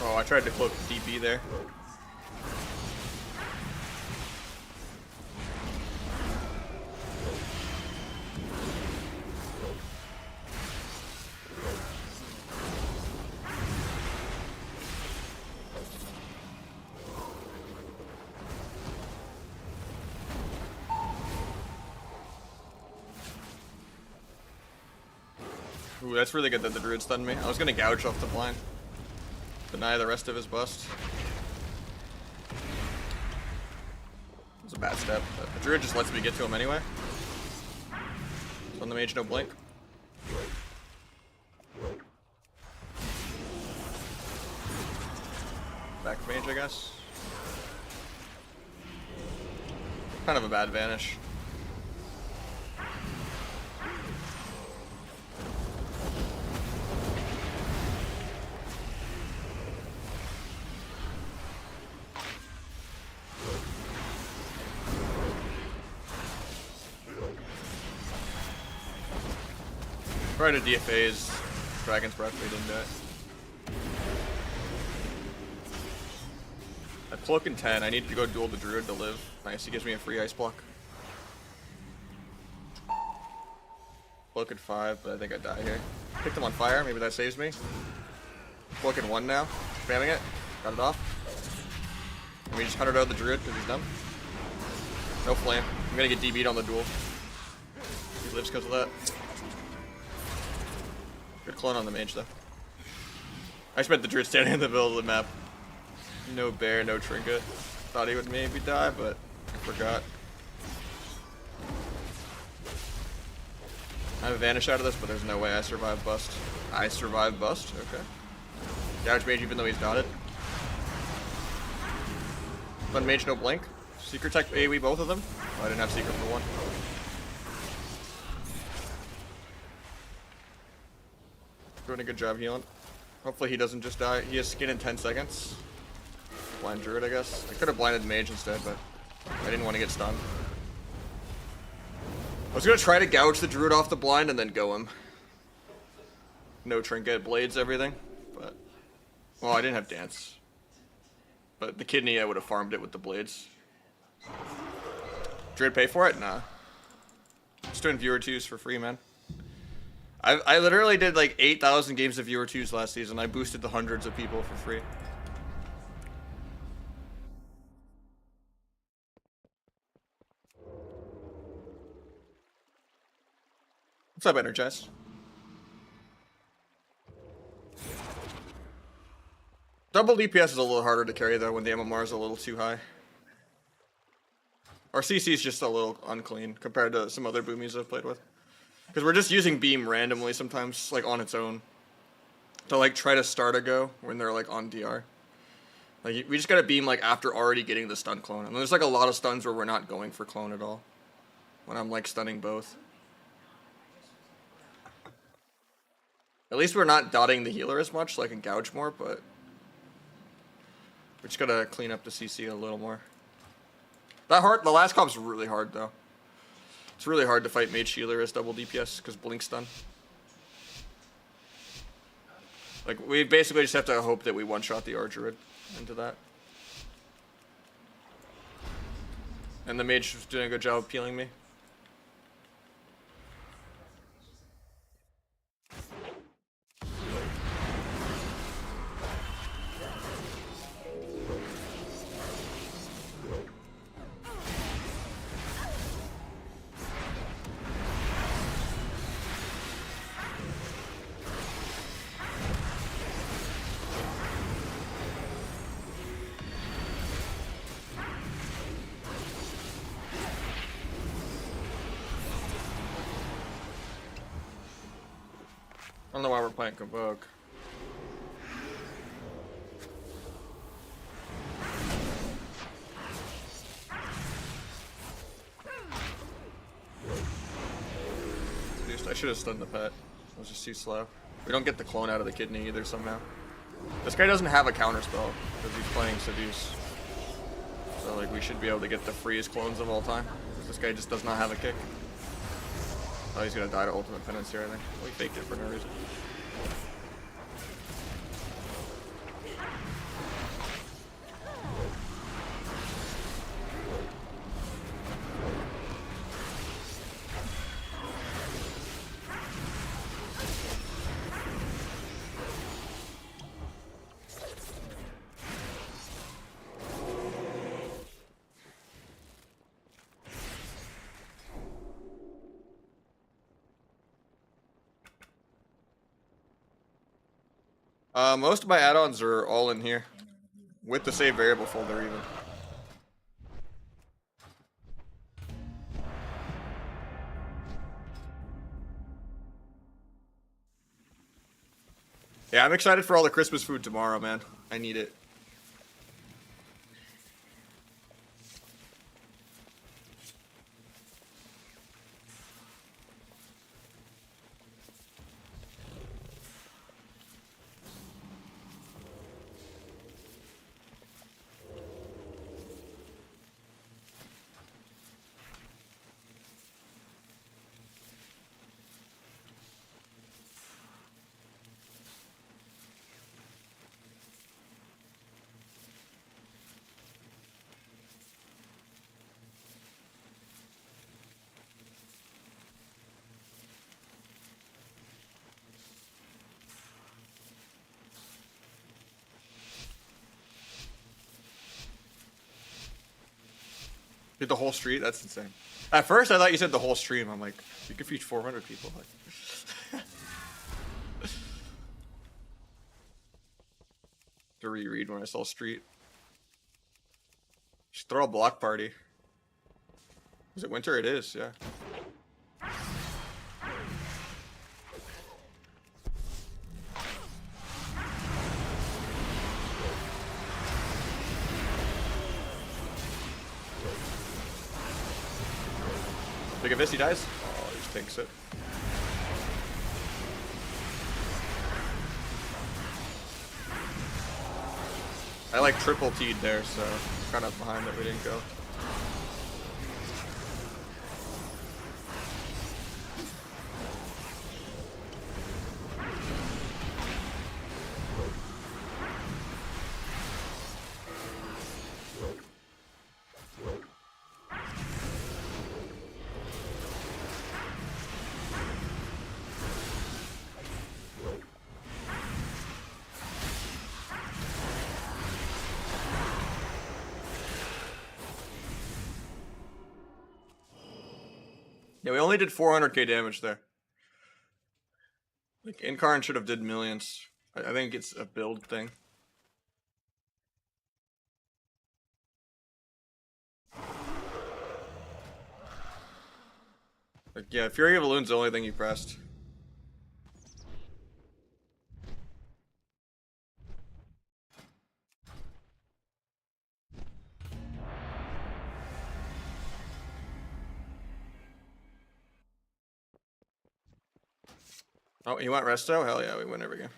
Oh, I tried to cloak DB there. Ooh, that's really good that the druid stunned me. I was gonna gouge off the blind. Deny the rest of his bust. It was a bad step, but the druid just lets me get to him anyway. So on the mage, no blink. Back mage, I guess. Kind of a bad vanish. Tried to DFA's Dragon's Breath, but he didn't do it. At Cloak in 10, I need to go duel the Druid to live. Nice, he gives me a free ice block. Cloak at 5, but I think I die here. Picked him on fire, maybe that saves me. Cloak in 1 now, spamming it, got it off. And we just 100 out the Druid because he's dumb. No flame, I'm gonna get DB'd on the duel. He lives because of that. Good clone on the mage though. I spent the druid standing in the middle of the map. No bear, no trinket. Thought he would maybe die, but I forgot. I have a vanish out of this, but there's no way I survive bust. I survive bust? Okay. Gouge mage even though he's dotted. Fun mage, no blink. Secret tech AoE both of them? Oh, I didn't have secret for one. Doing a good job healing. Hopefully he doesn't just die. He has skin in 10 seconds. Blind druid, I guess. I could have blinded mage instead, but I didn't want to get stunned. I was gonna try to gouge the druid off the blind and then go him. No trinket, blades, everything. But well, I didn't have dance. But the kidney, I would have farmed it with the blades. Druid pay for it? Nah. Just doing viewer twos for free, man. I literally did like 8,000 games of viewer twos last season. I boosted the hundreds of people for free. What's up, Energized? Double DPS is a little harder to carry though when the MMR is a little too high. Our CC is just a little unclean compared to some other boomies I've played with. Because we're just using beam randomly sometimes, like on its own, to like try to start a go when they're like on DR. Like we just gotta beam like after already getting the stun clone. And there's like a lot of stuns where we're not going for clone at all. When I'm like stunning both. At least we're not dotting the healer as much, so I can gouge more, but we're just gotta clean up the CC a little more. The last comp's really hard though. It's really hard to fight mage healer as double DPS because blink stun. Like, we basically just have to hope that we one-shot the Archer into that. And the mage was doing a good job of peeling me. I don't know why we're playing Convoke. I should have stunned the pet. I was just too slow. We don't get the clone out of the kidney either somehow. This guy doesn't have a counter spell because he's playing Seduce. So like we should be able to get the freest clones of all time. This guy just does not have a kick. Oh, he's gonna die to ultimate penance here, I think. We faked it for no reason. Most of my add-ons are all in here. With the save variable folder even. Yeah, I'm excited for all the Christmas food tomorrow, man. I need it. Did the whole street? That's insane. At first, I thought you said the whole stream. I'm like, you could feed 400 people. Like, to reread when I saw street. Just throw a block party. Is it winter? It is, yeah. Look at this, he dies. Oh, he just takes it. I like triple T'd there, so kind of behind that we didn't go. Yeah, we only did 400k damage there. Like, Incarn should have did millions. I think it's a build thing. Like, yeah, Fury of Elun's the only thing you pressed. Oh, you want resto? Hell yeah, we win every game.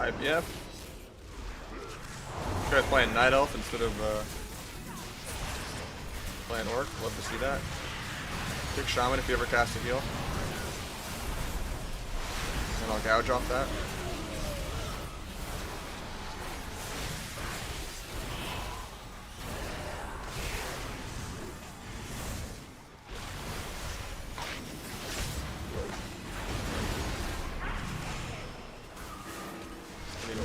IBF. Try playing Night Elf instead of playing Orc. Love to see that. Pick Shaman if you ever cast a heal. And I'll gouge off that.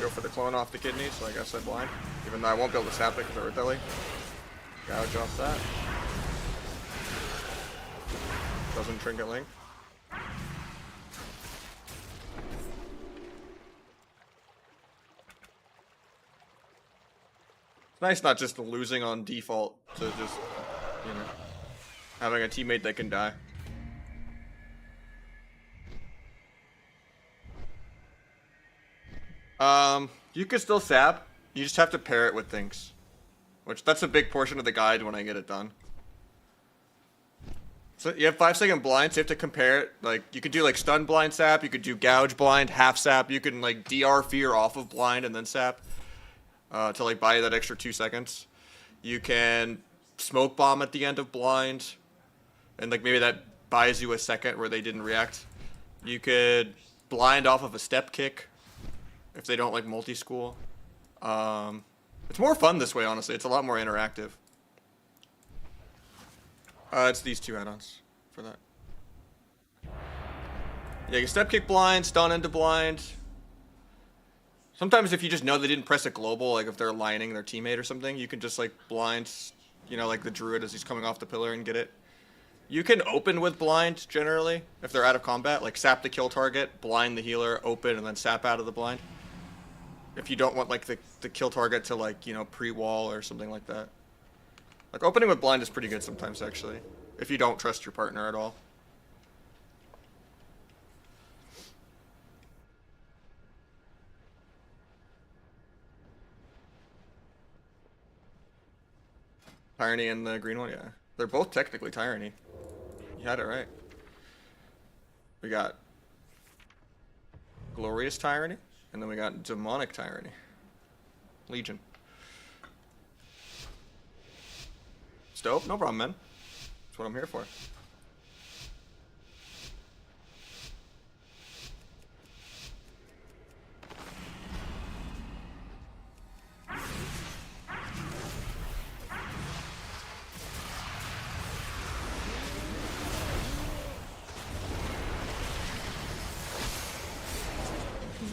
Go for the clone off the kidney, so I guess I blind. Even though I won't be able to sap it because of Earth Ellie. Gouge off that. Doesn't trinket link. It's nice not just losing on default to just, you know, having a teammate that can die. You can still sap. You just have to pair it with things. Which, that's a big portion of the guide when I get it done. So you have 5-second blinds, so you have to compare it. Like, you could do like stun blind sap, you could do gouge blind, half sap, you can like DR fear off of blind and then sap. To like buy you that extra 2 seconds. You can smoke bomb at the end of blind. And like maybe that buys you a second where they didn't react. You could blind off of a step kick. If they don't like multi-school. It's more fun this way, honestly. It's a lot more interactive. It's these two add-ons for that. Yeah, you step kick blind, stun into blind. Sometimes if you just know they didn't press a global, like if they're aligning their teammate or something, you can just like blind, you know, like the druid as he's coming off the pillar and get it. You can open with blind, generally, if they're out of combat. Like sap the kill target, blind the healer, open, and then sap out of the blind. If you don't want like the kill target to like, you know, pre-wall or something like that. Like opening with blind is pretty good sometimes actually. If you don't trust your partner at all. Tyranny and the green one, yeah. They're both technically Tyranny. You had it right. We got Glorious Tyranny. And then we got Demonic Tyranny. Legion. It's dope? No problem, man. That's what I'm here for.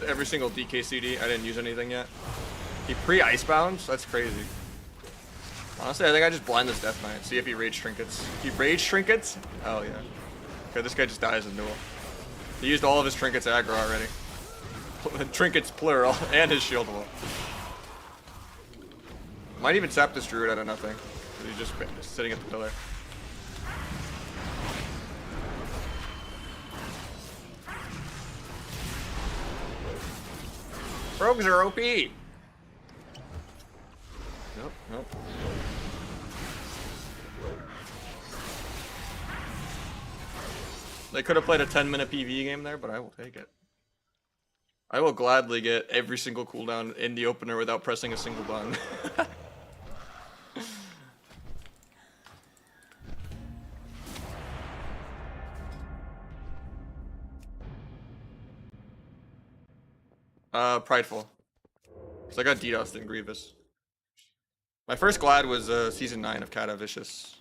Every single DKCD. I didn't use anything yet. He pre-icebounds? That's crazy. Honestly, I think I just blind this Death Knight. See if he rage trinkets. He rage trinkets? Oh yeah. Okay, this guy just dies in duel. He used all of his trinkets aggro already. Trinkets plural, and his shield wall. Might even sap this druid out of nothing. He's just sitting at the pillar. Rogues are OP! Nope, nope. They could have played a 10-minute PvE game there, but I will take it. I will gladly get every single cooldown in the opener without pressing a single button. Prideful. So I got DDoSed in Grievous. My first glad was season 9 of Cata Vicious.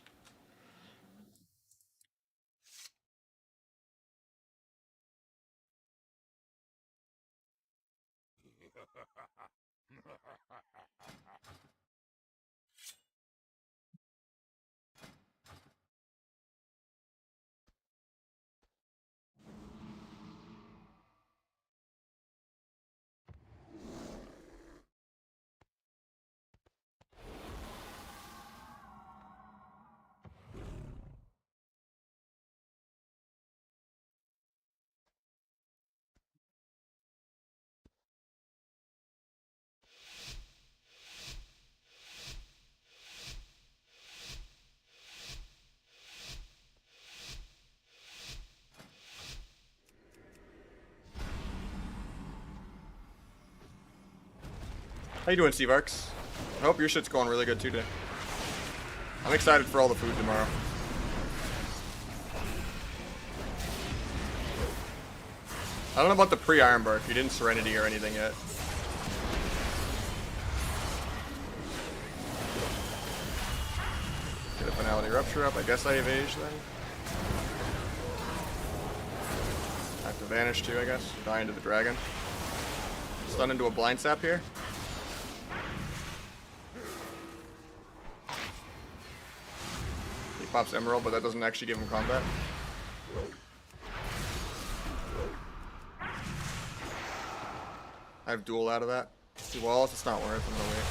How you doing, Steve Arks? I hope your shit's going really good too today. I'm excited for all the food tomorrow. I don't know about the pre-Iron Bark. You didn't Serenity or anything yet. Get a Finality Rupture up. I guess I evage then. I have to Vanish too, I guess. Die into the Dragon. Stun into a Blind Sap here. He pops Emerald, but that doesn't actually give him combat. I have duel out of that. 2 walls, it's not worth it. I'm gonna wait.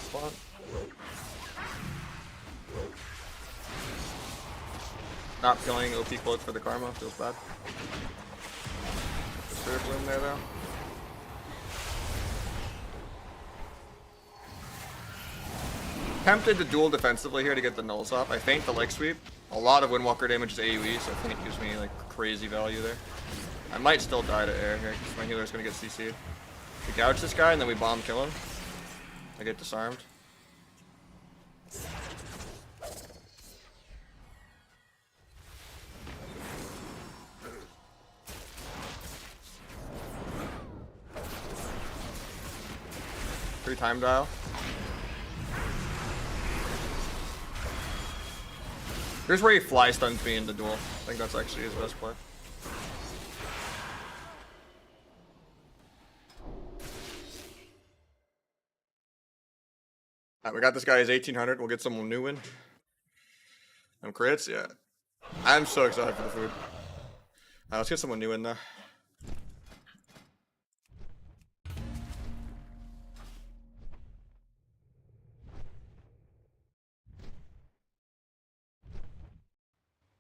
Spawn. Not killing OP quotes for the karma feels bad. Spirit in there though. Tempted to duel defensively here to get the nulls off. I feint the leg sweep. A lot of Windwalker damage is AoE, so feint gives me like crazy value there. I might still die to air here because my healer's gonna get CC'd. We gouge this guy and then we bomb kill him. I get disarmed. Free time dial. Here's where he fly stuns me in the duel. I think that's actually his best play. Alright, we got this guy as 1800. We'll get someone new in. Some crits, yeah. I'm so excited for the food. Let's get someone new in there.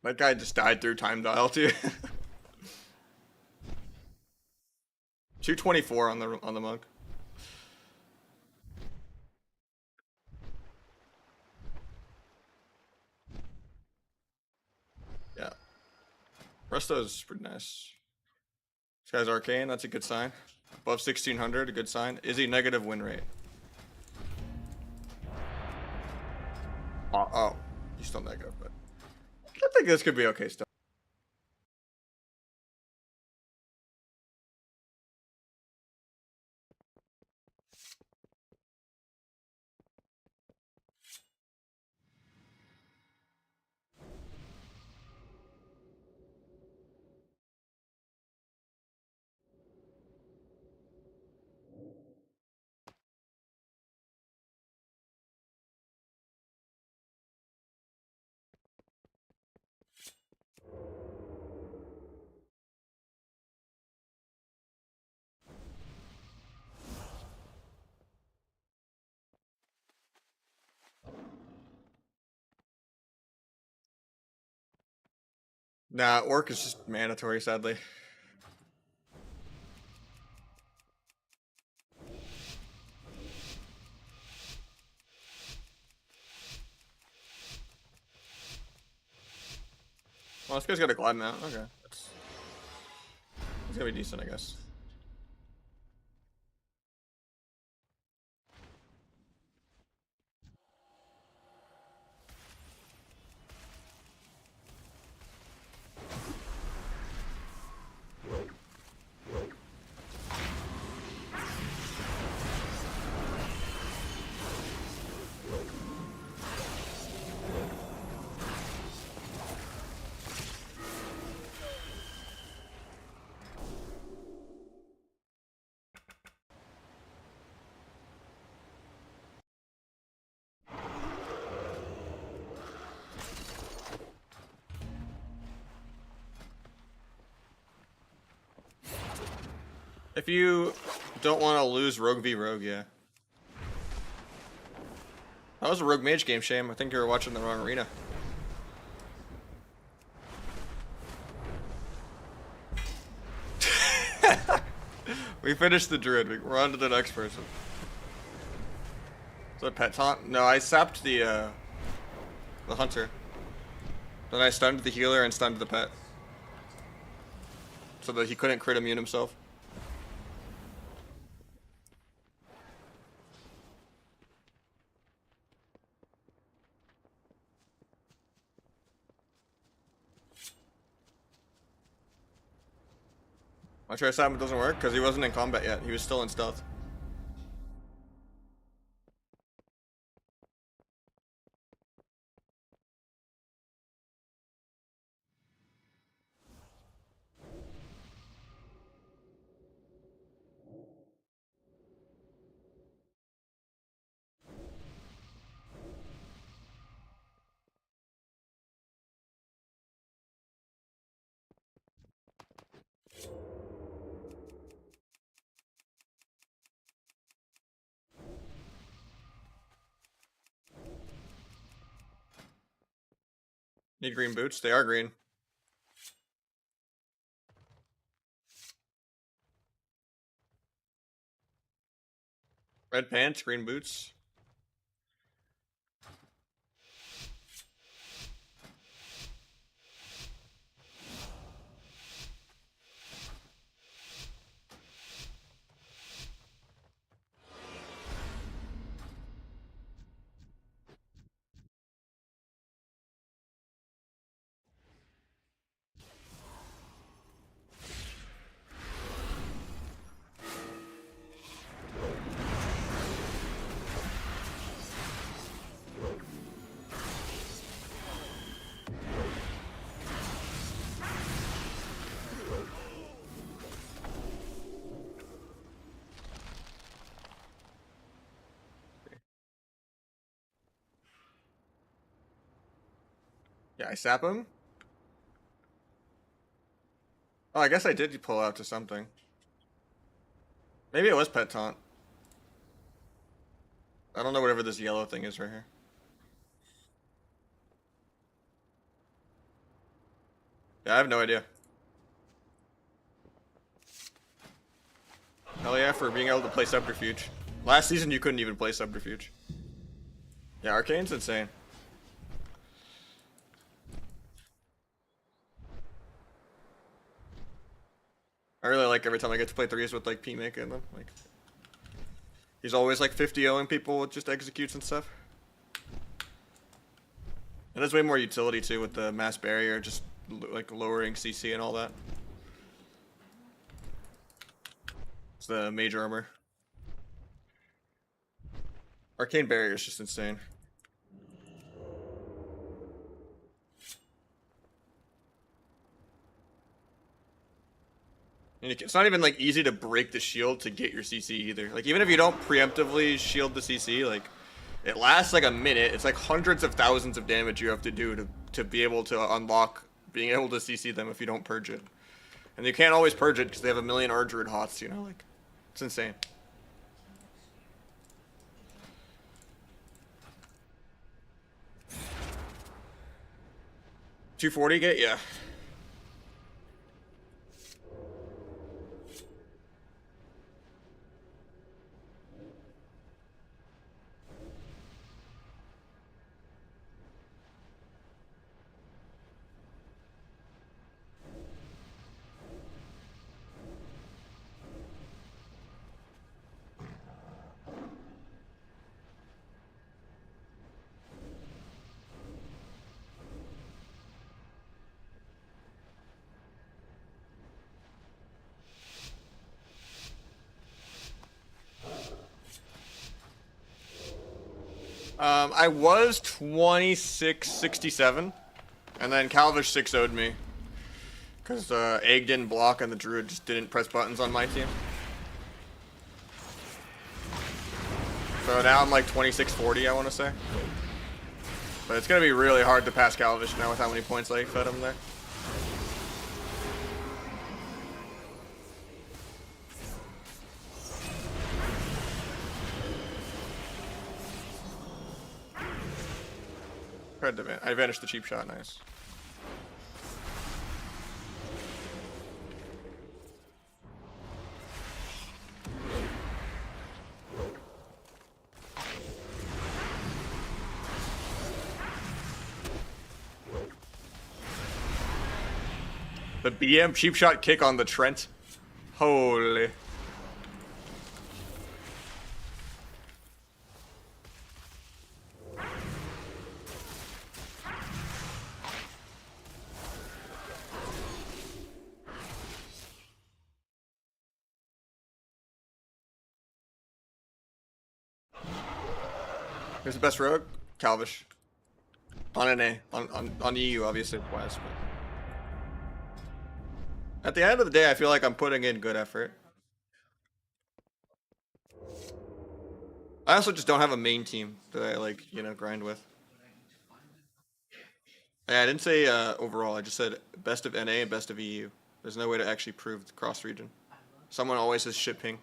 That guy just died through time dial too. 224 on the monk. Yeah. Resto's pretty nice. This guy's arcane, that's a good sign. Above 1600, a good sign. Is he negative win rate? Oh, he's still negative, but I think this could be okay still. Nah, orc is just mandatory, sadly. Well, this guy's got a glide mount. Okay. It's gonna be decent, I guess. If you don't want to lose Rogue v Rogue, yeah. That was a Rogue Mage game, Shame. I think you were watching the wrong arena. We finished the druid. We're on to the next person. Is that pet taunt? No, I sapped the hunter. Then I stunned the healer and stunned the pet. So that he couldn't crit immune himself. My try sap doesn't work because he wasn't in combat yet. He was still in stealth. Need green boots? They are green. Red pants, green boots. Yeah, I sap him. Oh, I guess I did pull out to something. Maybe it was pet taunt. I don't know whatever this yellow thing is right here. Yeah, I have no idea. Hell yeah, for being able to play Subterfuge. Last season you couldn't even play Subterfuge. Yeah, Arcane's insane. I really like every time I get to play threes with like P-Make in them. Like, he's always like 50-0ing people with just executes and stuff. And there's way more utility too with the mass barrier, just like lowering CC and all that. It's the major armor. Arcane barrier is just insane. And it's not even like easy to break the shield to get your CC either. Like even if you don't preemptively shield the CC, like it lasts like a minute. It's like hundreds of thousands of damage you have to do to be able to unlock being able to CC them if you don't purge it. And you can't always purge it because they have a million Ardruid hots, you know, like it's insane. $240 gate? Yeah. I was 2667, and then Calvish 6-0'd me. Because Egg didn't block and the Druid just didn't press buttons on my team. So now I'm like 2640, I want to say. But it's going to be really hard to pass Calvish now with how many points I fed him there. I vanished the cheap shot, nice. The BM cheap shot kick on the Trent. Holy. Who's the best rogue? Calvish. On NA. On EU, obviously, it's West. But at the end of the day, I feel like I'm putting in good effort. I also just don't have a main team that I, like, you know, grind with. Yeah, I didn't say overall. I just said best of NA and best of EU. There's no way to actually prove the cross-region. Someone always says ship ping.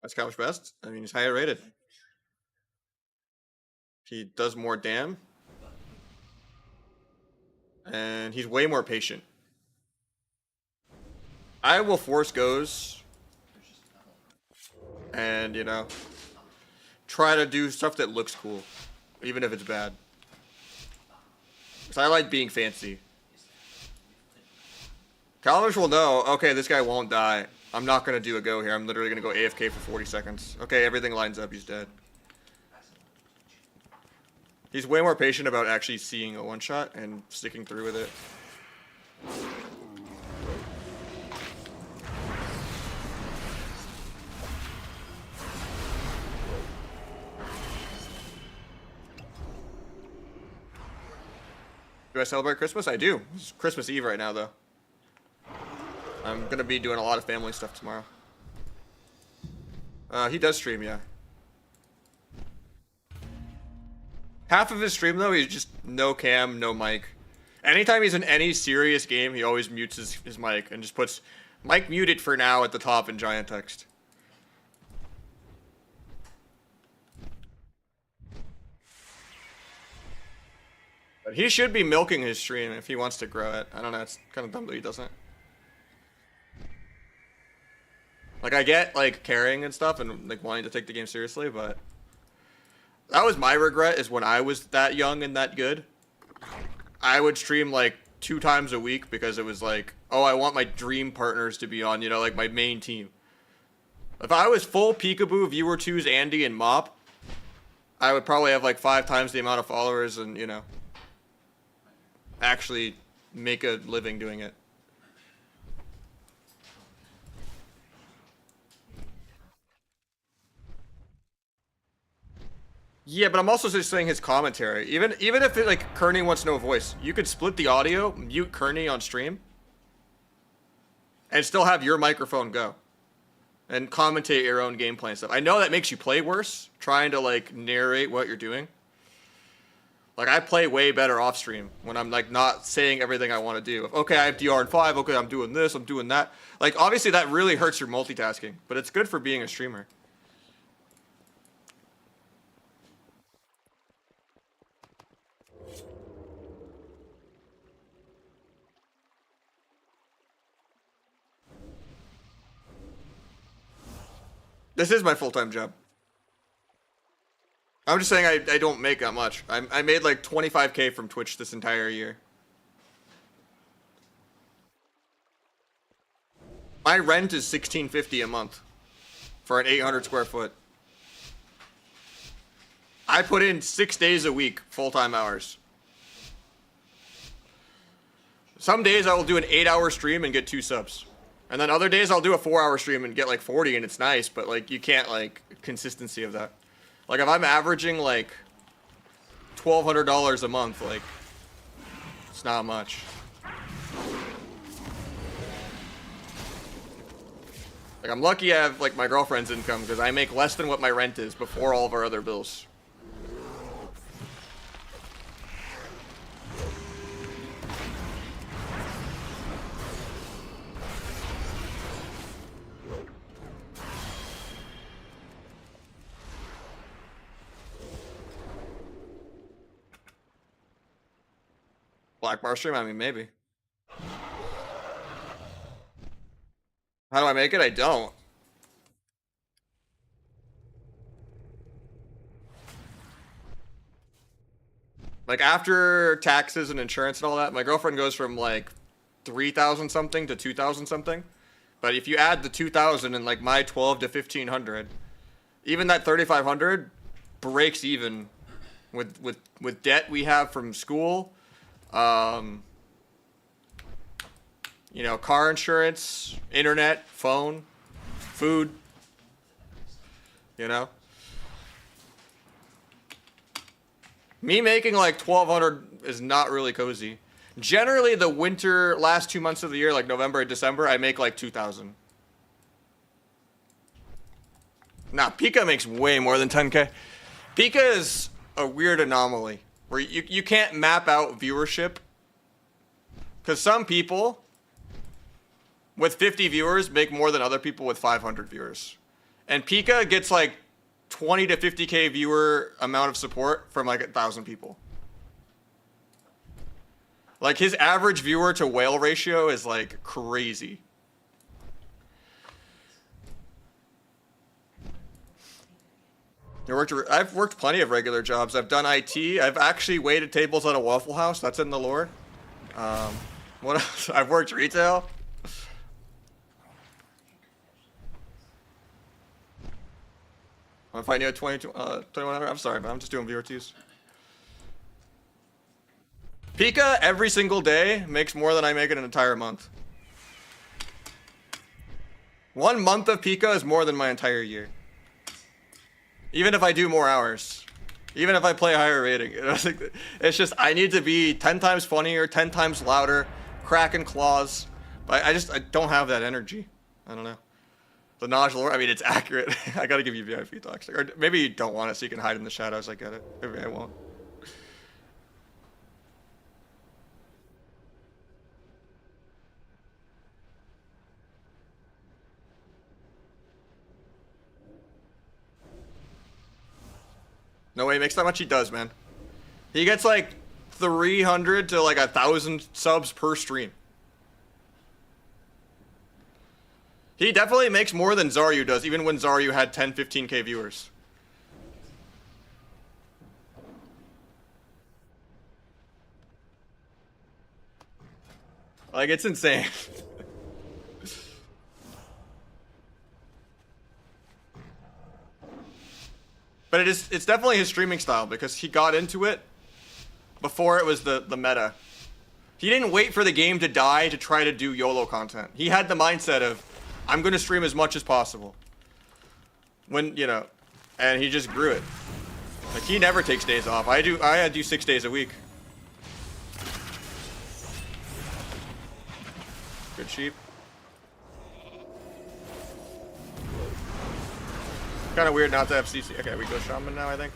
That's Calvish best. I mean, he's higher rated. He does more damn. And he's way more patient. I will force goes. And, you know, try to do stuff that looks cool. Even if it's bad. Because I like being fancy. Calvish will know, okay, this guy won't die. I'm not going to do a go here. I'm literally going to go AFK for 40 seconds. Okay, everything lines up. He's dead. He's way more patient about actually seeing a one-shot and sticking through with it. Do I celebrate Christmas? I do. It's Christmas Eve right now, though. I'm going to be doing a lot of family stuff tomorrow. He does stream, yeah. Half of his stream, though, he's just no cam, no mic. Anytime he's in any serious game, he always mutes his mic and just puts mic muted for now at the top in giant text. But he should be milking his stream if he wants to grow it. I don't know, it's kind of dumb that he doesn't. Like, I get, like, caring and stuff and, like, wanting to take the game seriously, but that was my regret, is when I was that young and that good, I would stream, like, 2 times a week because it was like, oh, I want my dream partners to be on, you know, like, my main team. If I was full Peekaboo, Viewer 2s, Andy, and Mop, I would probably have, like, 5 times the amount of followers and, you know, actually make a living doing it. Yeah, but I'm also just saying his commentary. Even if it, like, Kearney wants no voice, you could split the audio, mute Kearney on stream, and still have your microphone go. And commentate your own gameplay and stuff. I know that makes you play worse, trying to, like, narrate what you're doing. Like, I play way better off stream when I'm, like, not saying everything I want to do. Okay, I have DR in 5, okay, I'm doing this, I'm doing that. Like, obviously that really hurts your multitasking, but it's good for being a streamer. This is my full-time job. I'm just saying I don't make that much. I made like 25K from Twitch this entire year. My rent is $16.50 a month for an 800 square foot. I put in 6 days a week, full-time hours. Some days I will do an 8-hour stream and get 2 subs. And then other days I'll do a 4-hour stream and get like 40 and it's nice, but like you can't like consistency of that. Like if I'm averaging like $1,200 a month, like it's not much. Like I'm lucky I have like my girlfriend's income because I make less than what my rent is before all of our other bills. Black bar stream? I mean, maybe. How do I make it? I don't. Like, after taxes and insurance and all that, my girlfriend goes from, like, 3,000 something to 2,000 something. But if you add the 2,000 and, like, my 12 to 1,500, even that 3,500 breaks even with debt we have from school. You know, car insurance, internet, phone, food, you know? Me making like 1,200 is not really cozy. Generally, the winter, last 2 months of the year, like November and December, I make like 2,000. Nah, Pika makes way more than 10K. Pika is a weird anomaly where you can't map out viewership. Because some people with 50 viewers make more than other people with 500 viewers. And Pika gets like 20 to 50K viewer amount of support from like 1,000 people. Like his average viewer to whale ratio is like crazy. I've worked plenty of regular jobs. I've done IT. I've actually waited tables at a Waffle House. That's in the lore. What else? I've worked retail. I'm find you at 2,100. I'm sorry, man. I'm just doing VRTs. Pika every single day makes more than I make in an entire month. 1 month of Pika is more than my entire year. Even if I do more hours. Even if I play a higher rating. It's just, I need to be 10 times funnier, 10 times louder, cracking claws. But I don't have that energy. I don't know. The Nahj lore, I mean, it's accurate. I gotta give you VIP talks. Or maybe you don't want it so you can hide in the shadows. I get it. Maybe I won't. No way he makes that much. He does, man. He gets like 300 to like 1,000 subs per stream. He definitely makes more than Zaryu does, even when Zaryu had 10, 15K viewers. Like, it's insane. But it's definitely his streaming style because he got into it before it was the meta. He didn't wait for the game to die to try to do YOLO content. He had the mindset of, I'm going to stream as much as possible. When, you know, and he just grew it. Like, he never takes days off. I do 6 days a week. Good sheep. Kind of weird not to have CC. Okay, we go shaman now, I think.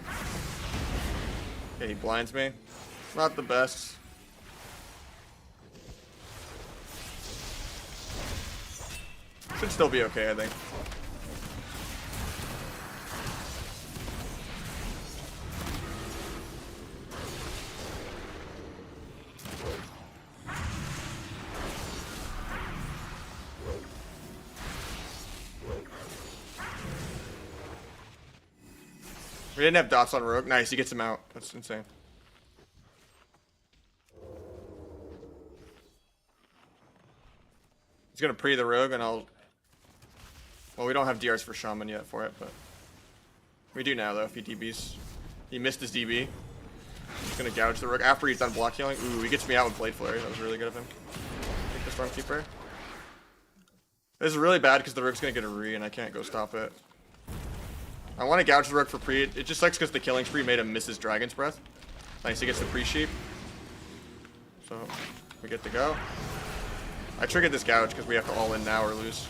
Okay, he blinds me. Not the best. Should still be okay, I think. We didn't have dots on Rogue. Nice, he gets him out. That's insane. He's gonna pre the Rogue and I'll... Well, we don't have DRs for Shaman yet for it, but... We do now, though, if he DBs. He missed his DB. He's gonna gouge the Rogue after he's done block healing. Ooh, he gets me out with Blade Flurry. That was really good of him. Take the Stormkeeper. This is really bad because the Rogue's gonna get a re and I can't go stop it. I want to gouge the Rogue for pre. It just sucks because the killing spree made him miss his Dragon's Breath. Nice, he gets the pre-sheep. So, we get to go. I triggered this gouge because we have to all in now or lose.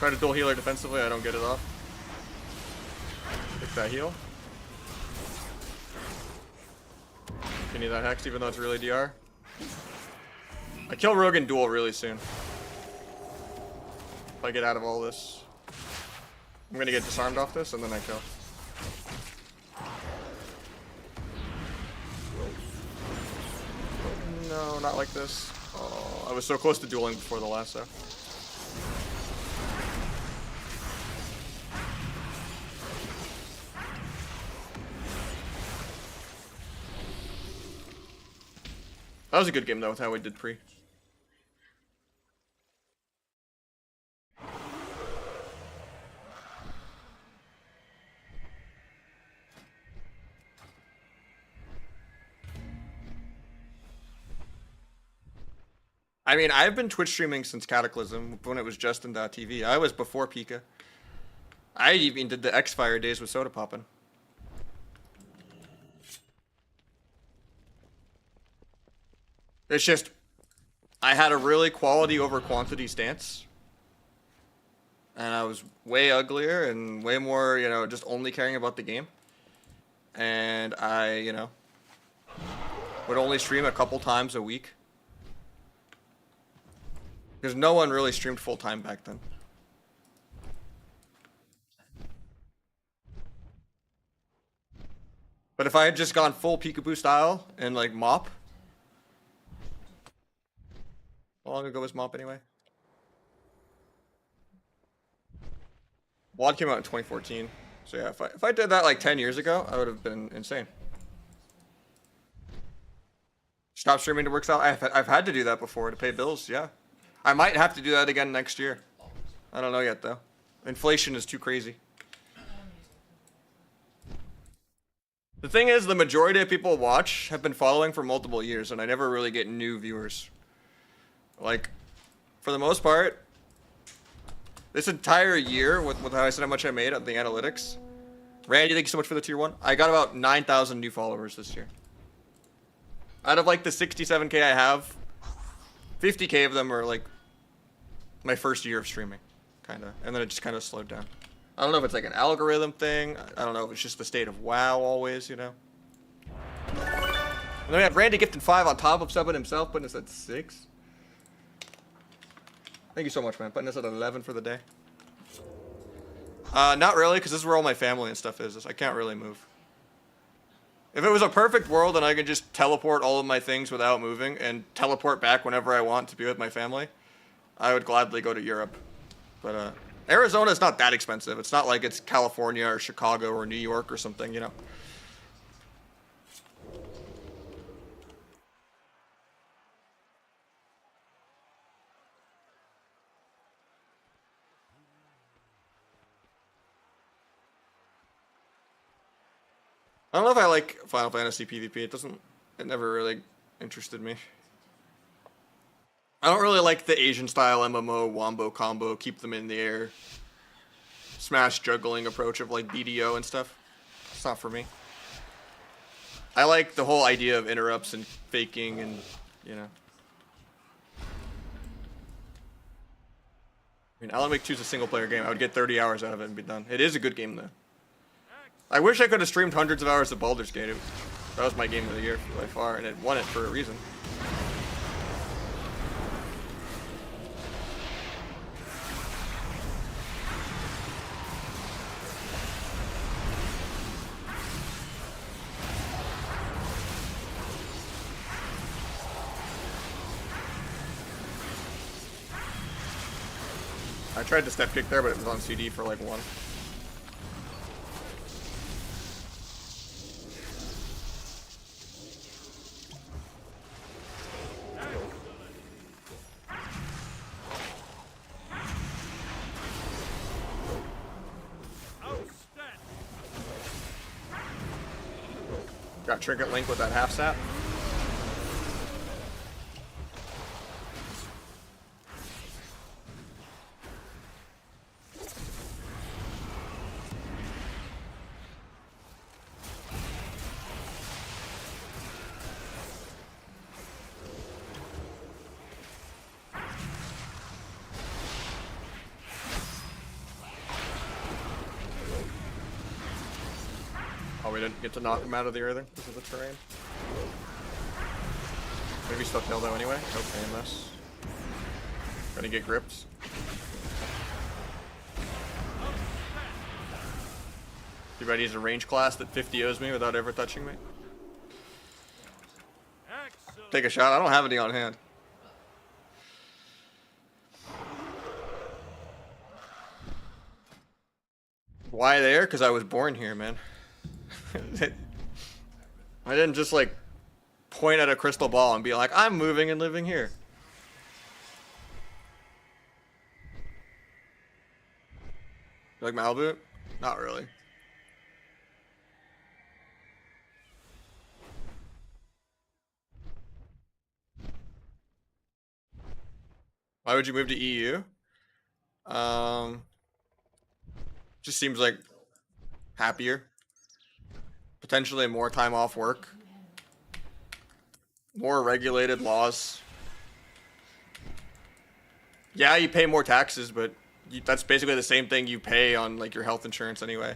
Try to dual healer defensively, I don't get it off. Take that heal. Can you that hex even though it's really DR? I kill Rogue in duel really soon. If I get out of all this. I'm gonna get disarmed off this and then I kill. No, not like this. Oh, I was so close to dueling before the lasso. That was a good game though with how we did pre. I mean, I've been Twitch streaming since Cataclysm, when it was Justin.tv. I was before Pika. I even did the X-Fire days with Soda Poppin'. It's just, I had a really quality over quantity stance. And I was way uglier and way more, you know, just only caring about the game. And I, you know, would only stream a couple times a week. Because no one really streamed full time back then. But if I had just gone full peekaboo style and like mop. How long ago was mop anyway? WOD came out in 2014. So yeah, if I did that like 10 years ago, I would have been insane. Stop streaming to work out. I've had to do that before to pay bills, yeah. I might have to do that again next year. I don't know yet, though. Inflation is too crazy. The thing is, the majority of people watch have been following for multiple years, and I never really get new viewers. Like, for the most part, this entire year, with how I said how much I made on the analytics, Randy, thank you so much for the tier 1. I got about 9,000 new followers this year. Out of like the 67K I have, 50K of them are like my first year of streaming, kind of. And then it just kind of slowed down. I don't know if it's like an algorithm thing. I don't know if it's just the state of WoW always, you know. And then we have Randy gifted 5 on top of subbing himself, putting us at 6. Thank you so much, man. Putting us at 11 for the day. Not really, because this is where all my family and stuff is. I can't really move. If it was a perfect world and I could just teleport all of my things without moving and teleport back whenever I want to be with my family, I would gladly go to Europe. But Arizona is not that expensive. It's not like it's California or Chicago or New York or something, you know. I don't know if I like Final Fantasy PvP. It never really interested me. I don't really like the Asian style MMO wombo combo, keep them in the air, smash juggling approach of like BDO and stuff. It's not for me. I like the whole idea of interrupts and faking and, you know. I mean, Alan Wake 2 is a single player game. I would get 30 hours out of it and be done. It is a good game though. I wish I could have streamed hundreds of hours of Baldur's Gate. That was my game of the year by far, and it won it for a reason. I tried to step kick there, but it was on CD for like 1. Got Trinket Link with that half sap. Oh, we didn't get to knock him out of the earthing because of the terrain. Maybe still kill though anyway. Nope, AMS. Gonna get grips. Too bad he's a range class that 50 O's me without ever touching me. take a shot. I don't have any on hand. Why there? Because I was born here, man. I didn't just like point at a crystal ball and be like, I'm moving and living here. You like Malibu? Not really. Why would you move to EU? Just seems like happier. Potentially more time off work. More regulated laws. Yeah, you pay more taxes, but that's basically the same thing you pay on like your health insurance anyway.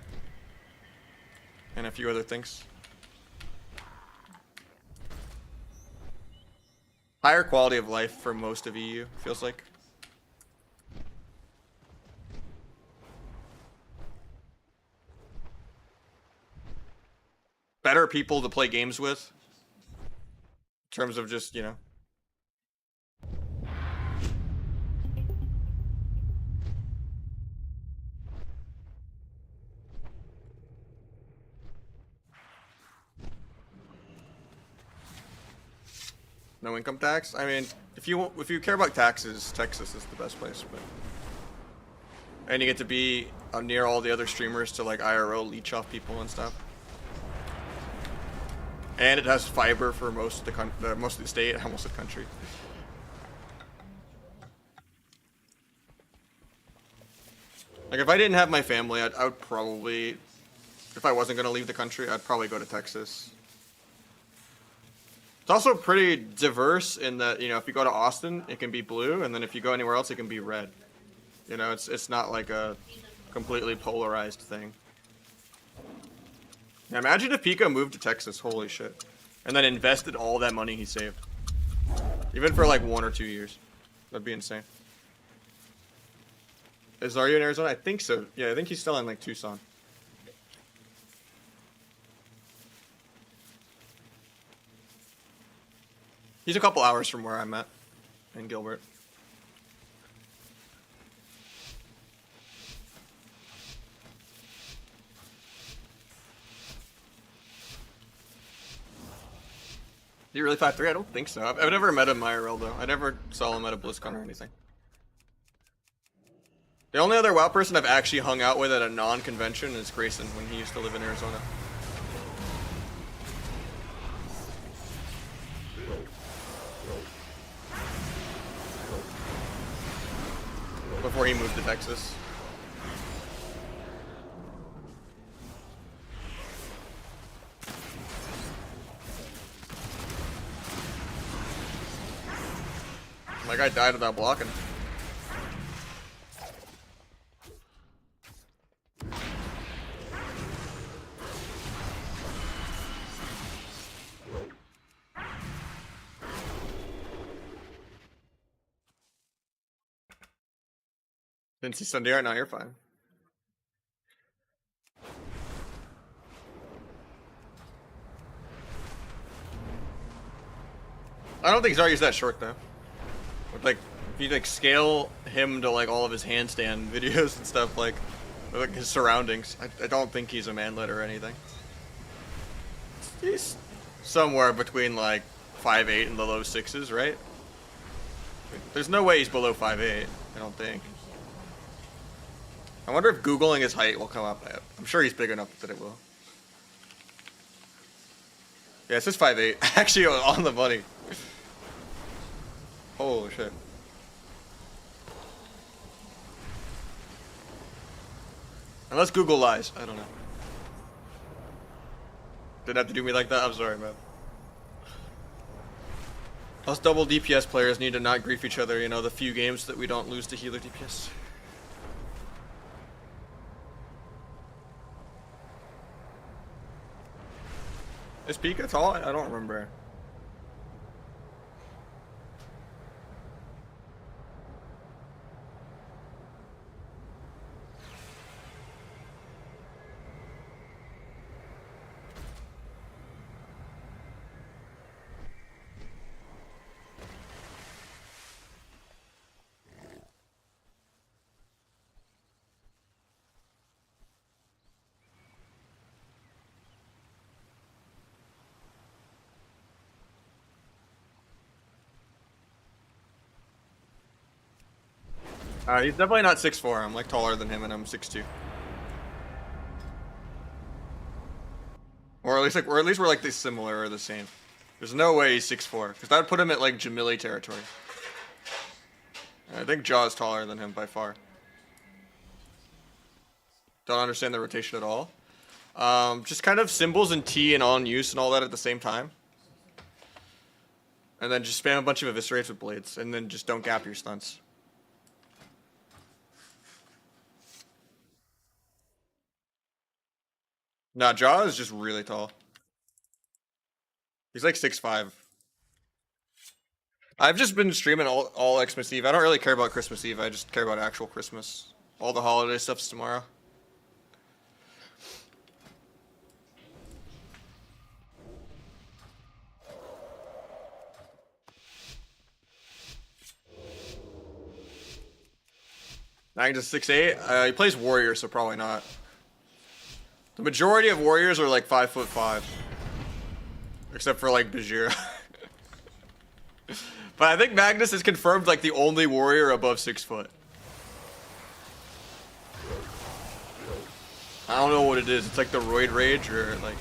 And a few other things. Higher quality of life for most of EU, feels like. Better people to play games with. In terms of just, you know. No income tax? I mean, if you care about taxes, Texas is the best place. But and you get to be near all the other streamers to like IRL leech off people and stuff. And it has fiber for most of the state, almost the country. Like if I didn't have my family, I would probably, if I wasn't gonna leave the country, I'd probably go to Texas. It's also pretty diverse in that, you know, if you go to Austin, it can be blue, and then if you go anywhere else, it can be red. You know, it's not like a completely polarized thing. Now imagine if Pika moved to Texas, holy shit. And then invested all that money he saved. Even for like 1 or 2 years. That'd be insane. Is Zarya in Arizona? I think so. Yeah, I think he's still in like Tucson. He's a couple hours from where I'm at. In Gilbert. Is he really 5'3"? I don't think so. I've never met him IRL though. I never saw him at a BlizzCon or anything. The only other WoW person I've actually hung out with at a non-convention is Grayson when he used to live in Arizona. Before he moved to Texas. My guy died without blocking. Didn't see Sunday art? No, you're fine. I don't think Zarya's that short though. With like, if you like scale him to like all of his handstand videos and stuff, like his surroundings, I don't think he's a manlet or anything. He's somewhere between like 5'8" and the low 6s, right? There's no way he's below 5'8", I don't think. I wonder if Googling his height will come up. I'm sure he's big enough that it will. Yeah, it says 5'8". Actually, on the money. Holy shit. Unless Google lies. I don't know. Didn't have to do me like that? I'm sorry, man. Us double DPS players need to not grief each other, you know, the few games that we don't lose to healer DPS. Is Pika tall? I don't remember. He's definitely not 6'4". I'm like taller than him, and I'm 6'2". Or at least we're like this similar or the same. There's no way he's 6'4", because that would put him at like Jamili territory. I think Jaw is taller than him by far. Don't understand the rotation at all. Just kind of symbols and T and on use and all that at the same time. And then just spam a bunch of eviscerates with blades, and then just don't gap your stunts. Nah, Jaw is just really tall. He's like 6'5". I've just been streaming all Xmas Eve. I don't really care about Christmas Eve. I just care about actual Christmas. All the holiday stuff's tomorrow. Magnus 6'8". He plays Warrior, so probably not. The majority of Warriors are like 5'5". Except for like Bajira. But I think Magnus is confirmed like the only Warrior above 6 foot. I don't know what it is. It's like the Roid Rage or like...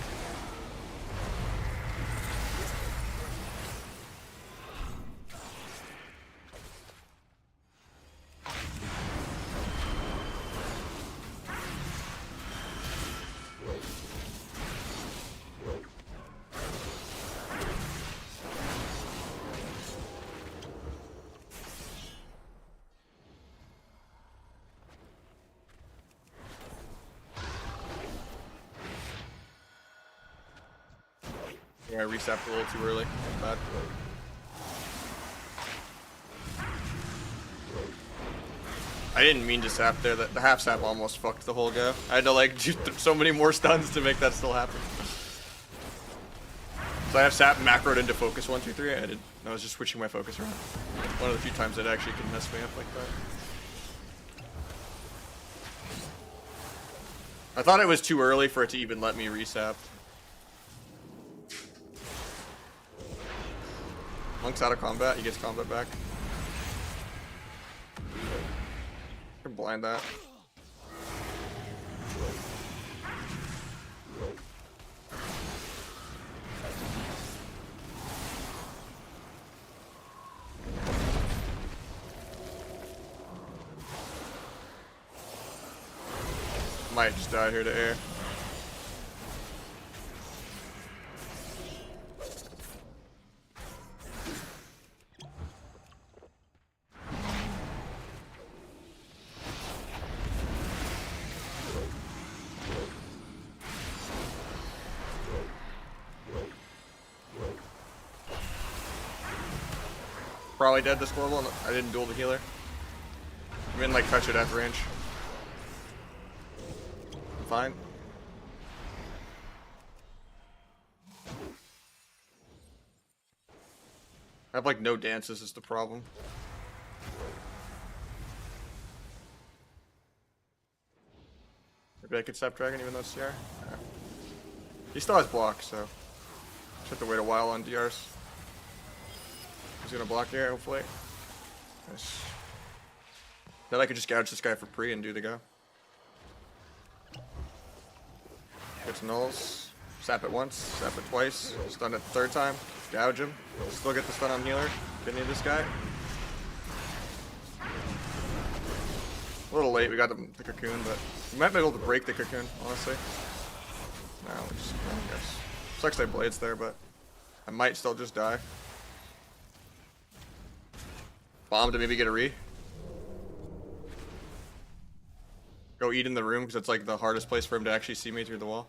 Yeah, I resapped a little too early. Bad. I didn't mean to sap there. The half sap almost fucked the whole go. I had to like do so many more stuns to make that still happen. So I have sap macroed into focus 1, 2, 3. I was just switching my focus around. One of the few times that actually can mess me up like that. I thought it was too early for it to even let me resap. Monk's out of combat, he gets combat back. Can blind that. Might just die here to air. Probably dead this level. I didn't duel the healer. I didn't like touch it at range. I'm fine. I have like no dances is the problem. Maybe I could stop Dragon even though it's CR. Yeah. He still has block, so just have to wait a while on DRs. He's gonna block here, hopefully. Nice. Then I could just gouge this guy for pre and do the go. Gets nulls. Sap it once, sap it twice. Stun it the third time. Gouge him. Still get the stun on healer. Didn't need this guy. A little late, we got the cocoon, but we might be able to break the cocoon, honestly. No, we just, I guess. Sucks they blades there, but I might still just die. Bomb to maybe get a re. Go eat in the room because it's like the hardest place for him to actually see me through the wall.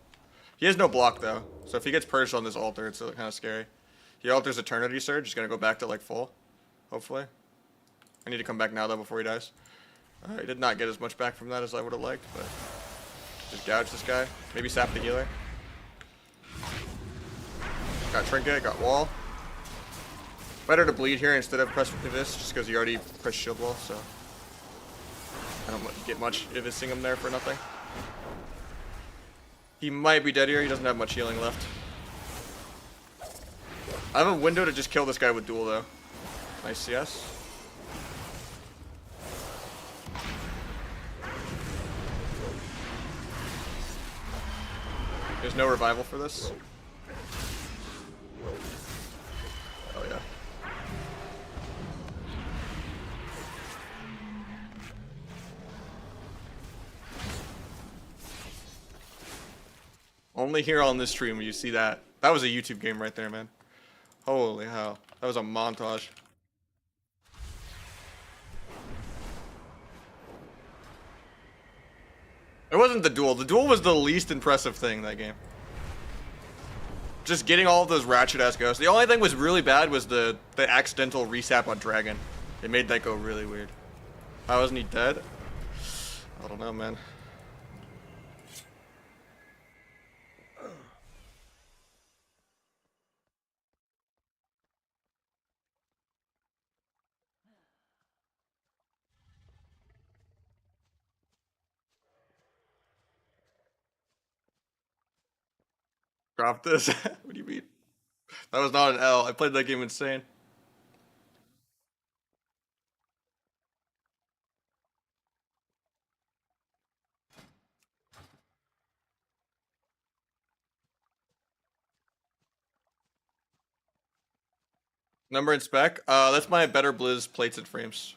He has no block though, so if he gets purged on this altar, it's kind of scary. He alters Eternity Surge, he's gonna go back to like full, hopefully. I need to come back now though before he dies. He did not get as much back from that as I would have liked, but just gouge this guy. Maybe sap the healer. Got Trinket, got wall. Better to bleed here instead of press Evis, just because you already pressed shield wall, so I don't get much Evising him there for nothing. He might be dead here, he doesn't have much healing left. I have a window to just kill this guy with duel though. Nice CS. There's no revival for this. Oh yeah. Only here on this stream will you see that. That was a YouTube game right there, man. Holy hell. That was a montage. It wasn't the duel. The duel was the least impressive thing in that game. Just getting all of those ratchet-ass ghosts. The only thing was really bad was the accidental resap on Dragon. It made that go really weird. How isn't he dead? I don't know, man. Drop this? What do you mean? That was not an L. I played that game insane. Number and spec? That's my better Blizz plates and frames.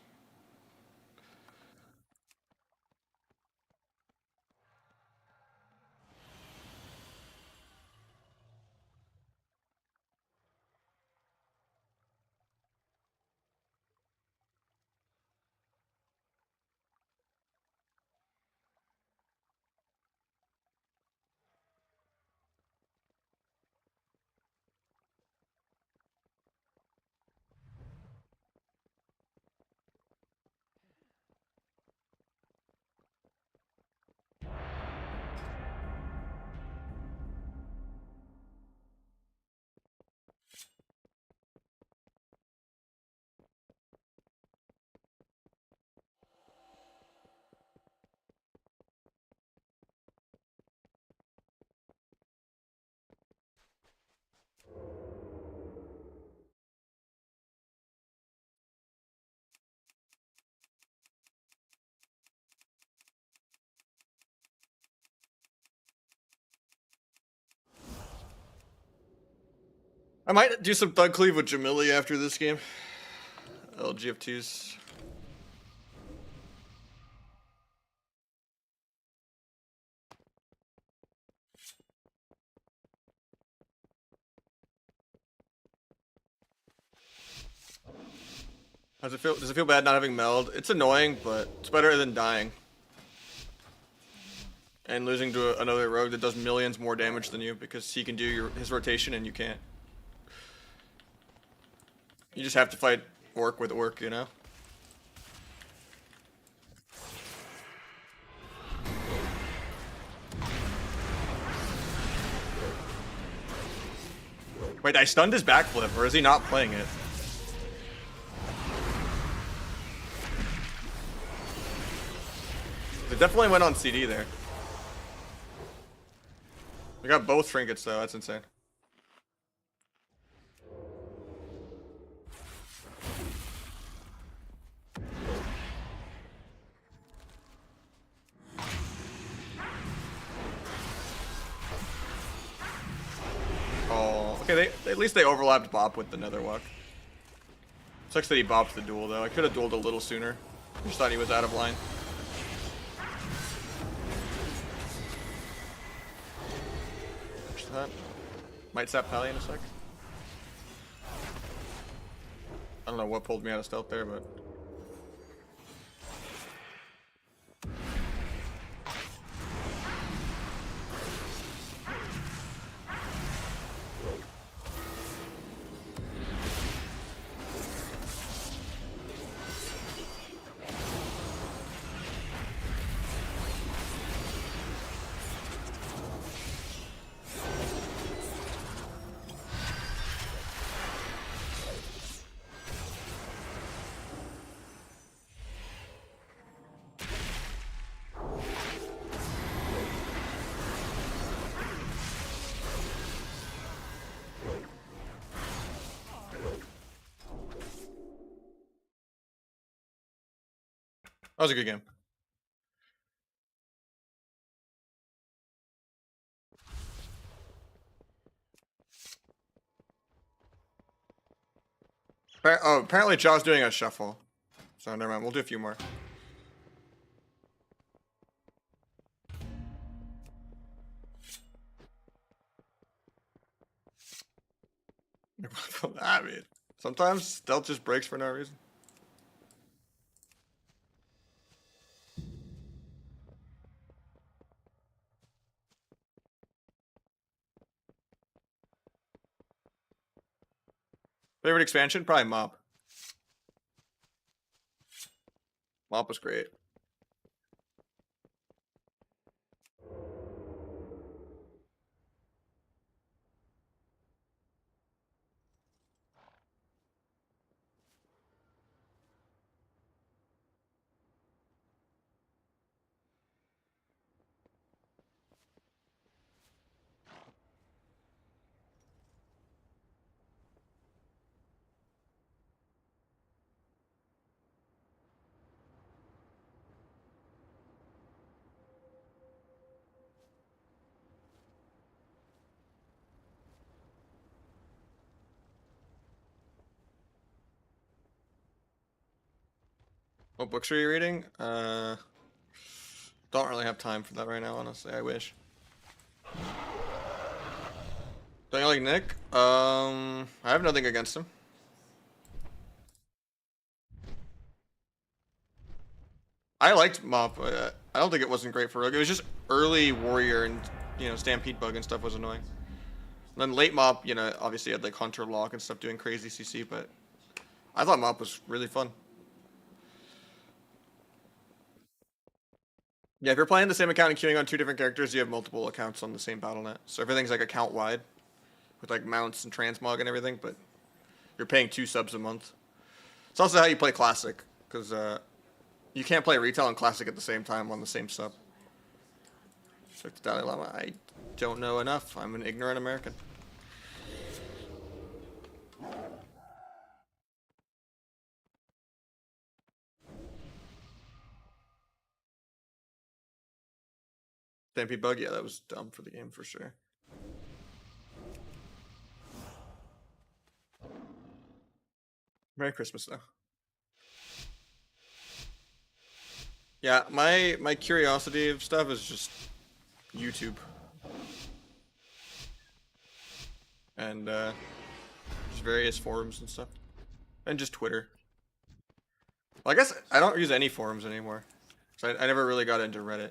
I might do some thug cleave with Jamili after this game. LGF2s. How's it feel? Does it feel bad not having meld? It's annoying, but it's better than dying. And losing to another rogue that does millions more damage than you because he can do his rotation and you can't. You just have to fight orc with orc, you know? Wait, I stunned his backflip, or is he not playing it? They definitely went on CD there. We got both trinkets though, that's insane. Oh, okay, at least they overlapped Bop with the Netherwalk. Sucks that he bopped the duel though. I could have dueled a little sooner. Just thought he was out of line. That. Might sap Pally in a sec. I don't know what pulled me out of stealth there, but... That was a good game. Oh, apparently Jaw's doing a shuffle. So never mind, we'll do a few more. I mean, sometimes stealth just breaks for no reason. Favorite expansion? Probably Mop. Mop was great. What books are you reading? Don't really have time for that right now, honestly. I wish. Don't you like Nick? I have nothing against him. I liked Mop. I don't think it wasn't great for Rogue. It was just early Warrior and, you know, Stampede Bug and stuff was annoying. And then late Mop, you know, obviously had like Hunter Lock and stuff doing crazy CC, but I thought Mop was really fun. Yeah, if you're playing the same account and queuing on 2 different characters, you have multiple accounts on the same battle.net. So everything's like account wide with like mounts and transmog and everything, but you're paying 2 subs a month. It's also how you play Classic, because you can't play Retail and Classic at the same time on the same sub. So Dalai Lama, I don't know enough. I'm an ignorant American. Stampede Bug, yeah, that was dumb for the game for sure. Merry Christmas, though. Yeah, my curiosity of stuff is just YouTube. And just various forums and stuff. And just Twitter. Well, I guess I don't use any forums anymore. So I never really got into Reddit.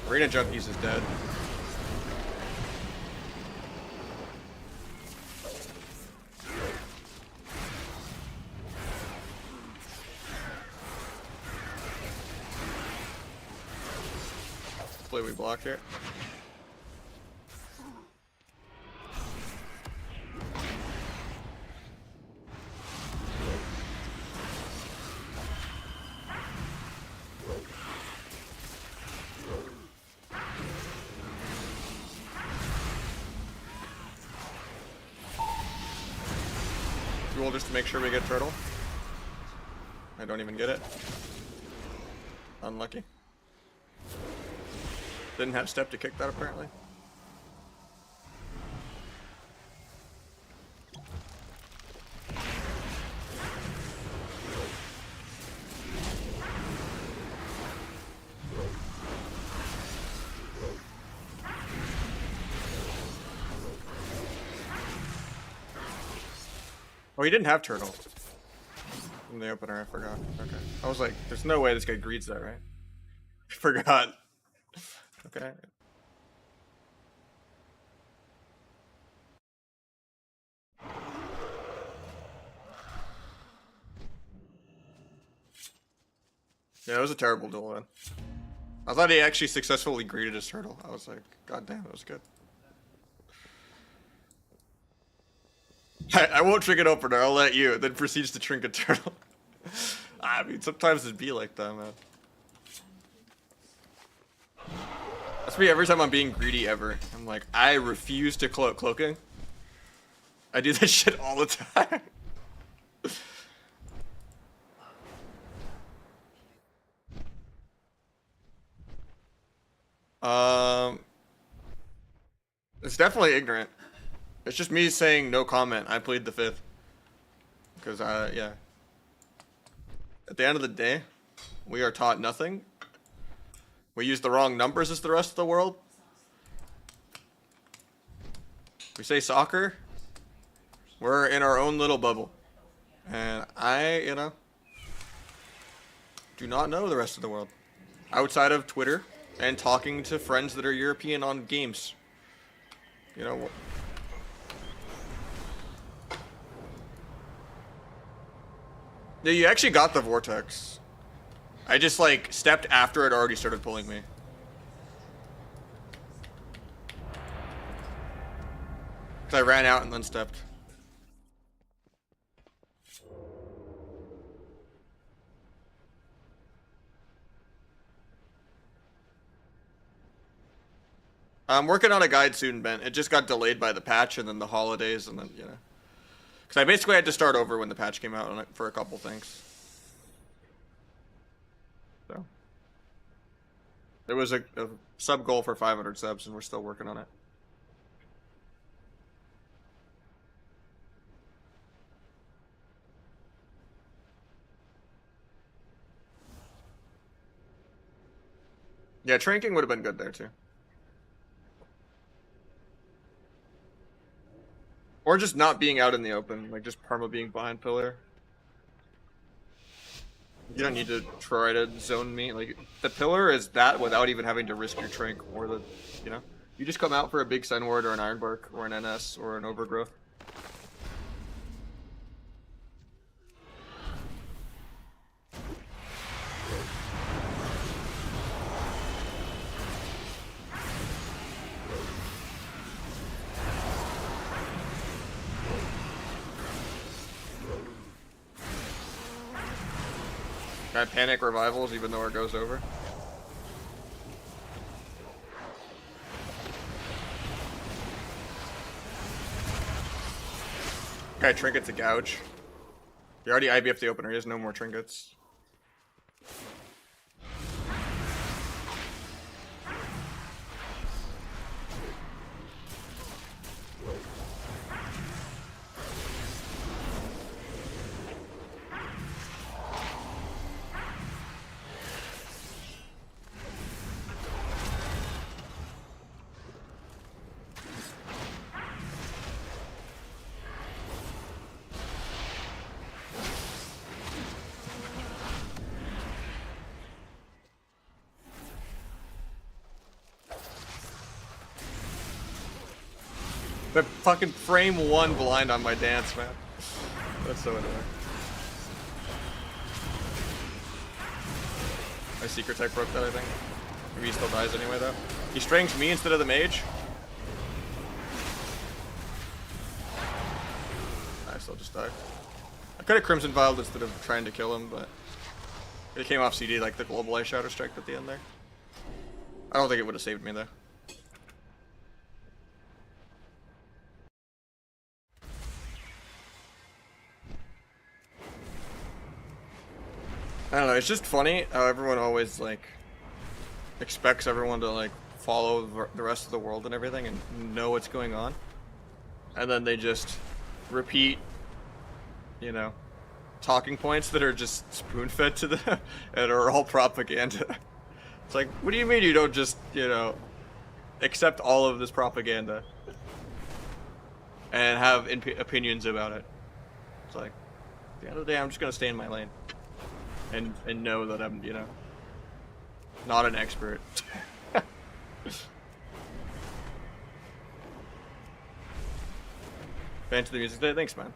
Arena Junkies is dead. Hopefully we block here. Duel just to make sure we get turtle. I don't even get it. Unlucky. Didn't have step to kick that apparently. Oh, he didn't have turtle. In the opener, I forgot. Okay. I was like, there's no way this guy greets that, right? I forgot. Okay. Yeah, it was a terrible duel then. I thought he actually successfully greeted his turtle. I was like, god damn, that was good. I won't trinket opener, I'll let you. Then proceeds to trinket turtle. I mean, sometimes it'd be like that, man. That's me every time I'm being greedy ever. I'm like, I refuse to cloak cloaking. I do that shit all the time. It's definitely ignorant. It's just me saying no comment. I plead the fifth. Because, yeah. At the end of the day, we are taught nothing. We use the wrong numbers as the rest of the world. We say soccer. We're in our own little bubble. And I, you know, do not know the rest of the world. Outside of Twitter and talking to friends that are European on games. You know, yeah, you actually got the vortex. I just like stepped after it already started pulling me. Cause I ran out and then stepped. I'm working on a guide soon, Ben. It just got delayed by the patch and then the holidays and then, you know. Because I basically had to start over when the patch came out on it for a couple things. So. There was a sub goal for 500 subs and we're still working on it. Yeah, tranking would have been good there too. Or just not being out in the open, like just perma being behind pillar. You don't need to try to zone me. Like, the pillar is that without even having to risk your trank or the, you know? You just come out for a big Sun Ward or an Ironbark or an NS or an Overgrowth. I panic revivals even though it goes over. Guy trinket to gouge. You already IBF the opener, he has no more trinkets. The fucking frame one blind on my dance, man. That's so annoying. My secret tech broke that, I think. Maybe he still dies anyway, though. He strings me instead of the mage. I still just died. I could have Crimson Viled instead of trying to kill him, but it came off CD like the Global Ice Shadow Strike at the end there. I don't think it would have saved me, though. I don't know, it's just funny how everyone always, like, expects everyone to, like, follow the rest of the world and everything and know what's going on. And then they just repeat, you know, talking points that are just spoon-fed to them and are all propaganda. It's like, what do you mean you don't just, you know, accept all of this propaganda and have opinions about it? It's like, at the end of the day, I'm just gonna stay in my lane. And know that I'm, you know, not an expert. Fan to the music today? Thanks, man.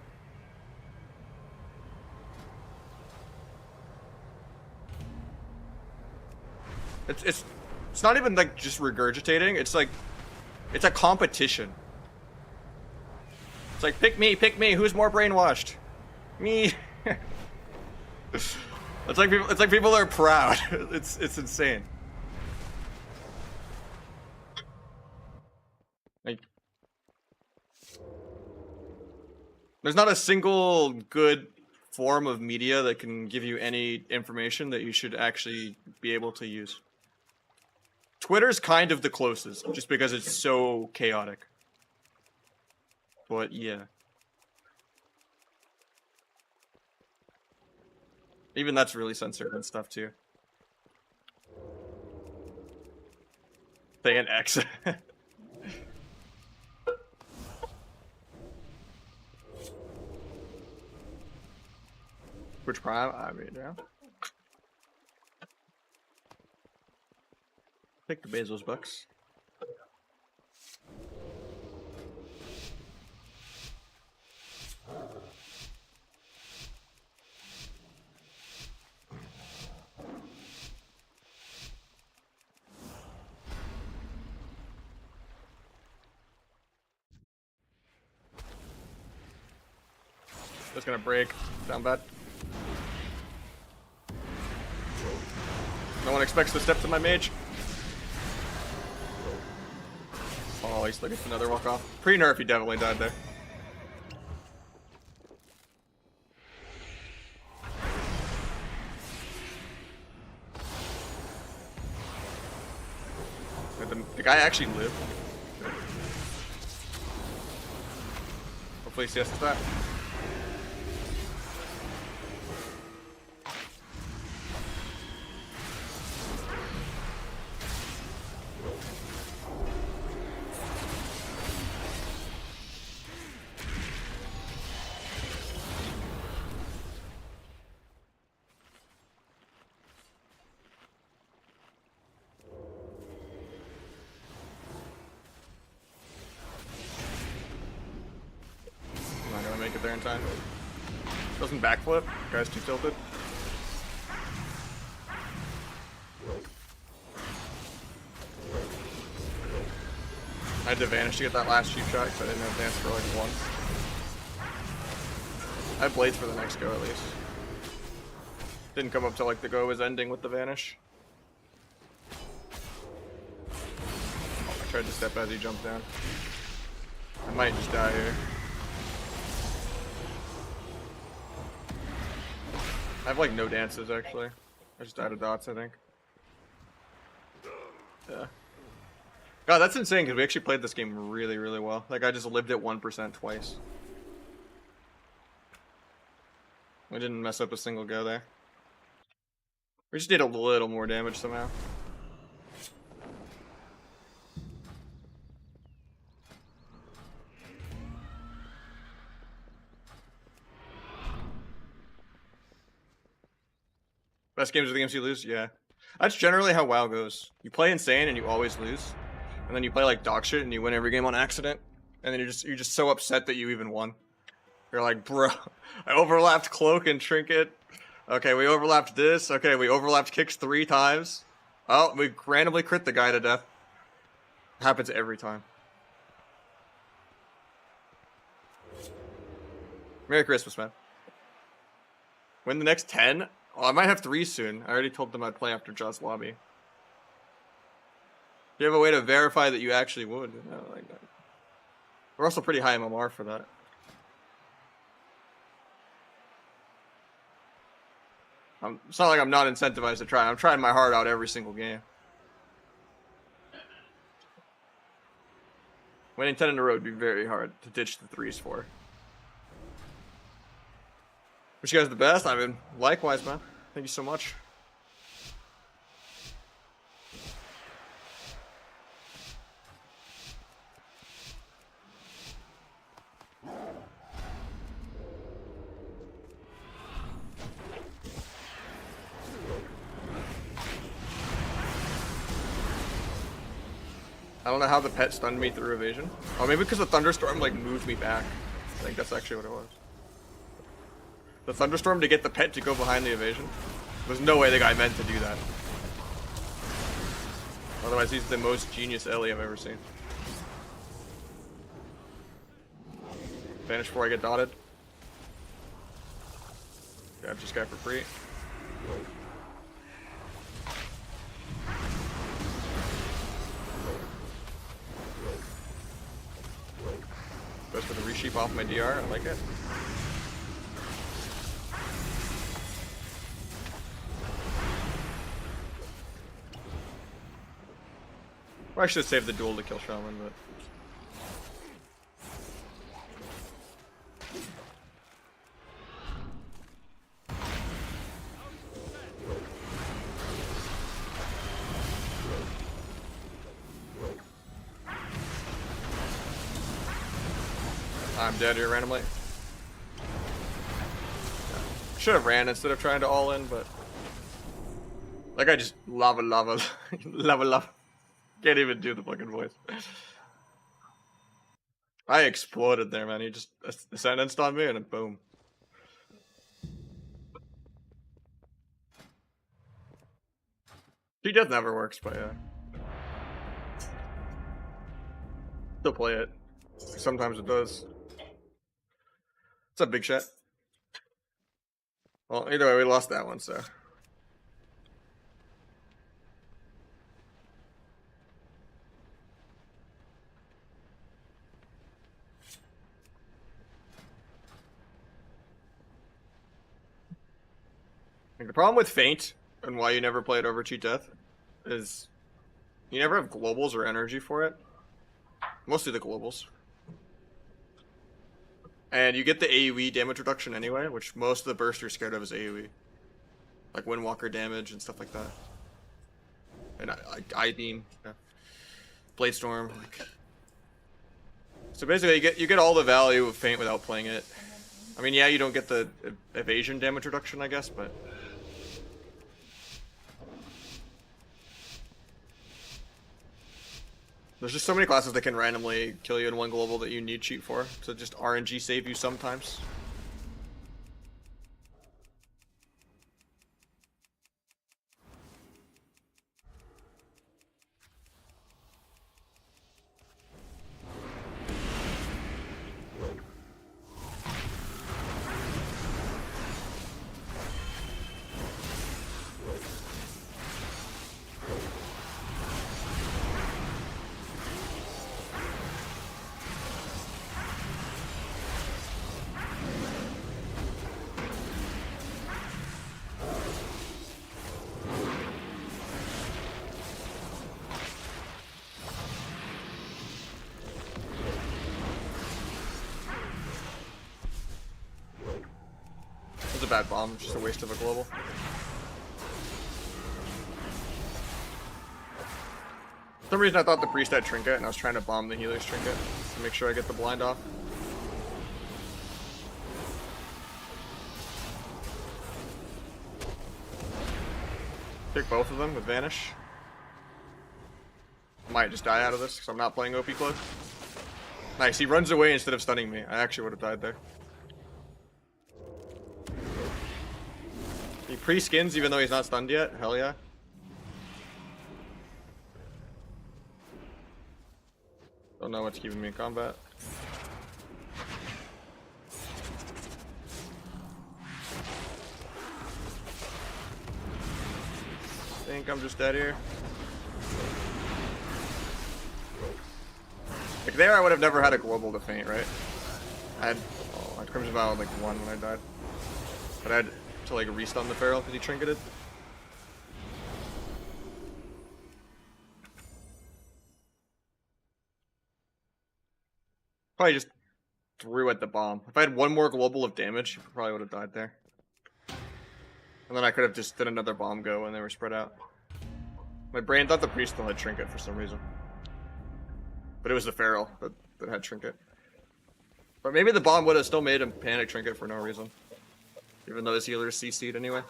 It's not even like just regurgitating, it's like, it's a competition. It's like, pick me, who's more brainwashed? Me. It's like people are proud. It's insane. Like, there's not a single good form of media that can give you any information that you should actually be able to use. Twitter's kind of the closest, just because it's so chaotic. But yeah. Even that's really censored and stuff too. They an X. Which prime? I mean, yeah. Take the Bezos bucks. Just gonna break. Down bad. No one expects to step to my mage. Oh, he's looking for another walk off. Pre-nerf, he definitely died there. The guy actually lived. Hopefully he sees that. I'm not gonna make it there in time. Doesn't backflip. Guy's too tilted. I had to vanish to get that last cheap shot because I didn't have dance for like one. I have blades for the next go at least. Didn't come up till like the go was ending with the vanish. Oh, I tried to step as he jumped down. I might just die here. I have like no dances actually. I just died of dots, I think. Yeah. God, that's insane because we actually played this game really, really well. Like I just lived at 1% twice. We didn't mess up a single go there. We just did a little more damage somehow. Best games are the games you lose? Yeah. That's generally how WoW goes. You play insane and you always lose. And then you play like dog shit and you win every game on accident. And then you're just so upset that you even won. You're like, bro, I overlapped cloak and trinket. Okay, we overlapped this. Okay, we overlapped kicks 3 times. Oh, we randomly crit the guy to death. Happens every time. Merry Christmas, man. Win the next 10? Oh, I might have 3 soon. I already told them I'd play after Jaws Lobby. You have a way to verify that you actually would. I like that. We're also pretty high MMR for that. It's not like I'm not incentivized to try. I'm trying my heart out every single game. Winning 10 in a row would be very hard to ditch the 3s for. Wish you guys the best. I mean, likewise, man. Thank you so much. I don't know how the pet stunned me through evasion. Oh, maybe because the thunderstorm like moved me back. I think that's actually what it was. The thunderstorm to get the pet to go behind the evasion. There's no way the guy meant to do that. Otherwise, he's the most genius Ellie I've ever seen. Vanish before I get dotted. Grab this guy for free. Goes for the resheep off my DR. I like it. Well, I should have saved the duel to kill Shaman, but I'm dead here randomly. Should have ran instead of trying to all in, but like I just lava. Can't even do the fucking voice. I exploded there, man. He just sentenced on me and then boom. She death never works, but yeah. Still play it. Sometimes it does. What's up, big shot? Well, either way, we lost that one, so. Like, the problem with Feint and why you never play it over cheat death is you never have globals or energy for it. Mostly the globals. And you get the AoE damage reduction anyway, which most of the burst you're scared of is AoE. Like Windwalker damage and stuff like that. And I-beam. Yeah. Blade Storm. Like. So basically you get all the value of Feint without playing it. I mean, yeah, you don't get the evasion damage reduction, I guess, but... There's just so many classes that can randomly kill you in one global that you need cheat for, so just RNG save you sometimes. It's a bad bomb, just a waste of a global. For some reason I thought the priest had trinket and I was trying to bomb the healer's trinket to make sure I get the blind off. Pick both of them with Vanish. Might just die out of this because I'm not playing OP Cloak. Nice, he runs away instead of stunning me. I actually would have died there. He pre-skins even though he's not stunned yet? Hell yeah. Don't know what's keeping me in combat. I think I'm just dead here. Like there I would have never had a global to Feint, right? I had Crimson Vow like 1 when I died. But I had to like restun the Feral because he trinketed. Probably just threw at the bomb. If I had one more global of damage, I probably would have died there. And then I could have just did another bomb go when they were spread out. My brain thought the priest still had trinket for some reason. But it was the Feral that had trinket. But maybe the bomb would have still made him panic trinket for no reason. Even though his healer is CC'd anyway.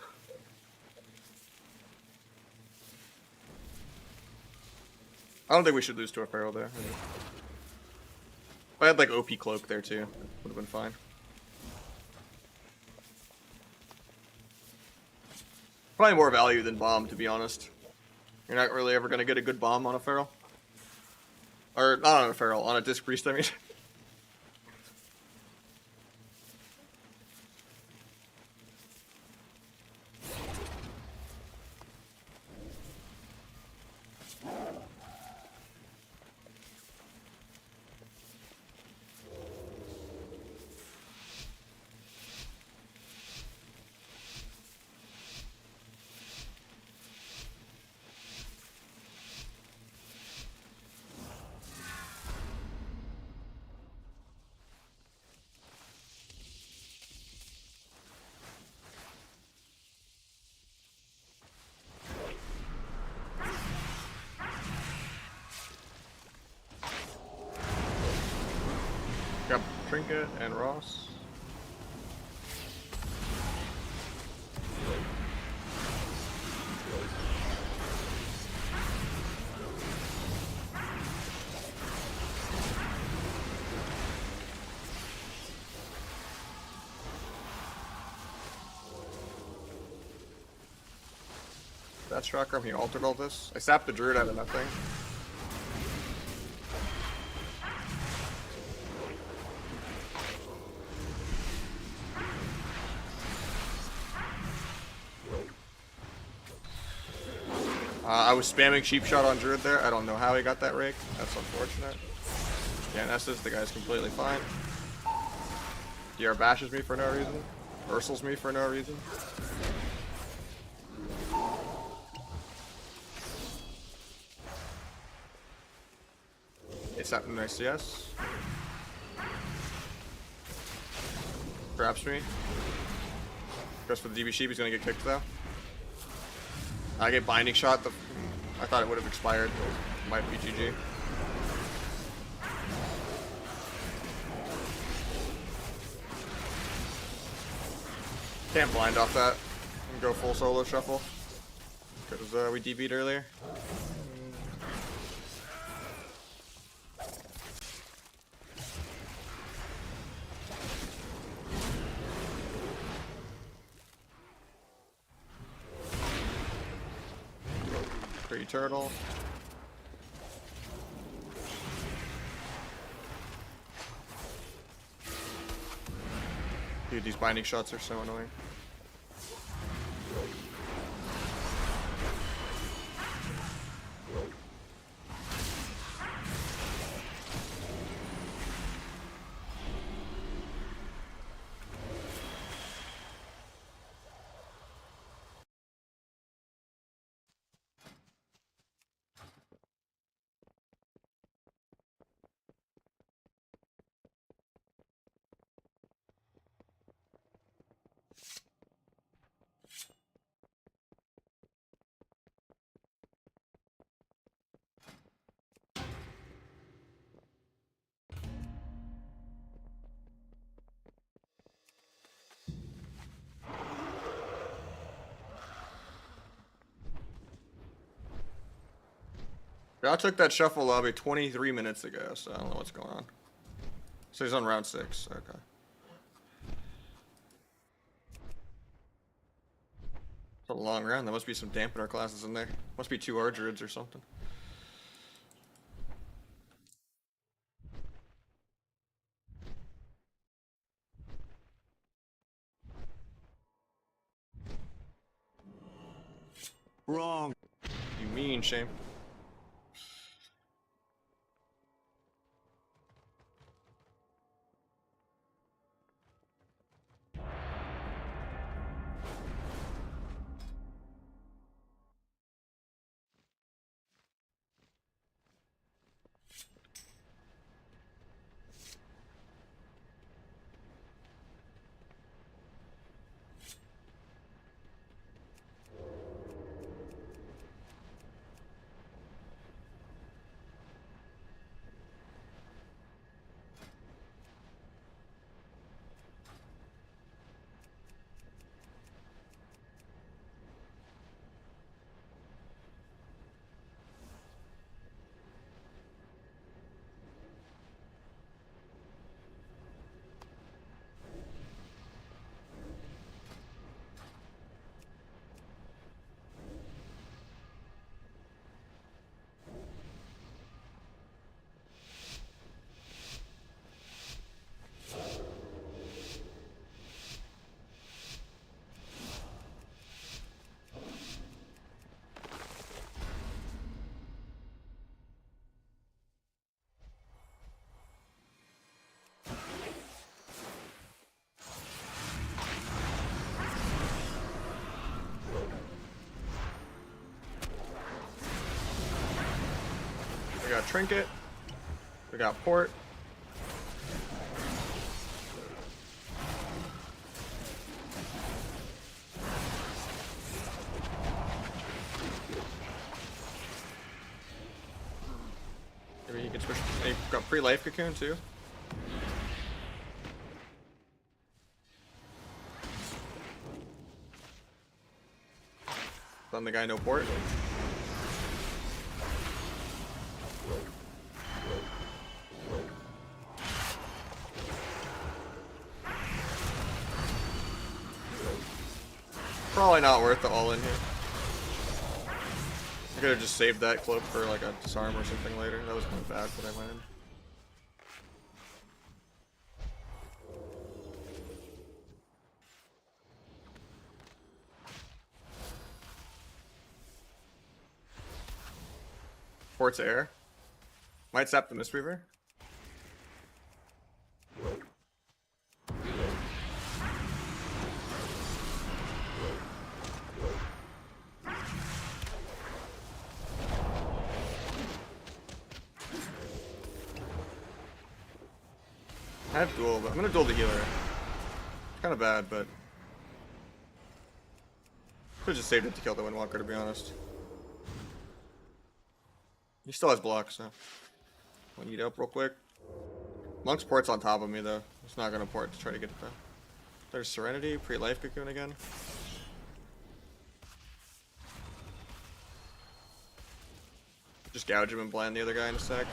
I don't think we should lose to a Feral there. If I had like OP Cloak there too, would have been fine. Probably more value than bomb, to be honest. You're not really ever going to get a good bomb on a Feral. Or, not on a Feral, on a Disc Priest, I mean. Trinket and Ross. That Chakram, he altered all this. I sapped the Druid out of nothing. I was spamming Cheap Shot on Druid there. I don't know how he got that rake. That's unfortunate. Yeah, Nessus, the guy's completely fine. DR bashes me for no reason. Ursels me for no reason. It's happening nice, yes. Grabs me. Goes for the DB sheep, he's gonna get kicked though. I get binding shot. I thought it would have expired, but might be GG. Can't blind off that and go full solo shuffle because we DB'd earlier. Free turtle. Dude, these binding shots are so annoying. I took that shuffle lobby 23 minutes ago, so I don't know what's going on. So he's on round 6, okay. It's a long round, there must be some dampener classes in there. Must be 2 Ardruids or something. Wrong. You mean, Shame. We got Trinket. We got Port. Maybe he can switch. He got pre-life cocoon too. Telling the guy no port. Probably not worth the all in here. I could have just saved that cloak for like a disarm or something later. That was kind of bad, but I went in. Port's air. Might sap the Mistweaver. I have duel, but I'm gonna duel the healer. It's kind of bad, but could've just saved it to kill the Windwalker, to be honest. He still has blocks, so I'll eat up real quick. Monk's port's on top of me, though. It's not gonna port to try to get it though. There's Serenity, pre-life cocoon again. Just gouge him and blind the other guy in a sec.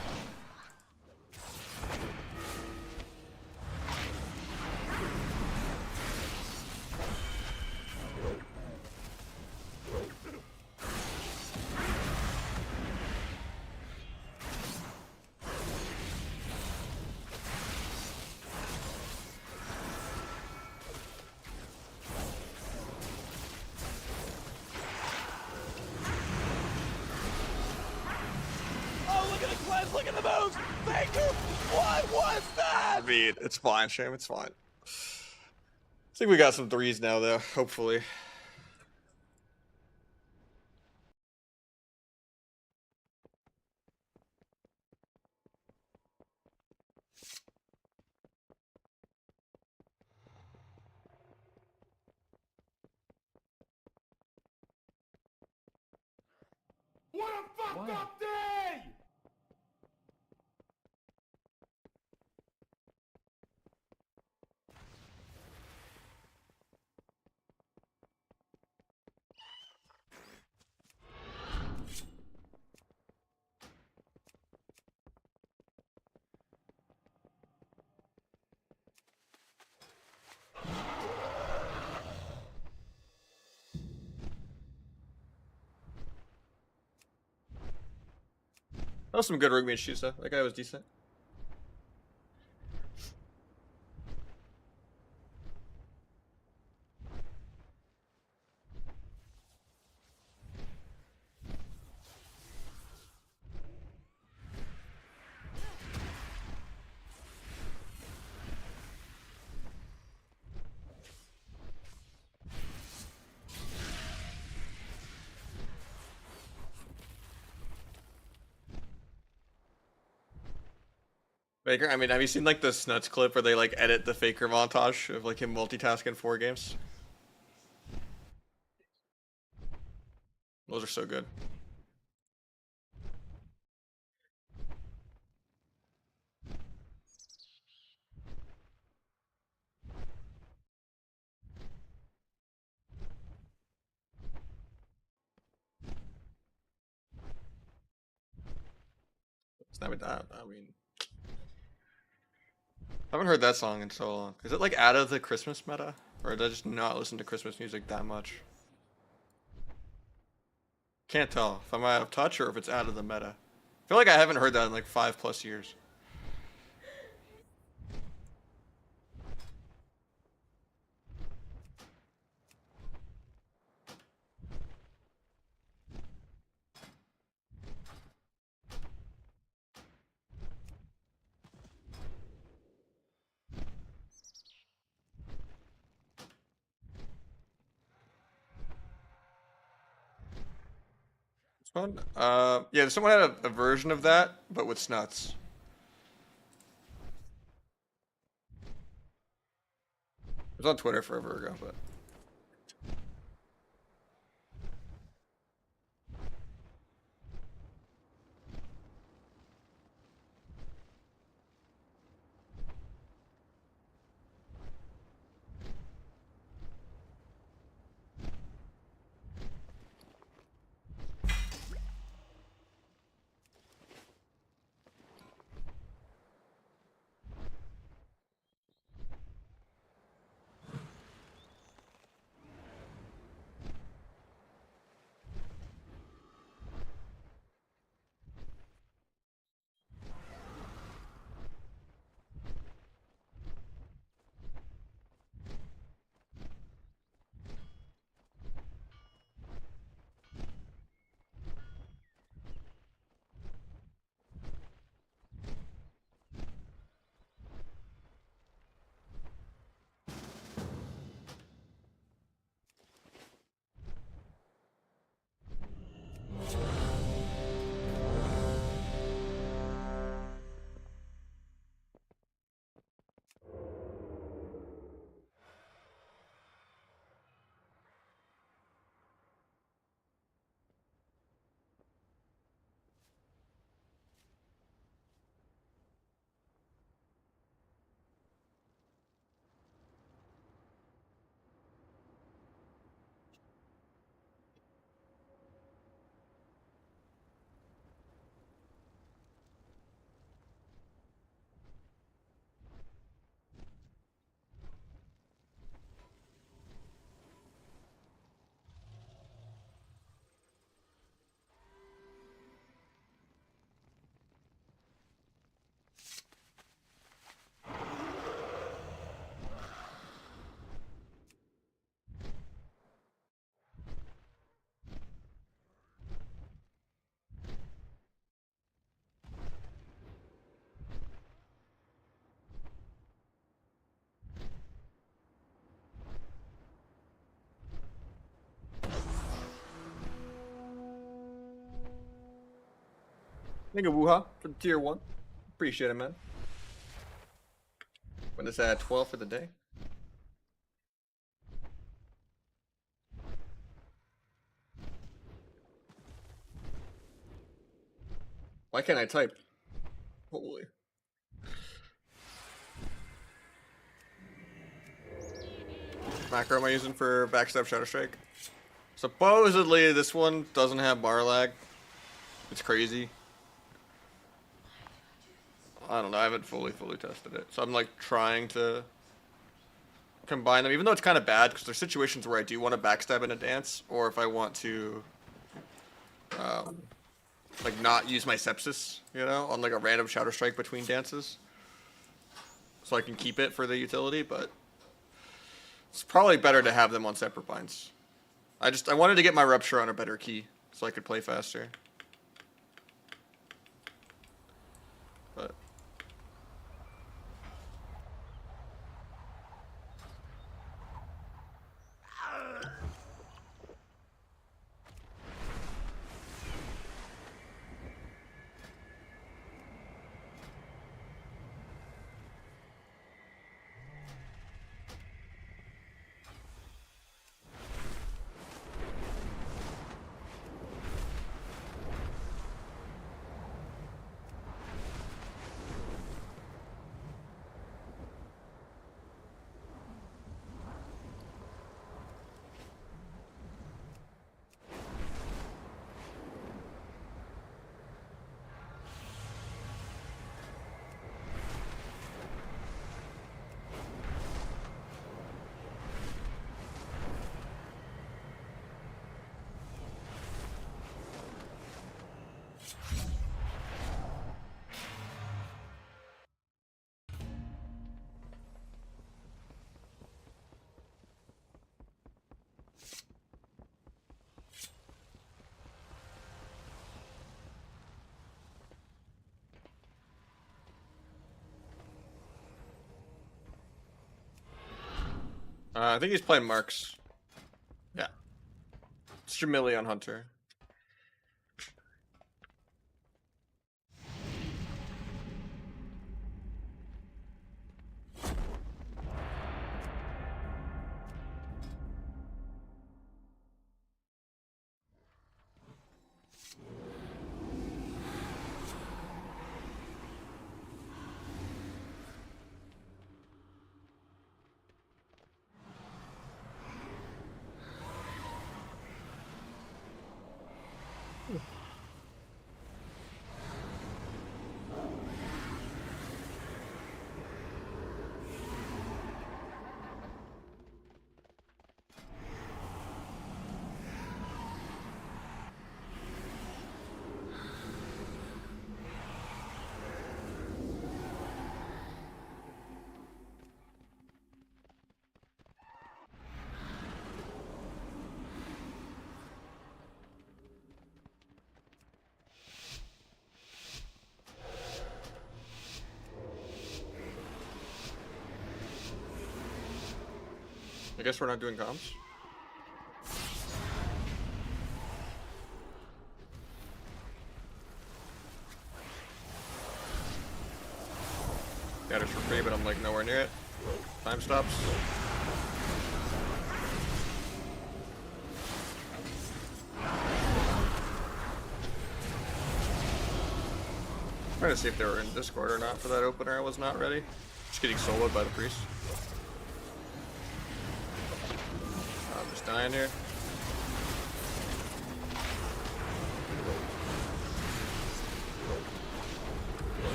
Look at the moves! Thank you! What was that? I mean, it's fine, Shame, it's fine. I think we got some threes now, though, hopefully. What a fucked up day! That was some good rogue mage shoes, though. That guy was decent. Faker, I mean, have you seen like the Snuts clip where they like edit the Faker montage of like him multitasking 4 games? Those are so good. It's not that. I mean, I haven't heard that song in so long. Is it like out of the Christmas meta, or did I just not listen to Christmas music that much? Can't tell if I'm out of touch or if it's out of the meta. I feel like I haven't heard that in like 5+ years. This one? Yeah, someone had a version of that, but with Snuts. It was on Twitter forever ago, but. Thank you, Wuha, for the tier 1. Appreciate it, man. When is that, 12 for the day? Why can't I type? Holy. Macro am I using for backstab Shadow Strike? Supposedly this one doesn't have bar lag. It's crazy. I don't know, I haven't fully tested it. So I'm like trying to combine them, even though it's kind of bad because there's situations where I do want to backstab in a dance, or if I want to like not use my sepsis, you know, on like a random Shadow Strike between dances. So I can keep it for the utility, but it's probably better to have them on separate binds. I wanted to get my rupture on a better key so I could play faster. But I think he's playing Marks. Yeah. It's Jamili on Hunter. I guess we're not doing comms. Got it for free, but I'm like nowhere near it. Time stops. Trying to see if they were in Discord or not for that opener. I was not ready. Just getting soloed by the priest. I'm just dying here.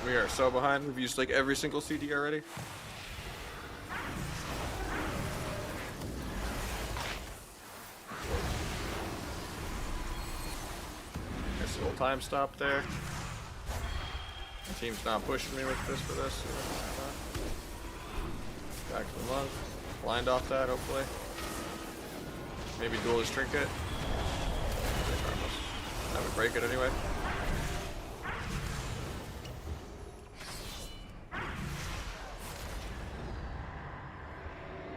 We are so behind. We've used like every single CD already. Nice little time stop there. The team's not pushing me with this for this. Back to the monk. Blind off that, hopefully. Maybe duel his trinket. Have it break it anyway.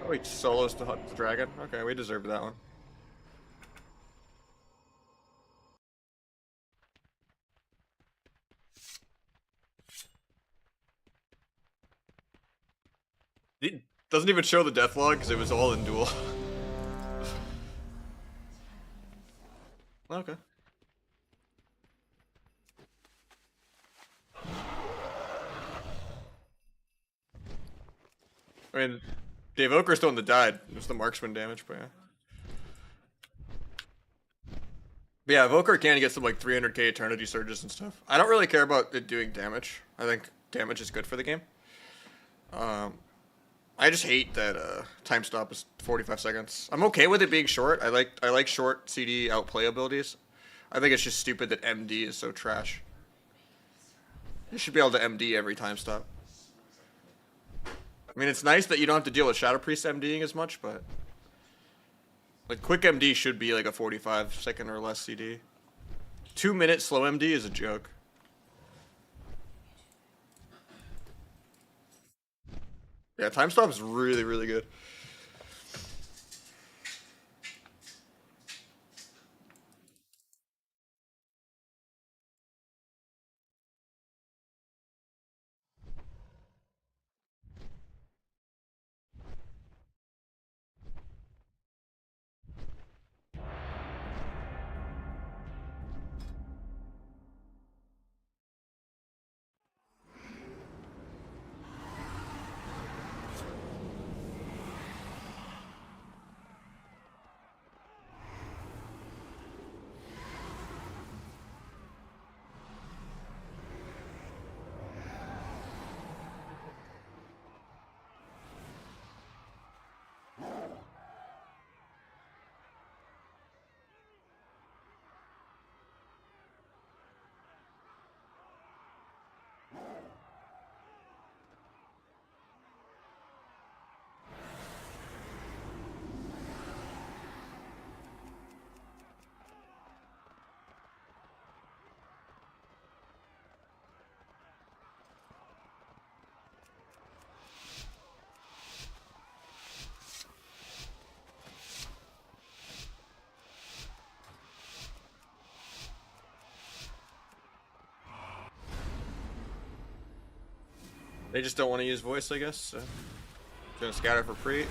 Oh, he solos to hunt the dragon. Okay, we deserved that one. It doesn't even show the death log because it was all in duel. Okay. I mean, the evoker's the one that died. It was the marksman damage, but yeah. But yeah, evoker can get some like 300k eternity surges and stuff. I don't really care about it doing damage. I think damage is good for the game. I just hate that time stop is 45 seconds. I'm okay with it being short. I like short CD outplay abilities. I think it's just stupid that MD is so trash. You should be able to MD every time stop. I mean, it's nice that you don't have to deal with Shadow Priest MDing as much, but like quick MD should be like a 45-second or less CD. 2-minute slow MD is a joke. Yeah, time stop is really, really good. They just don't want to use voice, I guess. So. Gonna scatter for free.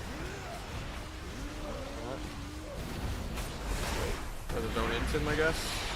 Or the don't int him, I guess.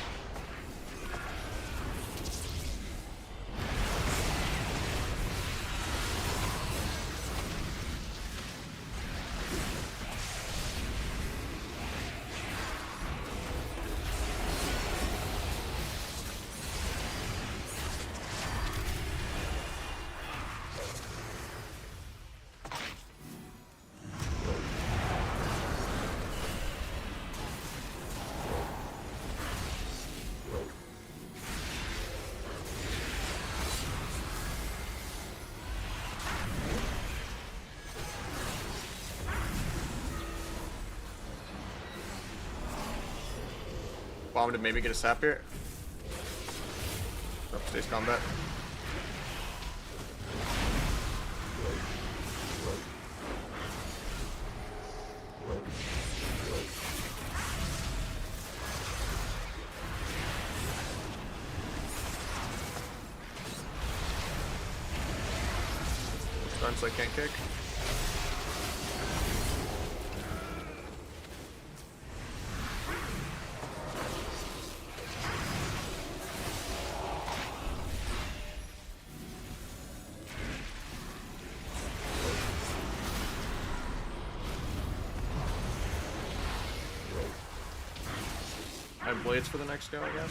Bomb to maybe get a sap here. Oh, stays combat. Stuns I can't kick. I have blades for the next go, I guess.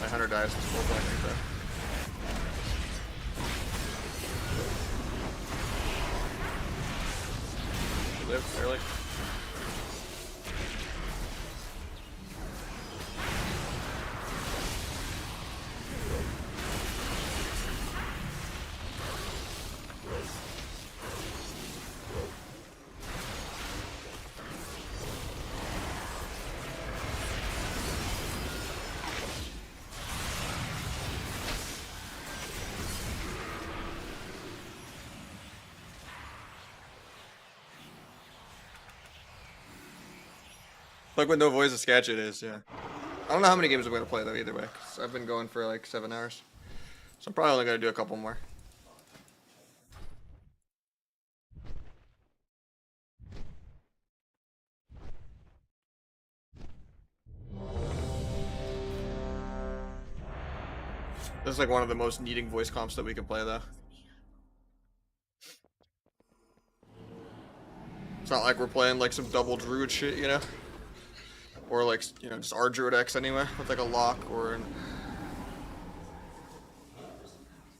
My hunter dies this full point right there. He lived barely. Like with no voice, a sketch it is, yeah. I don't know how many games I'm gonna play though either way, 'cause I've been going for like 7 hours. So I'm probably only gonna do a couple more. This is like one of the most needing voice comps that we can play though. It's not like we're playing like some double druid shit, you know? Or like, you know, just our druid X anyway, with like a lock or an...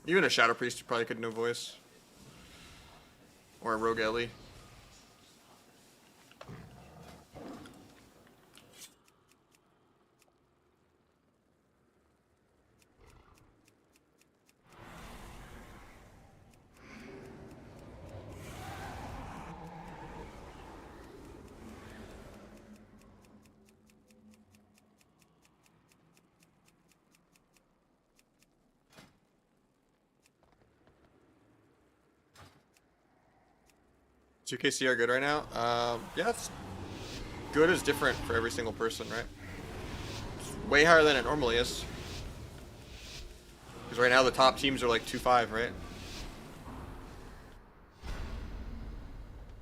Even a shadow priest you probably could no voice. Or a rogue Ellie. UKC are good right now. Yeah, it's good is different for every single person, right? It's way higher than it normally is. Because right now the top teams are like 2-5, right?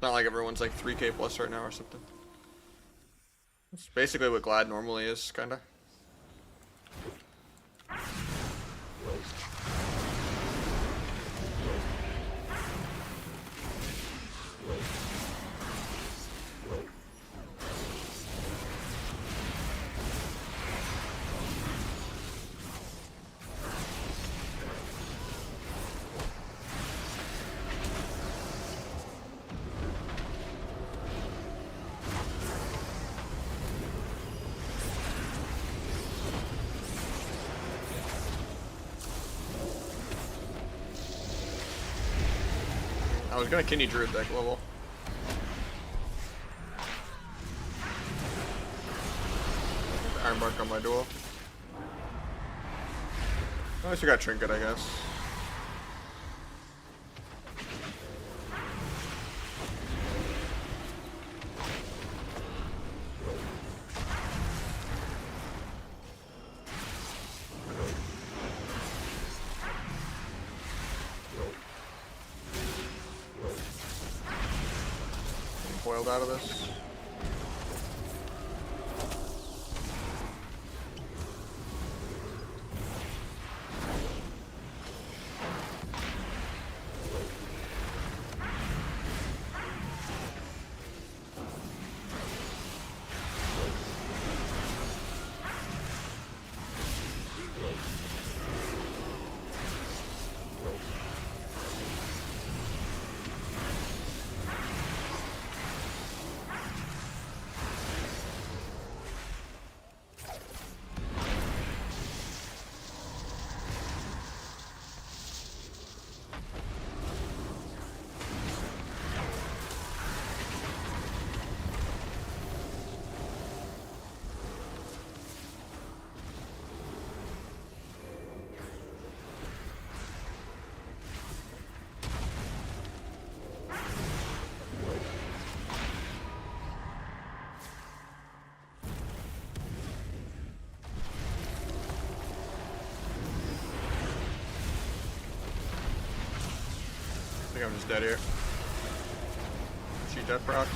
Not like everyone's like 3K plus right now or something. It's basically what Glad normally is, kinda. I was gonna kidney druid deck level. Iron Bark on my duel. At least we got Trinket, I guess. Boiled out of this. I think I'm just dead here. Cheat death proc.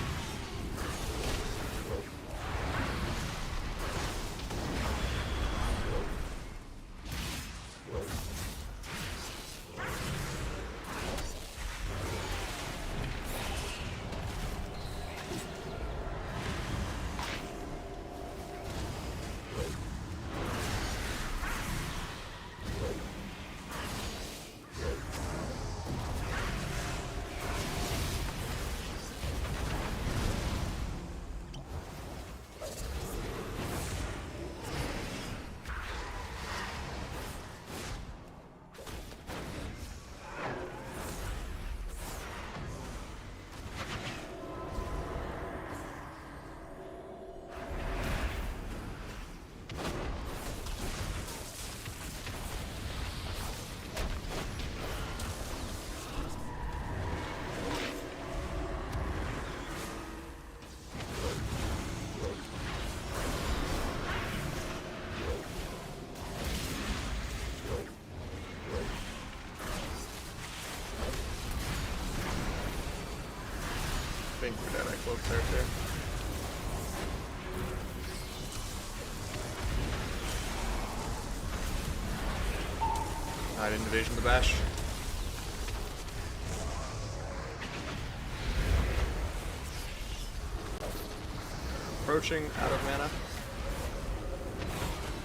think that I cloaked there too. I didn't evasion the bash. Approaching, out of mana.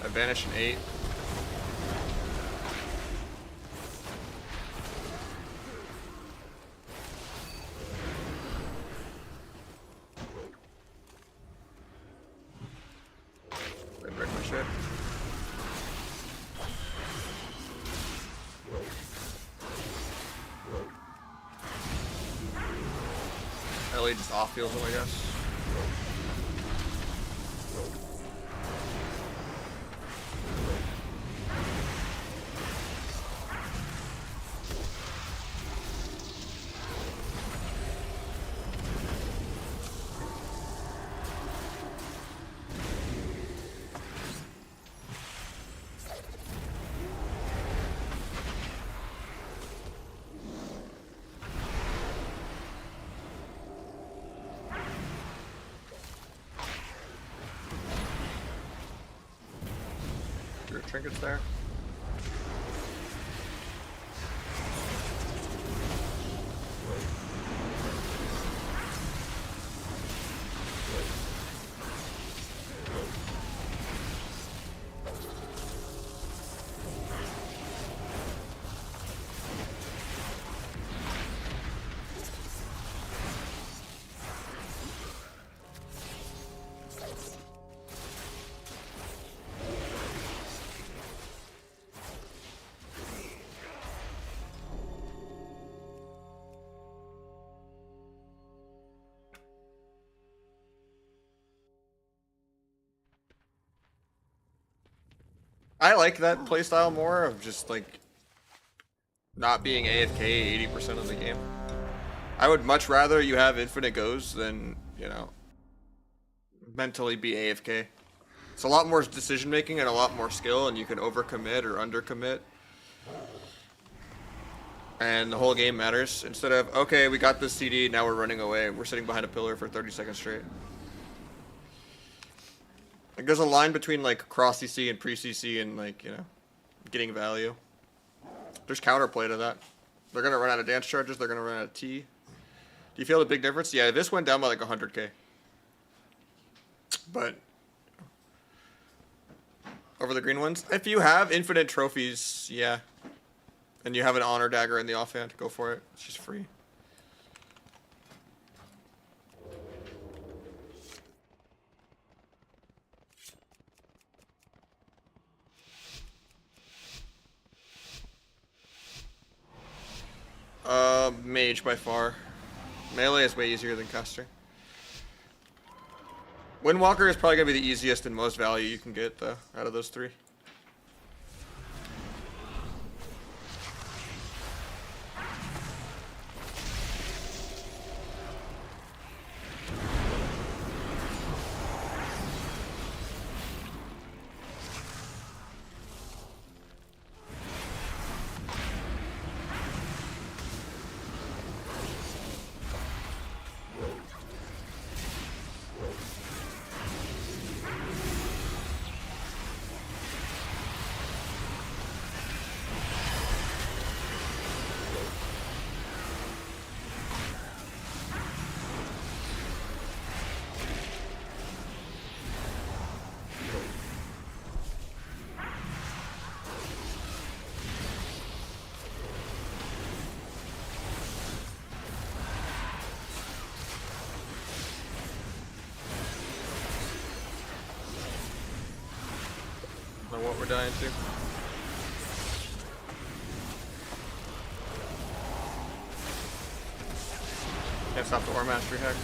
I vanish an 8. I break my shit. Ellie just off heals him, I guess. Your trinkets there. I like that playstyle more of just like not being AFK 80% of the game. I would much rather you have infinite goes than, you know, mentally be AFK. It's a lot more decision making and a lot more skill, and you can overcommit or undercommit. And the whole game matters. Instead of, okay, we got this CD, now we're running away. We're sitting behind a pillar for 30 seconds straight. Like, there's a line between, like, cross CC and pre-CC and, like, you know, getting value. There's counterplay to that. They're going to run out of dance charges. They're going to run out of T. Do you feel the big difference? Yeah, this went down by, like, 100k. But over the green ones, if you have infinite trophies, yeah. And you have an honor dagger in the offhand, go for it. It's just free. Mage by far. Melee is way easier than caster. Windwalker is probably gonna be the easiest and most value you can get though, out of those three. Know what we're dying to. Can't stop the Ore Mastery Hex.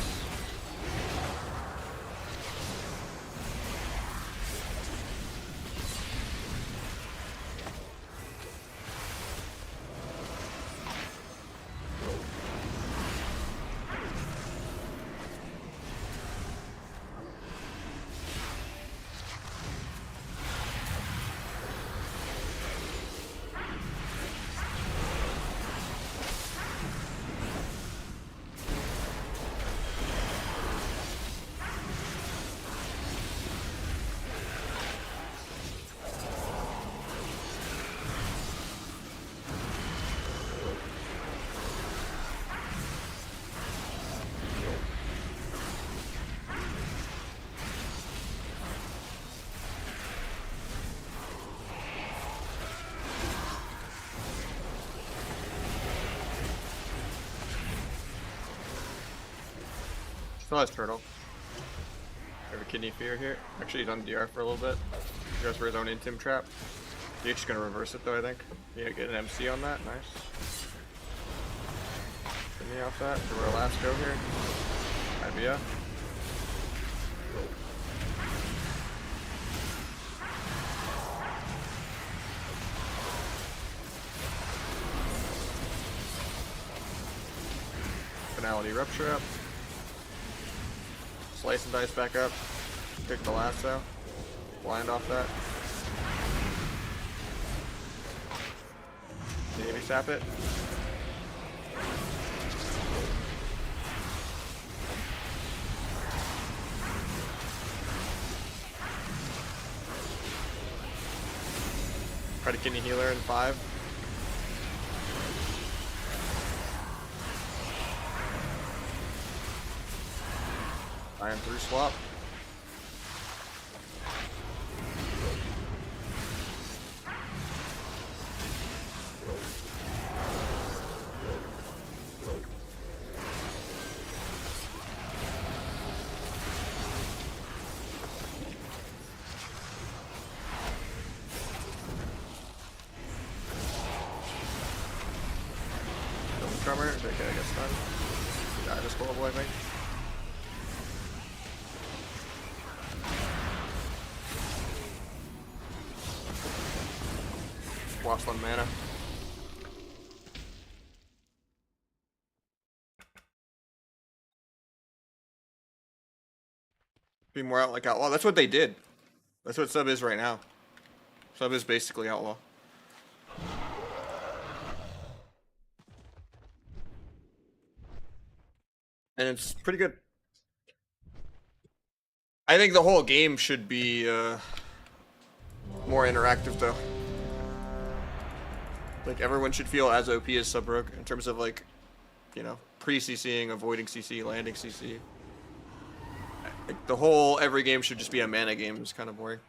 Still has turtle. We have a kidney fear here. Actually, he's on DR for a little bit. He goes for his own intim trap. He's just gonna reverse it though, I think. Yeah, get an MC on that. Nice. Kidney off that. Do our last go here. IBF. Finality rupture up. Slice and dice back up. Pick the lasso. Blind off that. Maybe sap it. Try to kidney healer in 5. Iron through swap. Drummer, okay, I guess done. Yeah, just horrible, I think. Lost 1 mana. Be more out like outlaw. That's what they did. That's what sub is right now. Sub is basically outlaw. And it's pretty good. I think the whole game should be more interactive though. Like everyone should feel as OP as Sub Rogue in terms of like, you know, pre-CCing, avoiding CC, landing CC. Like the whole every game should just be a mana game. It's kind of boring.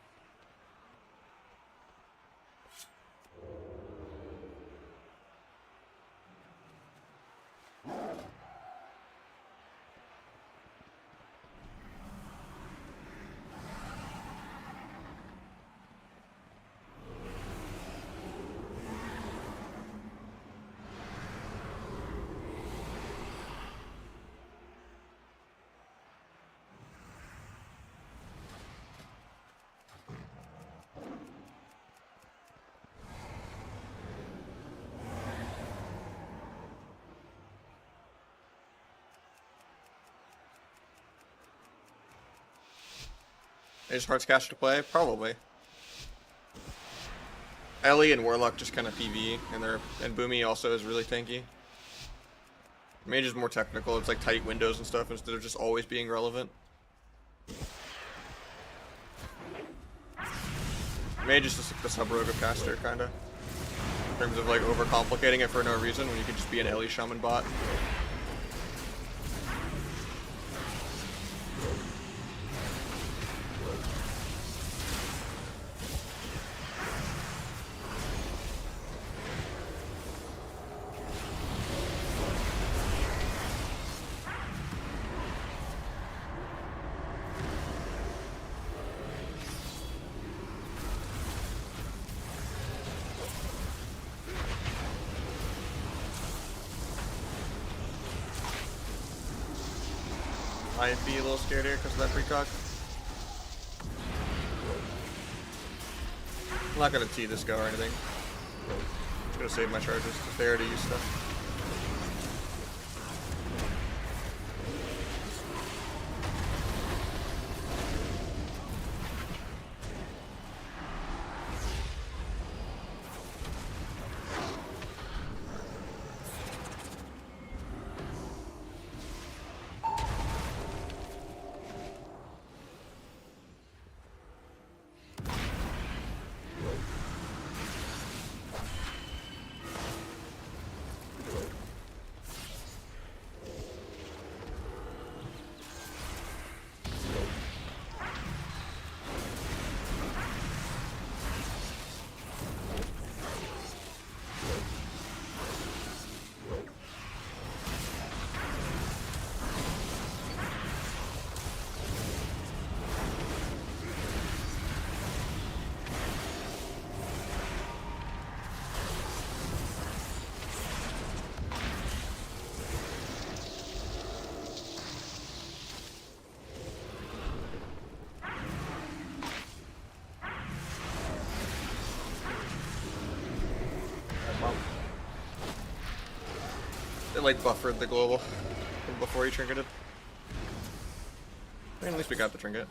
Is Hearts Cash to play? Probably. Ellie and Warlock just kind of PvE, and Boomy also is really tanky. Mage is more technical. It's like tight windows and stuff instead of just always being relevant. Mage is just like the sub-rogue of caster, kind of. In terms of like overcomplicating it for no reason when you could just be an Ellie shaman bot. I'd be a little scared here because of that precog. I'm not gonna tee this go or anything. Just gonna save my charges if they already use stuff. like buffered the global before he trinketed. I mean, at least we got the trinket.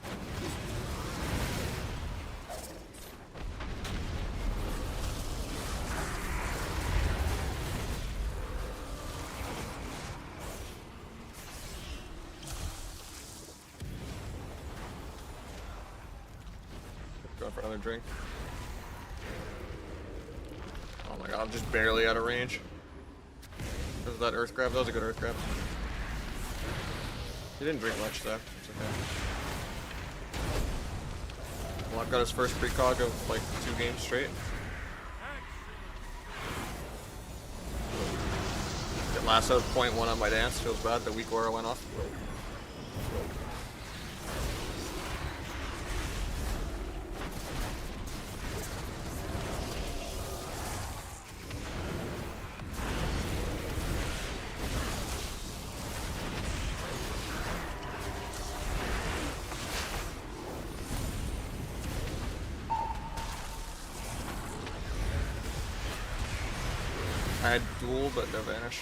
Going for another drink. Oh my god, I'm just barely out of range. Was that earth grab? That was a good earth grab. He didn't drink much though. It's okay. Well, I've got his first precog of like 2 games straight. Get lassoed .1 on my dance. Feels bad. The weak aura went off. I had duel, but no vanish.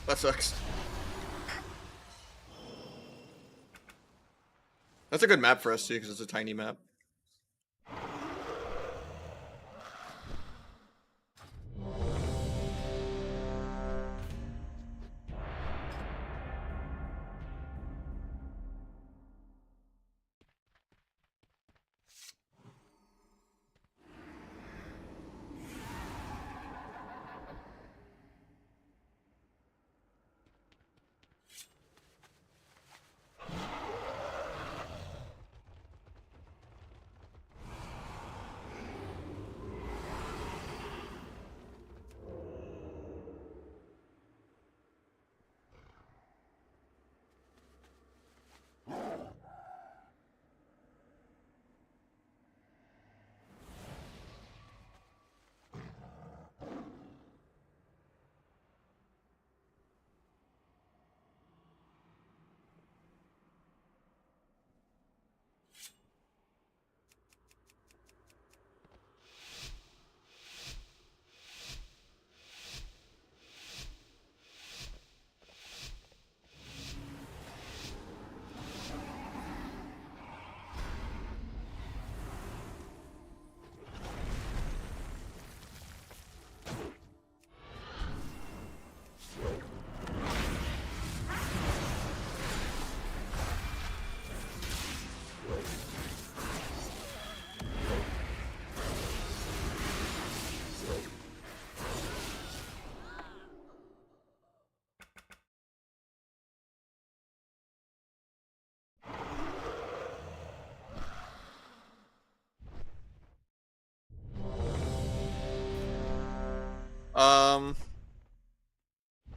That sucks. That's a good map for us too, because it's a tiny map.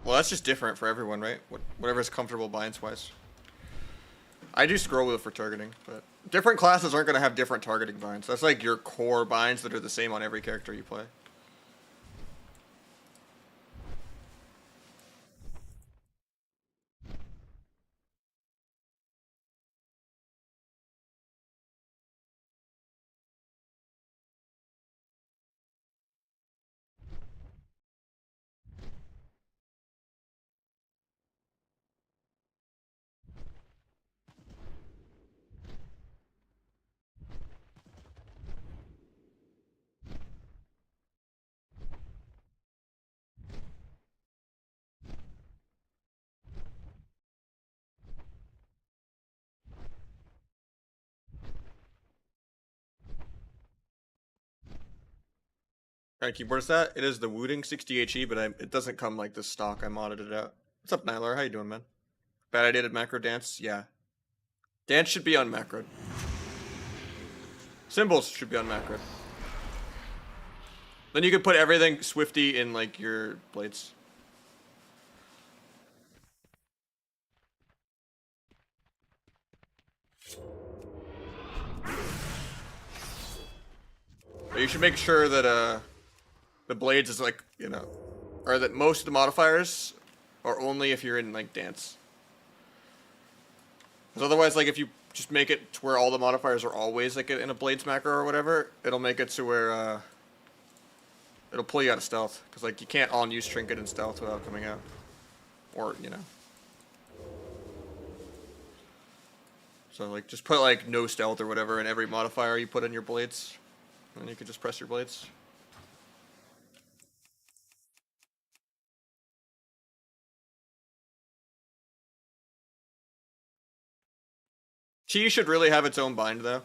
Well, that's just different for everyone, right? Whatever's comfortable binds-wise. I do scroll wheel for targeting, but different classes aren't going to have different targeting binds. That's like your core binds that are the same on every character you play. Kind of keyboard is that? It is the Wooting 60HE, but it doesn't come like this stock. I modded it out. What's up, Nylar? How you doing, man? Bad idea to macro dance? Yeah. Dance should be on macro. Symbols should be on macro. Then you could put everything Swifty in like your blades. But you should make sure that the blades is like, you know, or that most of the modifiers are only if you're in like dance. Because otherwise, like if you just make it to where all the modifiers are always like in a blades macro or whatever, it'll make it to where It'll pull you out of stealth, because like you can't on-use trinket in stealth without coming out. Or, you know. So like just put like no stealth or whatever in every modifier you put in your blades. And you can just press your blades. T should really have its own bind though.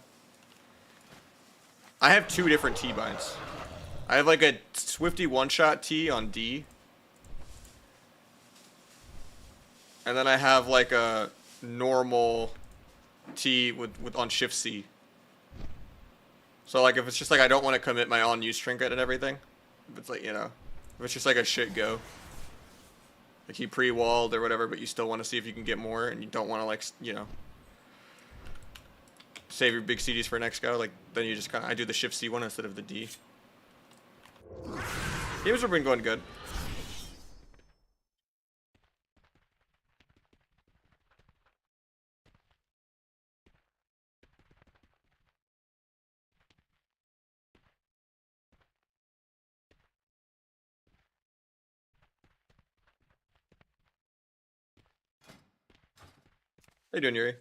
I have 2 different T binds. I have like a Swifty one-shot T on D. And then I have like a normal T with on Shift C. So like if it's just like I don't want to commit my on-use trinket and everything, if it's like, you know, if it's just like a shit go. Like he pre-walled or whatever, but you still want to see if you can get more and you don't want to like, you know, save your big CDs for next go, like then you just kind of, I do the Shift C one instead of the D. Games have been going good. How you doing, Yuri?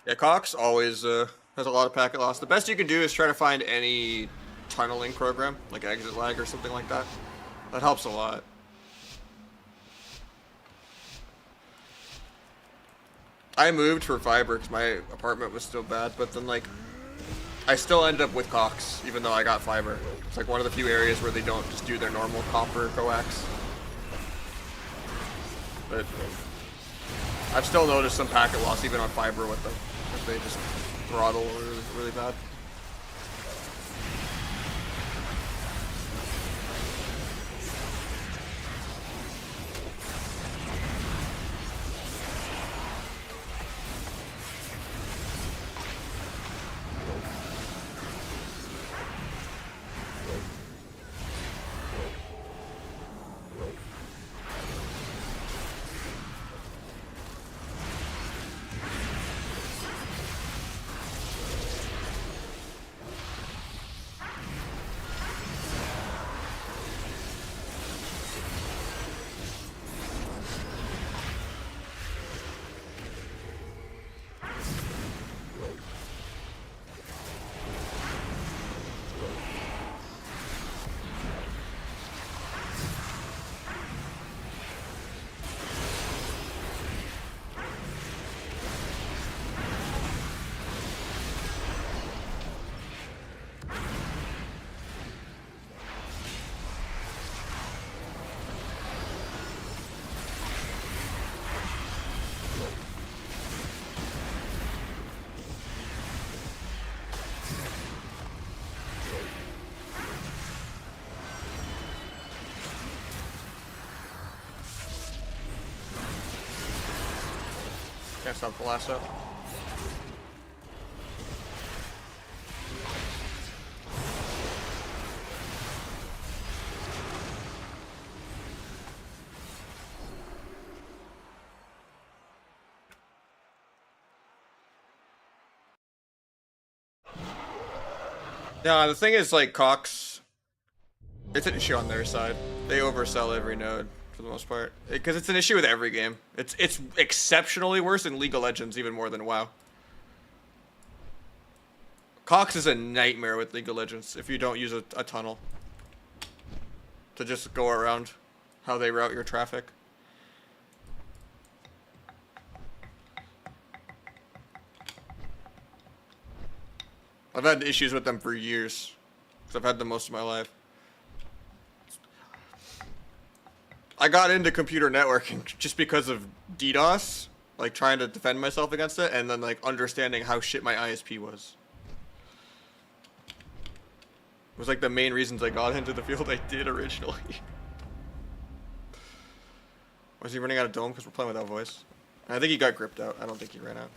Yeah, Cox always has a lot of packet loss. The best you can do is try to find any tunneling program, like exit lag or something like that. That helps a lot. I moved for fiber because my apartment was still bad, but then like I still end up with Cox even though I got fiber. It's like one of the few areas where they don't just do their normal copper coax. But I've still noticed some packet loss even on fiber with them. If they just throttle really, really bad. Can't stop the last up. Yeah, the thing is, like, Cox, it's an issue on their side. They oversell every node for the most part. Because it's an issue with every game. It's exceptionally worse in League of Legends, even more than WoW. Cox is a nightmare with League of Legends if you don't use a tunnel to just go around how they route your traffic. I've had issues with them for years, because I've had them most of my life. I got into computer networking just because of DDoS, like trying to defend myself against it, and then like understanding how shit my ISP was. It was like the main reasons I got into the field I did originally. Was he running out of dome because we're playing without voice? I think he got gripped out. I don't think he ran out.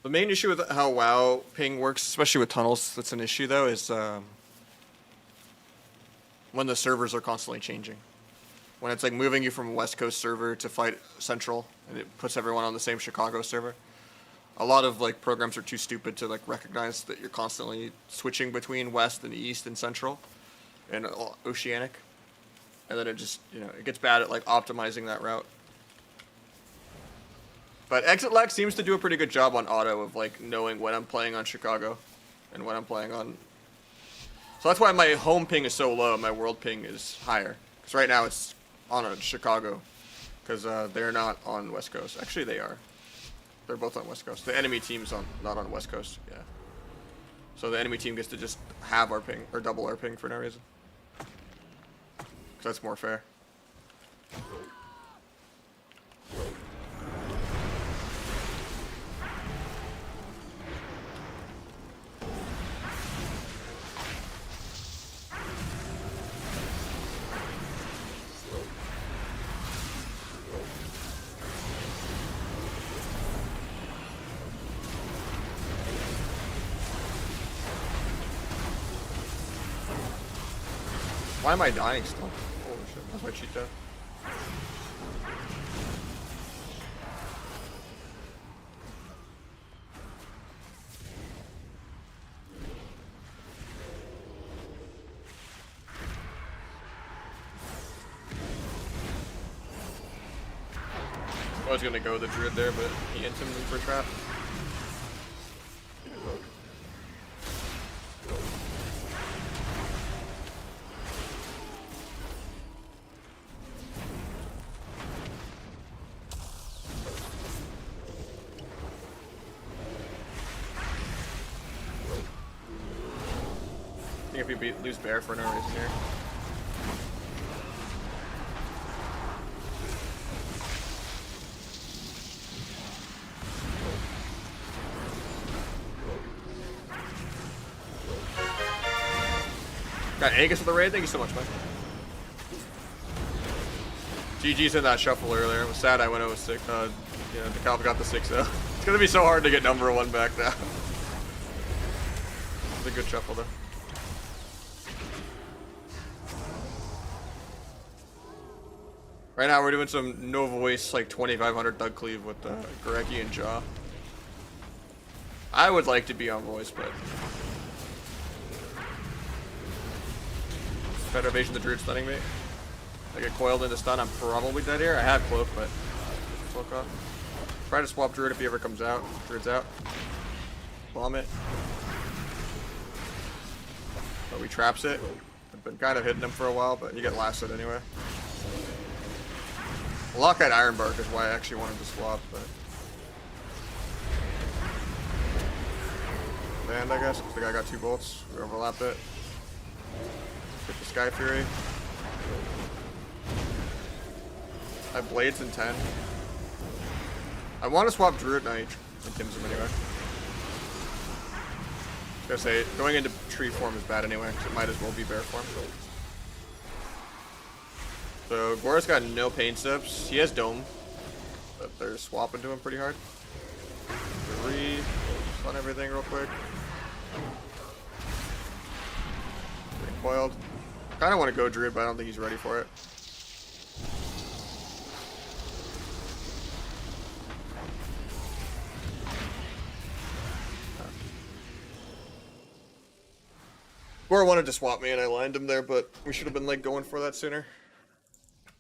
The main issue with how WoW ping works, especially with tunnels, that's an issue though, is when the servers are constantly changing. When it's like moving you from a West Coast server to fight Central, and it puts everyone on the same Chicago server. A lot of like programs are too stupid to like recognize that you're constantly switching between West and East and Central and Oceanic. And then it just, you know, it gets bad at like optimizing that route. But Exit Lag seems to do a pretty good job on auto of like knowing when I'm playing on Chicago and when I'm playing on. So that's why my home ping is so low, my world ping is higher. Because right now it's on a Chicago, because they're not on West Coast. Actually, they are. They're both on West Coast. The enemy team's not on West Coast. Yeah. So the enemy team gets to just have our ping or double our ping for no reason. Because that's more fair. Why am I dying still? Holy shit, that's my cheat code. I was gonna go the druid there, but he intimed me for a trap. I think if we lose bear for no reason here. Got Agus with the raid. Thank you so much, man. GG's in that shuffle earlier. It was sad I went 0-6. You know, DeKalb got the 6-0. It's gonna be so hard to get number 1 back now. It's a good shuffle though. Right now we're doing some no voice like 2500 Doug Cleave with Gorecki and Jaw. I would like to be on voice, but better evasion the druid stunning me. I get coiled into stun, I'm probably dead here. I have cloak, but cloak off. Try to swap druid if he ever comes out. Druid's out. Bomb it. But we traps it. I've been kind of hitting him for a while, but you get lasted anyway. Lockite Ironbark is why I actually wanted to swap, but land, I guess, because the guy got 2 bolts. We overlap it. Get the Sky Fury. I have blades in 10. I want to swap Druid and I intims him anyway. I was gonna say, going into tree form is bad anyway, because it might as well be bear form. So Gora's got no pain steps. He has dome, but they're swapping to him pretty hard. Stun everything real quick. Getting coiled. Kind of want to go druid, but I don't think he's ready for it. Score wanted to swap me and I lined him there, but we should have been like going for that sooner.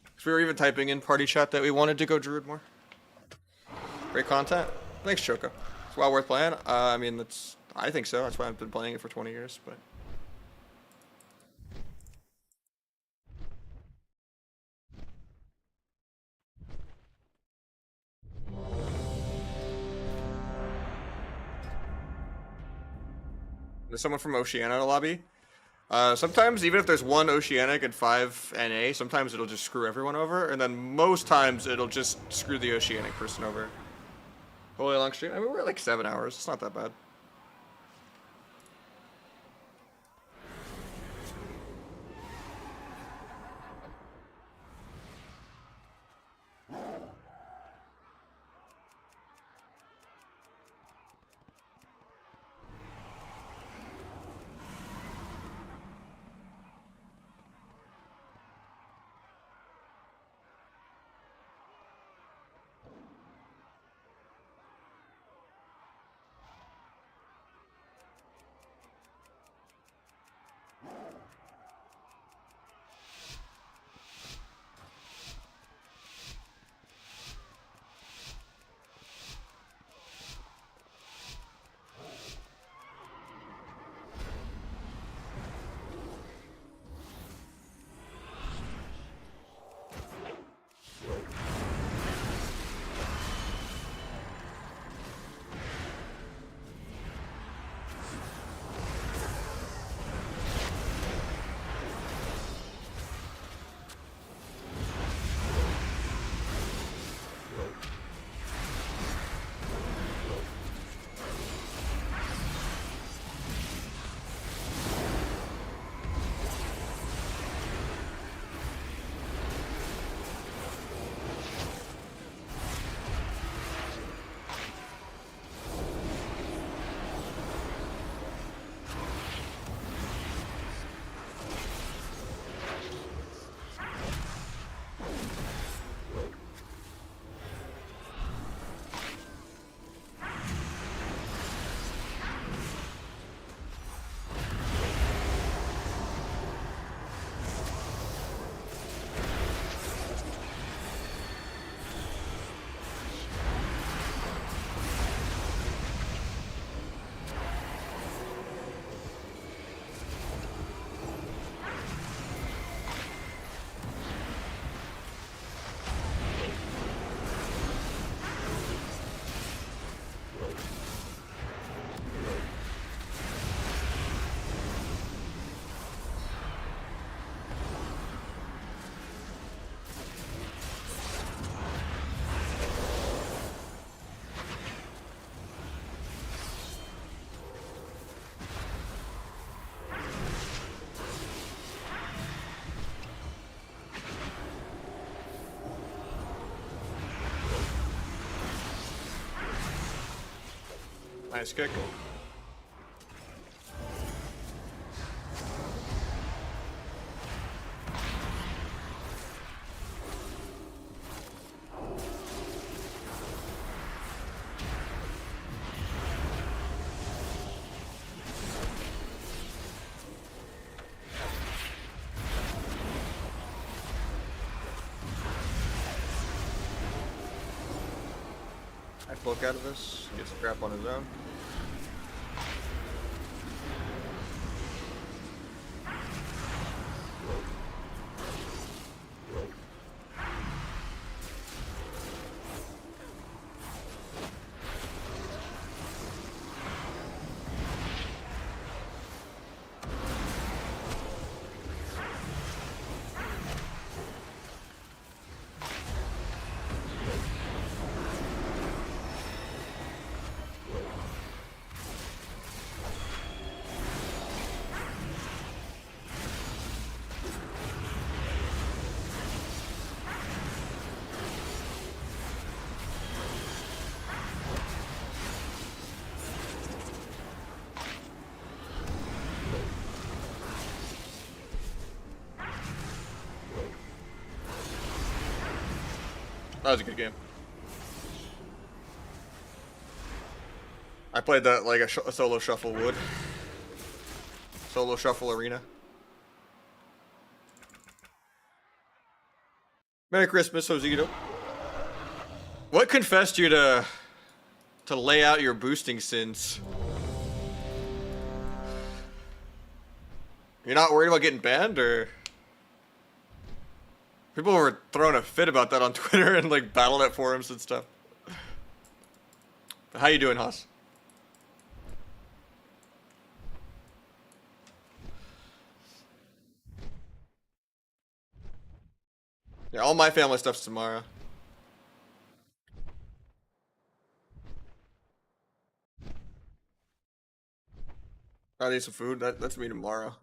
Because we were even typing in party chat that we wanted to go Druid more. Great content. Thanks, Choco. It's well worth playing. I mean, I think so. That's why I've been playing it for 20 years, but... There's someone from Oceania in the lobby. Sometimes, even if there's one Oceanic and 5 NA, sometimes it'll just screw everyone over, and then most times it'll just screw the Oceanic person over. Holy long stream. I mean, we're at like 7 hours. It's not that bad. Nice kick. I poke out of this, gets a grab on his own. That was a good game. I played that like a solo shuffle would. Solo Shuffle Arena. Merry Christmas, Josito. What confessed you to lay out your boosting sins? You're not worried about getting banned, or? People were throwing a fit about that on Twitter and like Battle.net forums and stuff. But how you doing, Haas? Yeah, all my family stuff's tomorrow. I need some food. That's me tomorrow.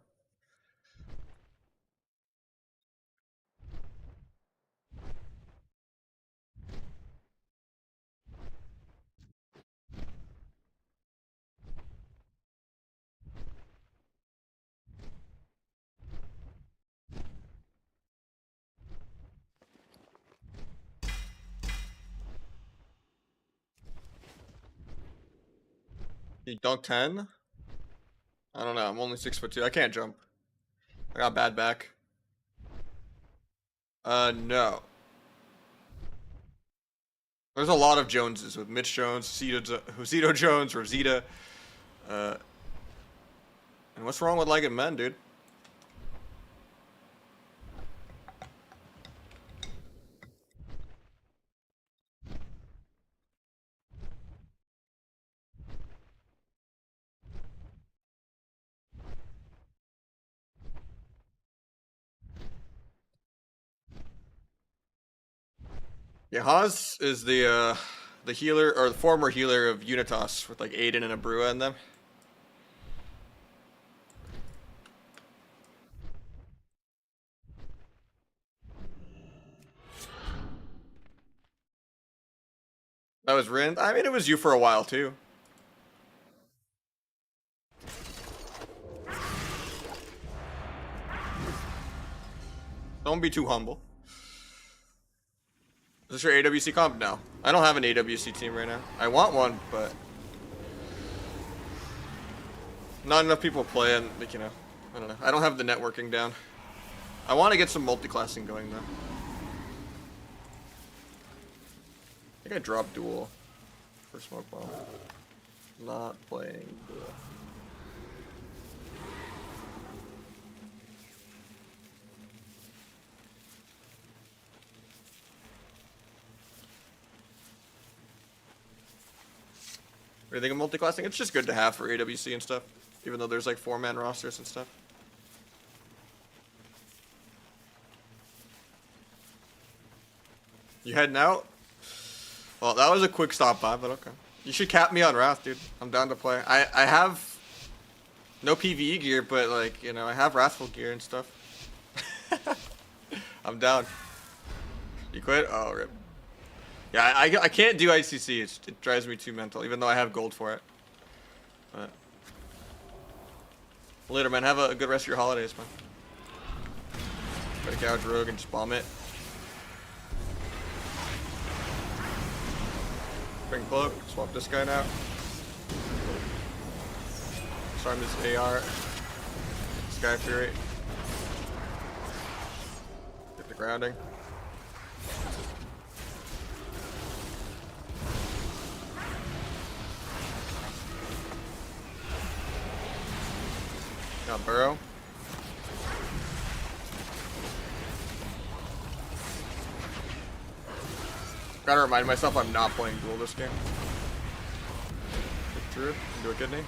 You dunk 10? I don't know. I'm only 6'2". I can't jump. I got bad back. No. There's a lot of Joneses with Mitch Jones, Josito Jones, Rosita. And what's wrong with liking men, dude? Yeah, Haas is the healer, or the former healer of Unitas with like Aiden and a Brua in them. That was Rin. I mean, it was you for a while too. Don't be too humble. Is this your AWC comp? No. I don't have an AWC team right now. I want one, but not enough people play, and like, you know, I don't know. I don't have the networking down. I want to get some multi-classing going though. I think I dropped duel for smoke bomb. Not playing duel. What do you think of multi-classing? It's just good to have for AWC and stuff, even though there's like 4-man rosters and stuff. You heading out? Well, that was a quick stop by, but okay. You should cap me on Wrath, dude. I'm down to play. I have no PvE gear, but like, you know, I have Wrathful gear and stuff. I'm down. You quit? Oh, rip. Yeah, I can't do ICC. It drives me too mental, even though I have gold for it. But later, man. Have a good rest of your holidays, man. Try to gouge Rogue and just bomb it. Bring cloak. Swap this guy now. Disarm this AR. Sky Fury. Get the grounding. Got Burrow. Gotta remind myself I'm not playing duel this game. Get through it. Do a kidney.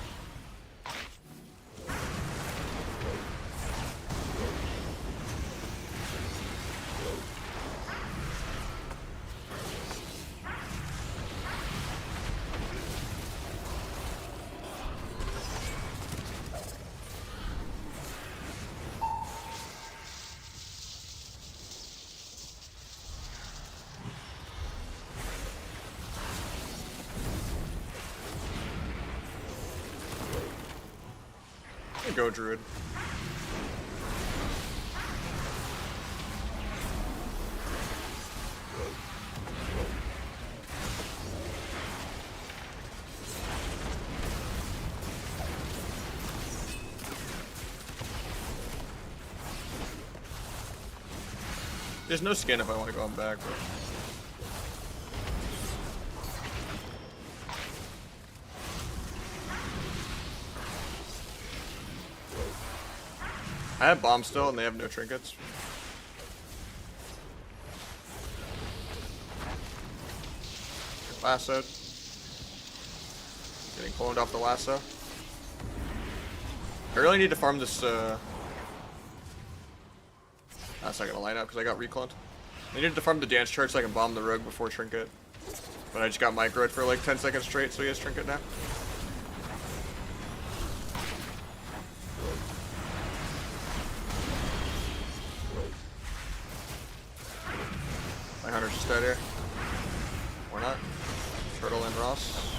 Go, Druid. There's no skin if I want to go on back, but... I have bombs still, and they have no trinkets. Lassoed. Getting cloned off the lasso. I really need to farm this, That's not gonna line up because I got recloned. I needed to farm the dance chart so I can bomb the rogue before trinket. But I just got microed for like 10 seconds straight, so he has trinket now. My hunter's just dead here. Or not. Turtle and Ross.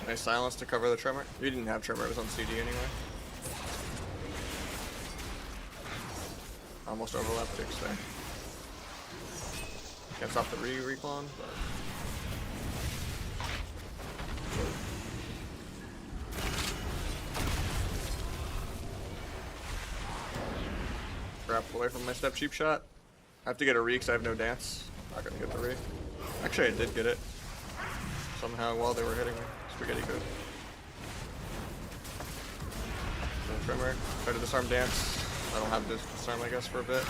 Nice silence to cover the tremor. You didn't have tremor, it was on CD anyway. Almost overlapped ticks there. Gets off the reclone, but... Grab away from my step cheap shot. I have to get a re because I have no dance. Not gonna get the re. Actually, I did get it. Somehow while they were hitting me. Spaghetti good. No tremor. Try to disarm dance. I don't have disarm, I guess, for a bit.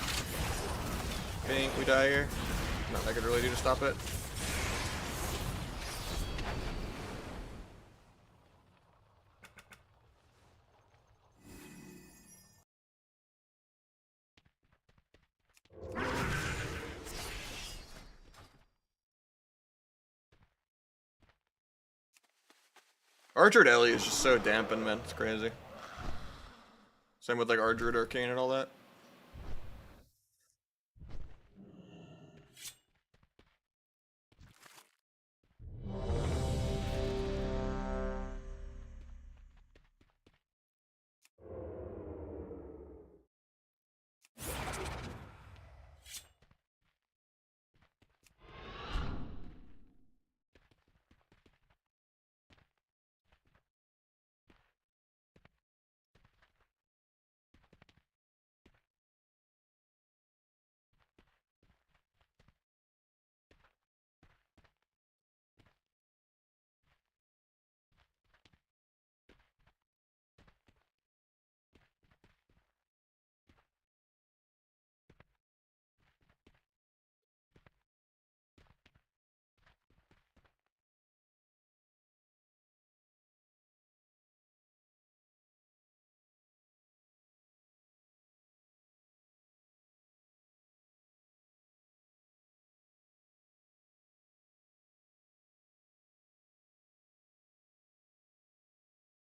Think we die here. Nothing I could really do to stop it. Archered Ellie is just so dampened, man. It's crazy. Same with like Archered Arcane and all that.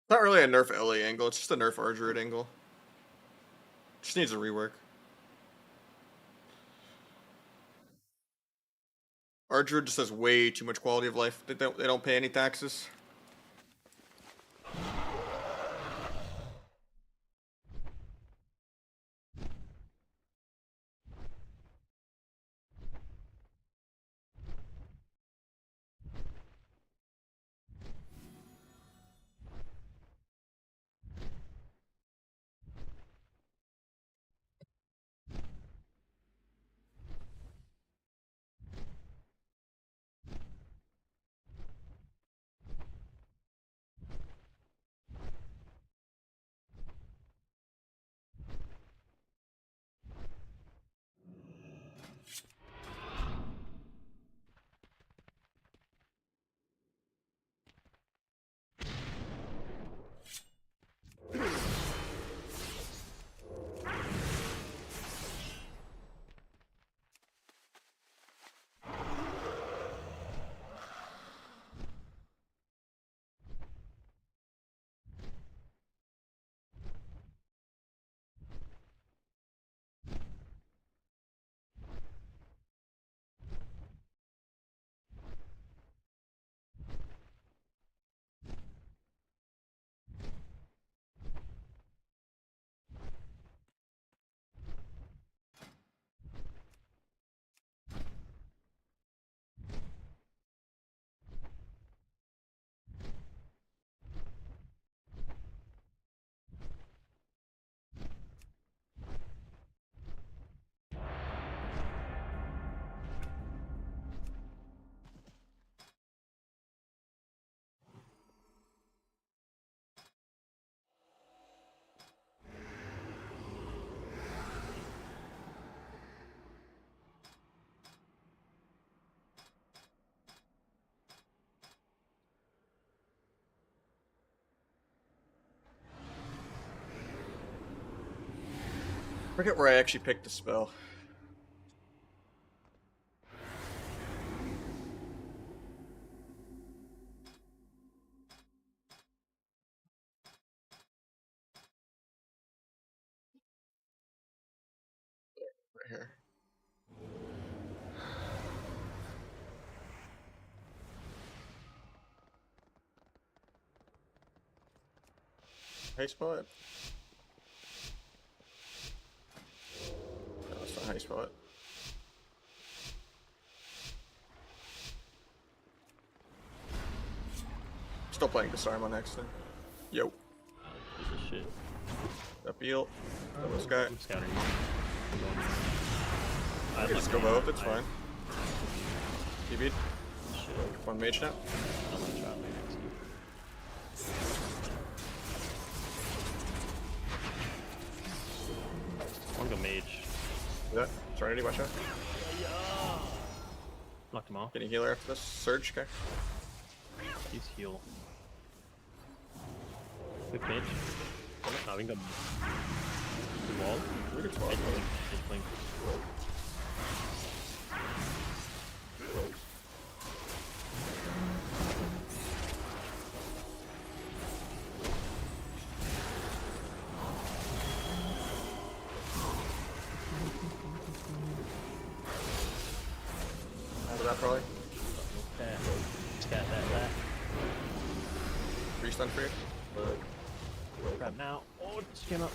It's not really a nerf Ellie angle, it's just a nerf Argerid angle. Just needs a rework. Argerid just has way too much quality of life. They don't pay any taxes. Forget where I actually picked the spell. Right here. High spot. No, that's not high spot. Still playing Disarm on accident. Yo. Piece of shit. Up eel. This guy. I'm scouting. I can just go both, it's fine. TB'd. Shit. One mage now. I'm gonna try my next one. One go mage. Do that. Serenity, watch out. Knocked him off. Getting healer after this. Surge, okay. He's heal. Quick mage. No, we can go. Wall. We can swap. Mage blink. Out of that probably. Okay. Scat that. Restun for you. Grab now. Oh, it just came up.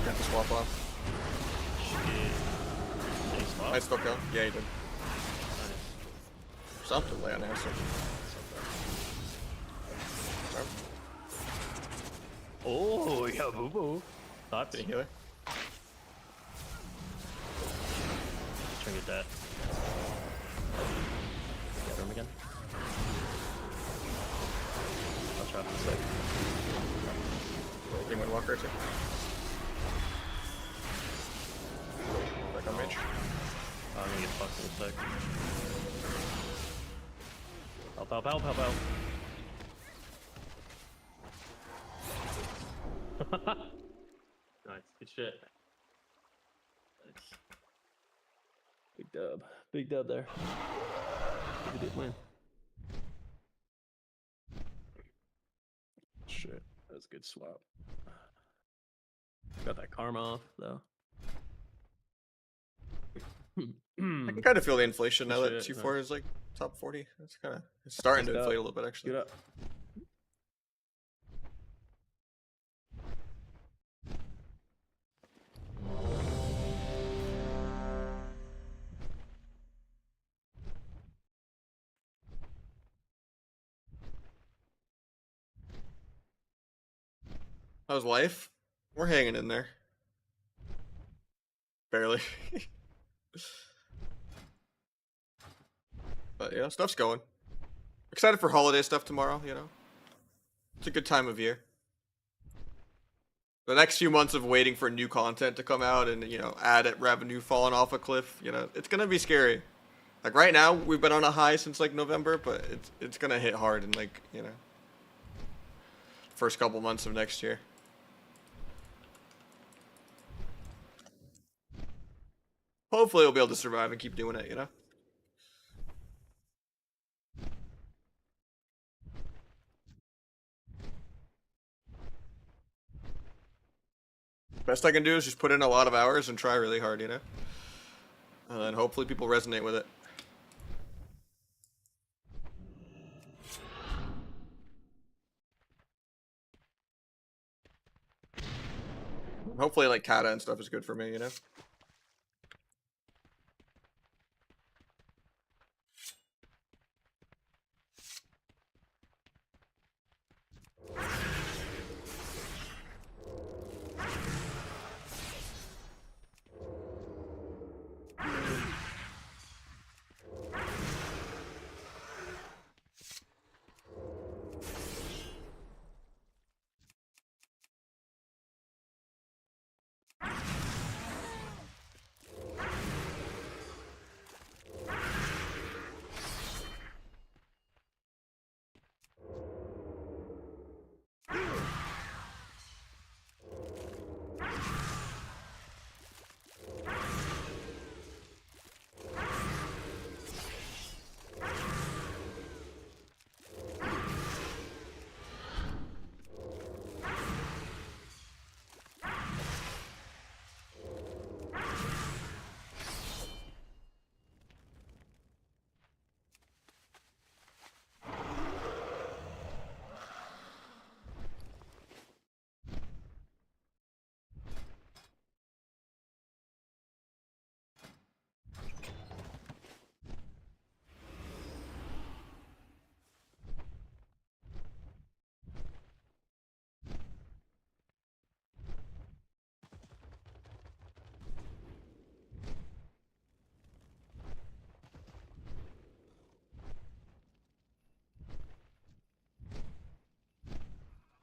Got the swap off. Shit. Nice swap. I still go. Yeah, you did. Nice. Something lay on answer. Oh, yeah, boo boo. Thoughts? Getting healer. Trying to get that. Get him again. I'll try for a sec. Getting Windwalker too. Back on mage. I'm gonna get fucked in a sec. Help. Nice, good shit. Nice. Big dub there. We did win. Shit, that was a good swap. Got that karma off though. I can kind of feel the inflation now that Shit, Q4 is like top 40. It's kind of starting to inflate a little bit actually. Get up. How's life? We're hanging in there. Barely. But, you know, stuff's going. Excited for holiday stuff tomorrow, you know. It's a good time of year. The next few months of waiting for new content to come out and, you know, ad revenue falling off a cliff, you know, it's gonna be scary. Like, right now, we've been on a high since, like, November, but it's gonna hit hard in, like, you know, first couple months of next year. Hopefully we'll be able to survive and keep doing it, you know? Best I can do is just put in a lot of hours and try really hard, you know? And then hopefully people resonate with it. Hopefully, like, kata and stuff is good for me, you know?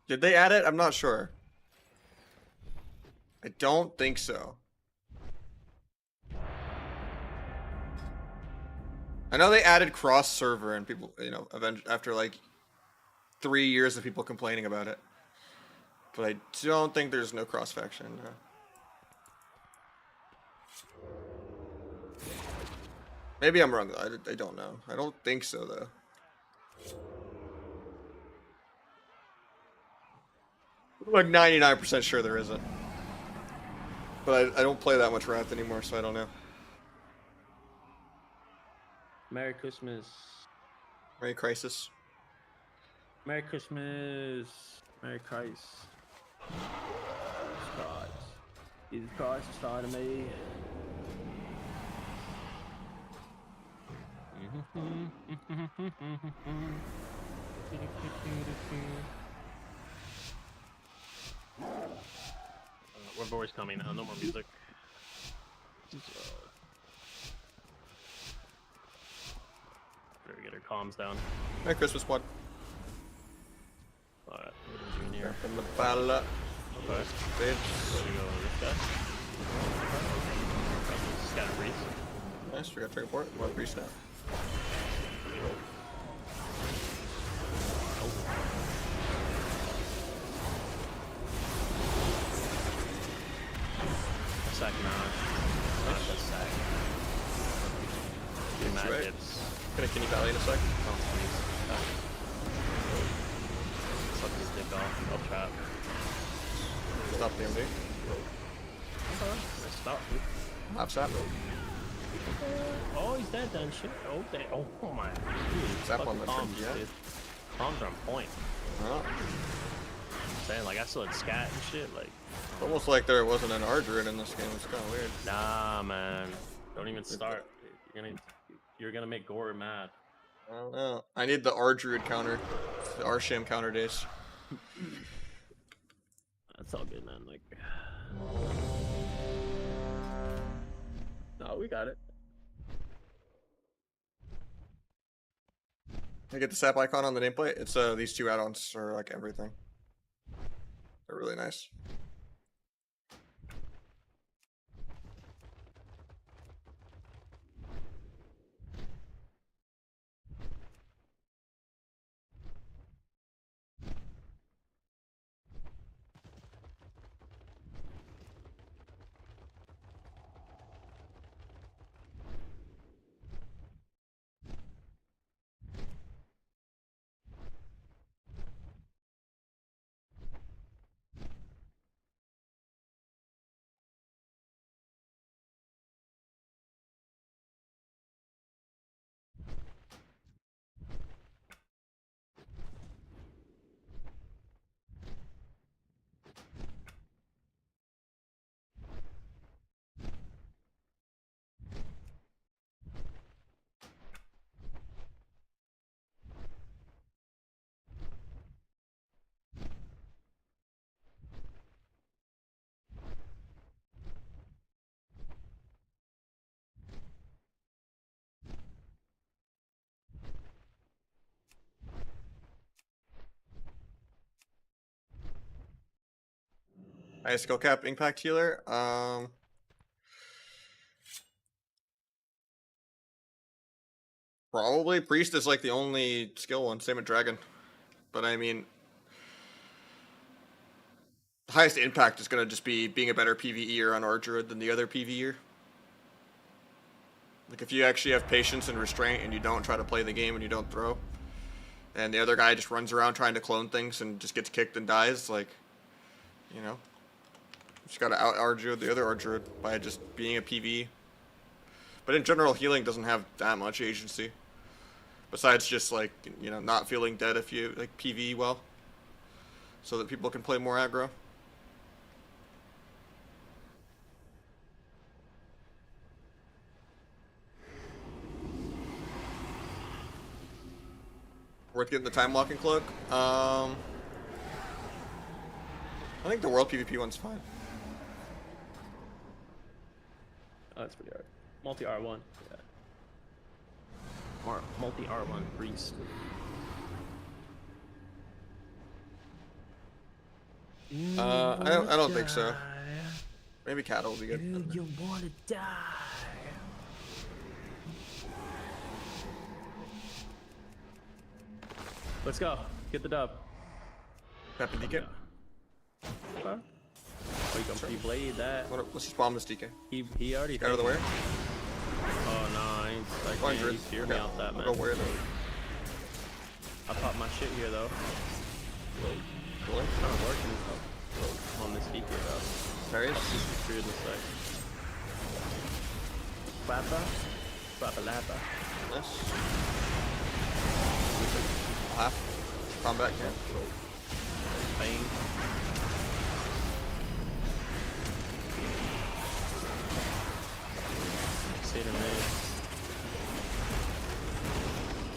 Did they add it? I'm not sure. I don't think so. I know they added cross server and people, you know, after like 3 years of people complaining about it. But I don't think there's no cross faction. No. Maybe I'm wrong though. I don't know. I don't think so though. I'm like 99% sure there isn't. But I don't play that much Wrath anymore, so I don't know. Merry Christmas. Merry Crisis. Merry Christmas. Merry Christ. Jesus Christ. Jesus Christ inside of me. We're boys coming now. No more music. Better get her comms down. Merry Christmas, squad. Alright, what are we doing here? From the battle up. Okay. Bitch. So we go with this guy. Scatter breeze. Nice, we got trigger port. More breeze now. Sack now. Not a sack. Two mad right. hits. Gonna Kenny Valley in a sec. Oh, please. Suck his dick off. I'll trap. Stop the MD. Stop. Hop sap. Oh, he's dead then. Shit. Oh, oh my. Dude, Zap on the bombs, trip, yeah. dude. Bombs are on point. Oh. I'm saying, like, I still had scat and shit. Like, It's almost like there wasn't an R druid in this game. It's kind of weird. nah, man. Don't even start. You're gonna make Gore mad. I don't know. I need the R druid counter. The R sham counter days. That's all good, man. Like, no, we got it. I get the sap icon on the nameplate. It's these two add-ons are like everything. They're really nice. Nice skill cap impact healer. Probably priest is like the only skill one. Same with dragon, but I mean, the highest impact is gonna just be being a better PvEer on R druid than the other PvEer. Like if you actually have patience and restraint and you don't try to play the game and you don't throw, and the other guy just runs around trying to clone things and just gets kicked and dies, like, you know, you just gotta out R druid the other R druid by just being a PvE. But in general, healing doesn't have that much agency. Besides just like, you know, not feeling dead if you like PvE well. So that people can play more aggro. Worth getting the time locking cloak. I think the world PvP one's fine. Oh, that's pretty hard. Multi R1. Yeah. Or multi R1 priest. I don't think so. Maybe cattle will be good. Do you wanna die? Let's go. Get the dub. Happy DK. Huh? Oh, you can pre-blade that. Let's just bomb this DK. He already Out of the way. Oh no, he's like he's hearing me out that man. I'll go where though. I popped my shit here though. Really? It's not working on this DK though. Parries. Through the side. Flappa. Flappa lappa. Nice. Half. Combat camp. Bang. Hit or miss.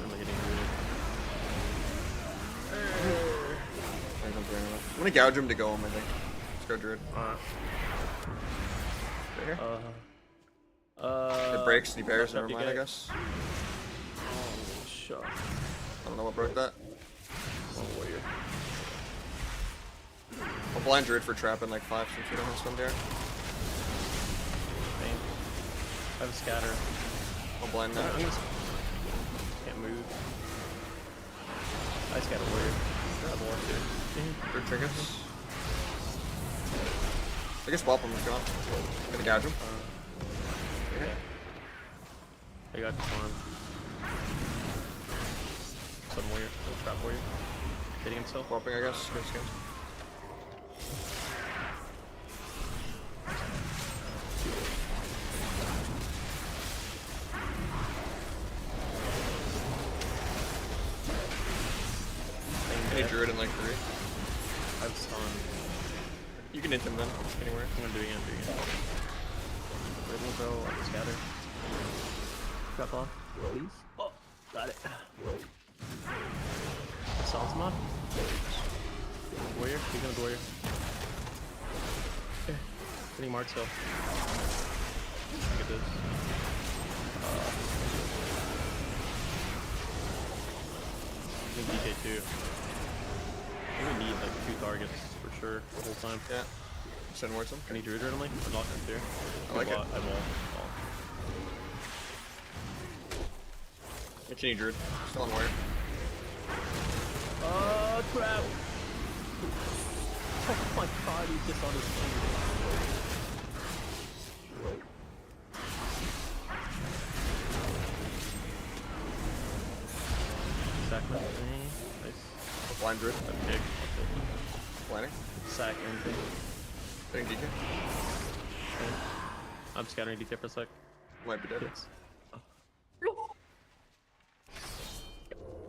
I'm getting I'm gonna gouge him to go him, I think. Let's go Druid. Alright. Right here. It breaks, he bears, never mind, I guess. Oh, shot. I don't know what broke that. Oh, warrior. I'll blind Druid for trap in like 5 since we don't have stun there. Bang. I have a scatter. I'll blind that. Can't move. I just got a warrior. Grab more too. Druid triggers. I guess swap him, let's go. I'm gonna gouge him. Yeah. I got this one. Some warrior. Trap warrior. Hitting himself. Swapping, I guess. Good skins. Any Druid in like 3. I have stun. You can hit him then, anywhere. I'm gonna do it again, Wait, we'll go on the scatter. Drop off, please. Oh, got it. Assault mod. Warrior, he's gonna warrior. Okay. Getting marks though. Look at this. I think DK2. I think we need like 2 targets for sure the whole time. Yeah. Send towards him. I need Druid randomly. We're locking him here. I like it. I won't. It's any Druid. Still on warrior. Oh crap! Oh my god, he's just on his finger. Sacrament. Nice. I'll blind Druid. That's big. Blinding. Sack anything. Hitting DK. Okay. I'm scattering DK for a sec. Might be dead. Yes.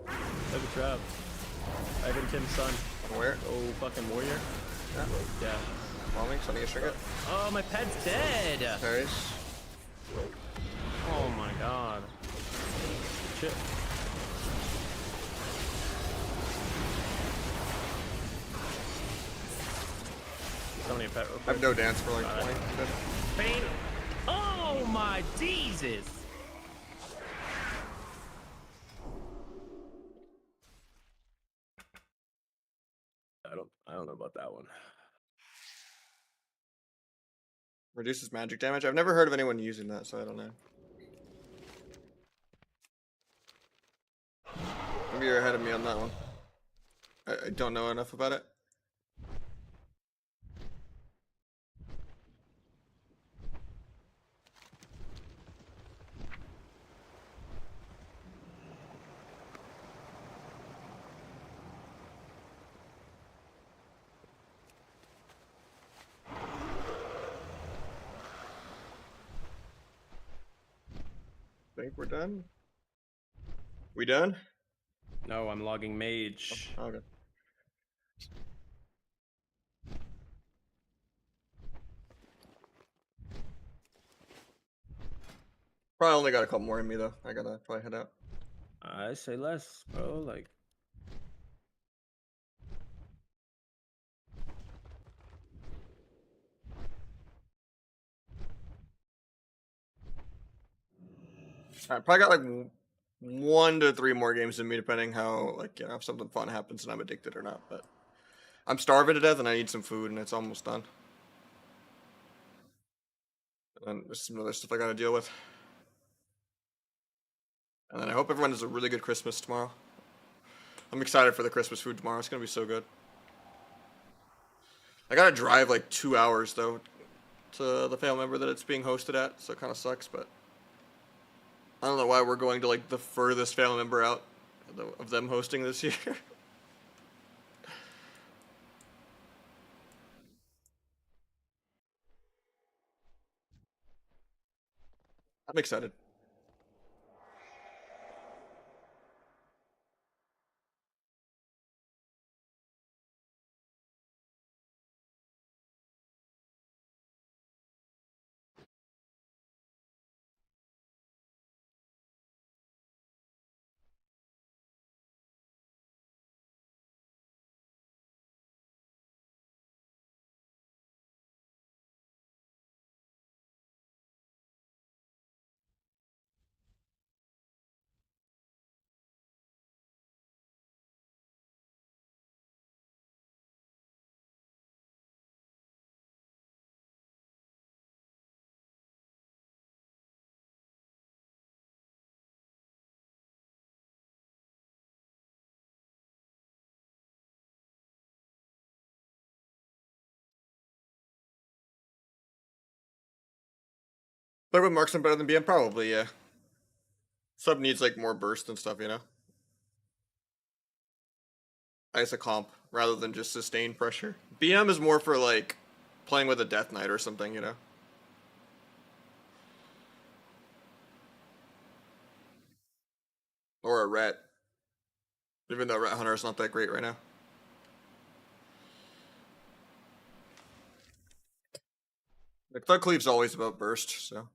I have a trap. I have Tim's son. Where? Oh, fucking warrior. Yeah. Yeah. Bombing, so I need to shrink it. Oh, my pet's dead! Parries. Oh my god. Shit. Somebody a pet real I have quick. no dance for like Got it. 20. Pain. Oh my Jesus! I don't know about that one. Reduces magic damage. I've never heard of anyone using that, so I don't know. Maybe you're ahead of me on that one. I don't know enough about it. Think we're done? We done? No, I'm logging mage. Oh, okay. Probably only got a couple more in me though. I gotta probably head out. I say less, bro. Like. I probably got like 1 to 3 more games in me, depending how, like, you know, if something fun happens and I'm addicted or not. But I'm starving to death and I need some food and it's almost done. And there's some other stuff I gotta deal with. And then I hope everyone has a really good Christmas tomorrow. I'm excited for the Christmas food tomorrow. It's gonna be so good. I gotta drive like 2 hours though to the family member that it's being hosted at, so it kind of sucks, but I don't know why we're going to like the furthest family member out of them hosting this year. I'm excited. But with marksman better than BM? Probably, yeah. Sub needs like more burst and stuff, you know? Ice a comp rather than just sustained pressure. BM is more for like playing with a Death Knight or something, you know? Or a Ret. Even though Ret Hunter is not that great right now. Like, Thug Cleave's always about burst, so.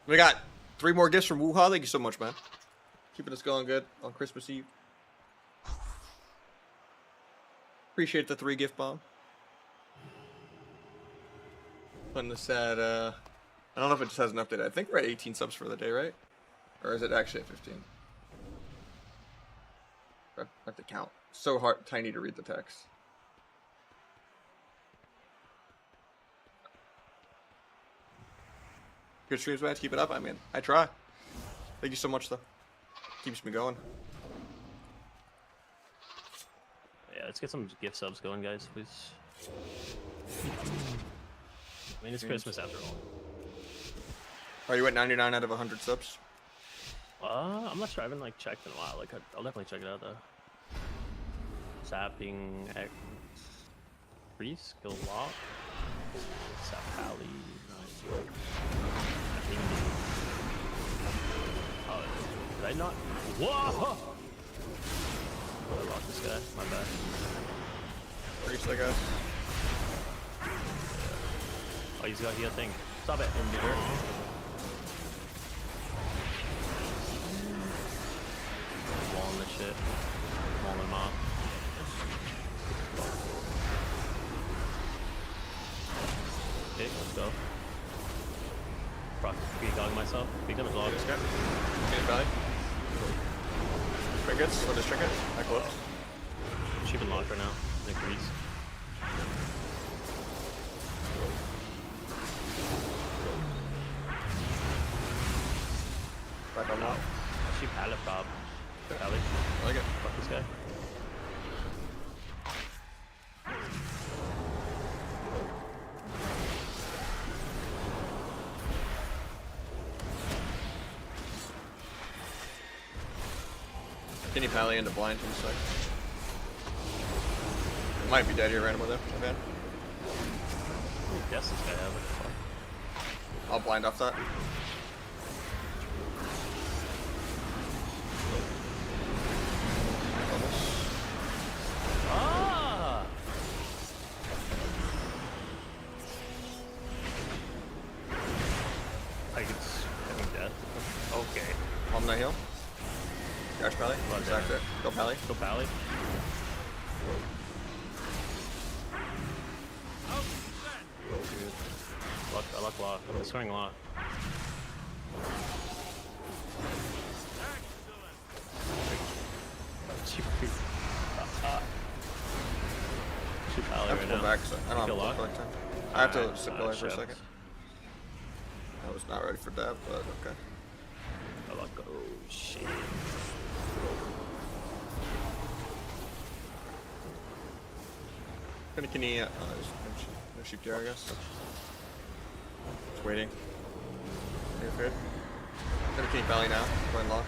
We got 3 more gifts from Wuha. Thank you so much, man. Keeping us going good on Christmas Eve. Appreciate the 3 gift bomb. Putting this at, I don't know if it just has an update. I think we're at 18 subs for the day, right? Or is it actually at 15? I have to count. So hard, tiny to read the text. Good streams, man. Keep it up. I mean, I try. Thank you so much, though. Keeps me going. Yeah, let's get some gift subs going, guys, please. I mean, it's Christmas after all. Are you at 99 out of 100 subs? I'm not sure. I haven't like checked in a while. Like, I'll definitely check it out though. Zapping X, free skill lock, Zap Pally. Oh, did I not? Whoa! Oh, I lost this guy. My bad. Priest, I guess. Oh, he's got a thing. Stop it, emitter. Walling this shit. Walling him off. Okay, let's go. Be dogging myself. Become a dog. Okay. Get belly. Trinkets. What is trinket? I close. She can launch right now. Nick Reese. Back on that. She pallet prop. Pally. I like it. Fuck this guy. Can you pally into blind in a sec? Might be dead here randomly though, my bad. What does this guy have? What the fuck? I'll blind off that. Ah! I heal? Gosh, Pally. Stack it. Go Pally. Go Pally. Dude. I luck lock. I'm scoring a lot. Shoot Pally I have right to pull now. back, so I don't Kill have lock? to time. I have to Alright, sit Pally for a shit. second. I was not ready for that, but okay. I luck. Oh shit. Can he, no sheep there, I guess. Just waiting. Are you afraid? Can he Pally now? Going lock.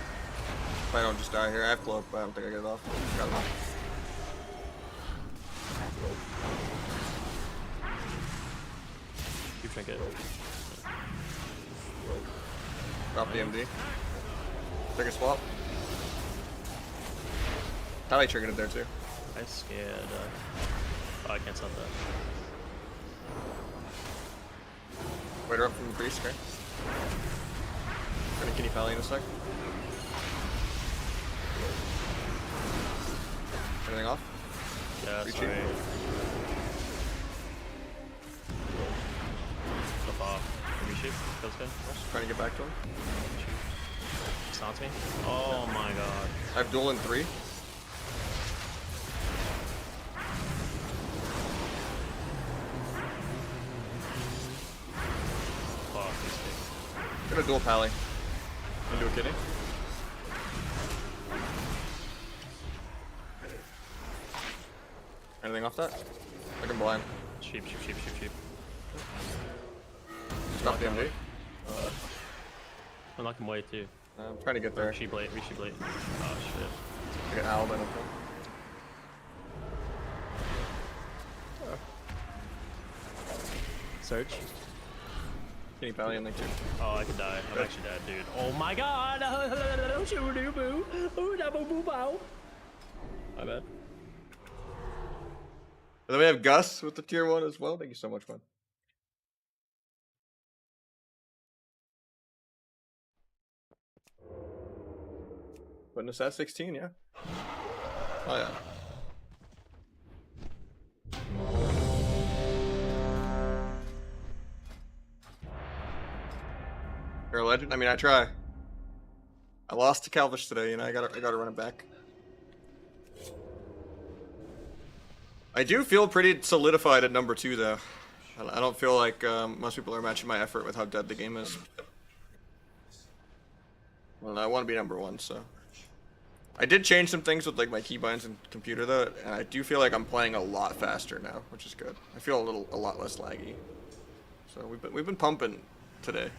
If I don't just die here, I have cloak, but I don't think I get it off. Got it off. Keep trinket. Drop the MD. Take a swap. Pally triggered it there too. I scared. Oh, I can't stop that. Wait her up from the priest, okay? Can you Pally in a sec? Anything off? Yeah, Reaching. sorry. Flip off. Reshape. Feels good. Just trying to get back to him. Stops me. Oh my god. I have duel in 3. Fuck this thing. Gonna duel Pally. Into a kitty. Anything off that? I can blind. Sheep. Stop the MD. I'm knocking away too. I'm trying to get there. Resheep late. Oh shit. I get owled, I don't think. Search. Can you Pally in like 2? Oh, I could die. I'm actually dead, dude. Oh my god! Shoo-doo-boo. Ooh-da-boo-boo-bow. My bad. And then we have Gus with the tier 1 as well. Thank you so much, man. Putting us at 16, yeah. Oh yeah. You're a legend. I mean, I try. I lost to Calvish today, and I gotta run it back. I do feel pretty solidified at number 2, though. I don't feel like most people are matching my effort with how dead the game is. Well, I want to be number 1, so. I did change some things with like my keybinds and computer though, and I do feel like I'm playing a lot faster now, which is good. I feel a lot less laggy. So we've been pumping today.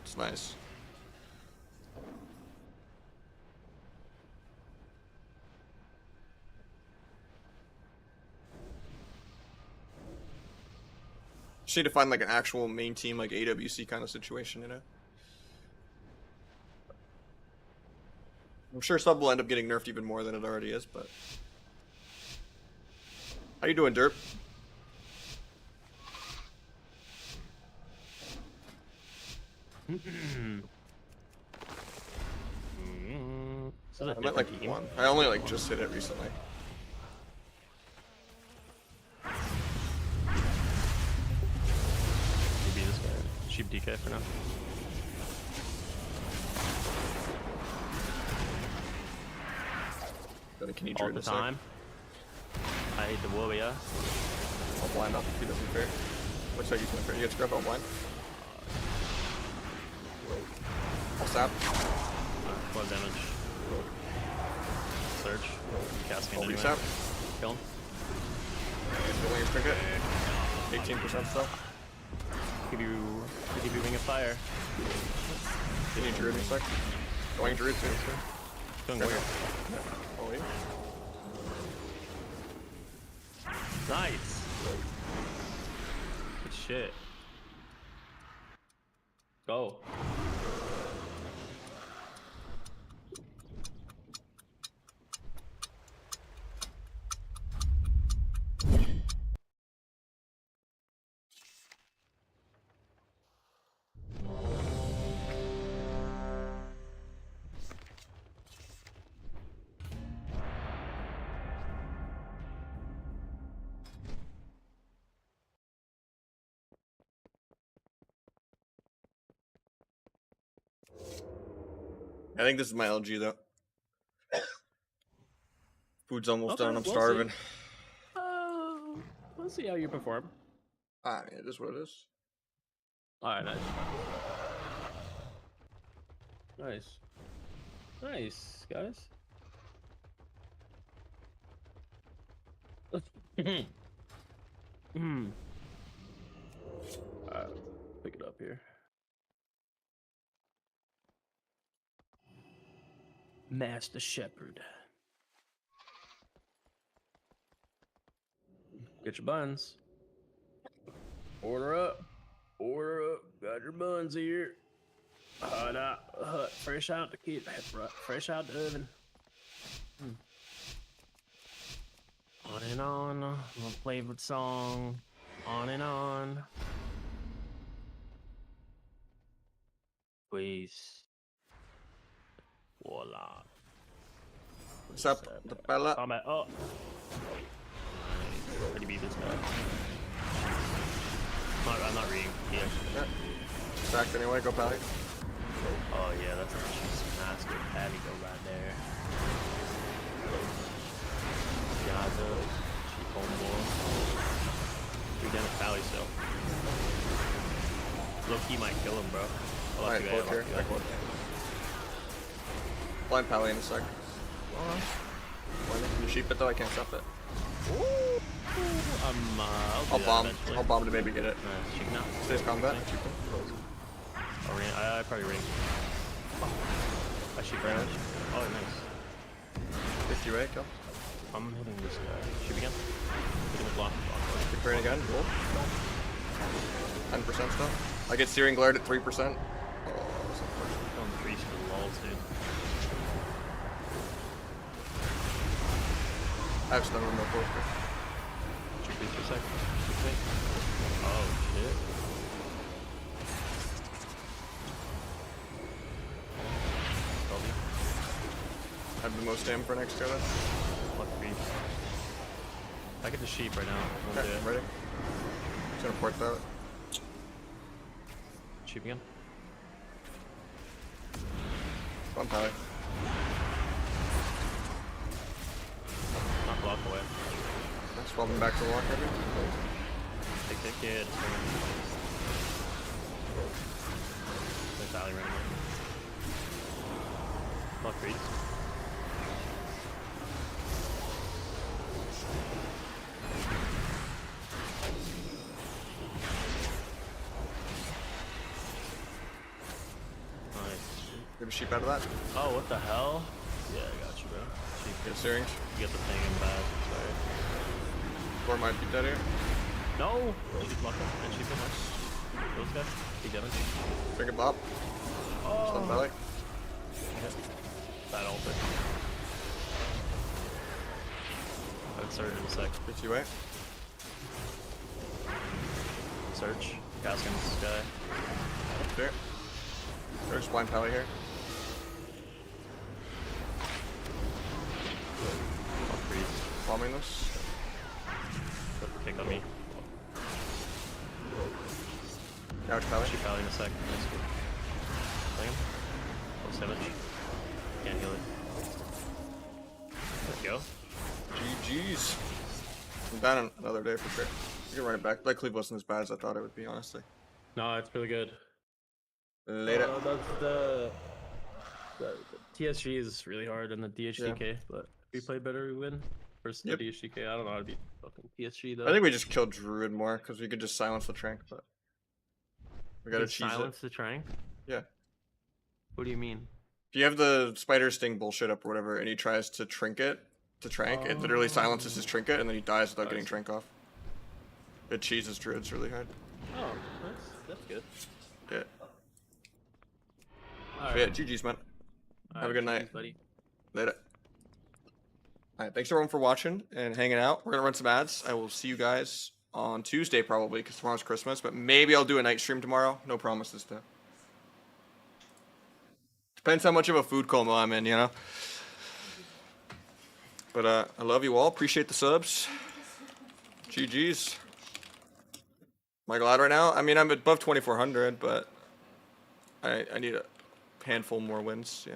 It's nice. Just need to find like an actual main team, like AWC kind of situation, you know? I'm sure sub will end up getting nerfed even more than it already is, but... How you doing, Derp? I'm at like 1. I only like just hit it recently. Maybe this guy. Sheep DK for now. Can you All the time. I hate the warrior. I'll blind off if he doesn't fair. Looks like he's gonna fair. You get scrub, I'll blind. I'll sap. 12 damage. Search. Casting I'll anyway. resap. Kill him. He's building his trinket. 18% stuff. Give you ring of fire. You need Druid in a sec. Going Druid too. Going warrior. Oh, wait. Nice. Good shit. Go. I think this is my LG though. Food's almost Okay, done. I'm we'll starving. We'll see how you perform. Ah, yeah, it is what it is. Alright, nice. Nice. Nice, guys. Pick it up here. Master Shepherd. Get your buns. Order up. Order up. Got your buns here. Fresh out the kit. Fresh out the oven. On and on. My favorite song. On and on. Please. Voila. What's up, the fella? Combat. Oh. Nice. How do you beat this guy? I'm not reading. Yeah. Stacked anyway, go Pally. Oh yeah, that's a master patty go right there. Yaza, cheap homeboy. You're down with Pally still. Low key might kill him, bro. Alright, quote here. Blind Pally in a sec. Can you sheep it though? I can't stop it. I'll bomb. I'll bomb to maybe get it. Sheep now. Stays combat. Sheep it. I probably ring. Oh. I sheep right. Oh, nice. 50 way kill. I'm hitting this guy. Sheep again. Hitting the block. Keep praying again. Cool. 10% still. I get Searing Glared at 3%. Oh, that's unfortunate. Going 3 for the walls, dude. I have stun remote for Shoot these for a sec. Oh, shit. I have the most damn for next year then. Luck beast. I get the sheep right now. Okay, ready? Just gonna port that. Sheep again. One Pally. Not block away. Swap him back to walk maybe. Take that kid. There's Alley right now. Luck beast. Give a sheep out of that. Oh, what the hell? Yeah, I got you, bro. Sheep. Get Searing. You get the thing in bad. Sorry. Or might be dead here. No! Sheep locked him. And sheep him. Nice. Those guys. Keep getting. Bring a bop. Oh! Stun belly. That ult. I would surge in a sec. 50 way. Search. Casting this guy. There. There's blind Pally here. I'll freeze. Bombing this. Put the kick on me. Ouch Pally. Shoot Pally in a sec. Nice. Play him. Close damage. Can't heal it. Let's go. GG's. I'm down another day for sure. You can run it back. Like Cleve wasn't as bad as I thought it would be, honestly. No, it's really good. Later. That's the TSG is really hard in the DHDK, but if we play better, we win. Versus the DHDK, I don't know how to beat fucking TSG though. I think we just killed Druid more because we could just silence the Trank, but we gotta cheese silence it. the Trank? Yeah. What do you mean? If you have the Spider Sting bullshit up or whatever, and he tries to trinket to Trank, it literally silences his trinket, and then he dies without getting Trank off. It cheeses Druids really hard. Oh, that's good. Yeah. All So yeah, right. GG's, man. All Have a right, good night. buddy. Later. Alright, thanks everyone for watching and hanging out. We're gonna run some ads. I will see you guys on Tuesday probably, because tomorrow's Christmas, but maybe I'll do a night stream tomorrow. No promises though. Depends how much of a food coma I'm in, you know? But I love you all. Appreciate the subs. GG's. Am I glad right now? I mean, I'm above 2,400, but I need a handful more wins, yeah.